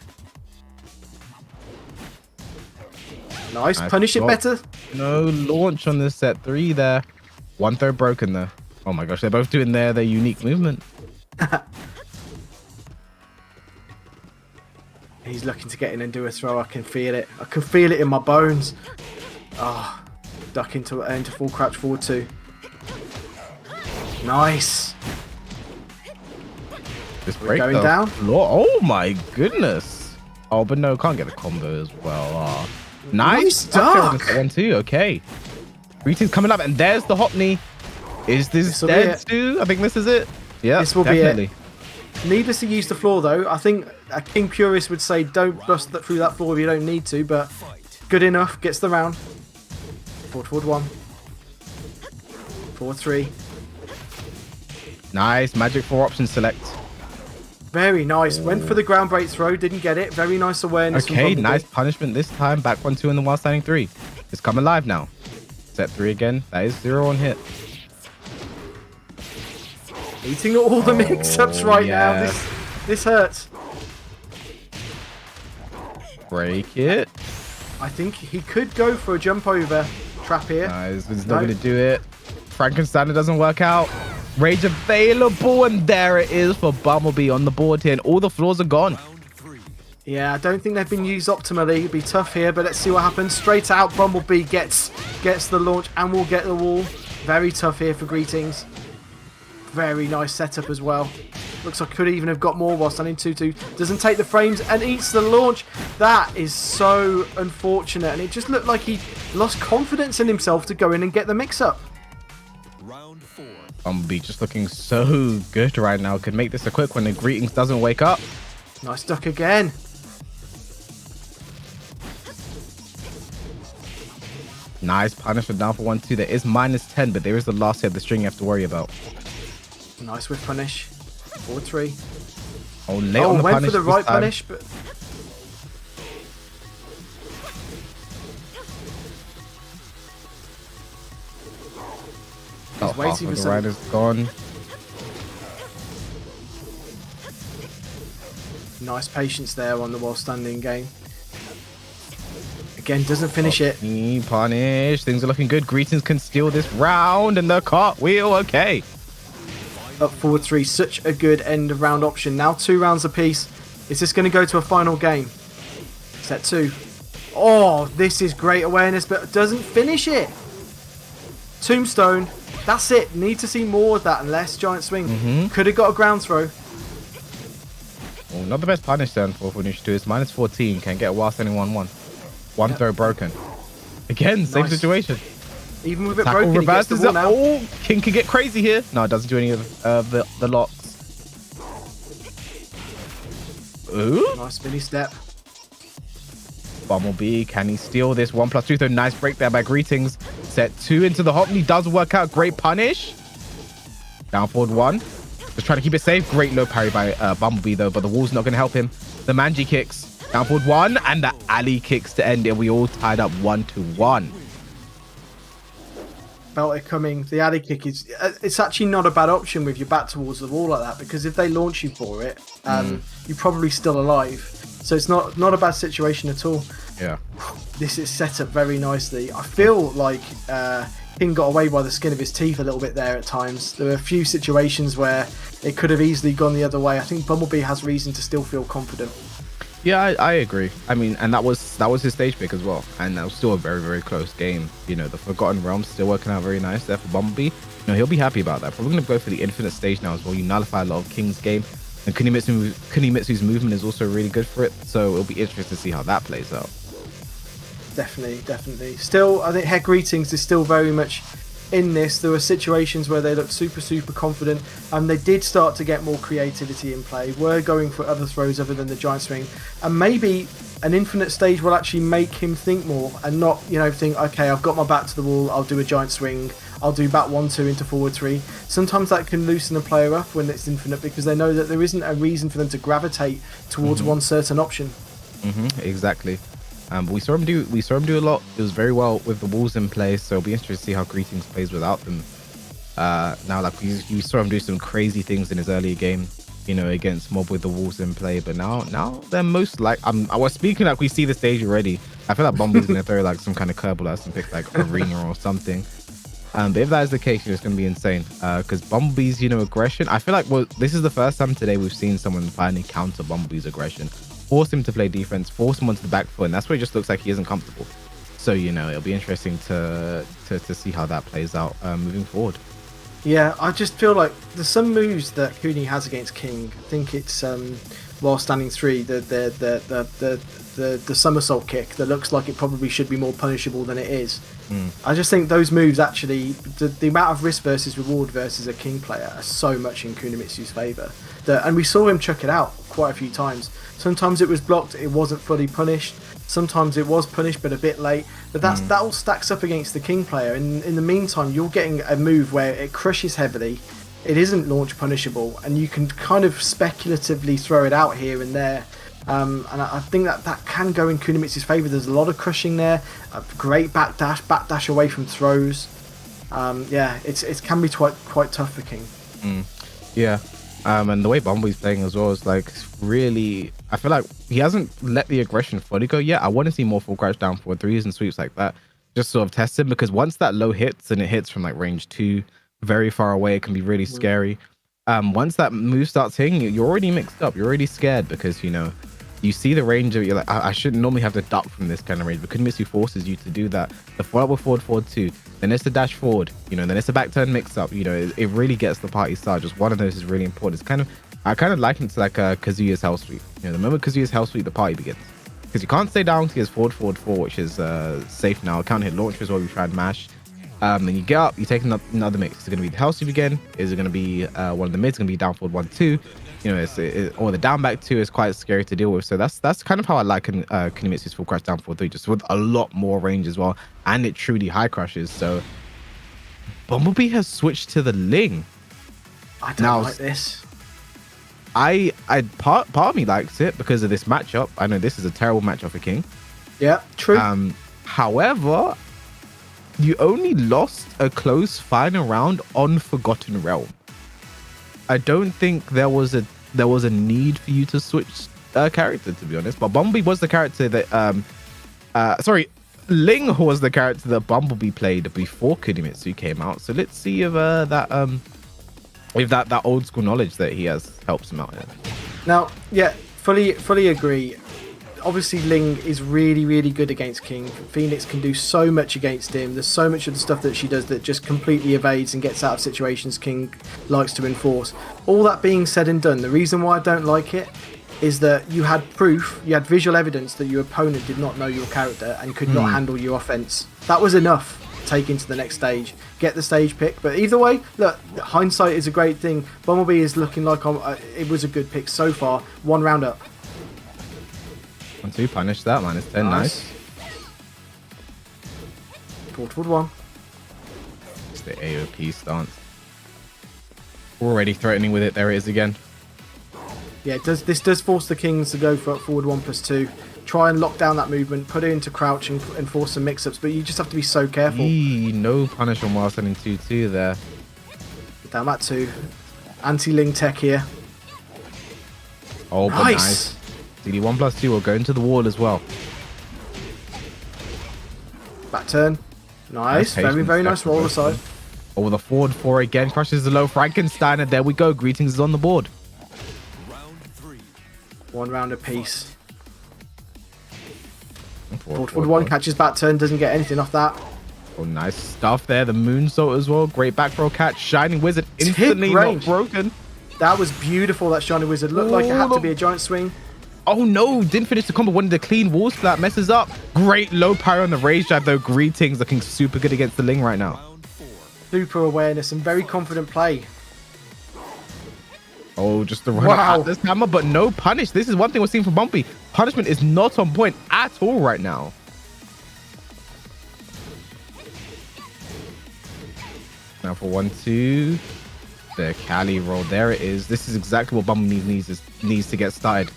Nice. Punish it better. No launch on this set 3 there. 1 throw broken there. Oh my gosh, they're both doing their unique movement. He's looking to get in and do a throw. I can feel it. I can feel it in my bones. Oh, duck into full crouch forward 2. Nice. This break going down. Oh my goodness. Oh, but no, can't get the combo as well. Nice duck. 1-2. Okay. Greetings coming up, and there's the Hopney. Is this dead too? I think this is it. Yeah, this will definitely. be it. Needless to use the floor though. I think a King Purist would say don't bust through that floor if you don't need to, but good enough. Gets the round. Forward 1. Forward 3. Nice. Magic 4 option select. Very nice. Went for the ground break throw. Didn't get it. Very nice awareness. Okay, nice punishment this time. Back 1-2 in the while standing 3. It's coming live now. Set 3 again. That is 0 on hit. Eating all the mix-ups right now. This hurts. Break it. I think he could go for a jump over trap here. Nice. He's not going to do it. Frankenstein doesn't work out. Rage available, and there it is for Bumblebee on the board here, and all the floors are gone. Yeah, I don't think they've been used optimally. It'd be tough here, but let's see what happens. Straight out, Bumblebee gets the launch and will get the wall. Very tough here for Greetings. Very nice setup as well. Looks like could even have got more while standing 2-2. Doesn't take the frames and eats the launch. That is so unfortunate, and it just looked like he lost confidence in himself to go in and get the mix-up. Round 4. Bumblebee just looking so good right now. Could make this a quick one, and Greetings doesn't wake up. Nice duck again. Nice punishment down for 1-2. There is -10, but there is the last hit of the string you have to worry about. Nice with punish. Forward 3. Oh, late on the went punish for the right time. punish, but Oh, waiting half for of the some- rider's gone. nice patience there on the while standing game. Again, doesn't finish it. Punish. Things are looking good. Greetings can steal this round, and the cartwheel. Okay. Up forward 3, such a good end of round option. Now 2 rounds apiece. Is this going to go to a final game? Set 2. Oh, this is great awareness, but doesn't finish it. Tombstone. That's it. Need to see more of that and less giant swing. Could have got a ground throw. Oh, not the best punish then for finish 2. It's -14. Can get a while standing 1-1. One throw broken. Again, same Nice. situation. Even with it Tackle broken, he gets the reverses ball it. now. Oh, King can get crazy here. No, it doesn't do any of the locks. Ooh. Nice spinny step. Bumblebee, can he steal this? 1+2, though. Nice break there by Greetings. Set 2 into the Hopney. Does work out. Great punish. Down forward 1. Just trying to keep it safe. Great low parry by Bumblebee, though, but the wall's not going to help him. The Manji kicks. Down forward 1, and the alley kicks to end it. We all tied up 1-1. Felt it coming. The alley kick is it's actually not a bad option with your back towards the wall like that, because if they launch you for it, you're probably still alive. So it's not a bad situation at all. Yeah. This is set up very nicely. I feel like King got away by the skin of his teeth a little bit there at times. There were a few situations where it could have easily gone the other way. I think Bumblebee has reason to still feel confident. Yeah, I agree. I mean, and that was his stage pick as well, and that was still a very, very close game. You know, the Forgotten Realms still working out very nice there for Bumblebee. You know, he'll be happy about that. Probably going to go for the Infinite stage now as well. You nullify a lot of King's game, and Kunimitsu's movement is also really good for it. So it'll be interesting to see how that plays out. Definitely. Still, I think Head Greetings is still very much in this. There were situations where they looked super confident, and they did start to get more creativity in play. Were going for other throws other than the giant swing, and maybe an Infinite stage will actually make him think more and not, you know, think, okay, I've got my back to the wall, I'll do a giant swing, I'll do back 1-2 into forward 3. Sometimes that can loosen a player up when it's Infinite, because they know that there isn't a reason for them to gravitate towards one certain option. Exactly. But we saw him do a lot. It was very well with the walls in place, so it'll be interesting to see how Greetings plays without them. Now, like you saw him do some crazy things in his earlier game, you know, against Mob with the walls in play. But now they're most like I was speaking like we see the stage already. I feel like Bumblebee's gonna throw like some kind of curveball and pick like Arena or something. But if that is the case, it's gonna be insane. Because Bumblebee's, you know, aggression. I feel like this is the first time today we've seen someone finally counter Bumblebee's aggression. Force him to play defense, force him onto the back foot, and that's where it just looks like he isn't comfortable. So, you know, it'll be interesting to see how that plays out moving forward. Yeah, I just feel like there's some moves that Kuni has against King. I think it's while standing 3, the the somersault kick that looks like it probably should be more punishable than it is. I just think those moves actually, the amount of risk versus reward versus a king player are so much in Kunimitsu's favour. And we saw him chuck it out quite a few times. Sometimes it was blocked, it wasn't fully punished. Sometimes it was punished, but a bit late. But that all stacks up against the king player. In the meantime, you're getting a move where it crushes heavily. It isn't launch punishable, and you can kind of speculatively throw it out here and there. And I think that can go in Kunimitsu's favour. There's a lot of crushing there. A great backdash away from throws. It can be quite tough for King. Yeah. And the way Bumblebee's playing as well is like really, I feel like he hasn't let the aggression fully go yet. I want to see more full crouch down forward threes and sweeps like that. Just sort of test him, because once that low hits, and it hits from like range 2, very far away, it can be really scary. Once that move starts hitting you, you're already mixed up. You're already scared because, you know, you see the range of, you're like, I shouldn't normally have to duck from this kind of range, but Kunimitsu forces you to do that. The follow up with forward 2, then it's the dash forward, you know, then it's a back turn mix up, you know, it really gets the party started. Just one of those is really important. It's kind of, I kind of liken it to like Kazuya's hell sweep. You know, the moment Kazuya's hell sweep, the party begins. Because you can't stay down to his forward 4, which is safe now. Can't hit launchers while we try and mash. Then you get up, you take another mix. Is it going to be the hell sweep again? Is it going to be one of the mids? Going to be down forward 1, 2? You know, or the down back 2 is quite scary to deal with. So that's kind of how I like Kunimitsu's full crush down forward 3, just with a lot more range as well, and it truly high crushes. So Bumblebee has switched to the Ling. I don't like this. Part of me likes it because of this matchup. I know this is a terrible matchup for King. Yeah, true. However, you only lost a close final round on Forgotten Realm. I don't think there was a need for you to switch character, to be honest. But Bumblebee was the character that Ling was the character that Bumblebee played before Kunimitsu came out. So let's see if that old school knowledge that he has helps him out here. Now, yeah, fully agree. Obviously, Ling is really, really good against King. Phoenix can do so much against him. There's so much of the stuff that she does that just completely evades and gets out of situations King likes to enforce. All that being said and done, the reason why I don't like it is that you had proof, you had visual evidence that your opponent did not know your character and could not handle your offense. That was enough to take into the next stage. Get the stage pick. But either way, look, hindsight is a great thing. Bumblebee is looking like it was a good pick so far. 1 round up. 1, 2, punish that, man. It's 10, nice. Forward 1. It's the AOP stance. Already threatening with it. There it is again. Yeah, this does force the Kings to go for forward 1+2. Try and lock down that movement, put it into crouch and force some mix-ups, but you just have to be so careful. No punish on while sending 2-2 there. Down that 2. Anti-Ling tech here. Oh, but nice. DD 1+2 will go into the wall as well. Back turn. Nice. Very, very nice roll aside. Oh, the forward 4 again. Crushes the low Frankenstein, and there we go. Greetings is on the board. Round 3. 1 round apiece. Forward 1 catches back turn. Doesn't get anything off that. Oh, nice stuff there. The moonsault as well. Great back row catch. Shining Wizard instantly not broken. That was beautiful, that Shining Wizard. Looked like it had to be a giant swing. Oh no, didn't finish the combo. Wanted the clean wall splat, messes up. Great low power on the rage jab though. Greetings, looking super good against the Ling right now. Super awareness and very confident play. Oh, just the run at this hammer, but no punish. This is one thing we're seeing from Bumpy. Punishment is not on point at all right now. Now for 1-2. The Cali roll. There it is. This is exactly what Bumpy needs to get started.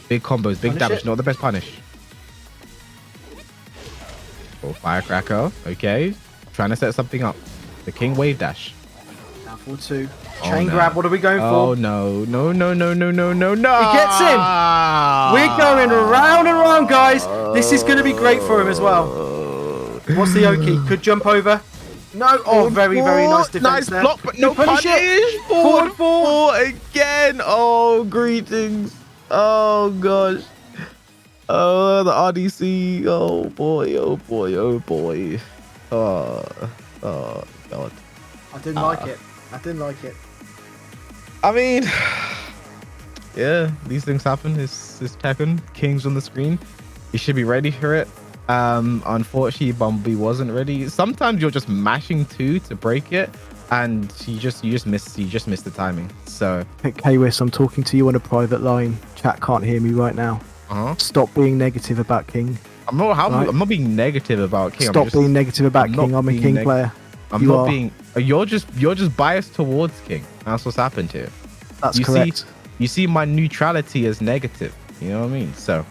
Big combos, big damage, not the best punish. Oh, firecracker. Okay. Trying to set something up. The King wave dash. Down forward 2. Chain grab. What are we going for? Oh, no. No. He gets in. We're going round and round, guys. This is going to be great for him as well. What's the Oki? Could jump over. No. Oh, very, very nice defense there. Nice block, but no punish. Forward 4 again. Oh, greetings. Oh, gosh. Oh, the RDC. Oh, boy. Oh, boy. Oh, boy. Oh, God. I didn't like it. I mean, yeah, these things happen. It's Tekken. King's on the screen. You should be ready for it. Unfortunately, Bumblebee wasn't ready. Sometimes you're just mashing 2 to break it, and you just miss the timing. So K-Wiss, I'm talking to you on a private line. Chat can't hear me right now. Stop being negative about King. I'm not being negative about King. Stop being negative about King. I'm a King player. You're just biased towards King. That's what's happened here. That's correct. You see my neutrality as negative. You know what I mean? So,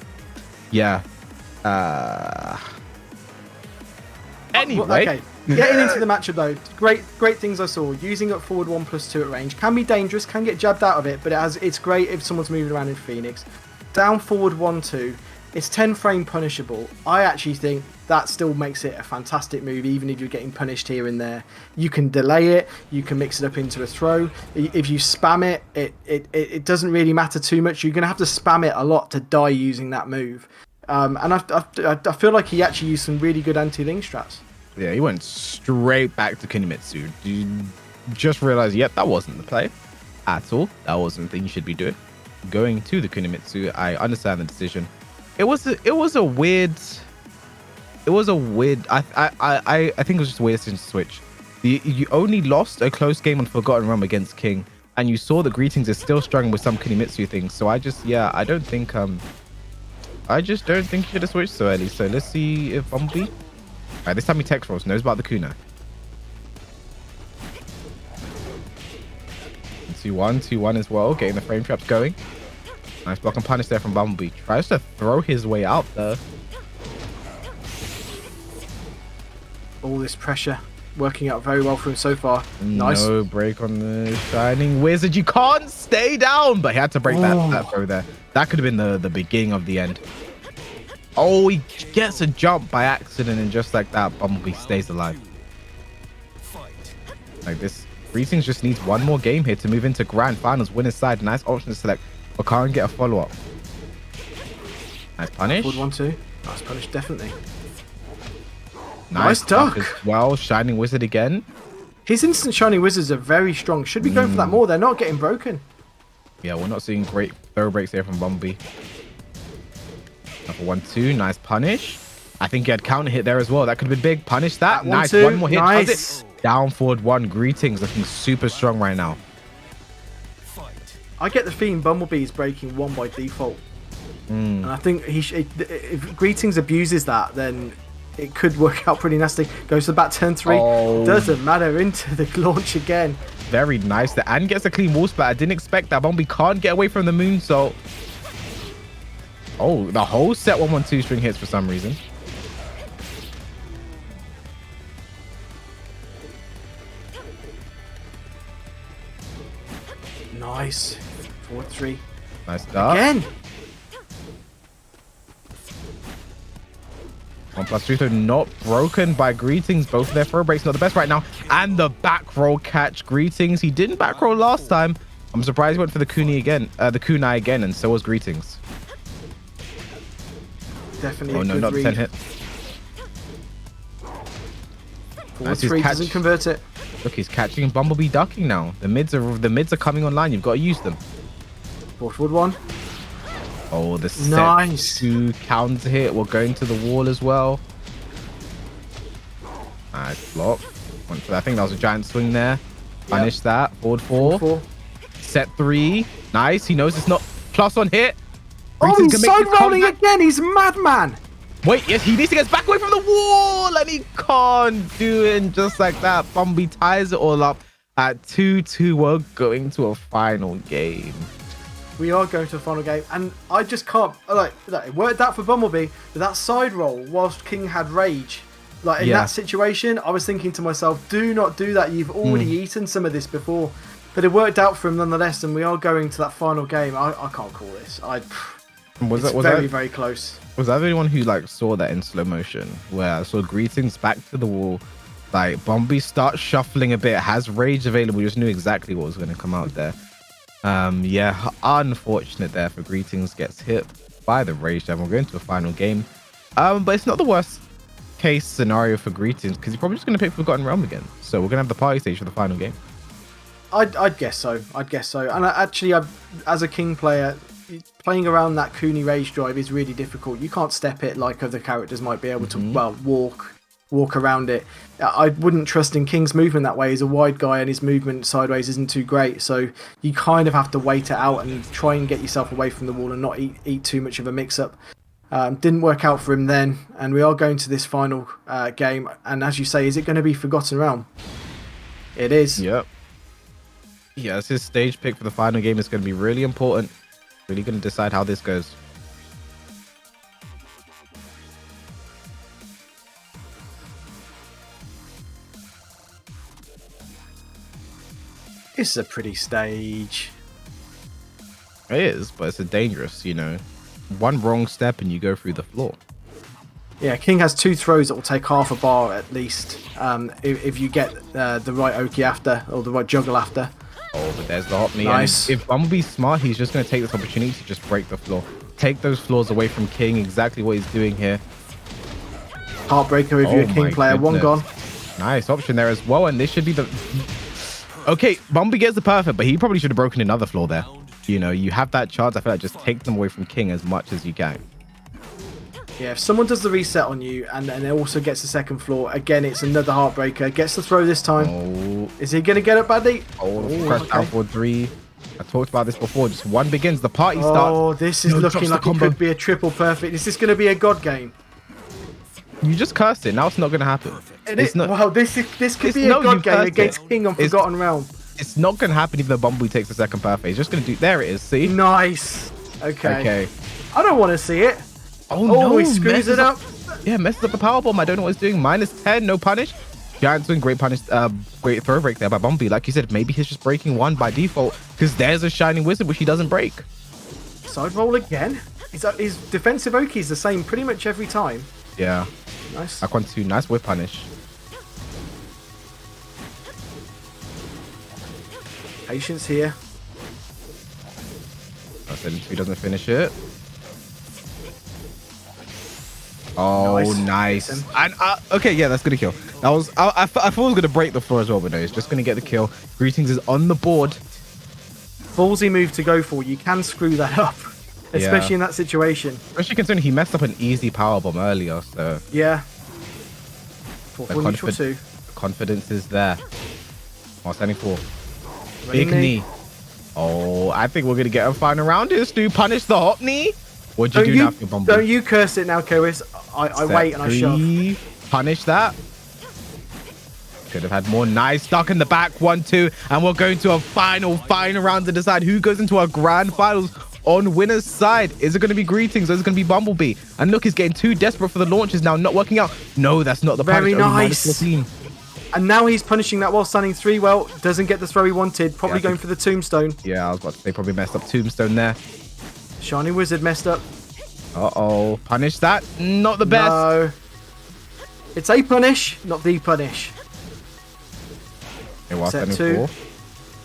yeah. Anyway. Well, okay. Getting into the matchup though, great things I saw. Using up forward 1+2 at range can be dangerous, can get jabbed out of it, but it's great if someone's moving around in Phoenix. Down forward 1-2, it's 10 frame punishable. I actually think that still makes it a fantastic move, even if you're getting punished here and there. You can delay it, you can mix it up into a throw. If you spam it, it doesn't really matter too much. You're going to have to spam it a lot to die using that move. And I feel like he actually used some really good anti-link strats. Yeah, he went straight back to Kunimitsu. You just realized, yep, that wasn't the play at all. That wasn't the thing you should be doing. Going to the Kunimitsu, I understand the decision. It was a weird. I think it was just a weird decision to switch. You only lost a close game on Forgotten Realm against King, and you saw that Greetings is still struggling with some Kunimitsu things. So I just don't think you should have switched so early. So let's see if Bumblebee. Alright, this time he text rolls, knows about the Kunai. 2-1 as well, getting the frame traps going. Nice block and punish there from Bumblebee. Tries to throw his way out there. All this pressure working out very well for him so far. Nice. No break on the Shining Wizard. You can't stay down, but he had to break that throw there. That could have been the beginning of the end. Oh, he gets a jump by accident, and just like that, Bumblebee stays alive. Like this, Greetings just needs one more game here to move into Grand Finals, win his side. Nice option to select, but can't get a follow-up. Nice punish. 1-2. Nice punish, definitely. Nice duck as well. Shining Wizard again. His instant Shining Wizards are very strong. Should be going for that more. They're not getting broken. Yeah, we're not seeing great throw breaks here from Bumblebee. For 1-2, nice punish. I think he had counter hit there as well. That could have been big. Punish that. Nice. One more hit. Nice. Down forward 1. Greetings looking super strong right now. I get the feeling Bumblebee's breaking 1 by default. And I think if Greetings abuses that, then it could work out pretty nasty. Goes to the back turn 3. Doesn't matter. Into the launch again. Very nice there. And gets a clean wall splat. I didn't expect that. Bumblebee can't get away from the moonsault. Oh, the whole set 1-1-2 string hits for some reason. Nice. 4-3. Nice stuff. Again. 1+3, so not broken by Greetings. Both of their throw breaks not the best right now. And the back roll catch. Greetings. He didn't back roll last time. I'm surprised he went for the Kunai again, and so was Greetings. Definitely. Oh no, not the 10 hit. 4-3 doesn't convert it. Look, he's catching Bumblebee ducking now. The mids are coming online. You've got to use them. Forward 1. Oh, the set nice 2 counter hit. We're going to the wall as well. Nice block. I think that was a giant swing there. Punish that. Forward 4. Set 3. Nice. He knows it's not +1 hit. Oh, he's side rolling again. He's madman. Wait, yes, he needs to get back away from the wall, and he can't do it. And just like that, Bumblebee ties it all up at 2-2. We're going to a final game. We are going to a final game, and I just can't. Like, it worked out for Bumblebee, but that side roll whilst King had rage. Like in that situation, I was thinking to myself, do not do that. You've already eaten some of this before. But it worked out for him nonetheless, and we are going to that final game. I can't call this. It's very close. Was I the only one who saw that in slow motion, where I saw Greetings back to the wall, like Bumblebee starts shuffling a bit, has rage available, just knew exactly what was going to come out there. Yeah, unfortunate there for Greetings, gets hit by the rage jab. We're going to a final game, but it's not the worst case scenario for Greetings, because he's probably just going to pick Forgotten Realm again. So we're going to have the party stage for the final game. I'd guess so. And actually, as a King player, playing around that Kuni rage drive is really difficult. You can't step it like other characters might be able to. Well, walk around it. I wouldn't trust in King's movement that way. He's a wide guy and his movement sideways isn't too great, so you kind of have to wait it out and try and get yourself away from the wall and not eat too much of a mix-up. Didn't work out for him then, and we are going to this final game, and as you say, is it going to be Forgotten Realm? It is. Yep. Yeah, it's his stage pick for the final game. It's going to be really important. Really going to decide how this goes. It's a pretty stage. It is, but it's a dangerous, one wrong step and you go through the floor. Yeah, King has 2 throws that will take half a bar at least, if you get the right Oki after, or the right juggle after. Oh, but there's the hop knee. Nice. And if Bumblebee's smart, he's just going to take this opportunity to just break the floor. Take those floors away from King, exactly what he's doing here. Heartbreaker if you're a King player, goodness. one gone. Nice option there as well, and this should be the... Okay, Bumblebee gets the perfect, but he probably should have broken another floor there. You have that chance. I feel like just take them away from King as much as you can. Yeah, if someone does the reset on you and then it also gets the second floor, again, it's another Heartbreaker. Gets the throw this time. Oh. Is he going to get it, Buddy? Crash down for 3. I talked about this before. Just one begins, the party starts. Oh, this is looking like it could be a triple perfect. Is this going to be a God game? You just cursed it. Now it's not going to happen. It's not. Wow, this could be a God game against King on Forgotten Realm. It's not going to happen if the Bumblebee takes the second perfect. He's just going to do... There it is, see? Nice. Okay. I don't want to see it. Oh, no. He screws it up. Yeah, messes up the power bomb. I don't know what he's doing. -10, no punish. Giant swing, great punish, great throw break there by Bumblebee. Like you said, maybe he's just breaking 1 by default because there's a Shining Wizard which he doesn't break. Side roll again. His defensive Oki is the same pretty much every time. Yeah. Nice. Back 1-2. Nice whip punish. Patience here. He doesn't finish it. Oh, nice. And okay, yeah, that's gonna kill. That was I thought it was gonna break the floor as well, but no, he's just gonna get the kill. Greetings is on the board. Ballsy move to go for. You can screw that up, especially in that situation. Especially considering he messed up an easy power bomb earlier, so yeah. The confidence is there. Oh, standing 4. Big knee. Oh, I think we're gonna get a final round. Is to punish the hop knee. What'd you do now for Bumblebee? Don't you curse it now, Kois. I wait and I shove. Punish that. Could have had more. Nice. Stuck in the back. 1-2. And we're going to a final round to decide who goes into our grand finals on winner's side. Is it going to be Greetings or is it going to be Bumblebee? And look, he's getting too desperate for the launches now. Not working out. No, that's not the Very punish. nice. And now he's punishing that while standing 3. Well, doesn't get the throw he wanted. Probably going for the tombstone. Yeah, I was about to say probably messed up tombstone there. Shining Wizard messed up. Uh-oh. Punish that. Not the best. No. It's a punish, not the punish. Set 2.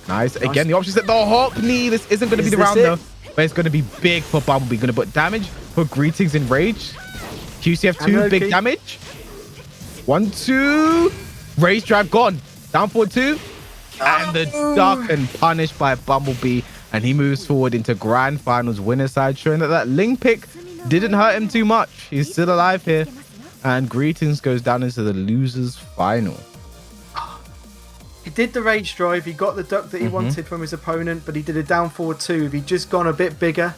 Nice. Again, the option set the hop knee. This isn't going to be the round, though. But it's going to be big for Bumblebee. Going to put damage for Greetings in Rage. QCF2, big damage. 1-2. Rage drive gone. Down 4-2. And the duck and punished by Bumblebee. And he moves forward into grand finals winner side, showing that Ling pick didn't hurt him too much. He's still alive here. And Greetings goes down into the losers final. He did the rage drive. He got the duck that he wanted from his opponent, but he did a down forward 2. If he'd just gone a bit bigger,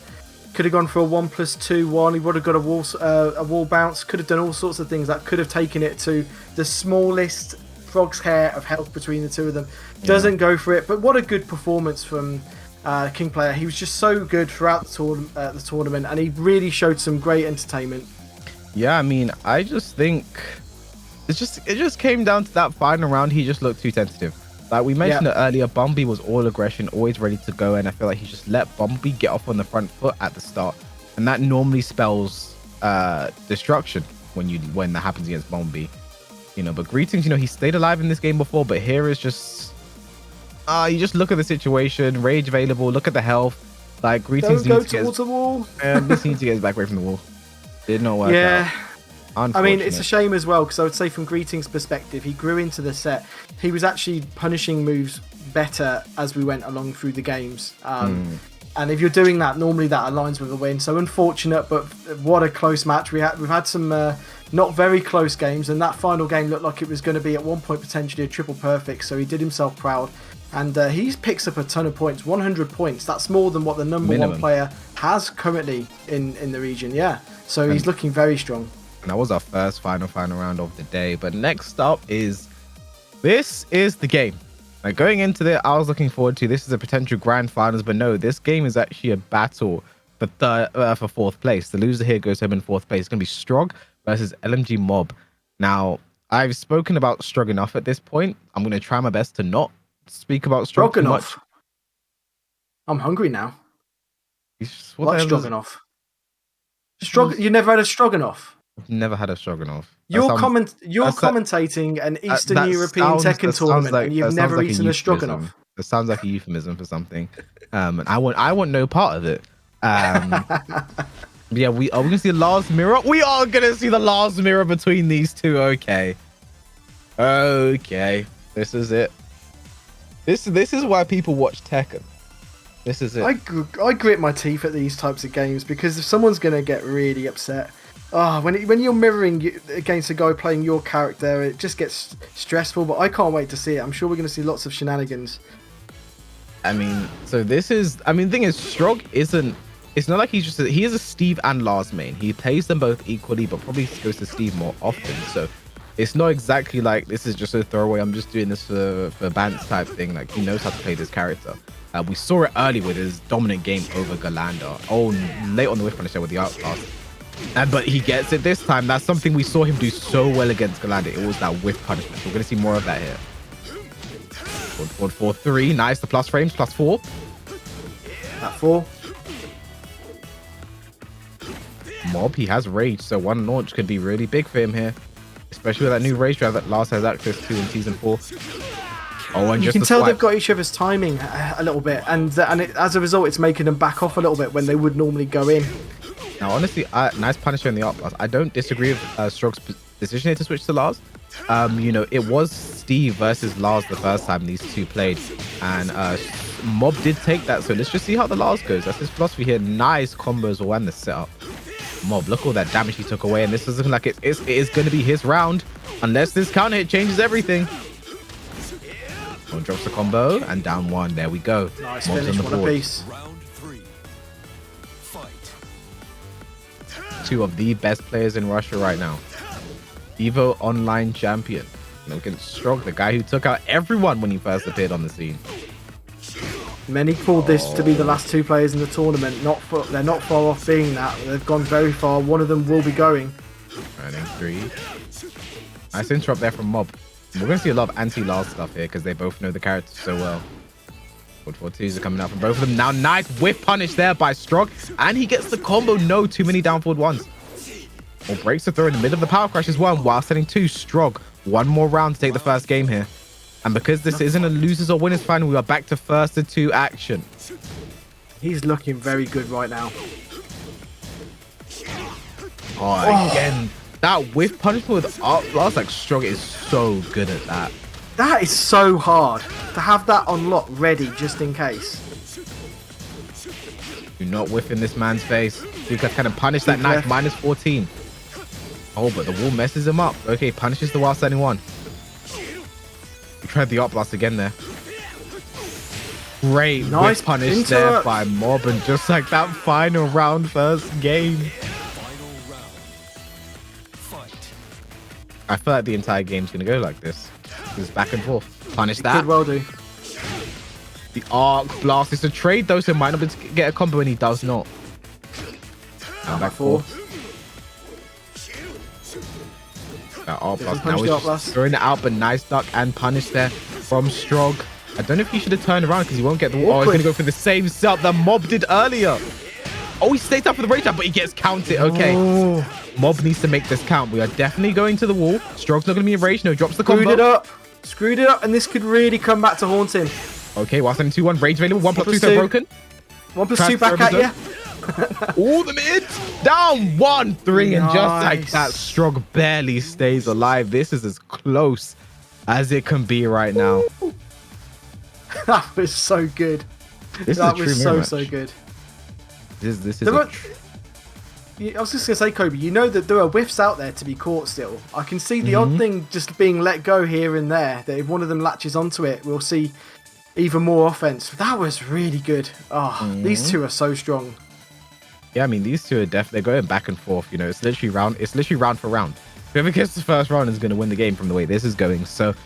could have gone for a 1+2-1. He would have got a wall bounce. Could have done all sorts of things that could have taken it to the smallest frog's hair of health between the two of them. Doesn't go for it, but what a good performance from King player. He was just so good throughout the tournament, and he really showed some great entertainment. Yeah, I mean, I just think it just came down to that final round. He just looked too tentative. Like we mentioned it earlier, Bumblebee was all aggression, always ready to go, and I feel like he just let Bumblebee get off on the front foot at the start, and that normally spells destruction when that happens against Bumblebee. But Greetings, he stayed alive in this game before, but here is just you just look at the situation, rage available, look at the health. Like Greetings Don't go towards the wall. This needs to get back away from the wall. Did not work out. I mean, it's a shame as well, because I would say from Greetings' perspective, he grew into the set. He was actually punishing moves better as we went along through the games. And And if you're doing that, normally that aligns with a win. So unfortunate, but what a close match. We've had some not very close games, and that final game looked like it was going to be at one point potentially a triple perfect. So he did himself proud, and he picks up a ton of points, 100 points. That's more than what the number one player has currently in the region. Yeah, so he's looking very strong. And that was our first final round of the day. But next up is this is the game. Like going into it, I was looking forward to this is a potential grand finals, but no, this game is actually a battle for fourth place. The loser here goes home in fourth place. It's going to be Strog versus LMG Mob. Now, I've spoken about Strog enough at this point. I'm going to try my best to not speak about Strog too much. I'm hungry now. What Stroganoff? You never had a Stroganoff? I've never had a Stroganoff. You're commentating an Eastern European Tekken tournament, and you've never eaten a Stroganoff. It sounds like a euphemism for something. And I want no part of it. Yeah, are we gonna see the Lars mirror? We are gonna see the Lars mirror between these two. Okay. This is it. This is why people watch Tekken. This is it. I grit my teeth at these types of games because if someone's gonna get really upset. When you're mirroring against a guy playing your character, it just gets stressful, but I can't wait to see it. I'm sure we're going to see lots of shenanigans. I mean, so this is... the thing is, Strog isn't... It's not like he is a Steve and Lars main. He plays them both equally, but probably goes to Steve more often. So it's not exactly like this is just a throwaway. I'm just doing this for Bants type thing. Like, he knows how to play this character. We saw it early with his dominant game over Ghirlanda. Oh, late on the whiff punish there with the Outlast. But he gets it this time. That's something we saw him do so well against Ghirlanda. It was that whiff punishment. We're going to see more of that here. Forward 4-3. Nice. The plus frames. +4. At 4. Mob, he has rage. So one launch could be really big for him here. Especially with that new rage drive that Lars has access to in Season 4. Oh, and you can tell they've got each other's timing a little bit. And as a result, it's making them back off a little bit when they would normally go in. Now, honestly, nice punisher in the Outlast. I don't disagree with Strog's decision here to switch to Lars. It was Steve versus Lars the first time these two played, and Mob did take that. So let's just see how the Lars goes. That's his philosophy here. Nice combos and the setup. Mob, look all that damage he took away, and this is looking like it is going to be his round, unless this counter hit changes everything. Mob drops the combo and down one. There we go. Nice finish, one apiece. Two of the best players in Russia right now. Evo Online champion. Look at Strog, the guy who took out everyone when he first appeared on the scene. Many called this to be the last two players in the tournament. They're not far off being that. They've gone very far. One of them will be going. Running 3. Nice interrupt there from Mob. We're going to see a lot of anti-Lars stuff here because they both know the characters so well. 4-2s are coming out from both of them. Now, nice whiff punish there by Strog. And he gets the combo. No, too many down forward ones. Or breaks the throw in the middle of the power crash as well. While setting 2, Strog. One more round to take the first game here. And because this isn't a losers or winners final, we are back to first to 2 action. He's looking very good right now. Again, that whiff punishment with Lars, like Strog is so good at that. That is so hard to have that unlocked ready just in case. Do not whiff in this man's face. Lucas can punish that knife. -14. Oh, but the wall messes him up. Okay, punishes the while standing 1. We tried the Outlast again there. Great nice whiff punish there by Mob, and just like that final round first game. I feel like the entire game's going to go like this. It's back and forth. Punish that. Could well do. The Arc Blast is a trade though, so might not be able to get a combo, and he does not. And back 4. That Arc Blast. Now he's just throwing it out, but nice duck and punish there from Strog. I don't know if he should have turned around because he won't get the wall. Oh, he's going to go for the same setup that Mob did earlier. Oh, he stayed up for the rage up, but he gets counted. Okay. Oh. Mob needs to make this count. We are definitely going to the wall. Strog's not going to be in rage. No, drops the combo. Screwed it up, and this could really come back to haunt him. Okay, while sending 2-1. Rage available. 1+2 so broken. 1+2 back at you. All the mid. Down 1-3. Nice. And just like that, Strog barely stays alive. This is as close as it can be right now. That was so good. That was so good. This is I was just going to say, Kobe, you know that there are whiffs out there to be caught still. I can see the odd thing just being let go here and there, that if one of them latches onto it, we'll see even more offense. That was really good. These two are so strong. Yeah, I mean, these two are definitely going back and forth. You know, it's literally round for round. Whoever gets the first round is going to win the game from the way this is going. So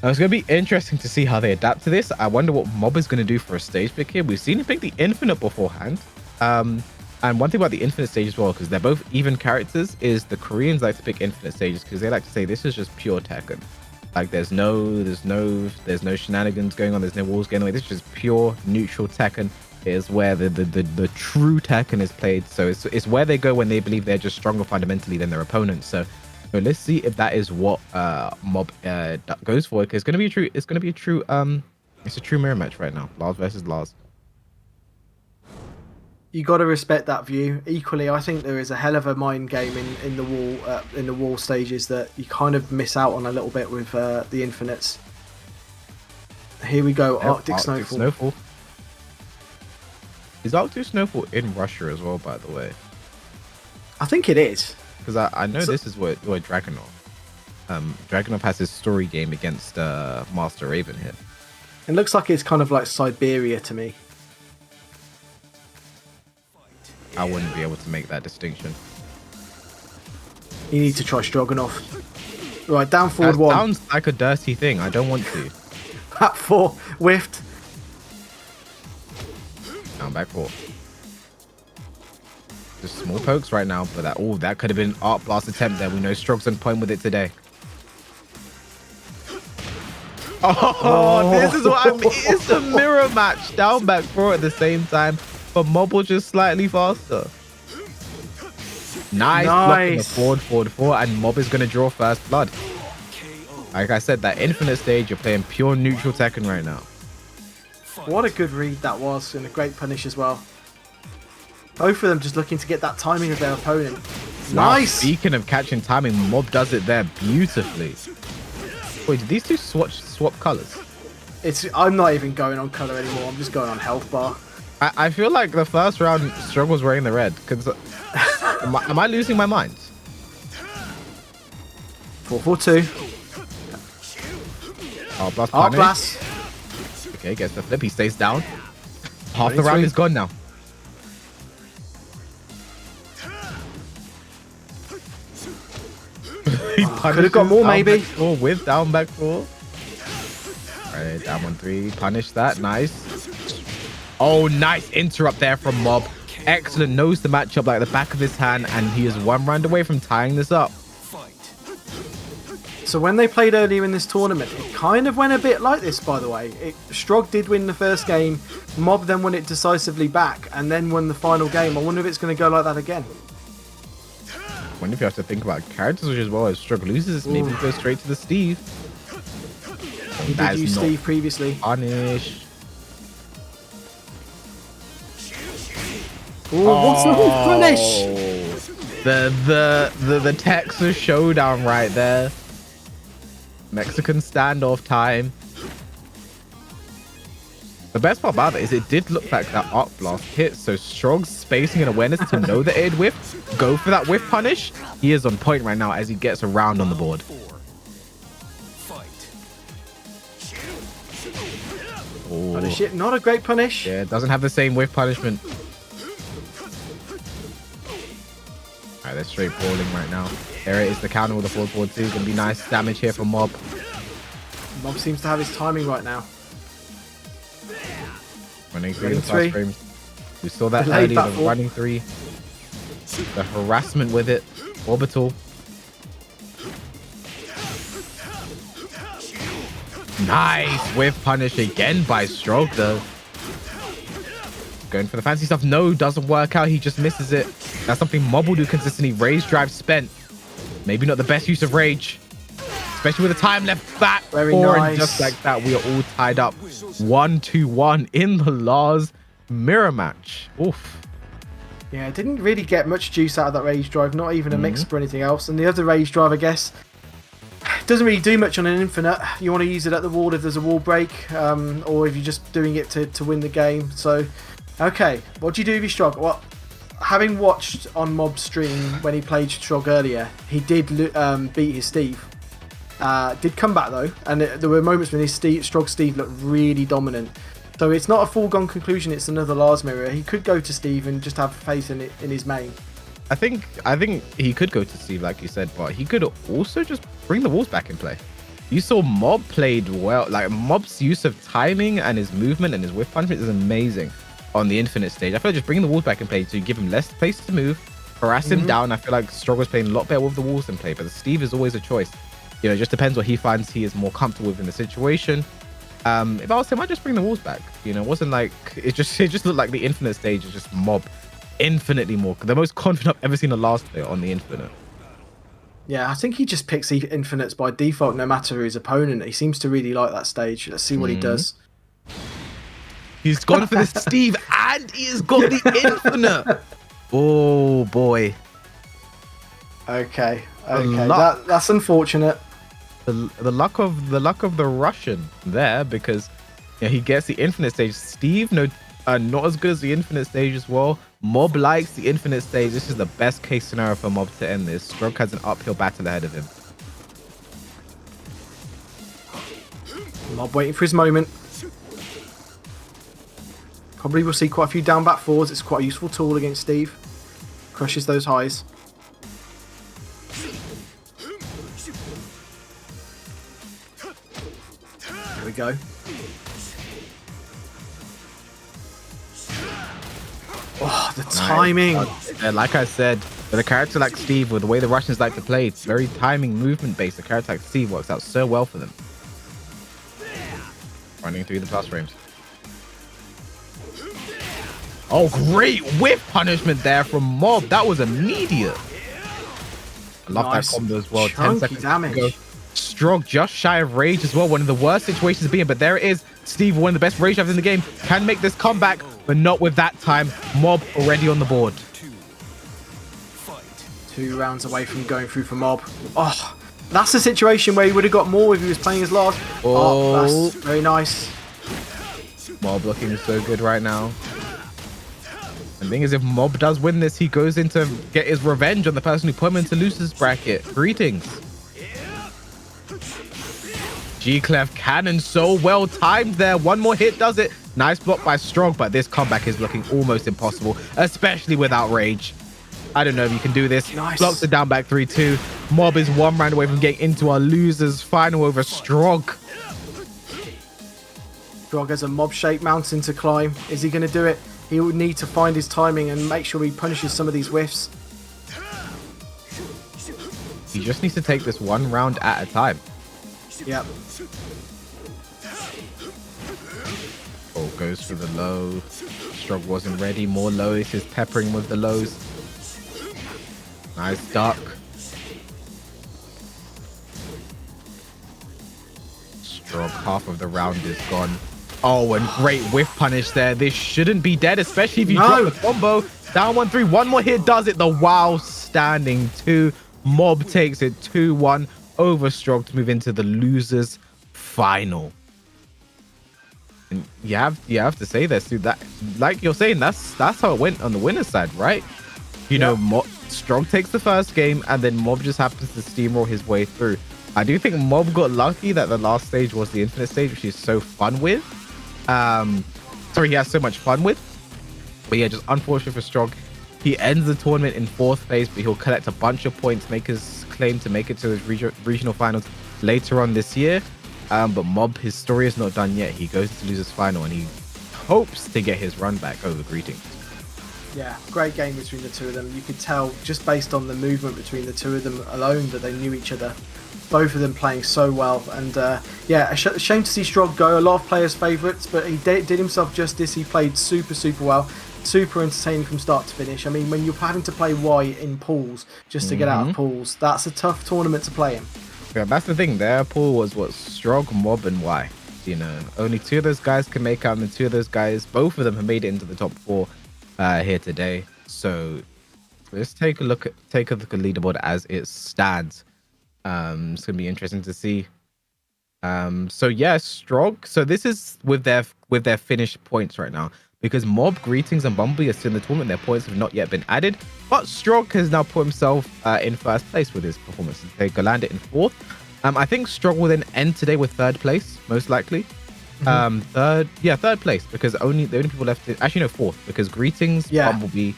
it's going to be interesting to see how they adapt to this. I wonder what Mob is going to do for a stage pick here. We've seen him pick the Infinite beforehand. And one thing about the Infinite stage as well, because they're both even characters, is the Koreans like to pick Infinite stages because they like to say this is just pure Tekken. Like there's no shenanigans going on. There's no walls getting away. This is just pure neutral Tekken. It is where the true Tekken is played. So it's where they go when they believe they're just stronger fundamentally than their opponents. So let's see if that is what Mob goes for. It's gonna be a true mirror match right now. Lars versus Lars. You got to respect that view. Equally, I think there is a hell of a mind game in the wall stages that you kind of miss out on a little bit with the Infinites. Here we go, Arctic Snowfall. Is Arctic Snowfall in Russia as well, by the way? I think it is. Because I know this is where Dragunov. Dragunov has his story game against Master Raven here. It looks like it's kind of like Siberia to me. I wouldn't be able to make that distinction. You need to try Stroganoff. Right, down forward one. Sounds like a dirty thing. I don't want to. Back four, whiffed. Down back four. Just small pokes right now, but that could have been Art Blast attempt there. We know Strog's on point with it today. This is what I mean. It's a mirror match. Down back four at the same time. But Mob will just slightly faster. Nice. Blocking the forward, and Mob is going to draw first blood. Like I said, that Infinite stage, you're playing pure neutral Tekken right now. What a good read that was, and a great punish as well. Both of them just looking to get that timing of their opponent. Wow, Nice. speaking of catching timing, Mob does it there beautifully. Wait, did these two swap colors? I'm not even going on color anymore. I'm just going on health bar. I feel like the first round, Strog was wearing the red. Am I losing my mind? 4-4-2. Blast. Art Blast. Okay, gets the flip. He stays down. Half the round is gone now. Could have got more, maybe. With down back four. Alright, down 1-3. Punish that. Nice. Oh, nice interrupt there from Mob. Excellent. Knows the matchup like the back of his hand, and he is one round away from tying this up. So when they played earlier in this tournament, it kind of went a bit like this, by the way. Strog did win the first game. Mob then won it decisively back, and then won the final game. I wonder if it's going to go like that again. I wonder if you have to think about characters as well. As Strog loses, maybe go straight to the Steve. He did use Steve previously. Punish. What's the punish? The Texas showdown right there. Mexican standoff time. The best part about it is it did look like that Art Blast hit, so Strog's spacing and awareness to know that it'd whiff, go for that whiff punish. He is on point right now as he gets a round on the board. Punish it, not a great punish. Yeah, it doesn't have the same whiff punishment. Alright, they're straight brawling right now. There it is, the counter with the 4-4-2. Gonna be nice damage here from Mob. Mob seems to have his timing right now. Running through the fast frames. We saw that earlier, the running three. The harassment with it. Orbital. Nice whiff punish again by Strog though. Going for the fancy stuff. No, doesn't work out. He just misses it. That's something Mob will do consistently. Rage drive spent. Maybe not the best use of rage. Especially with the time left back. Very nice. And just like that, we are all tied up 1-1 in the Lars mirror match. Oof. Yeah, didn't really get much juice out of that rage drive. Not even a mix or anything else. And the other rage drive, I guess, doesn't really do much on an infinite. You want to use it at the wall if there's a wall break, or if you're just doing it to win the game. So Okay, what do you do if you Strog? Well, having watched on Mob's stream when he played Strog earlier, he did beat his Steve. Did come back though, and there were moments when his Strog Steve looked really dominant. So it's not a foregone conclusion. It's another Lars mirror. He could go to Steve and just have faith in his main. I think he could go to Steve, like you said, but he could also just bring the walls back in play. You saw Mob played well. Like Mob's use of timing and his movement and his whiff punishment is amazing on the Infinite stage. I feel like just bringing the walls back in play to give him less place to move, harass him down. I feel like Strog was playing a lot better with the walls in play, but Steve is always a choice. You know, it just depends what he finds he is more comfortable with in the situation. If I was him, I'd just bring the walls back. You know, it wasn't like it just looked like the Infinite stage is just Mob infinitely more, the most confident I've ever seen a Last player on the Infinite. Yeah, I think he just picks Infinites by default no matter his opponent. He seems to really like that stage. Let's see what he does. He's gone for the Steve and he has got the Infinite. Oh boy. Okay. That's unfortunate. The luck of the Russian there, because he gets the Infinite stage. Steve not as good as the Infinite stage as well. Mob likes the Infinite stage. This is the best case scenario for Mob to end this. Strog has an uphill battle ahead of him. Mob waiting for his moment. Probably will see quite a few down back fours. It's quite a useful tool against Steve. Crushes those highs. There we go. Oh, the timing. Like I said, with a character like Steve, with the way the Russians like to play, it's very timing, movement based. A character like Steve works out so well for them. Running through the plus frames. Oh, great whiff punishment there from Mob. That was immediate. I love that combo as well. 10 seconds damage. To go. Strog just shy of rage as well. One of the worst situations to be in, but there it is. Steve, one of the best rage drivers in the game, can make this comeback, but not with that time. Mob already on the board. 2 rounds away from going through for Mob. Oh, that's a situation where he would have got more if he was playing as Lars. Oh, that's very nice. Mob looking so good right now. And the thing is, if Mob does win this, he goes in to get his revenge on the person who put him into losers bracket. Greetings. G-Clef cannon so well timed there. One more hit does it. Nice block by Strog, but this comeback is looking almost impossible, especially without rage. I don't know if you can do this. Nice. Blocks it down back 3-2. Mob is 1 round away from getting into our losers final over Strog. Strog has a mob-shaped mountain to climb. Is he going to do it? He will need to find his timing and make sure he punishes some of these whiffs. He just needs to take this 1 round at a time. Yep. Oh, goes for the low. Strog wasn't ready. More lows. He's peppering with the lows. Nice duck. Strog, half of the round is gone. Oh, and great whiff punish there. This shouldn't be dead, especially if you drop the combo. Down 1-3. One more hit does it. The wow standing 2. Mob takes it 2-1 over Strog to move into the losers final. And you have to say this, dude. That, like you're saying, that's how it went on the winner's side, right? You know, Strog takes the first game, and then Mob just happens to steamroll his way through. I do think Mob got lucky that the last stage was the Infinite stage, which he's so fun with. Sorry, he has so much fun with. But yeah, just unfortunate for Strog. He ends the tournament in 4th place, but he'll collect a bunch of points, make his claim to make it to his regional finals later on this year. But Mob, his story is not done yet. He goes to losers final, and he hopes to get his run back over Greetings. Yeah, great game between the two of them. You could tell just based on the movement between the two of them alone that they knew each other. Both of them playing so well, and yeah, a shame to see Strog go. A lot of players' favourites, but he did himself justice. He played super well, super entertaining from start to finish. I mean, when you're having to play Y in pools just to get out of pools, that's a tough tournament to play in. Yeah, that's the thing. Their pool was what, Strog, Mob, and Y. You know, only 2 of those guys can make out, and 2 of those guys, both of them have made it into the top 4 here today. So let's take a look at the leaderboard as it stands. It's gonna be interesting to see. So yeah, Strog. So this is with their finished points right now. because Mob, Greetings, and Bumblebee are still in the tournament. Their points have not yet been added, but Strog has now put himself in first place with his performance. They Ghirlanda in fourth. I think Strog will then end today with third place, most likely. Third place, because the only people left actually no, fourth, because Greetings, Bumblebee,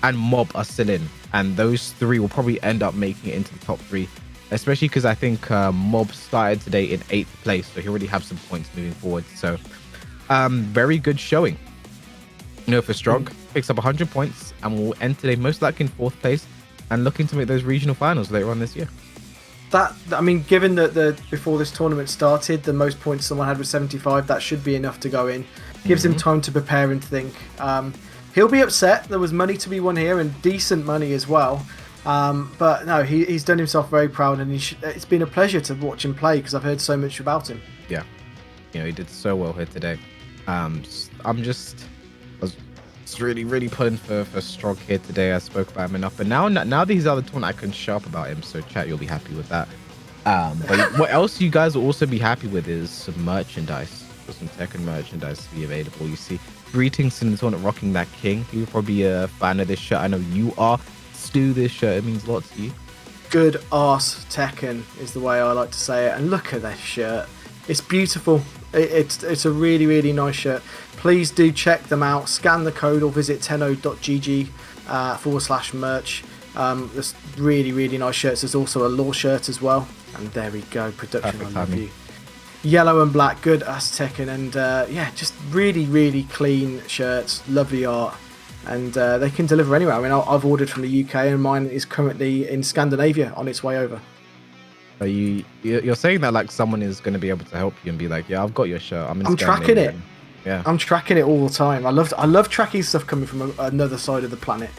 and Mob are still in, and those three will probably end up making it into the top three, especially because I think Mob started today in 8th place, so he already have some points moving forward. So very good showing, for Strog. Picks up 100 points and will end today most likely in 4th place and looking to make those regional finals later on this year. Given that before this tournament started, the most points someone had was 75, that should be enough to go in. Gives him time to prepare and think. He'll be upset. There was money to be won here, and decent money as well. But no, he's done himself very proud, and it's been a pleasure to watch him play because I've heard so much about him. Yeah, he did so well here today. I was really pulling for Strog here today. I spoke about him enough, but now that he's out of the tournament, I can sharp about him. So chat, you'll be happy with that. But what else you guys will also be happy with is some merchandise. Some Tekken merchandise to be available. You see, Greetings in the tournament rocking that king. You're probably a fan of this shirt. I know you are. Stu, this shirt, it means a lot to you. Good arse Tekken is the way I like to say it. And look at that shirt. It's beautiful. It's a really nice shirt. Please do check them out. Scan the code or visit tenno.gg /merch. There's really nice shirts. There's also a law shirt as well. And there we go. Production on review. Yellow and black, good as Tekken, and just really clean shirts, lovely art, and they can deliver anywhere. I've ordered from the UK, and mine is currently in Scandinavia on its way over. So you're saying that like someone is going to be able to help you and be like, yeah, I've got your shirt. I'm tracking it. Yeah, I'm tracking it all the time. I love tracking stuff coming from another side of the planet.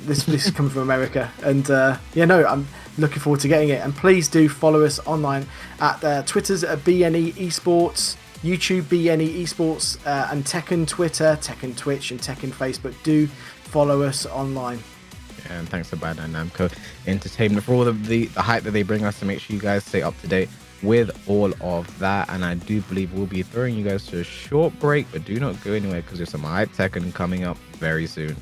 This is coming from America, and I'm looking forward to getting it. And please do follow us online at Twitter's at BNE Esports, YouTube BNE Esports, and Tekken Twitter, Tekken Twitch, and Tekken Facebook. Do follow us online. Yeah, and thanks to Bandai Namco Entertainment for all the hype that they bring us to make sure you guys stay up to date with all of that. And I do believe we'll be throwing you guys to a short break, but do not go anywhere because there's some hype Tekken coming up very soon.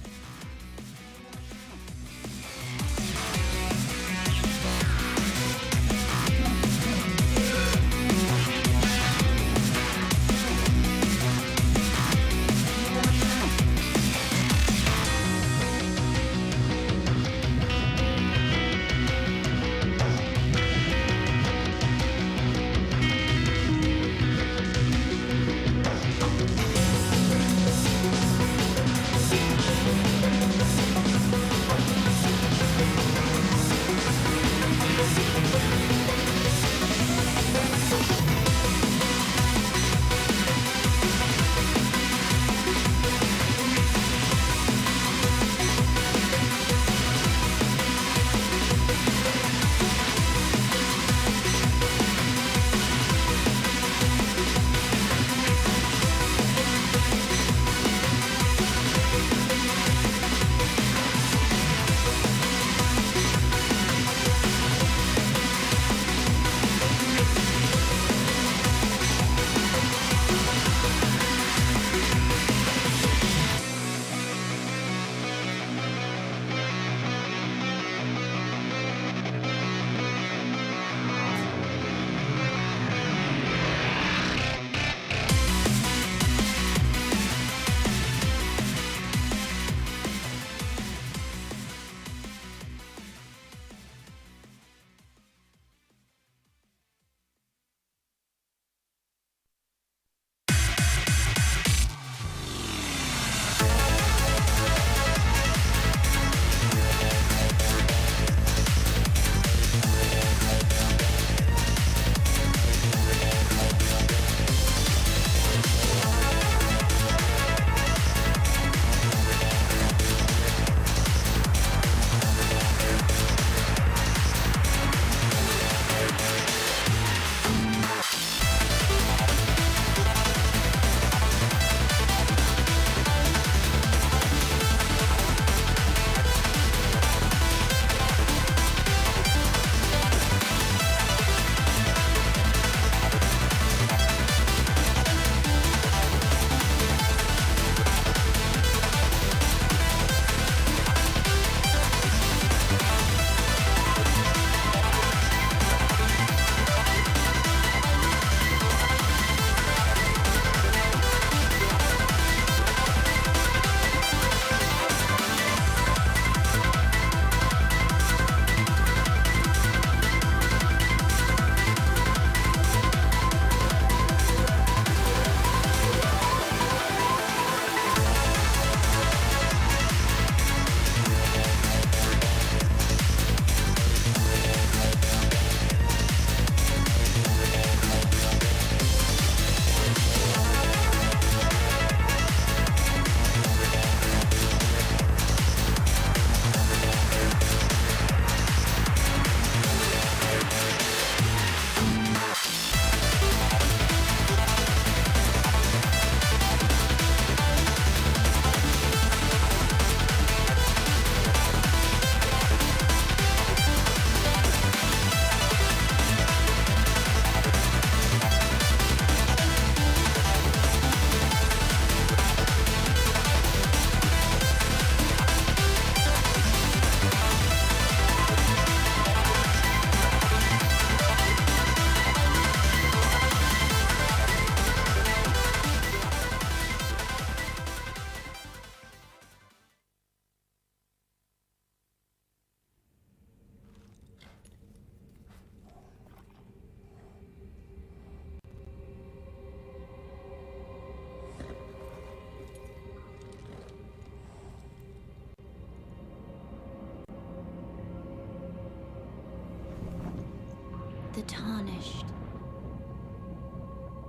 tarnished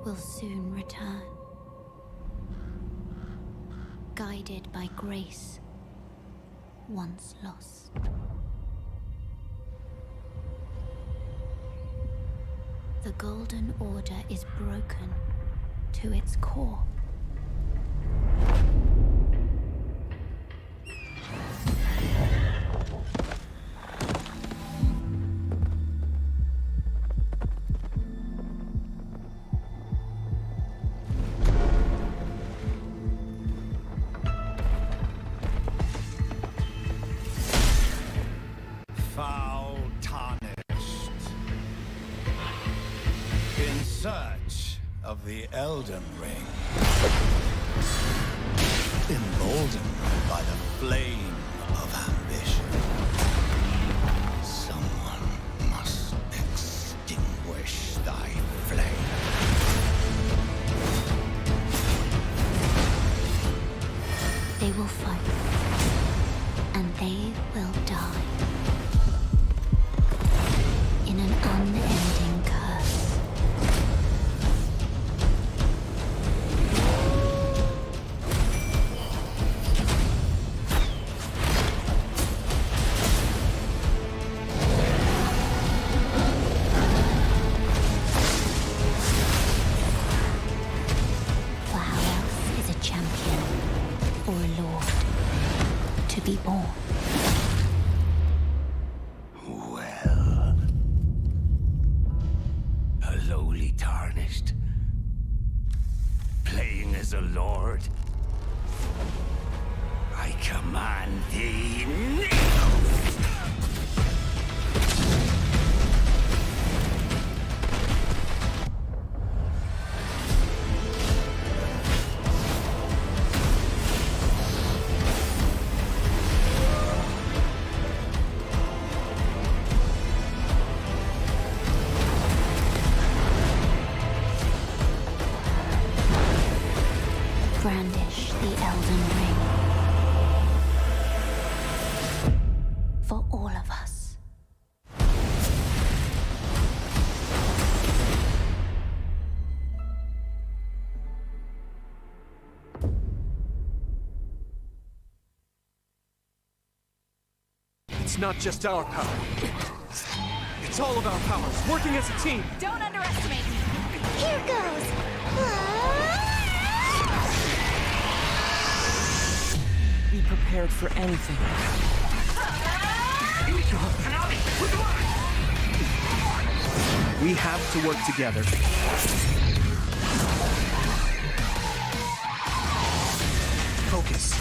will soon return, guided by grace once lost. The Golden Order is broken to its core. Foul tarnished. In search of the Elden Ring. Emboldened by the flame of ambition. Someone must extinguish thy flame. They will fight, and they will die. In an unending curse. For how else is a champion or a lord to be born? Well, a lowly tarnished, playing as a lord. I command thee now! Brandish the Elden Ring. For all of us. It's not just our power. It's all of our powers, working as a team. Don't underestimate me. Here goes! Be prepared for anything. We have to work together. Focus.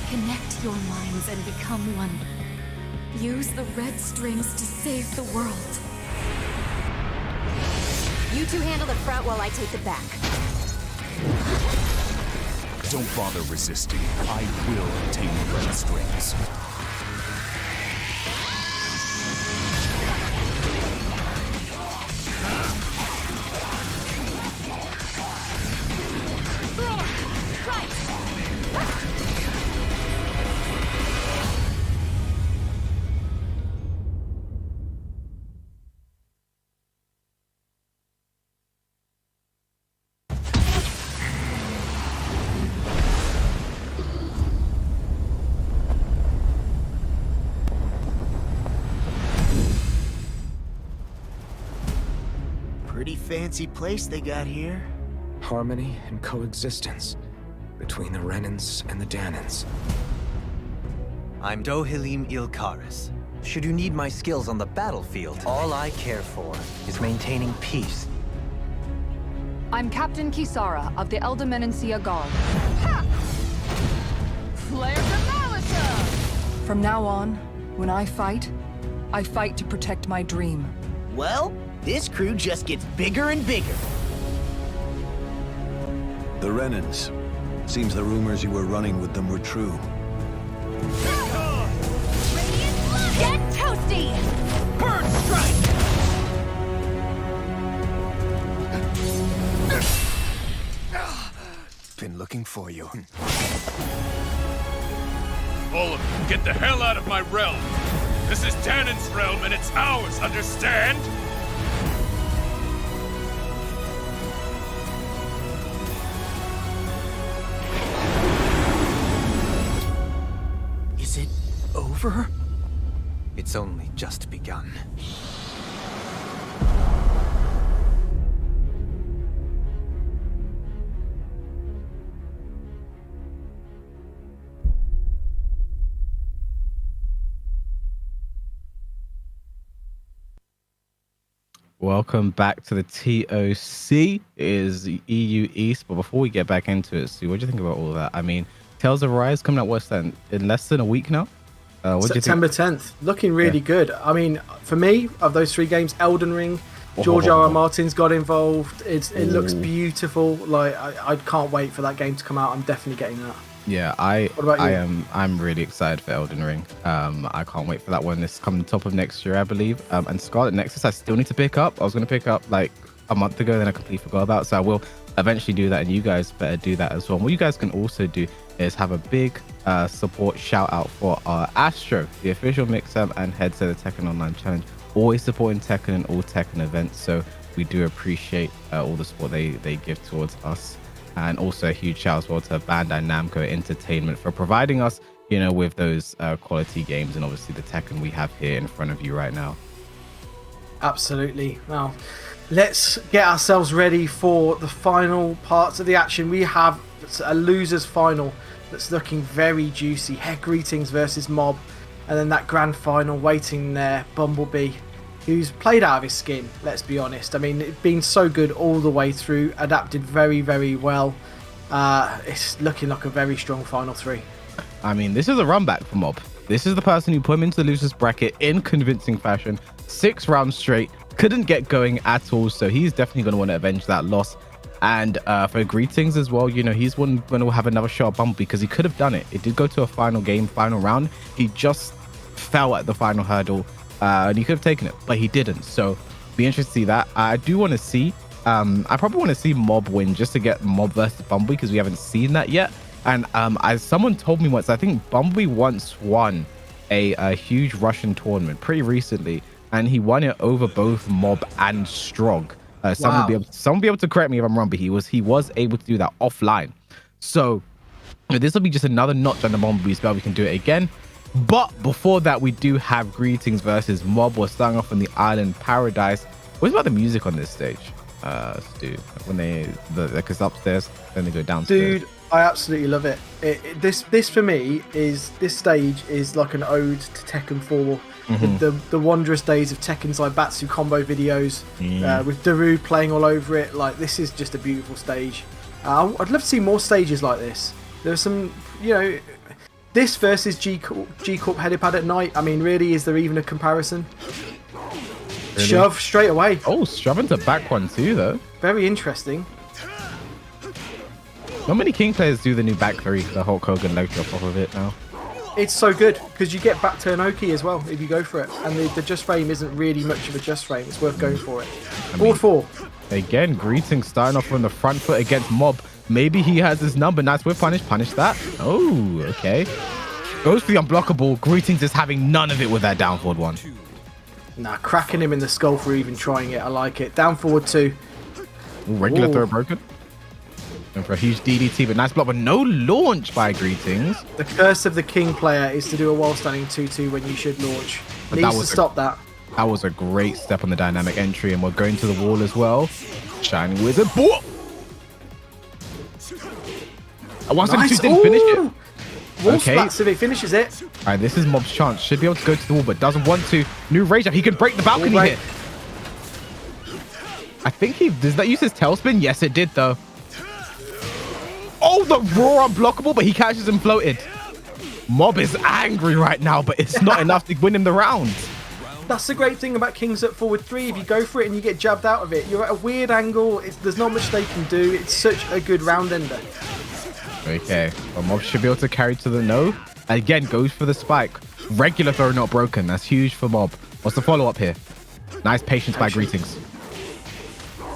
Connect your minds and become one. Use the red strings to save the world. You two handle the front while I take the back. Don't bother resisting. I will obtain the red strings. Pretty fancy place they got here. Harmony and coexistence between the Renans and the Danans. I'm Dohilim Ilkaris. Should you need my skills on the battlefield, all I care for is maintaining peace. I'm Captain Kisara of the Eldermenencia Guard. Flare the Malisa! From now on, when I fight to protect my dream. Well, this crew just gets bigger and bigger. The Renans. Seems the rumors you were running with them were true. Get toasty! Bird strike! Been looking for you. All of you, get the hell out of my realm! This is Tannin's realm and it's ours, understand? Is it over? It's only just begun. Welcome back to the TOC. It is the EU East, but before we get back into it, Sue, what do you think about all of that? I mean, Tales of Arise coming out, what's that, in less than a week now? What September 10th, looking really good. I mean, for me, of those 3 games, Elden Ring, George R.R. Martin's got involved. It looks beautiful. Like I can't wait for that game to come out. I'm definitely getting that. Yeah, I'm really excited for Elden Ring. I can't wait for that one. It's coming top of next year, I believe. And Scarlet Nexus, I still need to pick up. I was going to pick up like a month ago, then I completely forgot about. So I will eventually do that, and you guys better do that as well. And what you guys can also do is have a big support shout out for our Astro, the official mix-up and head to the Tekken Online Challenge. Always supporting Tekken and all Tekken events. So we do appreciate all the support they give towards us. And also a huge shout out as well to Bandai Namco Entertainment for providing us, you know, with those quality games, and obviously the Tekken we have here in front of you right now. Absolutely. Now, let's get ourselves ready for the final parts of the action. We have a losers final that's looking very juicy. Head Greetings versus Mob, and then that grand final waiting there, Bumblebee, who's played out of his skin, let's be honest. I mean, it's been so good all the way through, adapted very, very well. It's looking like a very strong final 3. I mean, this is a run back for Mob. This is the person who put him into the losers bracket in convincing fashion, 6 rounds straight, couldn't get going at all, so he's definitely going to want to avenge that loss. And for Greetings as well, you know, he's going to have another shot at Bumblebee because he could have done it. It did go to a final game, final round. He just fell at the final hurdle. And he could have taken it, but he didn't. So be interested to see that. I do want to see, I probably want to see Mob win just to get Mob versus Bumblebee because we haven't seen that yet. And as someone told me once, I think Bumblebee once won a huge Russian tournament pretty recently, and he won it over both Mob and Strog. Someone will be able to correct me if I'm wrong, but he was able to do that offline. So this will be just another notch on the Bumblebee's belt. We can do it again. But before that, we do have Greetings versus Mob. We're starting off on the Island Paradise. What's about the music on this stage? Dude, when because upstairs, then they go downstairs. Dude, I absolutely love it. This for me is, this stage is like an ode to Tekken 4. The wondrous days of Tekken Zaibatsu combo videos with Daru playing all over it. Like, this is just a beautiful stage. I'd love to see more stages like this. There's some, you know, this versus G Corp Helipad at night. I mean, really, is there even a comparison? Really? Shove straight away. Oh, shove into back one too, though. Very interesting. Not many King players do the new back 3, the Hulk Hogan leg drop off of it now. It's so good because you get back turn Oki as well if you go for it, and the just frame isn't really much of a just frame. It's worth going for it. Board 4. Again, Greetings starting off on the front foot against Mob. Maybe he has his number. Nice whip punish. Punish that. Oh, okay. Goes for the unblockable. Greetings is having none of it with that down forward 1. Nah, cracking him in the skull for even trying it. I like it. Down forward 2. Regular throw broken. And for a huge DDT, but nice block, but no launch by Greetings. The curse of the King player is to do a wall standing 2-2 when you should launch. Needs to stop that. That was a great step on the dynamic entry, and we're going to the wall as well. Shining Wizard. Whoa! Nice. Didn't finish it. Wall splats if he finishes it. All right, this is Mob's chance. Should be able to go to the wall, but doesn't want to. New rage up. He can break the balcony here. I think does that use his tailspin? Yes, it did though. Oh, the raw unblockable, but he catches him floated. Mob is angry right now, but it's not enough to win him the round. That's the great thing about Kings at forward 3. If you go for it and you get jabbed out of it, you're at a weird angle. There's not much they can do. It's such a good round ender. Okay, well, Mob should be able to carry to the no. Again, goes for the spike. Regular throw not broken. That's huge for Mob. What's the follow-up here? Nice patience by Greetings.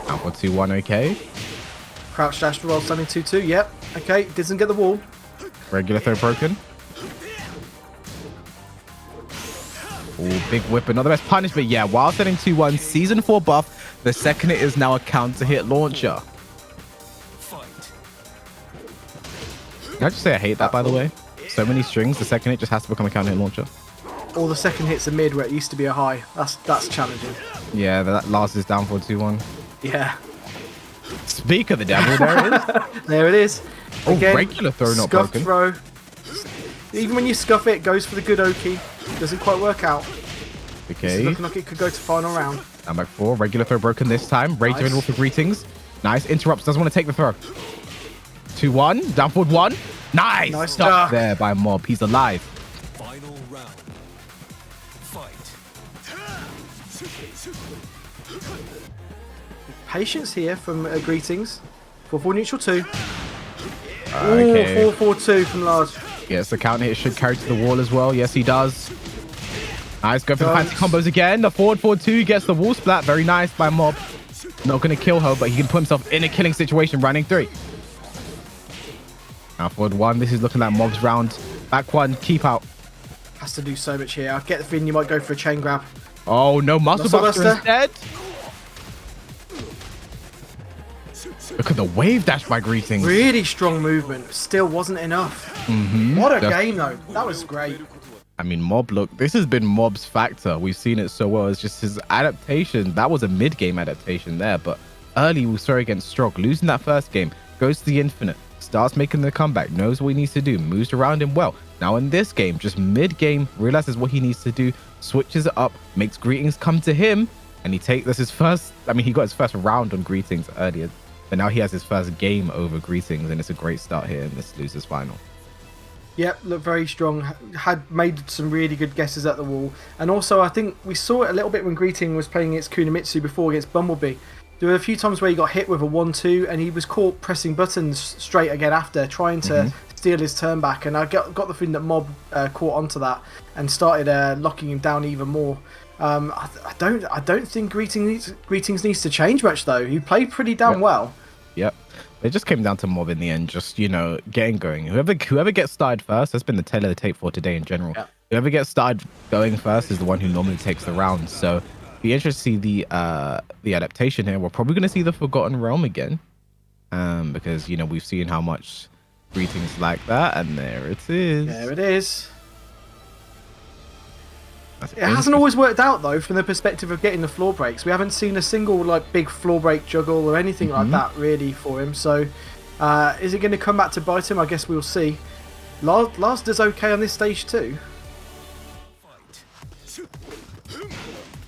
Down for 2-1, okay. Crouch dash roll standing 2-2, yep. Okay, doesn't get the wall. Regular throw broken. Oh, big whip, not the best punish, but yeah, while setting 2-1, Season 4 buff, the second hit is now a counter hit launcher. Can I just say I hate that, by the way? So many strings, the second hit just has to become a counter hit launcher. Or the second hit's a mid where it used to be a high. That's challenging. Yeah, that Lars is down for 2-1. Yeah. Speak of the devil, there it is. There it is. Oh, Again, regular throw not scuff broken. Throw. Even when you scuff it, it goes for the good Oki. Doesn't quite work out. Okay. It's looking like it could go to final round. I'm back 4. Regular throw broken this time. Rage available for greetings. Nice. Interrupts. Doesn't want to take the throw. 2-1. Down forward 1. Nice. Nice Stop there by Mob. He's alive. Final round. Patience here from Greetings. 4-4 neutral 2. Okay. 4-4-2 from Lars. Yes, the counter hit should carry to the wall as well. Yes, he does. Nice. Go for the fancy combos again. The forward 4-2 gets the wall splat. Very nice by Mob. Not going to kill her, but he can put himself in a killing situation. Running 3. Now forward 1. This is looking like Mob's round. Back 1. Keep out. Has to do so much here. I get the feeling you might go for a chain grab. Oh, no. Muscle buster instead. Look at the wave dash by Greetings. Really strong movement. Still wasn't enough. What a game, though. That was great. I mean, Mob, look, this has been Mob's factor. We've seen it so well. It's just his adaptation. That was a mid-game adaptation there, but early we saw against Strog. Losing that first game, goes to the infinite, starts making the comeback, knows what he needs to do, moves around him well. Now in this game, just mid-game, realizes what he needs to do, switches it up, makes Greetings come to him, and this is first, I mean, he got his first round on Greetings earlier, but now he has his first game over Greetings, and it's a great start here in this losers final. Yep, looked very strong. Had made some really good guesses at the wall. And also, I think we saw it a little bit when Greeting was playing against Kunimitsu before against Bumblebee. There were a few times where he got hit with a 1-2 and he was caught pressing buttons straight again after, trying to steal his turn back. And I got the feeling that Mob caught onto that and started locking him down even more. I don't think Greetings needs to change much, though. He played pretty damn well. Yep. It just came down to Mob in the end, just, you know, getting going. Whoever gets started first, that's been the tail of the tape for today in general. Yep. Whoever gets started going first is the one who normally takes the round. So be interested to see the adaptation here. We're probably going to see the Forgotten Realm again, because, you know, we've seen how much Greetings like that, and there it is. There it is. It hasn't always worked out, though, from the perspective of getting the floor breaks. We haven't seen a single big floor break juggle or anything like that really for him. So is it going to come back to bite him? I guess we'll see. Lars does okay on this stage too.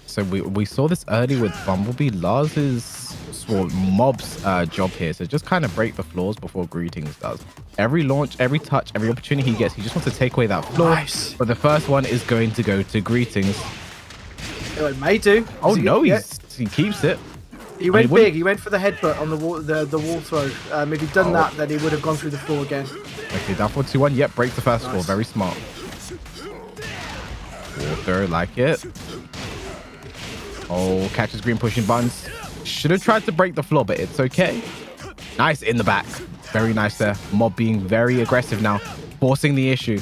So we saw this early with Bumblebee. Mob's job here, so just kind of break the floors before Greetings does. Every launch, every touch, every opportunity he gets, he just wants to take away that floor. Nice. But the first one is going to go to Greetings. It may do. Oh no, he keeps it. He went big. He went for the headbutt on the wall throw. If he'd done that, then he would have gone through the floor again. Okay, down 4-2-1. Yep, breaks the first floor. Very smart. Wall throw, like it. Oh, catches green pushing buttons. Should have tried to break the floor, but it's okay. Nice in the back. Very nice there. Mob being very aggressive now, forcing the issue.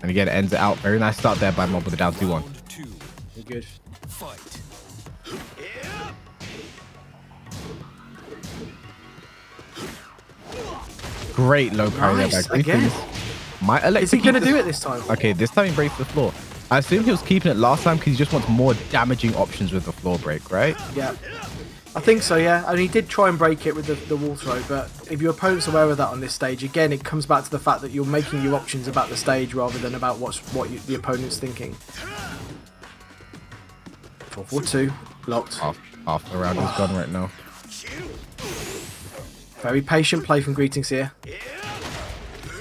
And again, it ends it out. Very nice start there by Mob with a down 2-1. Good. Great low parry there by Greetings. Is he going to do it this time? Okay, this time he breaks the floor. I assume he was keeping it last time because he just wants more damaging options with the floor break, right? Yeah. I think so, yeah. And he did try and break it with the wall throw, but if your opponent's aware of that on this stage, again, it comes back to the fact that you're making your options about the stage rather than about what the opponent's thinking. 4-4-2, blocked. Half the round is gone right now. Very patient play from Greetings here.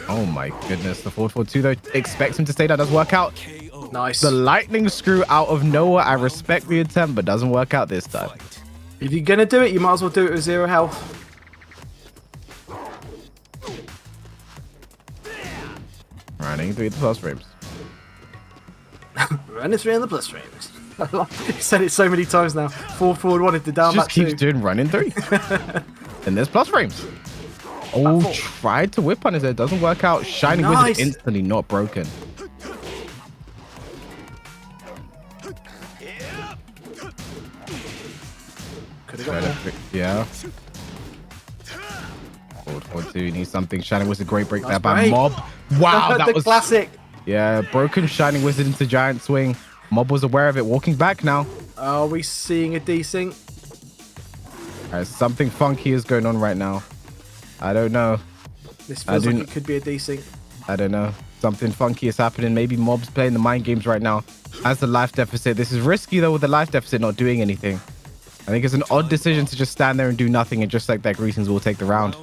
Oh my goodness, the 4-4-2 though expects him to stay down, does work out. Nice. The lightning screw out of nowhere. I respect the attempt, but doesn't work out this time. If you're going to do it, you might as well do it with 0 health. Running 3 in the plus frames. Running 3 in the plus frames. I've said it so many times now. 4-4-1 into down back 2. Just keeps doing running 3. And there's plus frames. Oh, tried to whip on his head. Doesn't work out. Shining Wizard instantly not broken. Yeah. Forward 2 needs something. Shining Wizard, great break there by great. Mob. Wow, that was classic. Yeah, broken Shining Wizard into Giant Swing. Mob was aware of it, walking back now. Are we seeing a desync? Something funky is going on right now. I don't know. This feels like it could be a desync. I don't know. Something funky is happening. Maybe Mob's playing the mind games right now. As the life deficit. This is risky though with the life deficit not doing anything. I think it's an odd decision to just stand there and do nothing, and just like that, Greetings will take the round.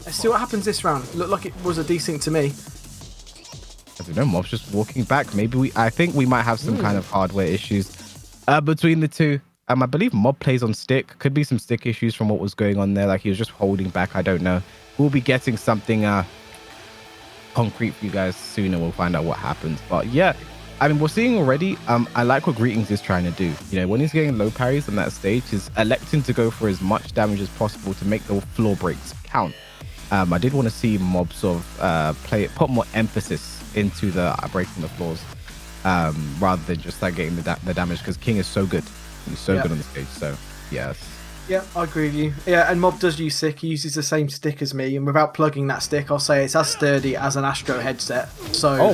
Let's see what happens this round. Looked like it was a desync to me. I don't know. Mob's just walking back. Maybe I think we might have some kind of hardware issues between the two. I believe Mob plays on stick. Could be some stick issues from what was going on there. Like he was just holding back. I don't know. We'll be getting something concrete for you guys soon, and we'll find out what happens. But yeah, I mean, we're seeing already. I like what Greetings is trying to do. You know, when he's getting low parries on that stage, he's electing to go for as much damage as possible to make the floor breaks count. I did want to see Mob sort of put more emphasis into the breaking the floors rather than just like getting the damage, because King is so good. He's so good on the stage. So yes. Yeah, I agree with you. Yeah, and Mob does use stick. He uses the same stick as me, and without plugging that stick, I'll say it's as sturdy as an Astro headset. So,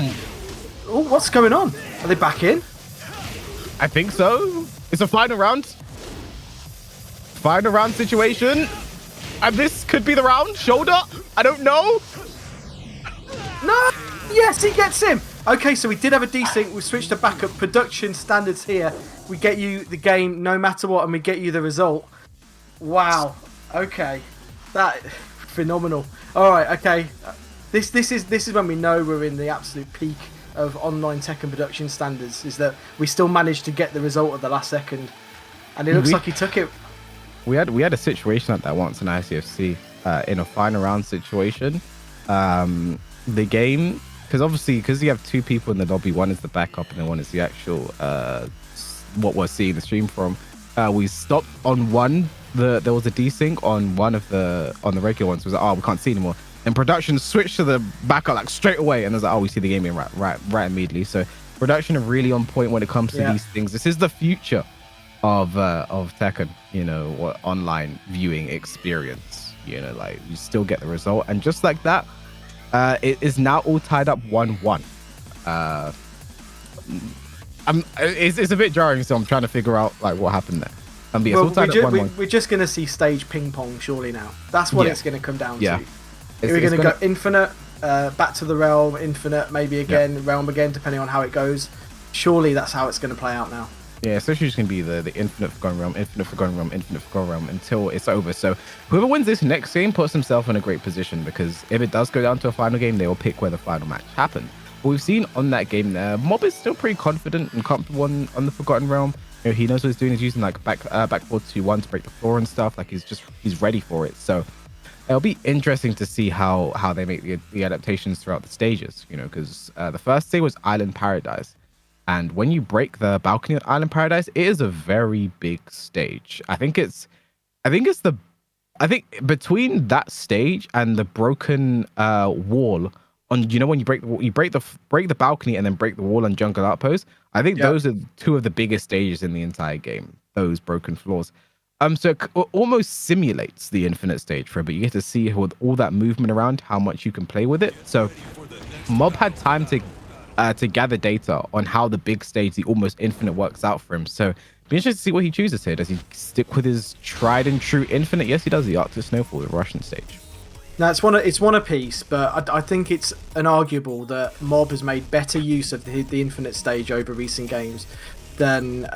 oh, what's going on? Are they back in? I think so. It's a final round. Final round situation. And this could be the round. Shoulder. I don't know. No. Yes, he gets him. Okay, so we did have a desync. We switched to backup production standards here. We get you the game no matter what, and we get you the result. Wow. Okay. That phenomenal. All right. Okay. This is when we know we're in the absolute peak of online Tekken production standards. Is that we still managed to get the result at the last second, and it looks like he took it. We had a situation like that once in ICFC in a final round situation. The game, because you have two people in the lobby. One is the backup, and then one is the actual what we're seeing the stream from. We stopped on one. There was a desync on one of the regular ones. It was like, oh, we can't see anymore. And production switched to the backup like straight away, and it was like, oh, we see the game in right immediately. So production are really on point when it comes to these things. This is the future of Tekken, you know, what online viewing experience. You know, like you still get the result, and just like that, it is now all tied up 1-1. It's a bit jarring, so I'm trying to figure out like what happened there. We're just going to see stage ping pong surely now. That's what it's going to come down to. We're going to go infinite, back to the realm, infinite, maybe again, realm again, depending on how it goes. Surely that's how it's going to play out now. Yeah, it's actually just going to be the infinite Forgotten Realm, infinite Forgotten Realm, infinite Forgotten Realm until it's over. So whoever wins this next game puts himself in a great position, because if it does go down to a final game, they will pick where the final match happened. But we've seen on that game there, Mob is still pretty confident and comfortable on the Forgotten Realm. You know, he knows what he's doing. He's using like back 4-2-1 to break the floor and stuff. Like he's ready for it. So it'll be interesting to see how they make the adaptations throughout the stages. You know, because the first stage was Island Paradise, and when you break the balcony at Island Paradise, it is a very big stage. I think between that stage and the broken wall on, you know, when you break the balcony and then break the wall on Jungle Outpost, I think those are two of the biggest stages in the entire game, those broken floors. So it almost simulates the infinite stage for it, but you get to see with all that movement around how much you can play with it. So Mob had time to gather data on how the big stage, the almost infinite, works out for him. So be interested to see what he chooses here. Does he stick with his tried and true infinite? Yes, he does. The Arctic Snowfall, the Russian stage. Now it's one a piece, but I think it's unarguable that Mob has made better use of the infinite stage over recent games than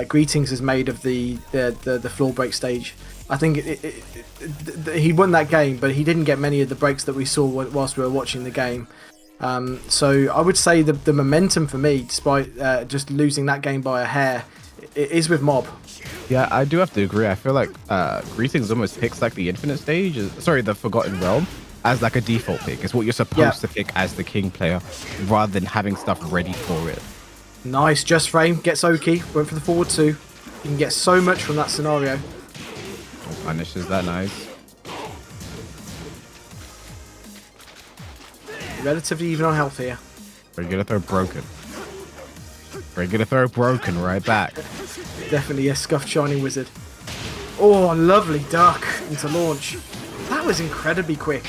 Greetings has made of the floor break stage. I think he won that game, but he didn't get many of the breaks that we saw whilst we were watching the game. So I would say the momentum for me, despite just losing that game by a hair, it is with Mob. Yeah, I do have to agree. I feel like Greetings almost picks like the infinite stage, the Forgotten Realm, as like a default pick. It's what you're supposed to pick as the King player, rather than having stuff ready for it. Nice, just frame, gets Oki, went for the forward 2. You can get so much from that scenario. Punishes that, nice. Relatively even on health here. Very good to throw broken. Very good to throw broken right back. Definitely a scuffed Shining Wizard. Oh, lovely duck into launch. That was incredibly quick.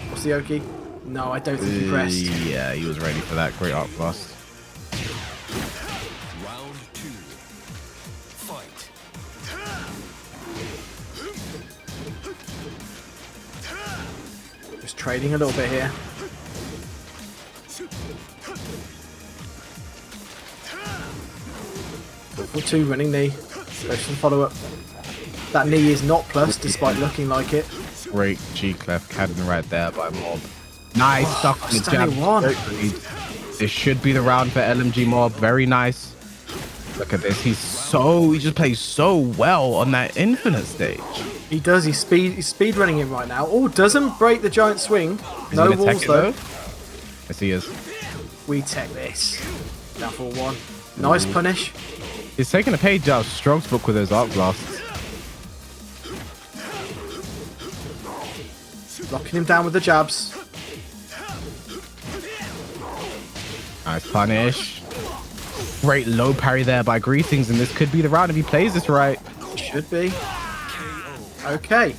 What's the Oki? No, I don't think he pressed. Yeah, he was ready for that. Great arc blast. Round 2. Fight. Just trading a little bit here. Or 2 running knee. Goes for the follow up. That knee is not plus, despite looking like it. Great G clef cannon right there by Mob. Nice, stuck on the jab. This should be the round for LMG Mob. Very nice. Look at this. He just plays so well on that infinite stage. He does. He's speed running it right now. Oh, doesn't break the giant swing. No walls though. Yes, he is. We tech this. Down for 1. Nice punish. He's taking a page out of Strog's book with those arc blasts. Locking him down with the jabs. Nice punish. Great low parry there by Greetings, and this could be the round if he plays this right. Should be. Okay.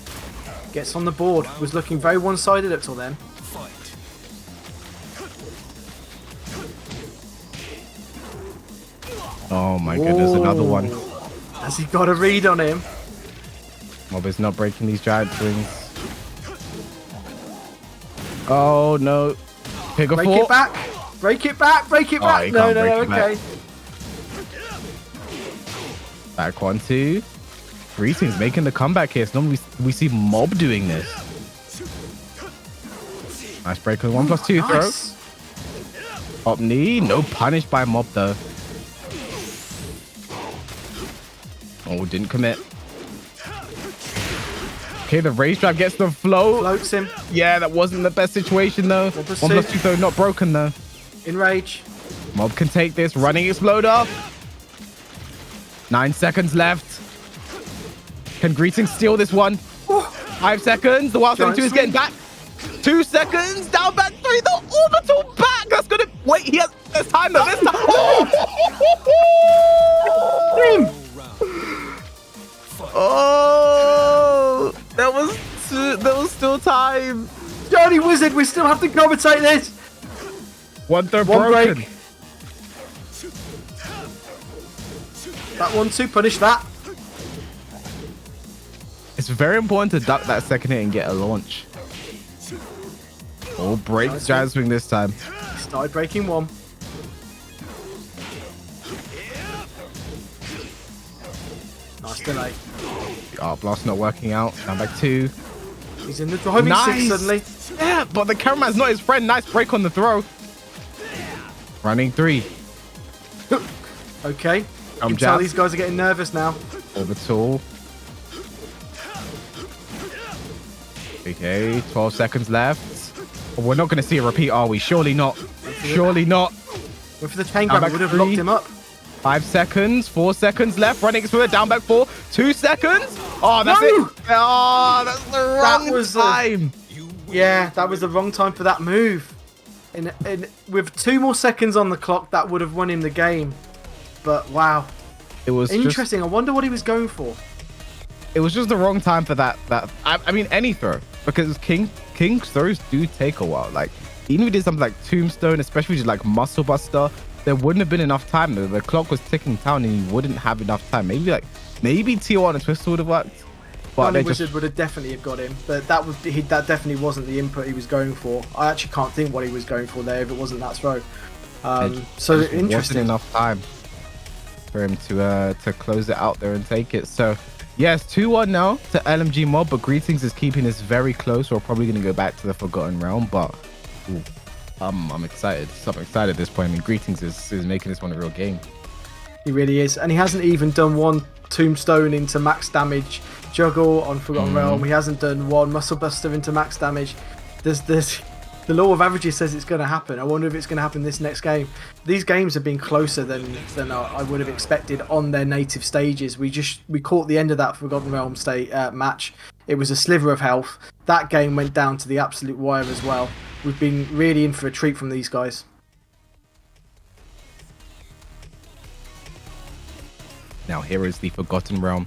Gets on the board. Was looking very one-sided up till then. Oh my goodness, another one. Has he got a read on him? Mob is not breaking these giant swings. Oh no. Pick a Break it back. Break it back. Break it back. No, okay. Back 1-2. Greetings making the comeback here. So normally we see Mob doing this. Nice break with 1+2 throw. Up knee. No punish by Mob though. Oh, didn't commit. Okay, the raise drive gets the flow. Floats him. Yeah, that wasn't the best situation though. 1+2 though, not broken though. Enrage. Mob can take this. Running exploder. 9 seconds left. Can Greetings steal this one? 5 seconds. The Wild 72 is getting back. 2 seconds. Down back 3. The orbital back. That's gonna wait. There's time though. This time. Oh, that was still time. Johnny Wizard, we still have to commentate this. 1/3 broken. Break. That 1-2 punish that. It's very important to duck that second hit and get a launch. Oh, break giant swing this time. Started breaking 1. Nice delay. Oh, blast not working out. Down back 2. He's in the driving seat suddenly. Yeah, but the cameraman's not his friend. Nice break on the throw. Running 3. Okay. You can tell these guys are getting nervous now. Orbital. Okay, 12 seconds left. Oh, we're not going to see a repeat, are we? Surely not. Surely not. Went for the chain grab, would have locked him up. 5 seconds, 4 seconds left. Running exploder, down back 4. 2 seconds. Oh, that's it. Oh, that's the wrong time. Yeah, that was the wrong time for that move. And with 2 more seconds on the clock, that would have won him the game. But wow, it was interesting. I wonder what he was going for. It was just the wrong time for that. I mean, any throw, because King's throws do take a while. Like even if he did something like Tombstone, especially just like Muscle Buster, there wouldn't have been enough time. The clock was ticking down, and he wouldn't have enough time. Maybe T1 and Twister would have worked. But Wizard would have definitely got him, but that definitely wasn't the input he was going for. I actually can't think what he was going for there if it wasn't that throw. So interesting. Wasn't enough time for him to close it out there and take it. So yes, 2-1 now to LMG Mob, but Greetings is keeping this very close. We're probably going to go back to the Forgotten Realm, but I'm excited. So I'm excited at this point. I mean, Greetings is making this one a real game. He really is, and he hasn't even done 1 Tombstone into max damage juggle on Forgotten Realm. He hasn't done 1 Muscle Buster into max damage. There's the law of averages says it's going to happen. I wonder if it's going to happen this next game. These games have been closer than I would have expected on their native stages. We caught the end of that Forgotten Realm match. It was a sliver of health. That game went down to the absolute wire as well. We've been really in for a treat from these guys. Now here is the Forgotten Realm.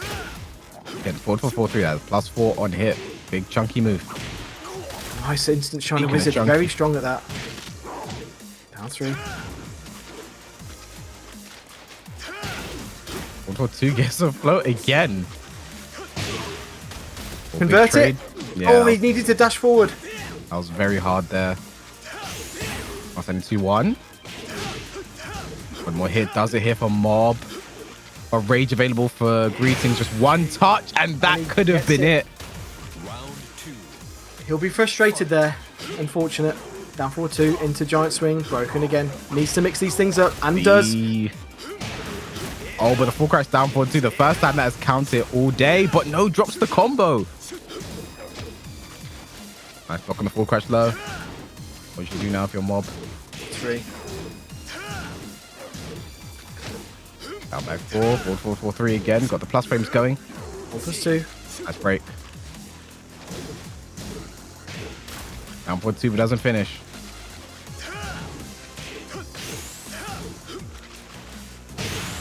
Again, 4-4-4-3. That's +4 on hit. Big chunky move. Nice instant China Speaking of Wizard. chunky. Very strong at that. Down 3. 4-4-2 gets a float again. Convert it. Yeah, Oh, he needed to dash forward. that was very hard there. I'll send 2-1. One more hit. Does it here for Mob? A rage available for Greetings. Just one touch, and that could have been it. He'll be frustrated there. Unfortunate. Down 4-2 into Giant Swing. Broken again. Needs to mix these things up, and does. Oh, but the full crash down 4-2. The first time that has counted all day, but no, drops the combo. Nice block on the full crash low. What should you do now if you're Mob? 3. Down back 4-4-4-3 again. Got the plus frames going. 4+2. Nice break. Down 4-2, but doesn't finish.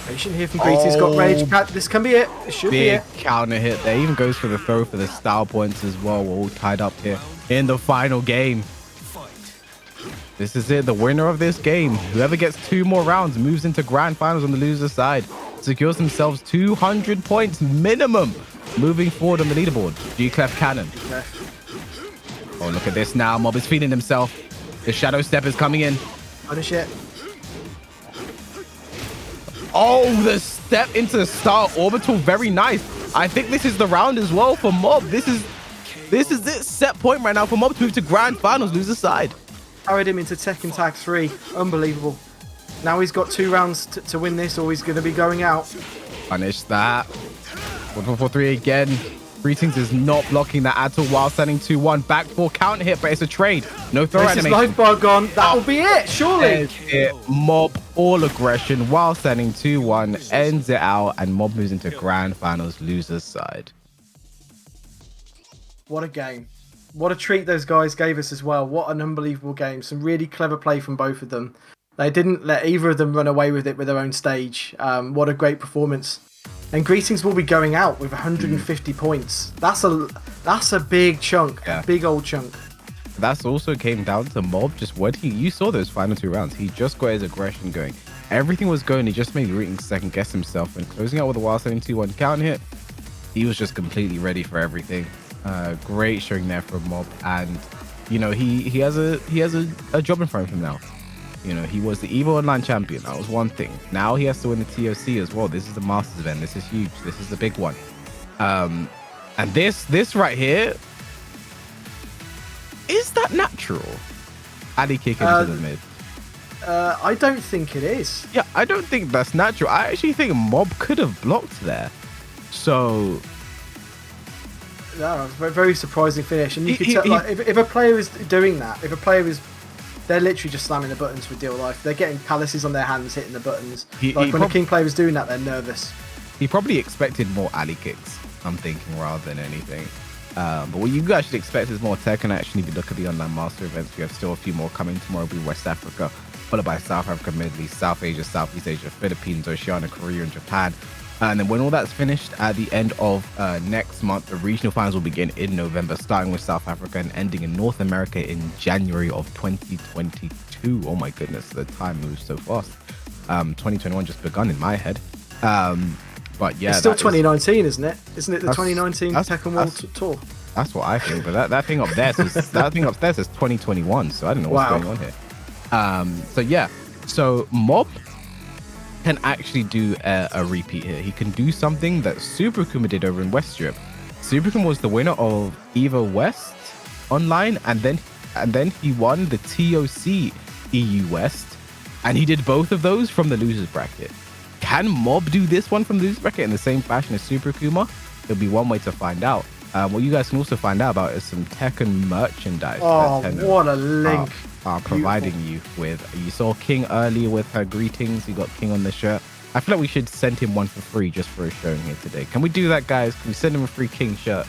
Patient here from Grease. He's got rage. This can be it. This should be Big it. counter hit there. Even goes for the throw for the style points as well. We're all tied up here in the final game. This is it. The winner of this game. Whoever gets 2 more rounds moves into grand finals on the loser's side. Secures themselves 200 points minimum. Moving forward on the leaderboard. G-Clef Cannon. Oh, look at this now. Mob is feeling himself. The Shadow Step is coming in. Punish it. Oh, the step into the Star Orbital. Very nice. I think this is the round as well for Mob. This is it. Set point right now for Mob to move to grand finals, loser side. Carried him into Tekken Tag 3. Unbelievable. Now he's got 2 rounds to win this, or he's going to be going out. Punish that. 4-4-4-3 again. Greetings is not blocking that at all while sending 2-1. Back 4 counter hit, but it's a trade. No throw This is animation. life bar gone. That will be it, surely. Ends it. Mob all aggression while sending 2-1. Ends it out, and Mob moves into grand finals, loser's side. What a game. What a treat those guys gave us as well. What an unbelievable game. Some really clever play from both of them. They didn't let either of them run away with it with their own stage. What a great performance. And Greetings will be going out with 150 points. That's a big chunk. Yeah. A big old chunk. That's also came down to Mob. Just what you saw those final 2 rounds. He just got his aggression going. Everything was going. He just made Greetings second guess himself. And closing out with a wild sending 2-1 counter hit, he was just completely ready for everything. Great showing there from Mob, and you know he has a job in front of him now. You know, he was the EVO Online champion. That was one thing. Now he has to win the TOC as well. This is the Masters event. This is huge. This is the big one. And this right here, is that natural? Ali kick into the mid. I don't think it is. Yeah, I don't think that's natural. I actually think Mob could have blocked there. So Yeah, very, very surprising finish. And you could tell, like, if a player is doing that, they're literally just slamming the buttons with Deal Life. They're getting palaces on their hands, hitting the buttons. When a King player is doing that, they're nervous. He probably expected more alley kicks, I'm thinking, rather than anything. But what you guys should expect is more Tekken action. If you look at the online master events, we have still a few more coming. Tomorrow will be West Africa, followed by South Africa, Middle East, South Asia, Southeast Asia, Philippines, Oceania, Korea, and Japan. And then when all that's finished at the end of next month, the regional finals will begin in November, starting with South Africa and ending in North America in January of 2022. Oh my goodness, the time moves so fast. 2021 just begun in my head. But yeah, it's still 2019, isn't it? Isn't it the 2019 Tekken World Tour? That's what I think. But that thing up there says 2021. So I don't know what's going on here. So yeah, so Mob can actually do a repeat here. He can do something that Super Akuma did over in West Europe. Super Akuma was the winner of EVO West online, and then he won the TOC EU West, and he did both of those from the losers bracket. Can Mob do this one from the losers bracket in the same fashion as Super Akuma? It'll be one way to find out. What you guys can also find out about is some Tekken merchandise. Oh, what a link! Are providing you with. You saw King earlier with her greetings. You got King on the shirt. I feel like we should send him one for free just for his showing here today. Can we do that, guys? Can we send him a free King shirt?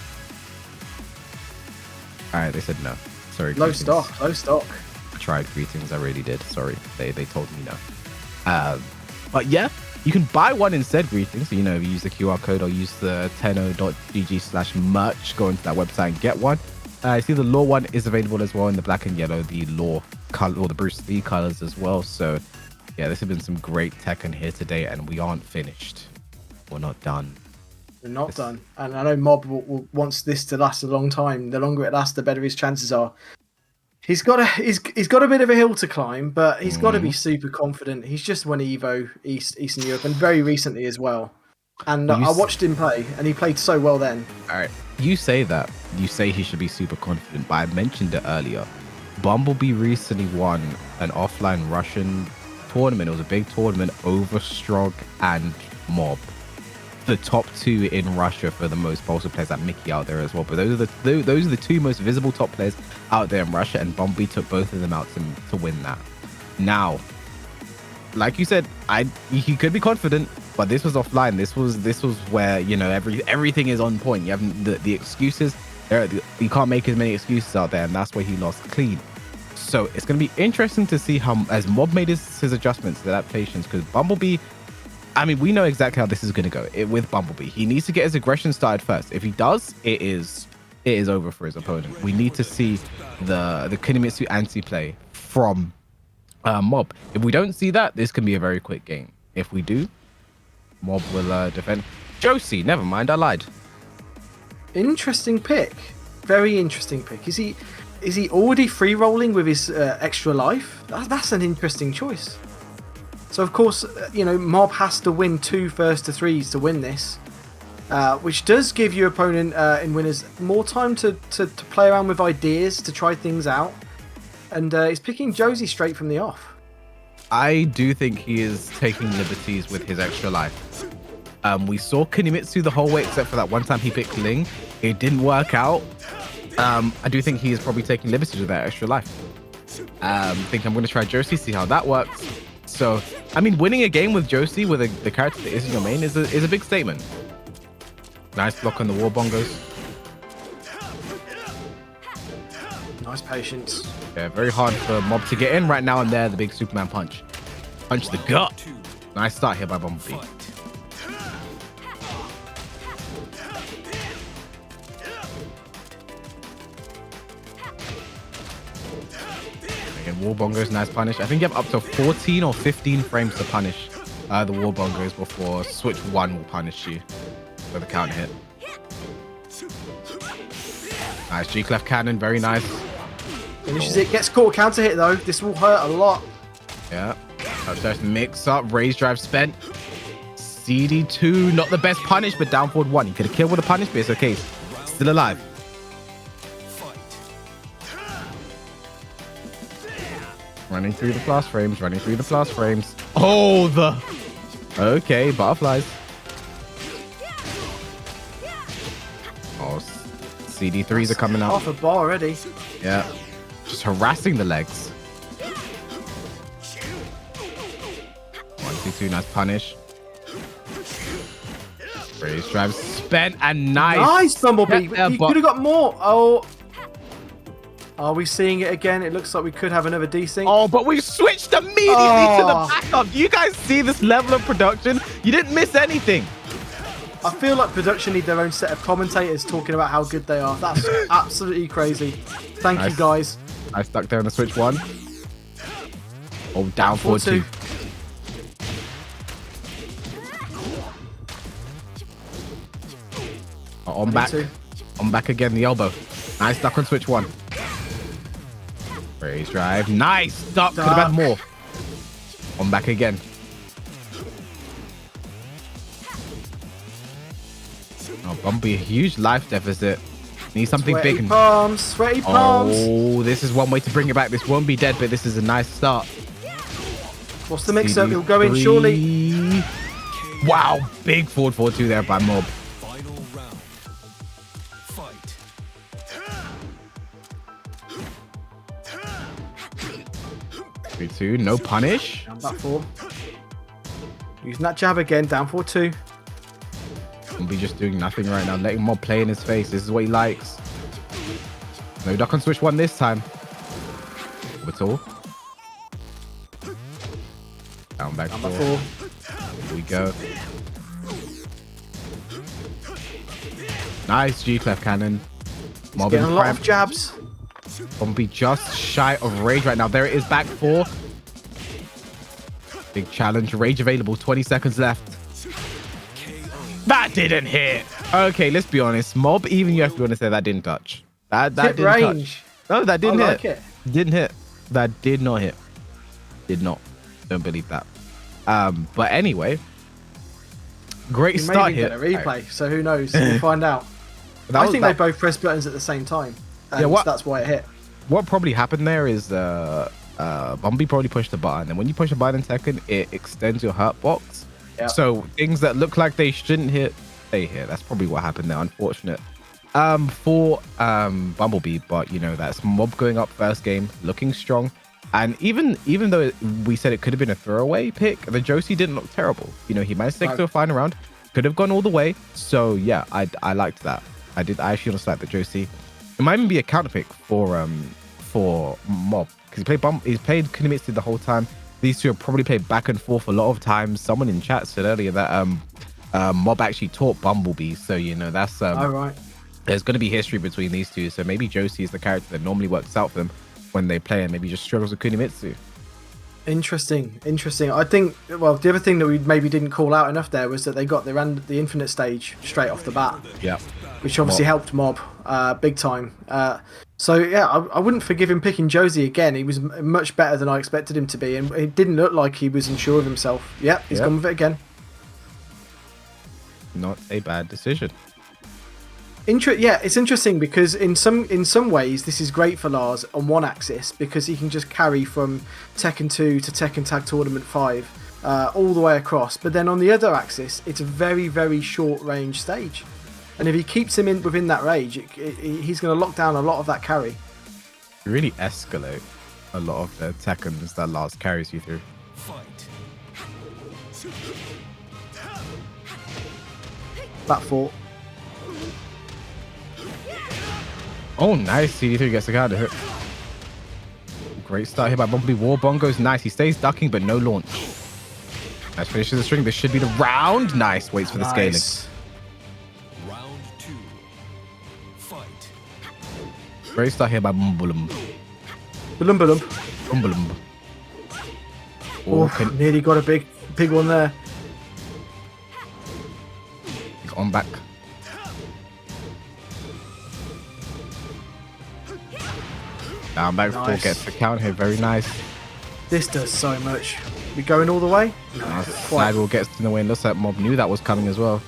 All right, they said no. Sorry. Low stock. Low stock. I tried greetings. I really did. Sorry, they told me no. But yeah, You can buy one instead, Greetings. So, you know, if you use the QR code or use the tenno.gg/merch, go into that website and get one. I see the Law one is available as well in the black and yellow, the Law color or the Bruce Lee colors as well. So yeah, this has been some great Tekken here today, and we aren't finished. We're not done. We're not done. And I know Mob wants this to last a long time. The longer it lasts, the better his chances are. He's got a bit of a hill to climb, but he's got to be super confident. He's just won Evo Eastern Europe, and very recently as well. And I watched him play, and he played so well then. All right, you say that. You say he should be super confident, but I mentioned it earlier. Bumblebee recently won an offline Russian tournament. It was a big tournament over Strog and Mob. The top two in Russia for the most pulsar players, like Mickey out there as well. But those are the two most visible top players out there in Russia, and Bumblebee took both of them out to win that. Now, like you said, he could be confident, but this was offline. This was where, you know, everything is on point. You have the excuses. You can't make as many excuses out there, and that's where he lost clean. So it's going to be interesting to see how, as Mob made his adjustments, his adaptations, because Bumblebee, I mean, we know exactly how this is going to go with Bumblebee. He needs to get his aggression started first. If he does, it is over for his opponent. We need to see the Kunimitsu anti-play from Mob. If we don't see that, this can be a very quick game. If we do, Mob will defend. Josie, never mind, I lied. Interesting pick. Very interesting pick. Is he already free rolling with his extra life? That's an interesting choice. So of course, you know, Mob has to win 2 first to 3s to win this, which does give your opponent in winners more time to play around with ideas, to try things out, and he's picking Josie straight from the off. I do think he is taking liberties with his extra life. We saw Kunimitsu the whole way except for that one time he picked Ling. It didn't work out. I do think he is probably taking liberties with that extra life. I think I'm going to try Josie, see how that works. So, I mean, winning a game with Josie, with the character that isn't your main, is a big statement. Nice block on the wall bongos. Nice patience. Yeah, very hard for Mob to get in right now, and there, the big Superman punch. Punch the gut. Nice start here by Bumblebee. Wall bongos, nice punish. I think you have up to 14 or 15 frames to punish the wall bongos before switch 1 will punish you for the counter hit. Nice G-clef cannon, very nice. Finishes it, gets caught counter hit though. This will hurt a lot. Yeah. Just mix up, raise drive spent. CD2, not the best punish, but down forward 1. He could have killed with a punish, but it's okay. Still alive. Running through the flash frames, running through the flash frames. Oh, okay, butterflies. Oh, CD3s are coming out. Half a bar already. Yeah, just harassing the legs. 1, 2, 2, nice punish. Raise drive spent and nice. Nice, Bumblebee. You could have got more. Oh. Are we seeing it again? It looks like we could have another desync. Oh, but we switched immediately to the backup. Do you guys see this level of production? You didn't miss anything. I feel like production need their own set of commentators talking about how good they are. That's absolutely crazy. Thank you, guys. I stuck there on the switch 1. Oh, down forward 2. Oh, on back. On back again, the elbow. Nice duck on switch 1. Raise drive. Nice duck. Could have had more. On back again. Oh, Bumpy, a huge life deficit. Need something sweaty big. Palms, sweaty palms. Oh, this is one way to bring it back. This won't be dead, but this is a nice start. What's the mix-up? He'll go in surely. Wow, big forward 4-2 there by Mob. 3-2, no punish. Down back 4. Using that jab again, down 4-2. Be just doing nothing right now, letting Mob play in his face. This is what he likes. No duck on switch 1 this time. At all. Down back 4. Here we go. Nice G-Clef cannon. He's getting a lot of jabs. Bumblebee just shy of rage right now. There it is, back 4. Big challenge. Rage available. 20 seconds left. That didn't hit. Okay, let's be honest. Mob, even you have to be honest, say that didn't touch. That didn't range. touch. No, that didn't I like hit. it. Didn't hit. That did not hit. Did not. Don't believe that. But anyway, great You start may here. get a replay, so who knows? We'll find out. I think they both pressed buttons at the same time. And Yeah, that's why it hit. What probably happened there is Bumblebee probably pushed the button, and when you push a button in Tekken, it extends your hurt box. Yeah. So things that look like they shouldn't hit, they hit. That's probably what happened there. Unfortunate for Bumblebee, but you know, that's Mob going up first game, looking strong. And even though we said it could have been a throwaway pick, the Josie didn't look terrible. You know, he managed to stick to a final round, could have gone all the way. So yeah, I liked that. I actually just like the Josie. It might even be a counter pick for Mob, because he's played Kunimitsu the whole time. These two have probably played back and forth a lot of times. Someone in chat said earlier that Mob actually taught Bumblebee, so you know that's all right. There's going to be history between these two, so maybe Josie is the character that normally works out for them when they play, and maybe just struggles with Kunimitsu. Interesting. I think, well, the other thing that we maybe didn't call out enough there was that they got the infinite stage straight off the bat. Yeah. Which obviously helped Mob big time. So yeah, I wouldn't forgive him picking Josie again. He was much better than I expected him to be, and it didn't look like he was unsure of himself. Yeah, he's gone with it again. Not a bad decision. Yeah, it's interesting because in some ways this is great for Lars on one axis, because he can just carry from Tekken 2 to Tekken Tag Tournament 5 all the way across. But then on the other axis, it's a very, very short range stage, and if he keeps him within that range, he's going to lock down a lot of that carry. You really escalate a lot of the Tekkens that Lars carries you through. Back 4. Oh, nice. CD3 gets the counter hit. Great start here by Bumblebee. War Bongo's nice. He stays ducking, but no launch. Nice, finishes the string. This should be the round. Nice. Waits for the scaling. Round 2. Fight. Great start here by Bumblum. Bumblum. Oh, nearly got a big one there. He's on back. Down back 4 gets the count here. Very nice. This does so much. We going all the way? No, Sidewall gets in the way, and looks like Mob knew that was coming as well.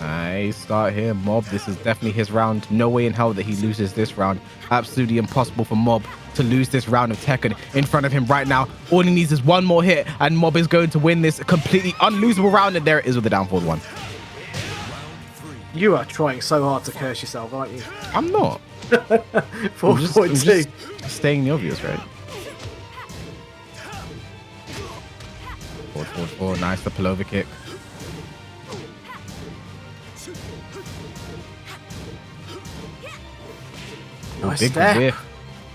Nice start here, Mob. This is definitely his round. No way in hell that he loses this round. Absolutely impossible for Mob to lose this round of Tekken in front of him right now. All he needs is one more hit, and Mob is going to win this completely unlosable round, and there it is with the down forward 1. You are trying so hard to curse yourself, aren't you? I'm not. 4.2. Staying the obvious, right? Forward. Nice, the pullover kick. Nice Big step. whiff.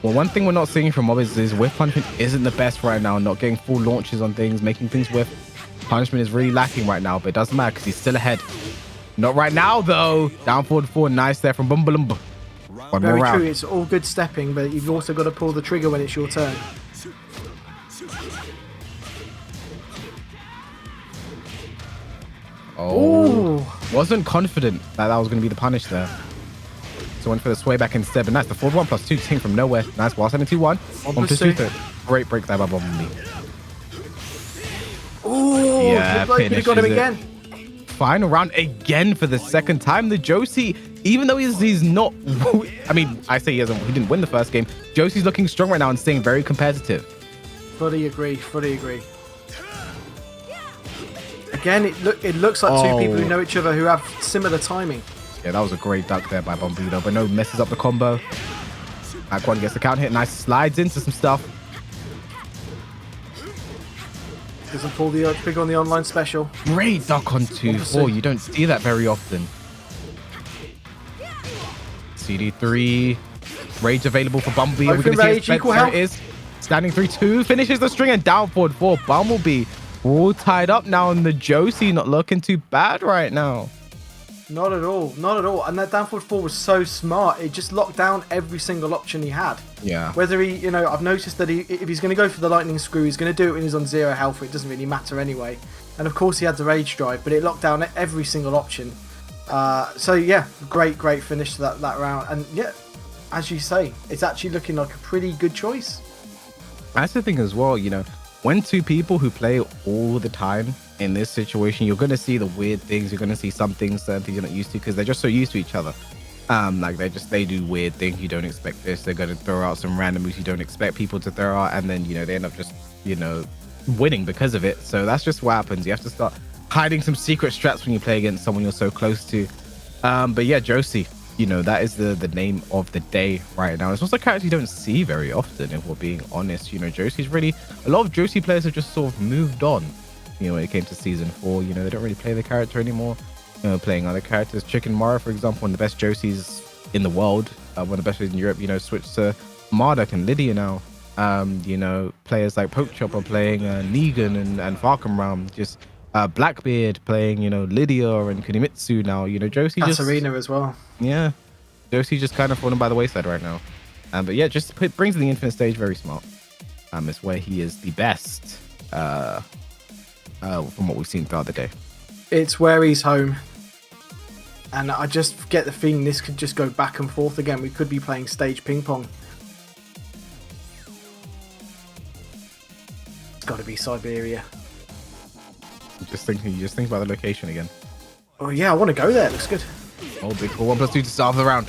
Well, one thing we're not seeing from Mob is his whiff punishment isn't the best right now. Not getting full launches on things, making things whiff. Punishment is really lacking right now, but it doesn't matter because he's still ahead. Not right now, though. Down forward 4. Nice there from Bumblum. One Very more round. true. It's all good stepping, but you've also got to pull the trigger when it's your turn. Oh. Ooh. Wasn't confident that was going to be the punish there. So went for the sway back instead. But nice. The forward 1+2 ting from nowhere. Nice. While sending 2-1. 1+2. Great break there by Bumblebee. Oh, yeah, like he got him again. Final round again for the second time. The Josie, even though he's not, I mean, I say he didn't win the first game. Josie's looking strong right now and staying very competitive. Fully agree. Again, it looks like two people who know each other who have similar timing. Yeah, that was a great duck there by Bumblebee, though, but no, messes up the combo. Back 1 gets the count hit. Nice, slides into some stuff. Doesn't pull the trigger on the online special. Great duck on 2-4. You don't see that very often. CD3. Rage available for Bumblebee. Both in rage, equal health. There it is. Standing 3-2, finishes the string and down forward 4. Bumblebee. We're all tied up now, and the Josie not looking too bad right now. Not at all. Not at all. And that down forward 4 was so smart. It just locked down every single option he had. Yeah. Whether he, I've noticed that if he's going to go for the lightning screw, he's going to do it when he's on 0 health. It doesn't really matter anyway. And of course he had the rage drive, but it locked down every single option. So yeah, great finish to that round. And yeah, as you say, it's actually looking like a pretty good choice. That's the thing as well, when two people who play all the time in this situation, you're going to see the weird things. You're going to see some things, certain things you're not used to, because they're just so used to each other. Like they do weird things. You don't expect this. They're going to throw out some random moves you don't expect people to throw out, and then they end up just winning because of it. So that's just what happens. You have to start hiding some secret strats when you play against someone you're so close to. But yeah, Josie, that is the name of the day right now. It's also a character you don't see very often, if we're being honest. Josie's really, a lot of Josie players have just sort of moved on, when it came to season 4. They don't really play the character anymore, playing other characters. Chicken Mara, for example, one of the best Josies in the world, one of the best in Europe, switched to Marduk and Lydia now. Players like Pokechop are playing Negan and Fahkumram, just Blackbeard playing, Lydia and Kunimitsu now. Josie Katarina as well. Yeah, Josie just kind of falling by the wayside right now. But yeah, just brings the infinite stage very smart. It's where he is the best from what we've seen throughout the day. It's where he's home. And I just get the feeling this could just go back and forth again. We could be playing stage ping pong. It's got to be Siberia. You just think about the location again. Oh yeah, I want to go there. It looks good. Oh, big for 1+2 to start off the round.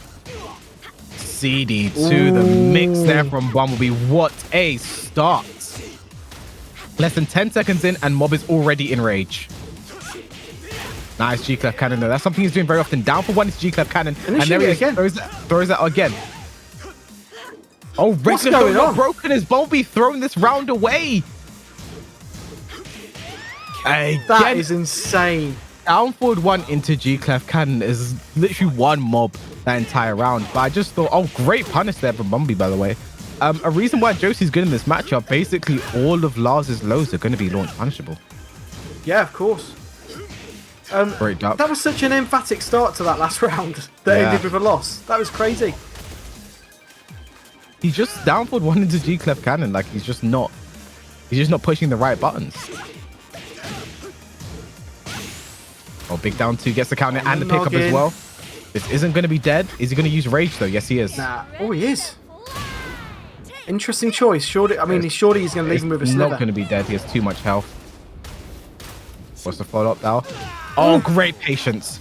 CD to the mix there from Bumblebee. What a start. Less than 10 seconds in and Mob is already in rage. Nice G-Clef Cannon though. That's something he's doing very often. Down for 1 is G-Clef Cannon. And there he is. Again. Throws that again. Oh, what's going on? Broken. Is Bumblebee throwing this round away? That is insane. Down forward 1 into G-Clef Cannon is literally 1 mob that entire round. But I just thought, great punish there from Bumblebee, by the way. A reason why Josie's good in this matchup, basically all of Lars's lows are going to be launch punishable. Yeah, of course. Great duck. That was such an emphatic start to that last round that ended with a loss. That was crazy. He's just down forward 1 into G-Clef Cannon. Like he's just not pushing the right buttons. Oh, big down 2 gets the counter and the pickup as well. This isn't going to be dead. Is he going to use rage though? Yes, he is. Nah. Oh, he is. Interesting choice. Surely he's going to leave him with a sliver. He's not going to be dead. He has too much health. What's the follow-up now? Oh, great patience.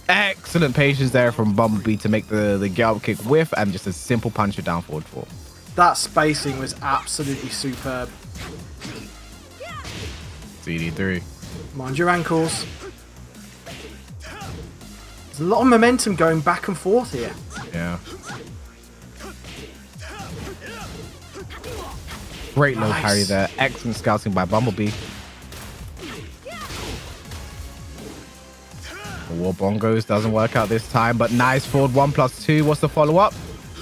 Excellent patience there from Bumblebee to make the get up kick whiff and just a simple puncher down forward 4. That spacing was absolutely superb. CD3. Mind your ankles. There's a lot of momentum going back and forth here. Yeah. Great low parry there. Excellent scouting by Bumblebee. War Bongos doesn't work out this time, but nice forward 1+2. What's the follow-up?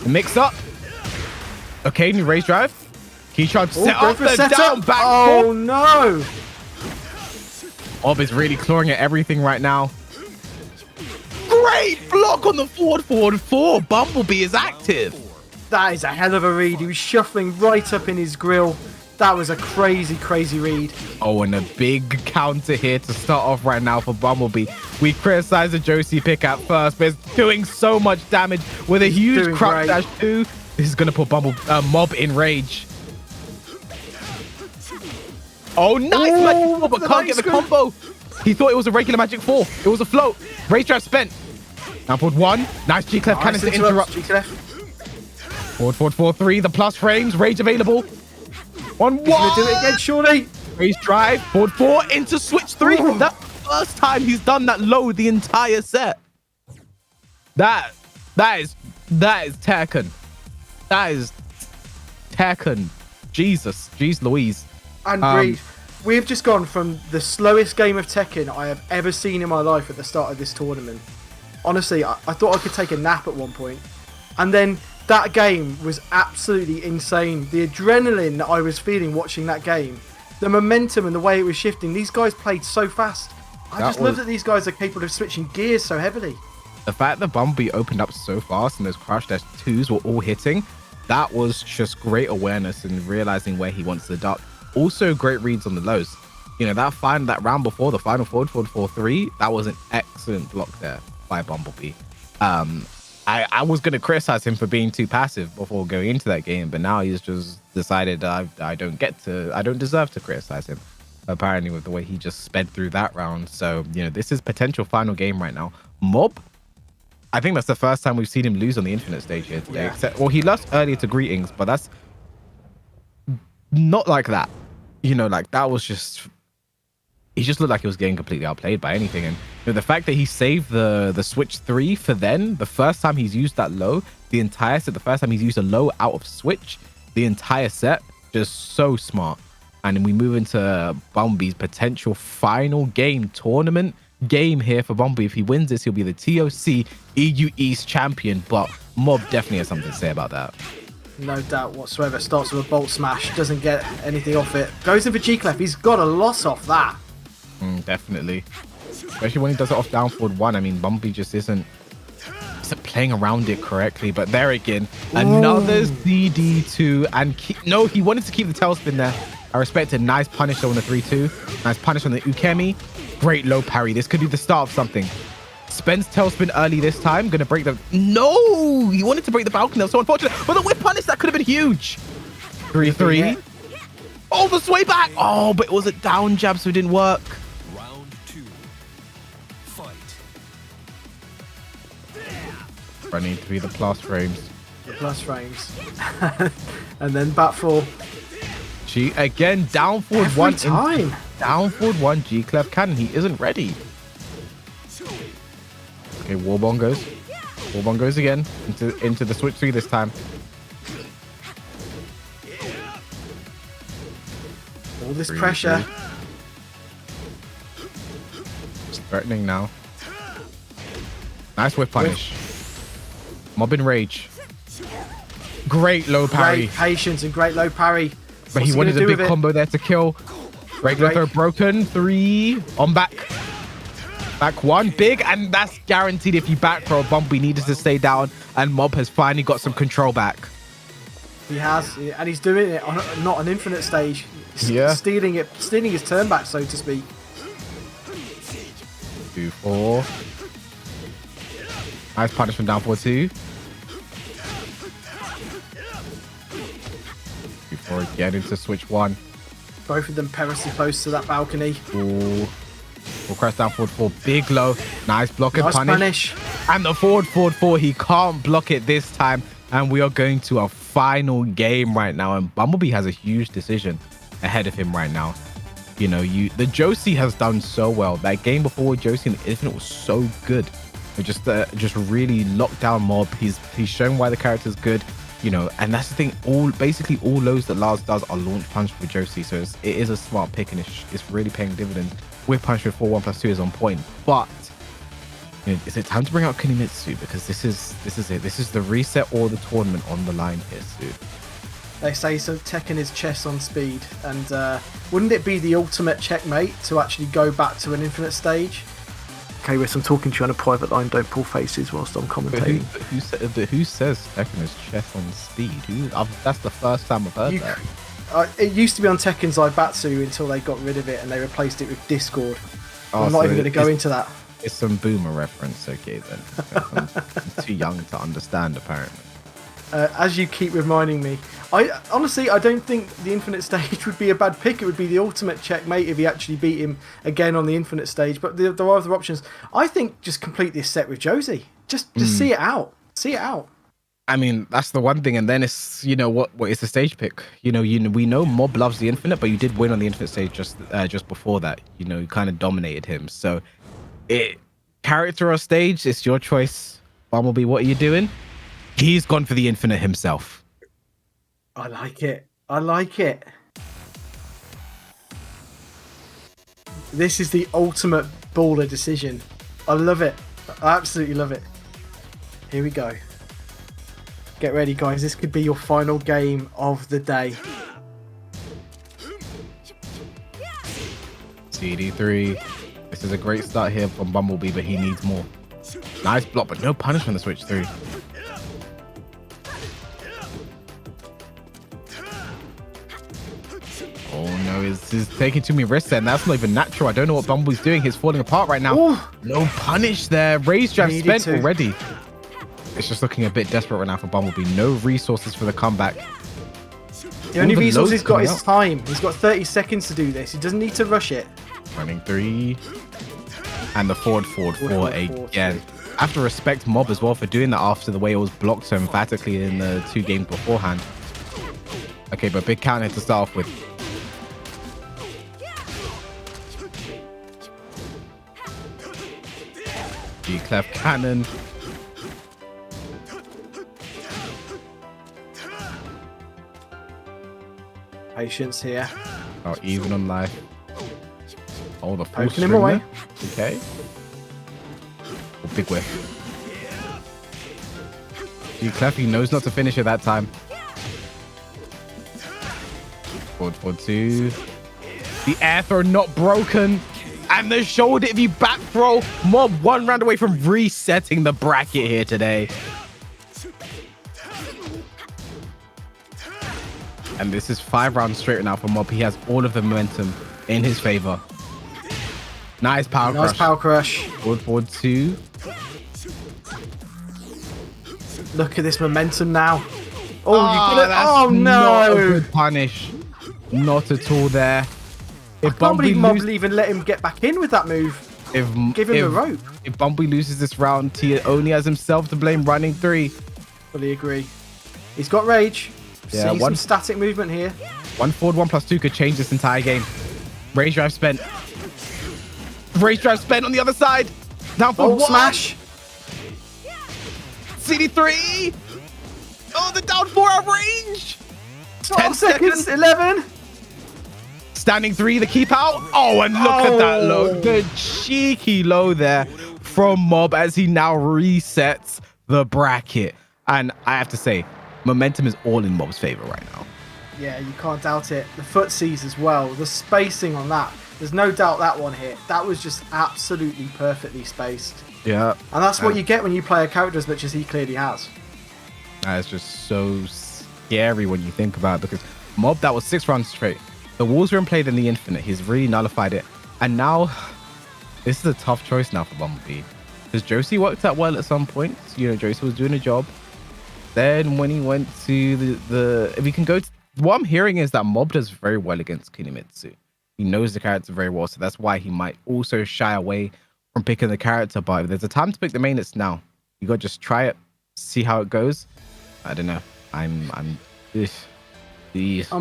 The mix-up. Okay, new raise drive. He tried to set up the down back. Oh, no. Ob is really clawing at everything right now. Great block on the forward 4. Bumblebee is active. That is a hell of a read. He was shuffling right up in his grill. That was a crazy read. Oh, and a big counter here to start off right now for Bumblebee. We criticize the Josie pick at first, but it's doing so much damage with a huge crux dash too. This is going to put Mob in rage. Oh, nice Magic 4, but can't get the combo. He thought it was a regular Magic 4. It was a float. Rage drive spent. Now forward 1. Nice G-Clef Cannon to interrupt. Forward 4-3. The plus frames. Rage available. 1-1. He's going to do it again, surely. Rage drive. Forward 4 into switch 3. Ooh. That's the first time he's done that low the entire set. That is Tekken. That is Tekken. Jesus. Jeez Louise. And breathe. We've just gone from the slowest game of Tekken I have ever seen in my life at the start of this tournament. Honestly, I thought I could take a nap at one point. And then That game was absolutely insane. The adrenaline that I was feeling watching that game, the momentum and the way it was shifting. These guys played so fast. I just love that these guys are capable of switching gears so heavily. The fact that Bumblebee opened up so fast and those crouch dash 2s were all hitting, that was just great awareness and realizing where he wants to duck. Also great reads on the lows. You know, that round before, the final forward 4-3, that was an excellent block there by Bumblebee. I was going to criticize him for being too passive before going into that game, but now he's just decided I don't deserve to criticize him, apparently, with the way he just sped through that round. So, you know, this is potential final game right now. Mob, I think that's the first time we've seen him lose on the Infinite stage here today. Except, well, he lost earlier to Greetings, but that's not like that. You know, like that was just... He just looked like he was getting completely outplayed by anything. And you know, the fact that he saved the switch 3 for then, the first time he's used that low, the entire set, the first time he's used a low out of switch, the entire set, just so smart. And then we move into Bumblebee's potential final game, tournament game here for Bumblebee. If he wins this, he'll be the TOC EU East champion. But Mob definitely has something to say about that. No doubt whatsoever. Starts with a bolt smash, doesn't get anything off it. Goes in for G-Clef. He's got a loss off that. Definitely, especially when he does it off down forward 1. I mean, Bumblebee just isn't playing around it correctly. But there again, another CD2, and no, he wanted to keep the tailspin there. I respect it. Nice punish on the 3-2. Nice punish on the Ukemi. Great low parry. This could be the start of something. Spends tailspin early this time. Gonna break the... No! He wanted to break the balcony. That was so unfortunate. But the whip punish, that could have been huge. 3-3. Oh, the sway back. Oh, but it was a down jab, so it didn't work. Round 2. Fight. Running through the plus frames. The plus frames. And then back 4. G again, down forward Every 1. time. Down forward 1, G-Clef cannon. He isn't ready. Okay, Warbomb goes. Warbomb goes again into the switch 3 this time. All this pressure. It's threatening now. Nice whip punish. Mob in rage. Great low parry. Great patience and great low parry. But he wanted a big combo there to kill. Regular throw broken. 3 on back. Back 1 big, and that's guaranteed. If you back throw, Bumblebee needed to stay down, and Mob has finally got some control back. He has, and he's doing it on not an infinite stage. Yeah, stealing his turn back, so to speak. 2-4. Nice punish from down 4-2. 2-4 again into switch 1. Both of them perilously close to that balcony. Ooh. We'll crash down forward 4. Big low. Nice block and Nice punish. And the forward 4. He can't block it this time. And we are going to a final game right now. And Bumblebee has a huge decision ahead of him right now. You know, the Josie has done so well. That game before with Josie and Infinite was so good. It just really locked down Mob. He's shown why the character is good. You know, and that's the thing. Basically all lows that Lars does are launch punch for Josie. So it is a smart pick, and it's really paying dividends. Whip punch with 4-1+2 is on point. But you know, is it time to bring out Kunimitsu? Because this is it. This is the reset or the tournament on the line here, Stu. They say so. Tekken is chess on speed, and wouldn't it be the ultimate checkmate to actually go back to an infinite stage? Okay, Wes, I'm talking to you on a private line. Don't pull faces whilst I'm commentating. Who says Tekken is chess on speed? That's the first time I've heard that. It used to be on Tekken Zaibatsu until they got rid of it and they replaced it with Discord. I'm not even going to go into that. It's some boomer reference, okay then. I'm too young to understand, apparently. As you keep reminding me, I honestly don't think the infinite stage would be a bad pick. It would be the ultimate checkmate if he actually beat him again on the infinite stage. But there are other options. I think just complete this set with Josie. Just see it out. See it out. I mean, that's the one thing, and then it's, you know, what is the stage pick? You know, we know Mob loves the Infinite, but you did win on the Infinite stage just before that. You know, you kind of dominated him. So, character or stage, it's your choice. Bumblebee, what are you doing? He's gone for the Infinite himself. I like it. I like it. This is the ultimate baller decision. I love it. I absolutely love it. Here we go. Get ready, guys. This could be your final game of the day. CD3. This is a great start here from Bumblebee, but he needs more. Nice block, but no punish from the switch through. Oh no, he's taking too many risks there, and that's not even natural. I don't know what Bumblebee's doing. He's falling apart right now. Ooh. No punish there. Rage jab spent already. It's just looking a bit desperate right now for Bumblebee. No resources for the comeback. The only resource he's got is time. He's got 30 seconds to do this. He doesn't need to rush it. Running 3. And the forward 4 again. I have to respect Mob as well for doing that after the way it was blocked so emphatically in the 2 games beforehand. Okay, but big counter to start off with. G-Clef cannon. Patience here. Oh, even on life. Oh, the full poking him away. Okay. Oh, big whiff. G-Clef, he knows not to finish it that time. Forward 2. The air throw not broken. And the shoulder if you back throw. Mob 1 round away from resetting the bracket here today. And this is 5 rounds straight now for Mob. He has all of the momentum in his favor. Nice power crush. Nice power crush. Forward 2. Look at this momentum now. Oh, you got it. Oh no. Not a good punish. Not at all there. I can't believe Mob even let him get back in with that move. Give him the rope. If Bumblebee loses this round, he only has himself to blame running 3. Fully agree. He's got rage. Yeah, see some static movement here. 1 forward, 1+2 could change this entire game. Rage drive spent. Rage drive spent on the other side. Down for 1. Smash. CD3. Oh, the down 4 out of range. 10 seconds. 11. Standing 3, the keep out. Oh, and look at that low. The cheeky low there from Mob as he now resets the bracket. And I have to say, momentum is all in Mob's favor right now. Yeah, you can't doubt it. The footsies as well. The spacing on that. There's no doubt that one hit. That was just absolutely perfectly spaced. Yeah. And that's what you get when you play a character as much as he clearly has. That is just so scary when you think about it, because Mob, that was 6 rounds straight. The walls were in play, then the infinite. He's really nullified it. And now, this is a tough choice now for Bumblebee. Because Josie worked out well at some point. You know, Josie was doing a job. Then when he went to if you can go to, what I'm hearing is that Mob does very well against Kunimitsu. He knows the character very well, so that's why he might also shy away from picking the character. But if there's a time to pick the main, it's now. You got to just try it, see how it goes. I don't know. I'm with you. I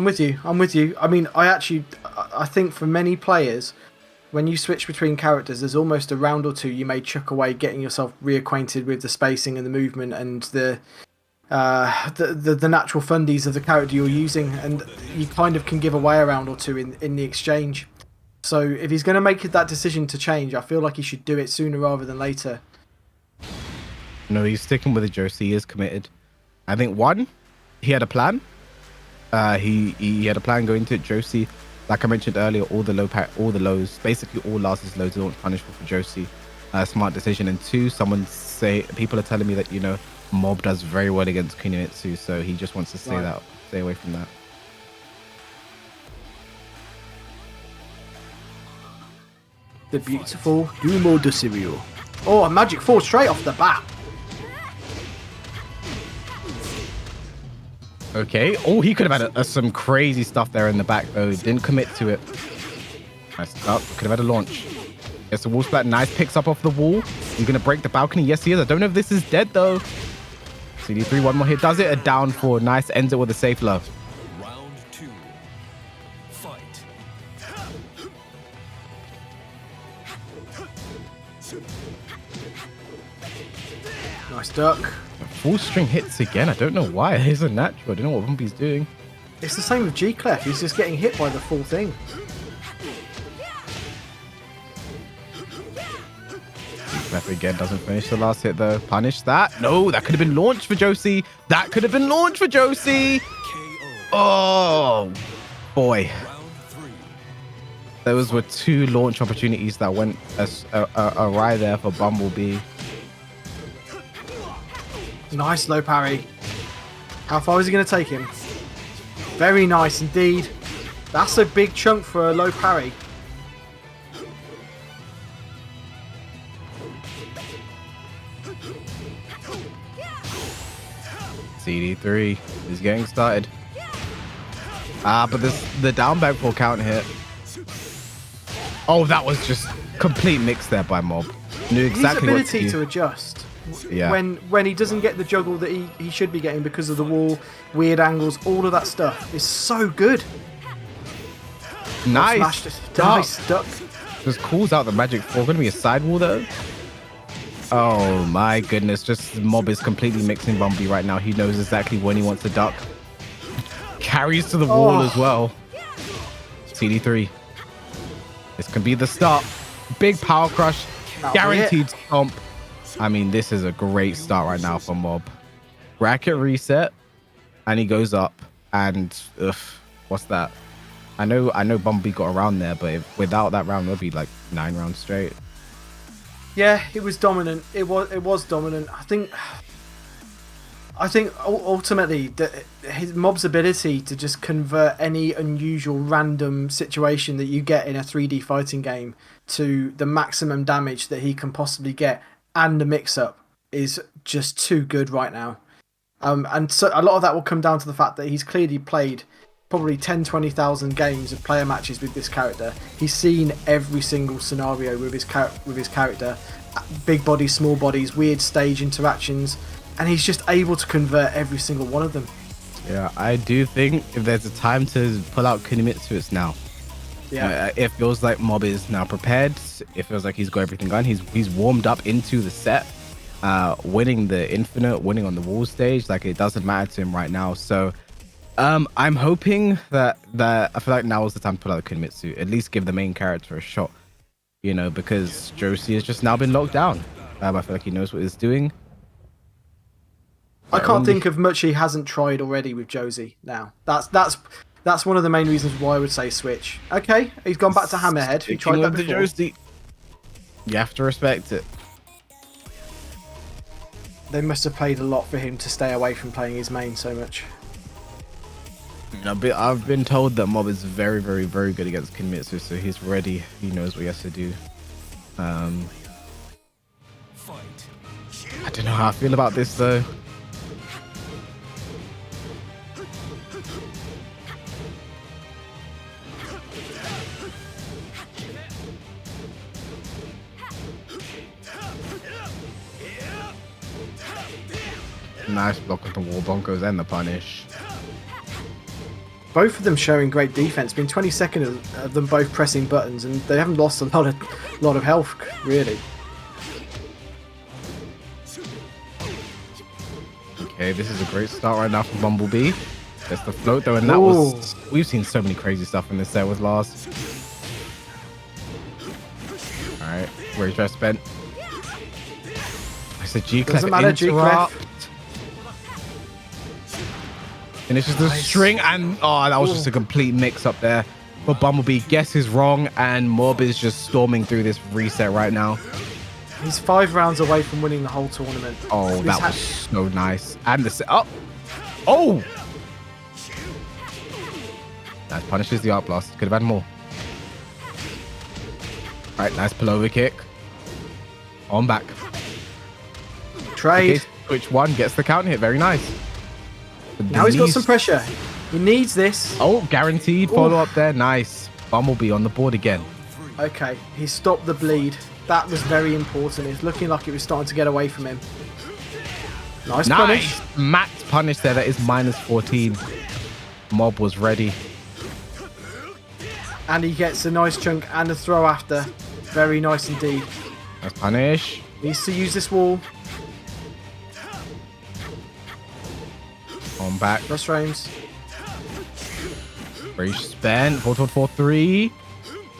mean, I think for many players, when you switch between characters, there's almost a round or 2 you may chuck away getting yourself reacquainted with the spacing and the movement and the natural fundies of the character you're using, and you kind of can give away a round or 2 in the exchange. So if he's going to make that decision to change, I feel like he should do it sooner rather than later. No, he's sticking with the Josie. He is committed. I think he had a plan. He had a plan going into it. Josie, like I mentioned earlier, all the lows, basically all Lars's lows aren't punishable for Josie. Smart decision. And 2, people are telling me that, you know, Mob does very well against Kunimitsu, so he just wants to stay away from that. The beautiful Dumo de Sirio. Oh, a magic 4 straight off the bat. Okay. Oh, he could have had some crazy stuff there in the back, though. Didn't commit to it. Nice up. Could have had a launch. Yes, the wall splat. Nice picks up off the wall. He's going to break the balcony. Yes, he is. I don't know if this is dead, though. CD3, 1 more hit. Does it. A down 4. Nice. Ends it with a safe love. Round 2. Fight. Nice duck. Full string hits again. I don't know why. It isn't natural. I don't know what Bumpy's doing. It's the same with G-Clef. He's just getting hit by the full thing. Left again, doesn't finish the last hit though. Punish that. No, that could have been launched for Josie. That could have been launched for Josie. Oh, boy. Those were 2 launch opportunities that went awry there for Bumblebee. Nice low parry. How far is he going to take him? Very nice indeed. That's a big chunk for a low parry. CD3 is getting started. But the down back full count hit. Oh, that was just complete mix there by Mob. Knew exactly his ability to adjust. Yeah. When he doesn't get the juggle that he should be getting because of the wall, weird angles, all of that stuff is so good. Nice. Nice duck. Just calls out the magic 4. Going to be a sidewall though. Oh my goodness. Just Mob is completely mixing Bumblebee right now. He knows exactly when he wants to duck. Carries to the wall as well. CD3. This can be the start. Big power crush. Guaranteed stomp. I mean, this is a great start right now for Mob. Bracket reset. And he goes up. And what's that? I know Bumblebee got around there, but without that round, it would be like 9 rounds straight. Yeah, it was dominant. It was dominant. I think ultimately his Mob's ability to just convert any unusual random situation that you get in a 3D fighting game to the maximum damage that he can possibly get and the mix-up is just too good right now. And so a lot of that will come down to the fact that he's clearly played probably 10-20,000 games of player matches with this character. He's seen every single scenario with his character, big bodies, small bodies, weird stage interactions, and he's just able to convert every single one of them. Yeah, I do think if there's a time to pull out Kunimitsu, it's now. Yeah, it feels like Mob is now prepared. It feels like he's got everything on. He's warmed up into the set, winning the infinite, winning on the wall stage. Like, it doesn't matter to him right now. So I'm hoping that I feel like now is the time to pull out the Kunimitsu. At least give the main character a shot, you know, because Josie has just now been locked down. I feel like he knows what he's doing. I can't think of much he hasn't tried already with Josie now. That's one of the main reasons why I would say switch. Okay, he's gone back to Hammerhead. He tried that before. Josie. You have to respect it. They must have paid a lot for him to stay away from playing his main so much. I've been told that Mob is very, very, very good against Kunimitsu, so he's ready. He knows what he has to do. I don't know how I feel about this though. Nice block of the wall bonkers and the punish. Both of them showing great defense. Been 20 seconds of them both pressing buttons, and they haven't lost a lot of health really. Okay, this is a great start right now for Bumblebee. Gets the float though, and that was... We've seen so many crazy stuff in this set with Lars. Alright, where's your spent? It's a G-Clef interrupt. Finishes the string, and that was just a complete mix up there. But Bumblebee guesses wrong, and Mob is just storming through this reset right now. He's 5 rounds away from winning the whole tournament. Oh, that was so nice. And the set up. Oh! That punishes the art blast. Could have had more. Alright, nice pullover kick. On back. Trade. Okay, switch one, gets the counter hit. Very nice. Now he's got some pressure. He needs this. Oh, guaranteed follow up there. Nice. Bumblebee on the board again. Okay, he stopped the bleed. That was very important. It's looking like it was starting to get away from him. Nice punish. Max punish there. That is minus 14. Mob was ready. And he gets a nice chunk and a throw after. Very nice indeed. Nice punish. Needs to use this wall. On back. Plus frames. Very spent. 4-4-3.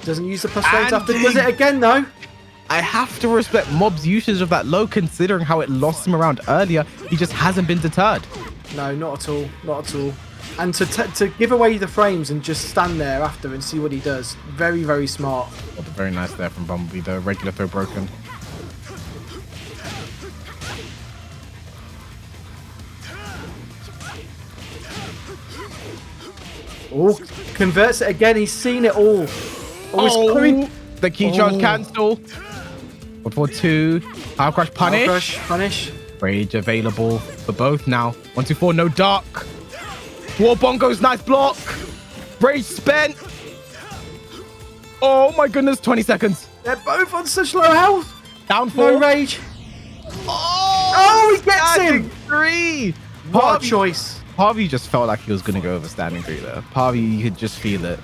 Doesn't use the plus frames after. Does it again though. I have to respect Mob's usage of that low, considering how it lost him around earlier. He just hasn't been deterred. No, not at all. Not at all. And to give away the frames and just stand there after and see what he does. Very, very smart. Oh, very nice there from Bumblebee. The regular throw broken. Oh, converts it again. He's seen it all. Oh, the key charge cancel. 1-4-2. Power crush punish. Power crush punish. Rage available for both now. 1-2-4. No dark. War bongos. Nice block. Rage spent. Oh my goodness. 20 seconds. They're both on such low health. Down 4. No rage. Oh, he gets him. 3. What a choice. Harvey just felt like he was going to go over standing 3 there. Harvey, you could just feel it.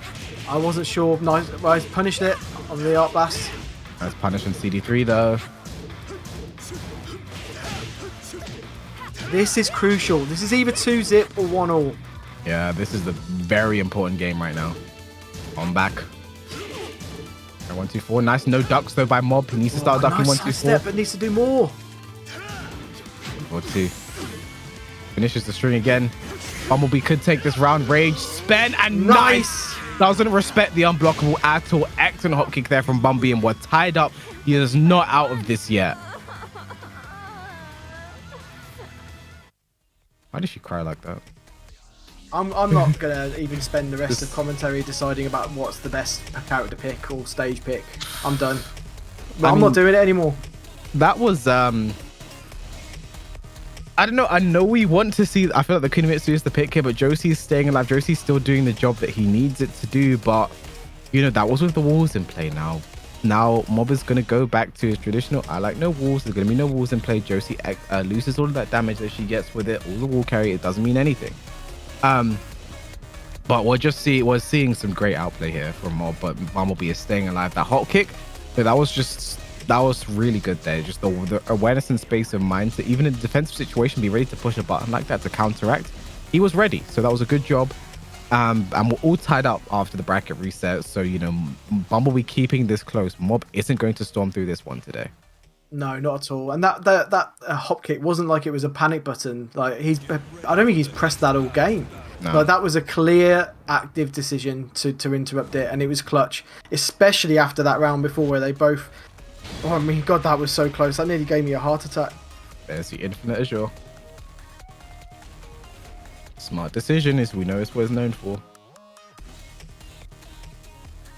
I wasn't sure. Nice. Well, he's punished it on the art blast. Nice punish on CD3 though. This is crucial. This is either 2-zip or 1-all. Yeah, this is the very important game right now. On back. 1-2-4. Nice no ducks though by Mob. He needs to start ducking 1-2-4. Step, but needs to do more. 4-2. Finishes the string again. Bumblebee could take this round. Rage spent and nice. Doesn't respect the unblockable at all. Excellent hop kick there from Bumblebee, and we're tied up. He is not out of this yet. Why did she cry like that? I'm not gonna even spend the rest of commentary deciding about what's the best character pick or stage pick. I'm done. I'm not doing it anymore. That was I don't know. I know we want to see. I feel like the Kunimitsu is the pick here, but Josie's staying alive. Josie's still doing the job that he needs it to do. But you know, that was with the walls in play. Now Mob is gonna go back to his traditional. I like no walls. There's gonna be no walls in play. Josie loses all of that damage that she gets with it. All the wall carry. It doesn't mean anything. But we're seeing some great outplay here from Mob. But Bumblebee is staying alive. That hot kick. So that was really good there. Just the awareness and space of mind to even in a defensive situation be ready to push a button like that to counteract. He was ready, so that was a good job. And we're all tied up after the bracket reset, so you know, Bumblebee keeping this close. Mob isn't going to storm through this one today. No, not at all. And that hop kick wasn't like it was a panic button. Like I don't think he's pressed that all game. No. Like that was a clear active decision to interrupt it, and it was clutch, especially after that round before where they both. Oh, I mean, God, that was so close. That nearly gave me a heart attack. There's the infinite Azure. Smart decision, as we know it's what it's known for.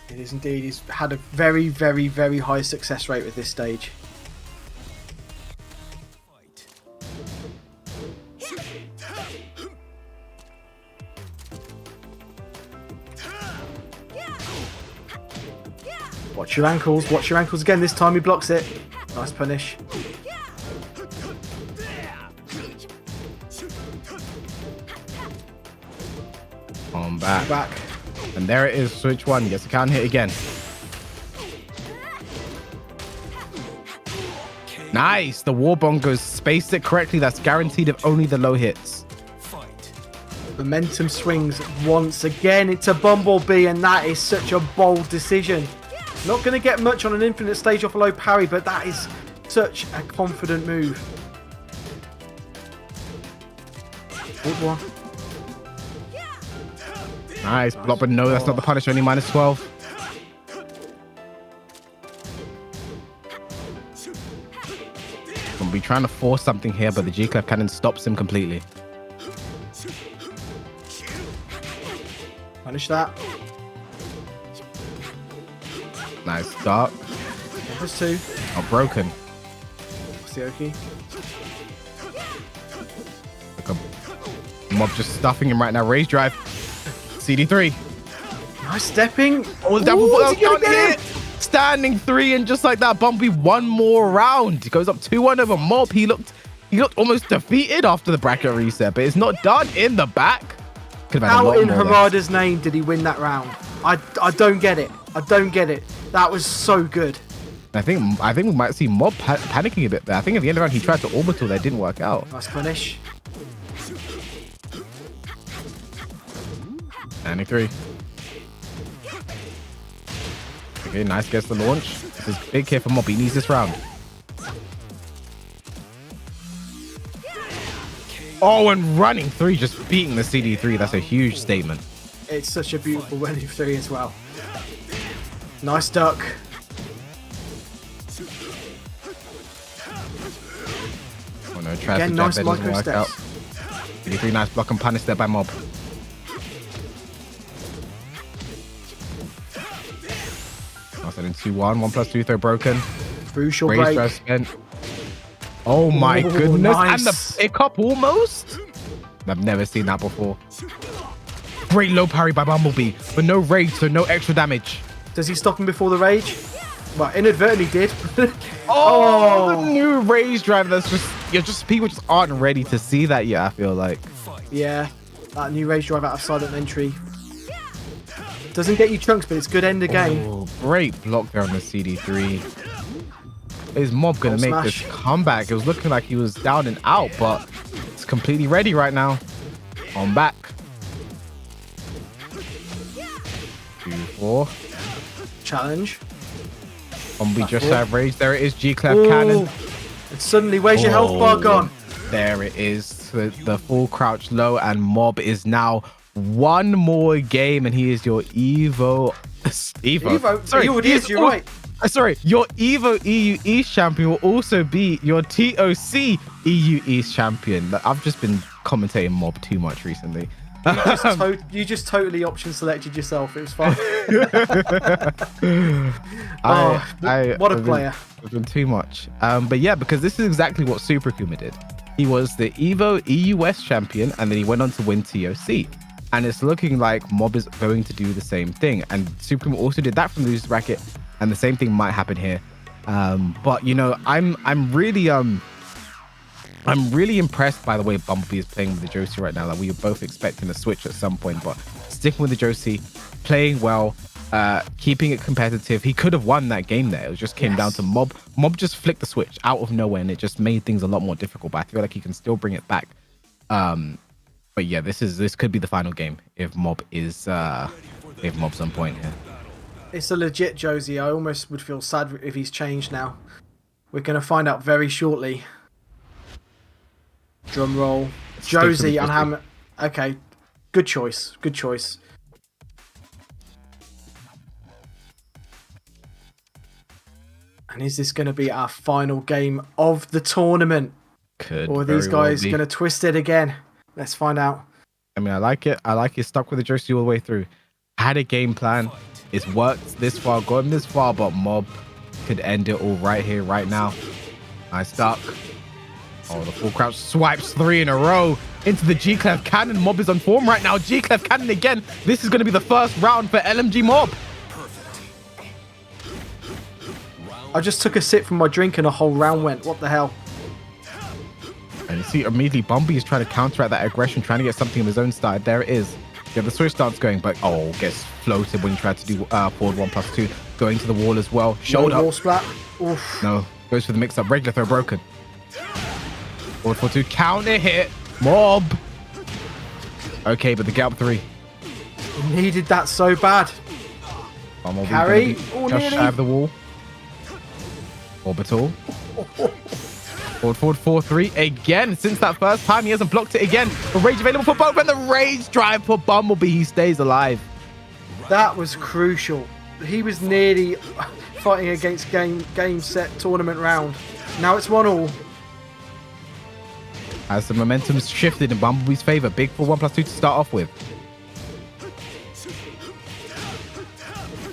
It is indeed. He's had a very, very, very high success rate with this stage. Watch your ankles. Watch your ankles again. This time he blocks it. Nice punish. On back. And there it is. Switch 1. Gets a count hit again. Nice. The war bongos spaced it correctly. That's guaranteed of only the low hits. Momentum swings once again into Bumblebee, and that is such a bold decision. Not going to get much on an infinite stage off a low parry, but that is such a confident move. Good one. Nice block, but no, that's not the punish. Only -12. Gonna be trying to force something here, but the G-Clef cannon stops him completely. Punish that. Nice start. There's 2. Oh, broken. Xiaoyu. Look, Mob just stuffing him right now. Raise drive. CD3. Nice stepping. Oh, that standing 3, and just like that, Bumblebee one more round. He goes up 2-1 over Mob. He looked almost defeated after the bracket reset, but it's not done. In the back. How in Harada's name did he win that round? I don't get it. I don't get it. That was so good. I think we might see Mob panicking a bit there. I think at the end of the round he tried to orbital. That didn't work out. Nice punish. 93. Okay, nice gets the launch. This is big here for Mob. He needs this round. Oh, and running 3, just beating the CD3. That's a huge statement. It's such a beautiful running 3 as well. Nice duck. Oh no, try Again, to nice jab, micro work out. steps. CD3, nice block and punish there by Mob. Nice in 2-1, 1+2 throw broken. Crucial Raise break. drive spent. Oh my goodness, nice. and the pickup almost? I've never seen that before. Great low parry by Bumblebee, but no rage, so no extra damage. Does he stop him before the rage? Well, inadvertently did. Oh, the new rage drive. That's just people just aren't ready to see that yet, I feel like. Yeah, that new rage drive out of silent entry. Doesn't get you chunks, but it's good end of game. Oh, great block there on the CD3. Is Mob going to make this comeback? It was looking like he was down and out, but it's completely ready right now. On back. 2-4. Challenge. Bumblebee just shy of rage. There it is. G-Clef cannon. And suddenly, where's your health bar gone? There it is. The full crouch low, and Mob is now one more game, and he is your Evo. Sorry, you're right. Sorry, your Evo EU East champion will also be your TOC EU East champion. I've just been commentating Mob too much recently. You just totally option selected yourself. It was fine. What a player. It's been too much. But yeah, because this is exactly what Super Akuma did. He was the Evo EU West champion, and then he went on to win TOC. And it's looking like Mob is going to do the same thing. And Super Akuma also did that from the loser bracket, and the same thing might happen here. But you know, I'm really impressed by the way Bumblebee is playing with the Josie right now. Like, we were both expecting a switch at some point, but sticking with the Josie, playing well, keeping it competitive. He could have won that game there. It just came down to Mob. Mob just flicked the switch out of nowhere, and it just made things a lot more difficult. But I feel like he can still bring it back. But yeah, this could be the final game if Mob is if Mob's on point here. It's a legit Josie. I almost would feel sad if he's changed now. We're going to find out very shortly. Drum roll. Josie and Hamid. Okay. Good choice. Good choice. And is this going to be our final game of the tournament? Or are these guys going to twist it again? Let's find out. I mean, I like it. I like it. Stuck with the Josie all the way through. Had a game plan. It's worked this far, gotten this far, but Mob could end it all right here, right now. Nice duck. Oh, the full crouch swipes 3 in a row into the G-Clef cannon. Mob is on form right now. G-Clef cannon again. This is going to be the first round for LMG Mob. I just took a sip from my drink and a whole round went. What the hell? And you see immediately Bumblebee is trying to counteract that aggression, trying to get something of his own side. There it is. Yeah, the switch starts going, but gets floated when he tried to do forward 1+2. Going to the wall as well. Shoulder. Wall splat. Oof. No, goes for the mix-up. Regular throw broken. Forward 4-2. Counter hit. Mob. Okay, but the get up 3. He needed that so bad. Carry. Just shy of the wall. Orbital. Forward 4-3 again. Since that first time, he hasn't blocked it again. The rage available for both, and the rage drive for Bumblebee. He stays alive. That was crucial. He was nearly fighting against game set tournament round. Now it's 1-1. As the momentum's shifted in Bumblebee's favor. Big for 1+2 to start off with.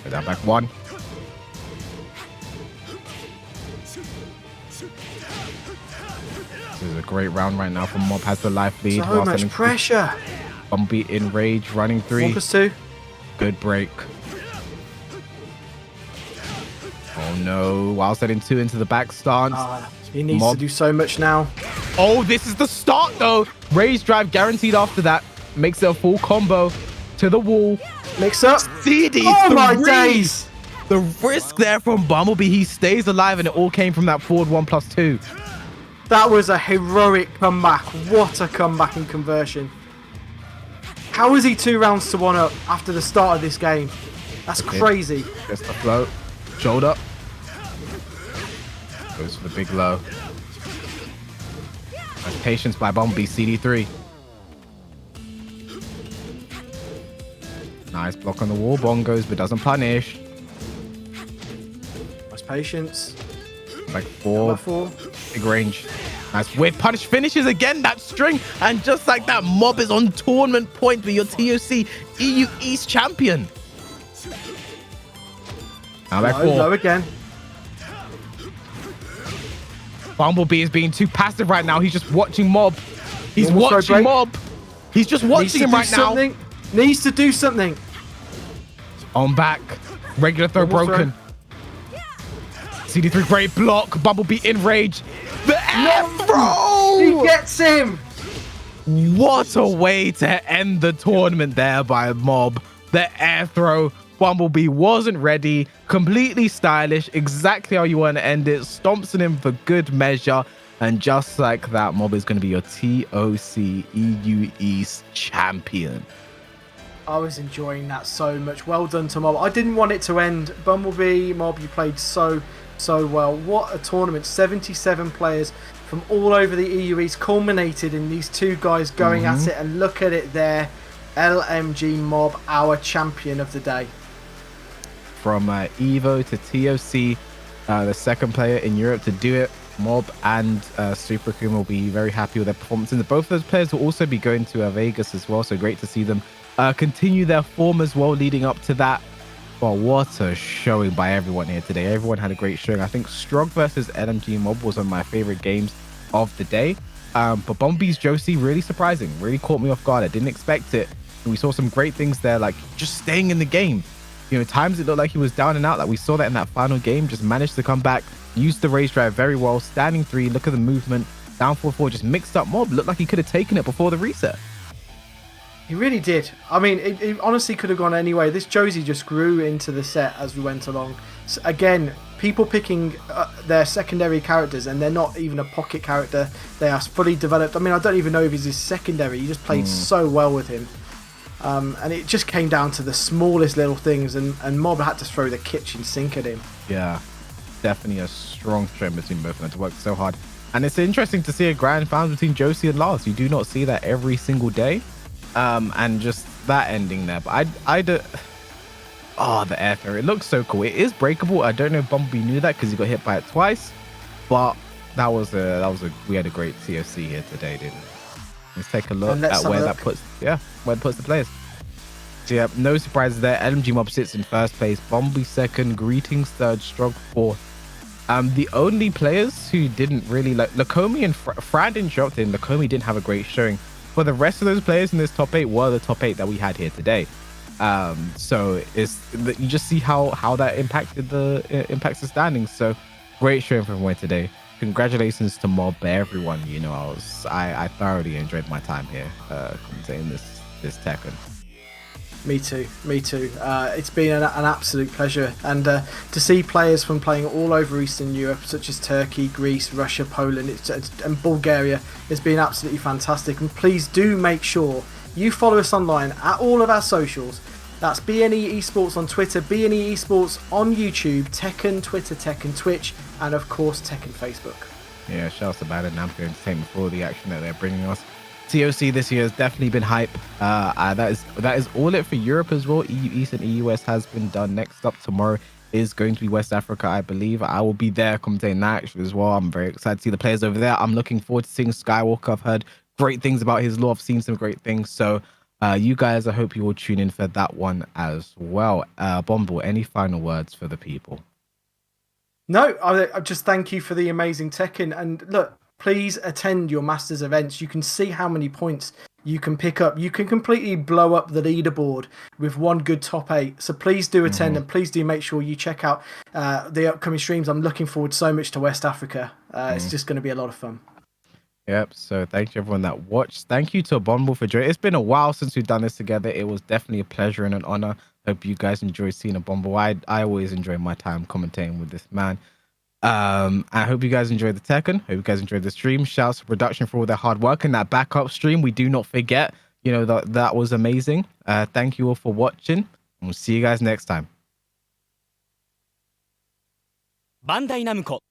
Put that back 1. This is a great round right now for Mob. Has the life lead. So much pressure. Bumblebee in rage, running 3. 1+2. Good break. Oh no. While setting 2 into the back stance. He needs to do so much now. Oh, this is the start though. Rage drive guaranteed after that. Makes it a full combo to the wall. Mix up. CD. Oh my days. The risk there from Bumblebee. He stays alive, and it all came from that forward 1+2. That was a heroic comeback. What a comeback and conversion. How is he 2 rounds to 1 up after the start of this game? That's crazy. Gets the float. Shoulder. Goes for the big low. Nice patience by bmblb. CD3. Nice block on the wall. Bongos, but doesn't punish. Nice patience. Like four. Big range. Nice weird punish. Finishes again that string. And just like that, Mob is on tournament point with your TOC EU East champion. Now back 4. Low again. bmblb is being too passive right now. He's just watching Mob. He's watching Mob. He's just watching him right now. Needs to do something. On back. Regular throw broken. CD3 great block. bmblb in rage. The air throw! He gets him. What a way to end the tournament there by Mob. The air throw. bmblb wasn't ready. Completely stylish. Exactly how you want to end it. Stomps on him for good measure. And just like that, Mob is going to be your TOC EU East champion. I was enjoying that so much. Well done to Mob. I didn't want it to end. bmblb, Mob, you played so well. What a tournament. 77 players from all over the EU East culminated in these two guys going at it. And look at it there. LMG Mob, our champion of the day. From Evo to TOC, the second player in Europe to do it. Mob and Super Akuma will be very happy with their performances. Both of those players will also be going to Vegas as well, so great to see them continue their form as well leading up to that. Well, what a showing by everyone here today. Everyone had a great showing. I think Strog versus LMG Mob was one of my favorite games of the day. But bmblb's Josie, really surprising. Really caught me off guard. I didn't expect it. And we saw some great things there, like just staying in the game. You know, times it looked like he was down and out. Like we saw that in that final game. Just managed to come back, used the rage drive very well. Standing 3, look at the movement. Down 4-4, just mixed up Mob. Looked like he could have taken it before the reset. He really did. I mean, it honestly could have gone anyway. This Josie just grew into the set as we went along. So again, people picking their secondary characters, and they're not even a pocket character. They are fully developed. I mean, I don't even know if he's his secondary. He just played so well with him. And it just came down to the smallest little things, and Mob had to throw the kitchen sink at him. Yeah, definitely a strong trend between both of them to work so hard. And it's interesting to see a grand final between Josie and Lars. You do not see that every single day. And just that ending there. But the air throw. It looks so cool. It is breakable. I don't know if bmblb knew that because he got hit by it twice. But we had a great TOC here today, didn't we? Let's take a look at where that puts the players. So yeah, no surprises there. LMG Mob sits in first place, bmblb second, Greetings third, Strog fourth. The only players who didn't really like Lakomi and Fran didn't show up today, and Lakomi didn't have a great showing. But the rest of those players in this top 8 were the top 8 that we had here today. So you just see how that impacts the standings. So great showing from everyone today. Congratulations to Mob, everyone. You know, I thoroughly enjoyed my time here commentating this Tekken. Me too. It's been an absolute pleasure, and to see players from playing all over Eastern Europe, such as Turkey, Greece, Russia, Poland, and Bulgaria, has been absolutely fantastic. And please do make sure you follow us online at all of our socials. That's BNE Esports on Twitter, BNE Esports on YouTube, Tekken Twitter, Tekken Twitch, and of course Tekken Facebook. Yeah, shout out to Bad and Namco Entertainment for all the action that they're bringing us. TOC this year has definitely been hype. That is all it for Europe as well. EU East and EU West has been done. Next up tomorrow is going to be West Africa, I believe. I will be there commentating that actually as well. I'm very excited to see the players over there. I'm looking forward to seeing Skywalker. I've heard great things about his lore. I've seen some great things. So you guys, I hope you will tune in for that one as well. bmblb, any final words for the people? No, I just thank you for the amazing Tekken. And look, please attend your Masters events. You can see how many points you can pick up. You can completely blow up the leaderboard with one good top 8. So please do attend, and please do make sure you check out the upcoming streams. I'm looking forward so much to West Africa. It's just going to be a lot of fun. Yep. So thank you everyone that watched. Thank you to bmblb for joining. It's been a while since we've done this together. It was definitely a pleasure and an honor. Hope you guys enjoyed seeing a bmblb. I always enjoy my time commentating with this man. I hope you guys enjoyed the Tekken. Hope you guys enjoyed the stream. Shouts to production for all their hard work and that backup stream. We do not forget, you know, that was amazing. Thank you all for watching, and we'll see you guys next time. バンダイナムコ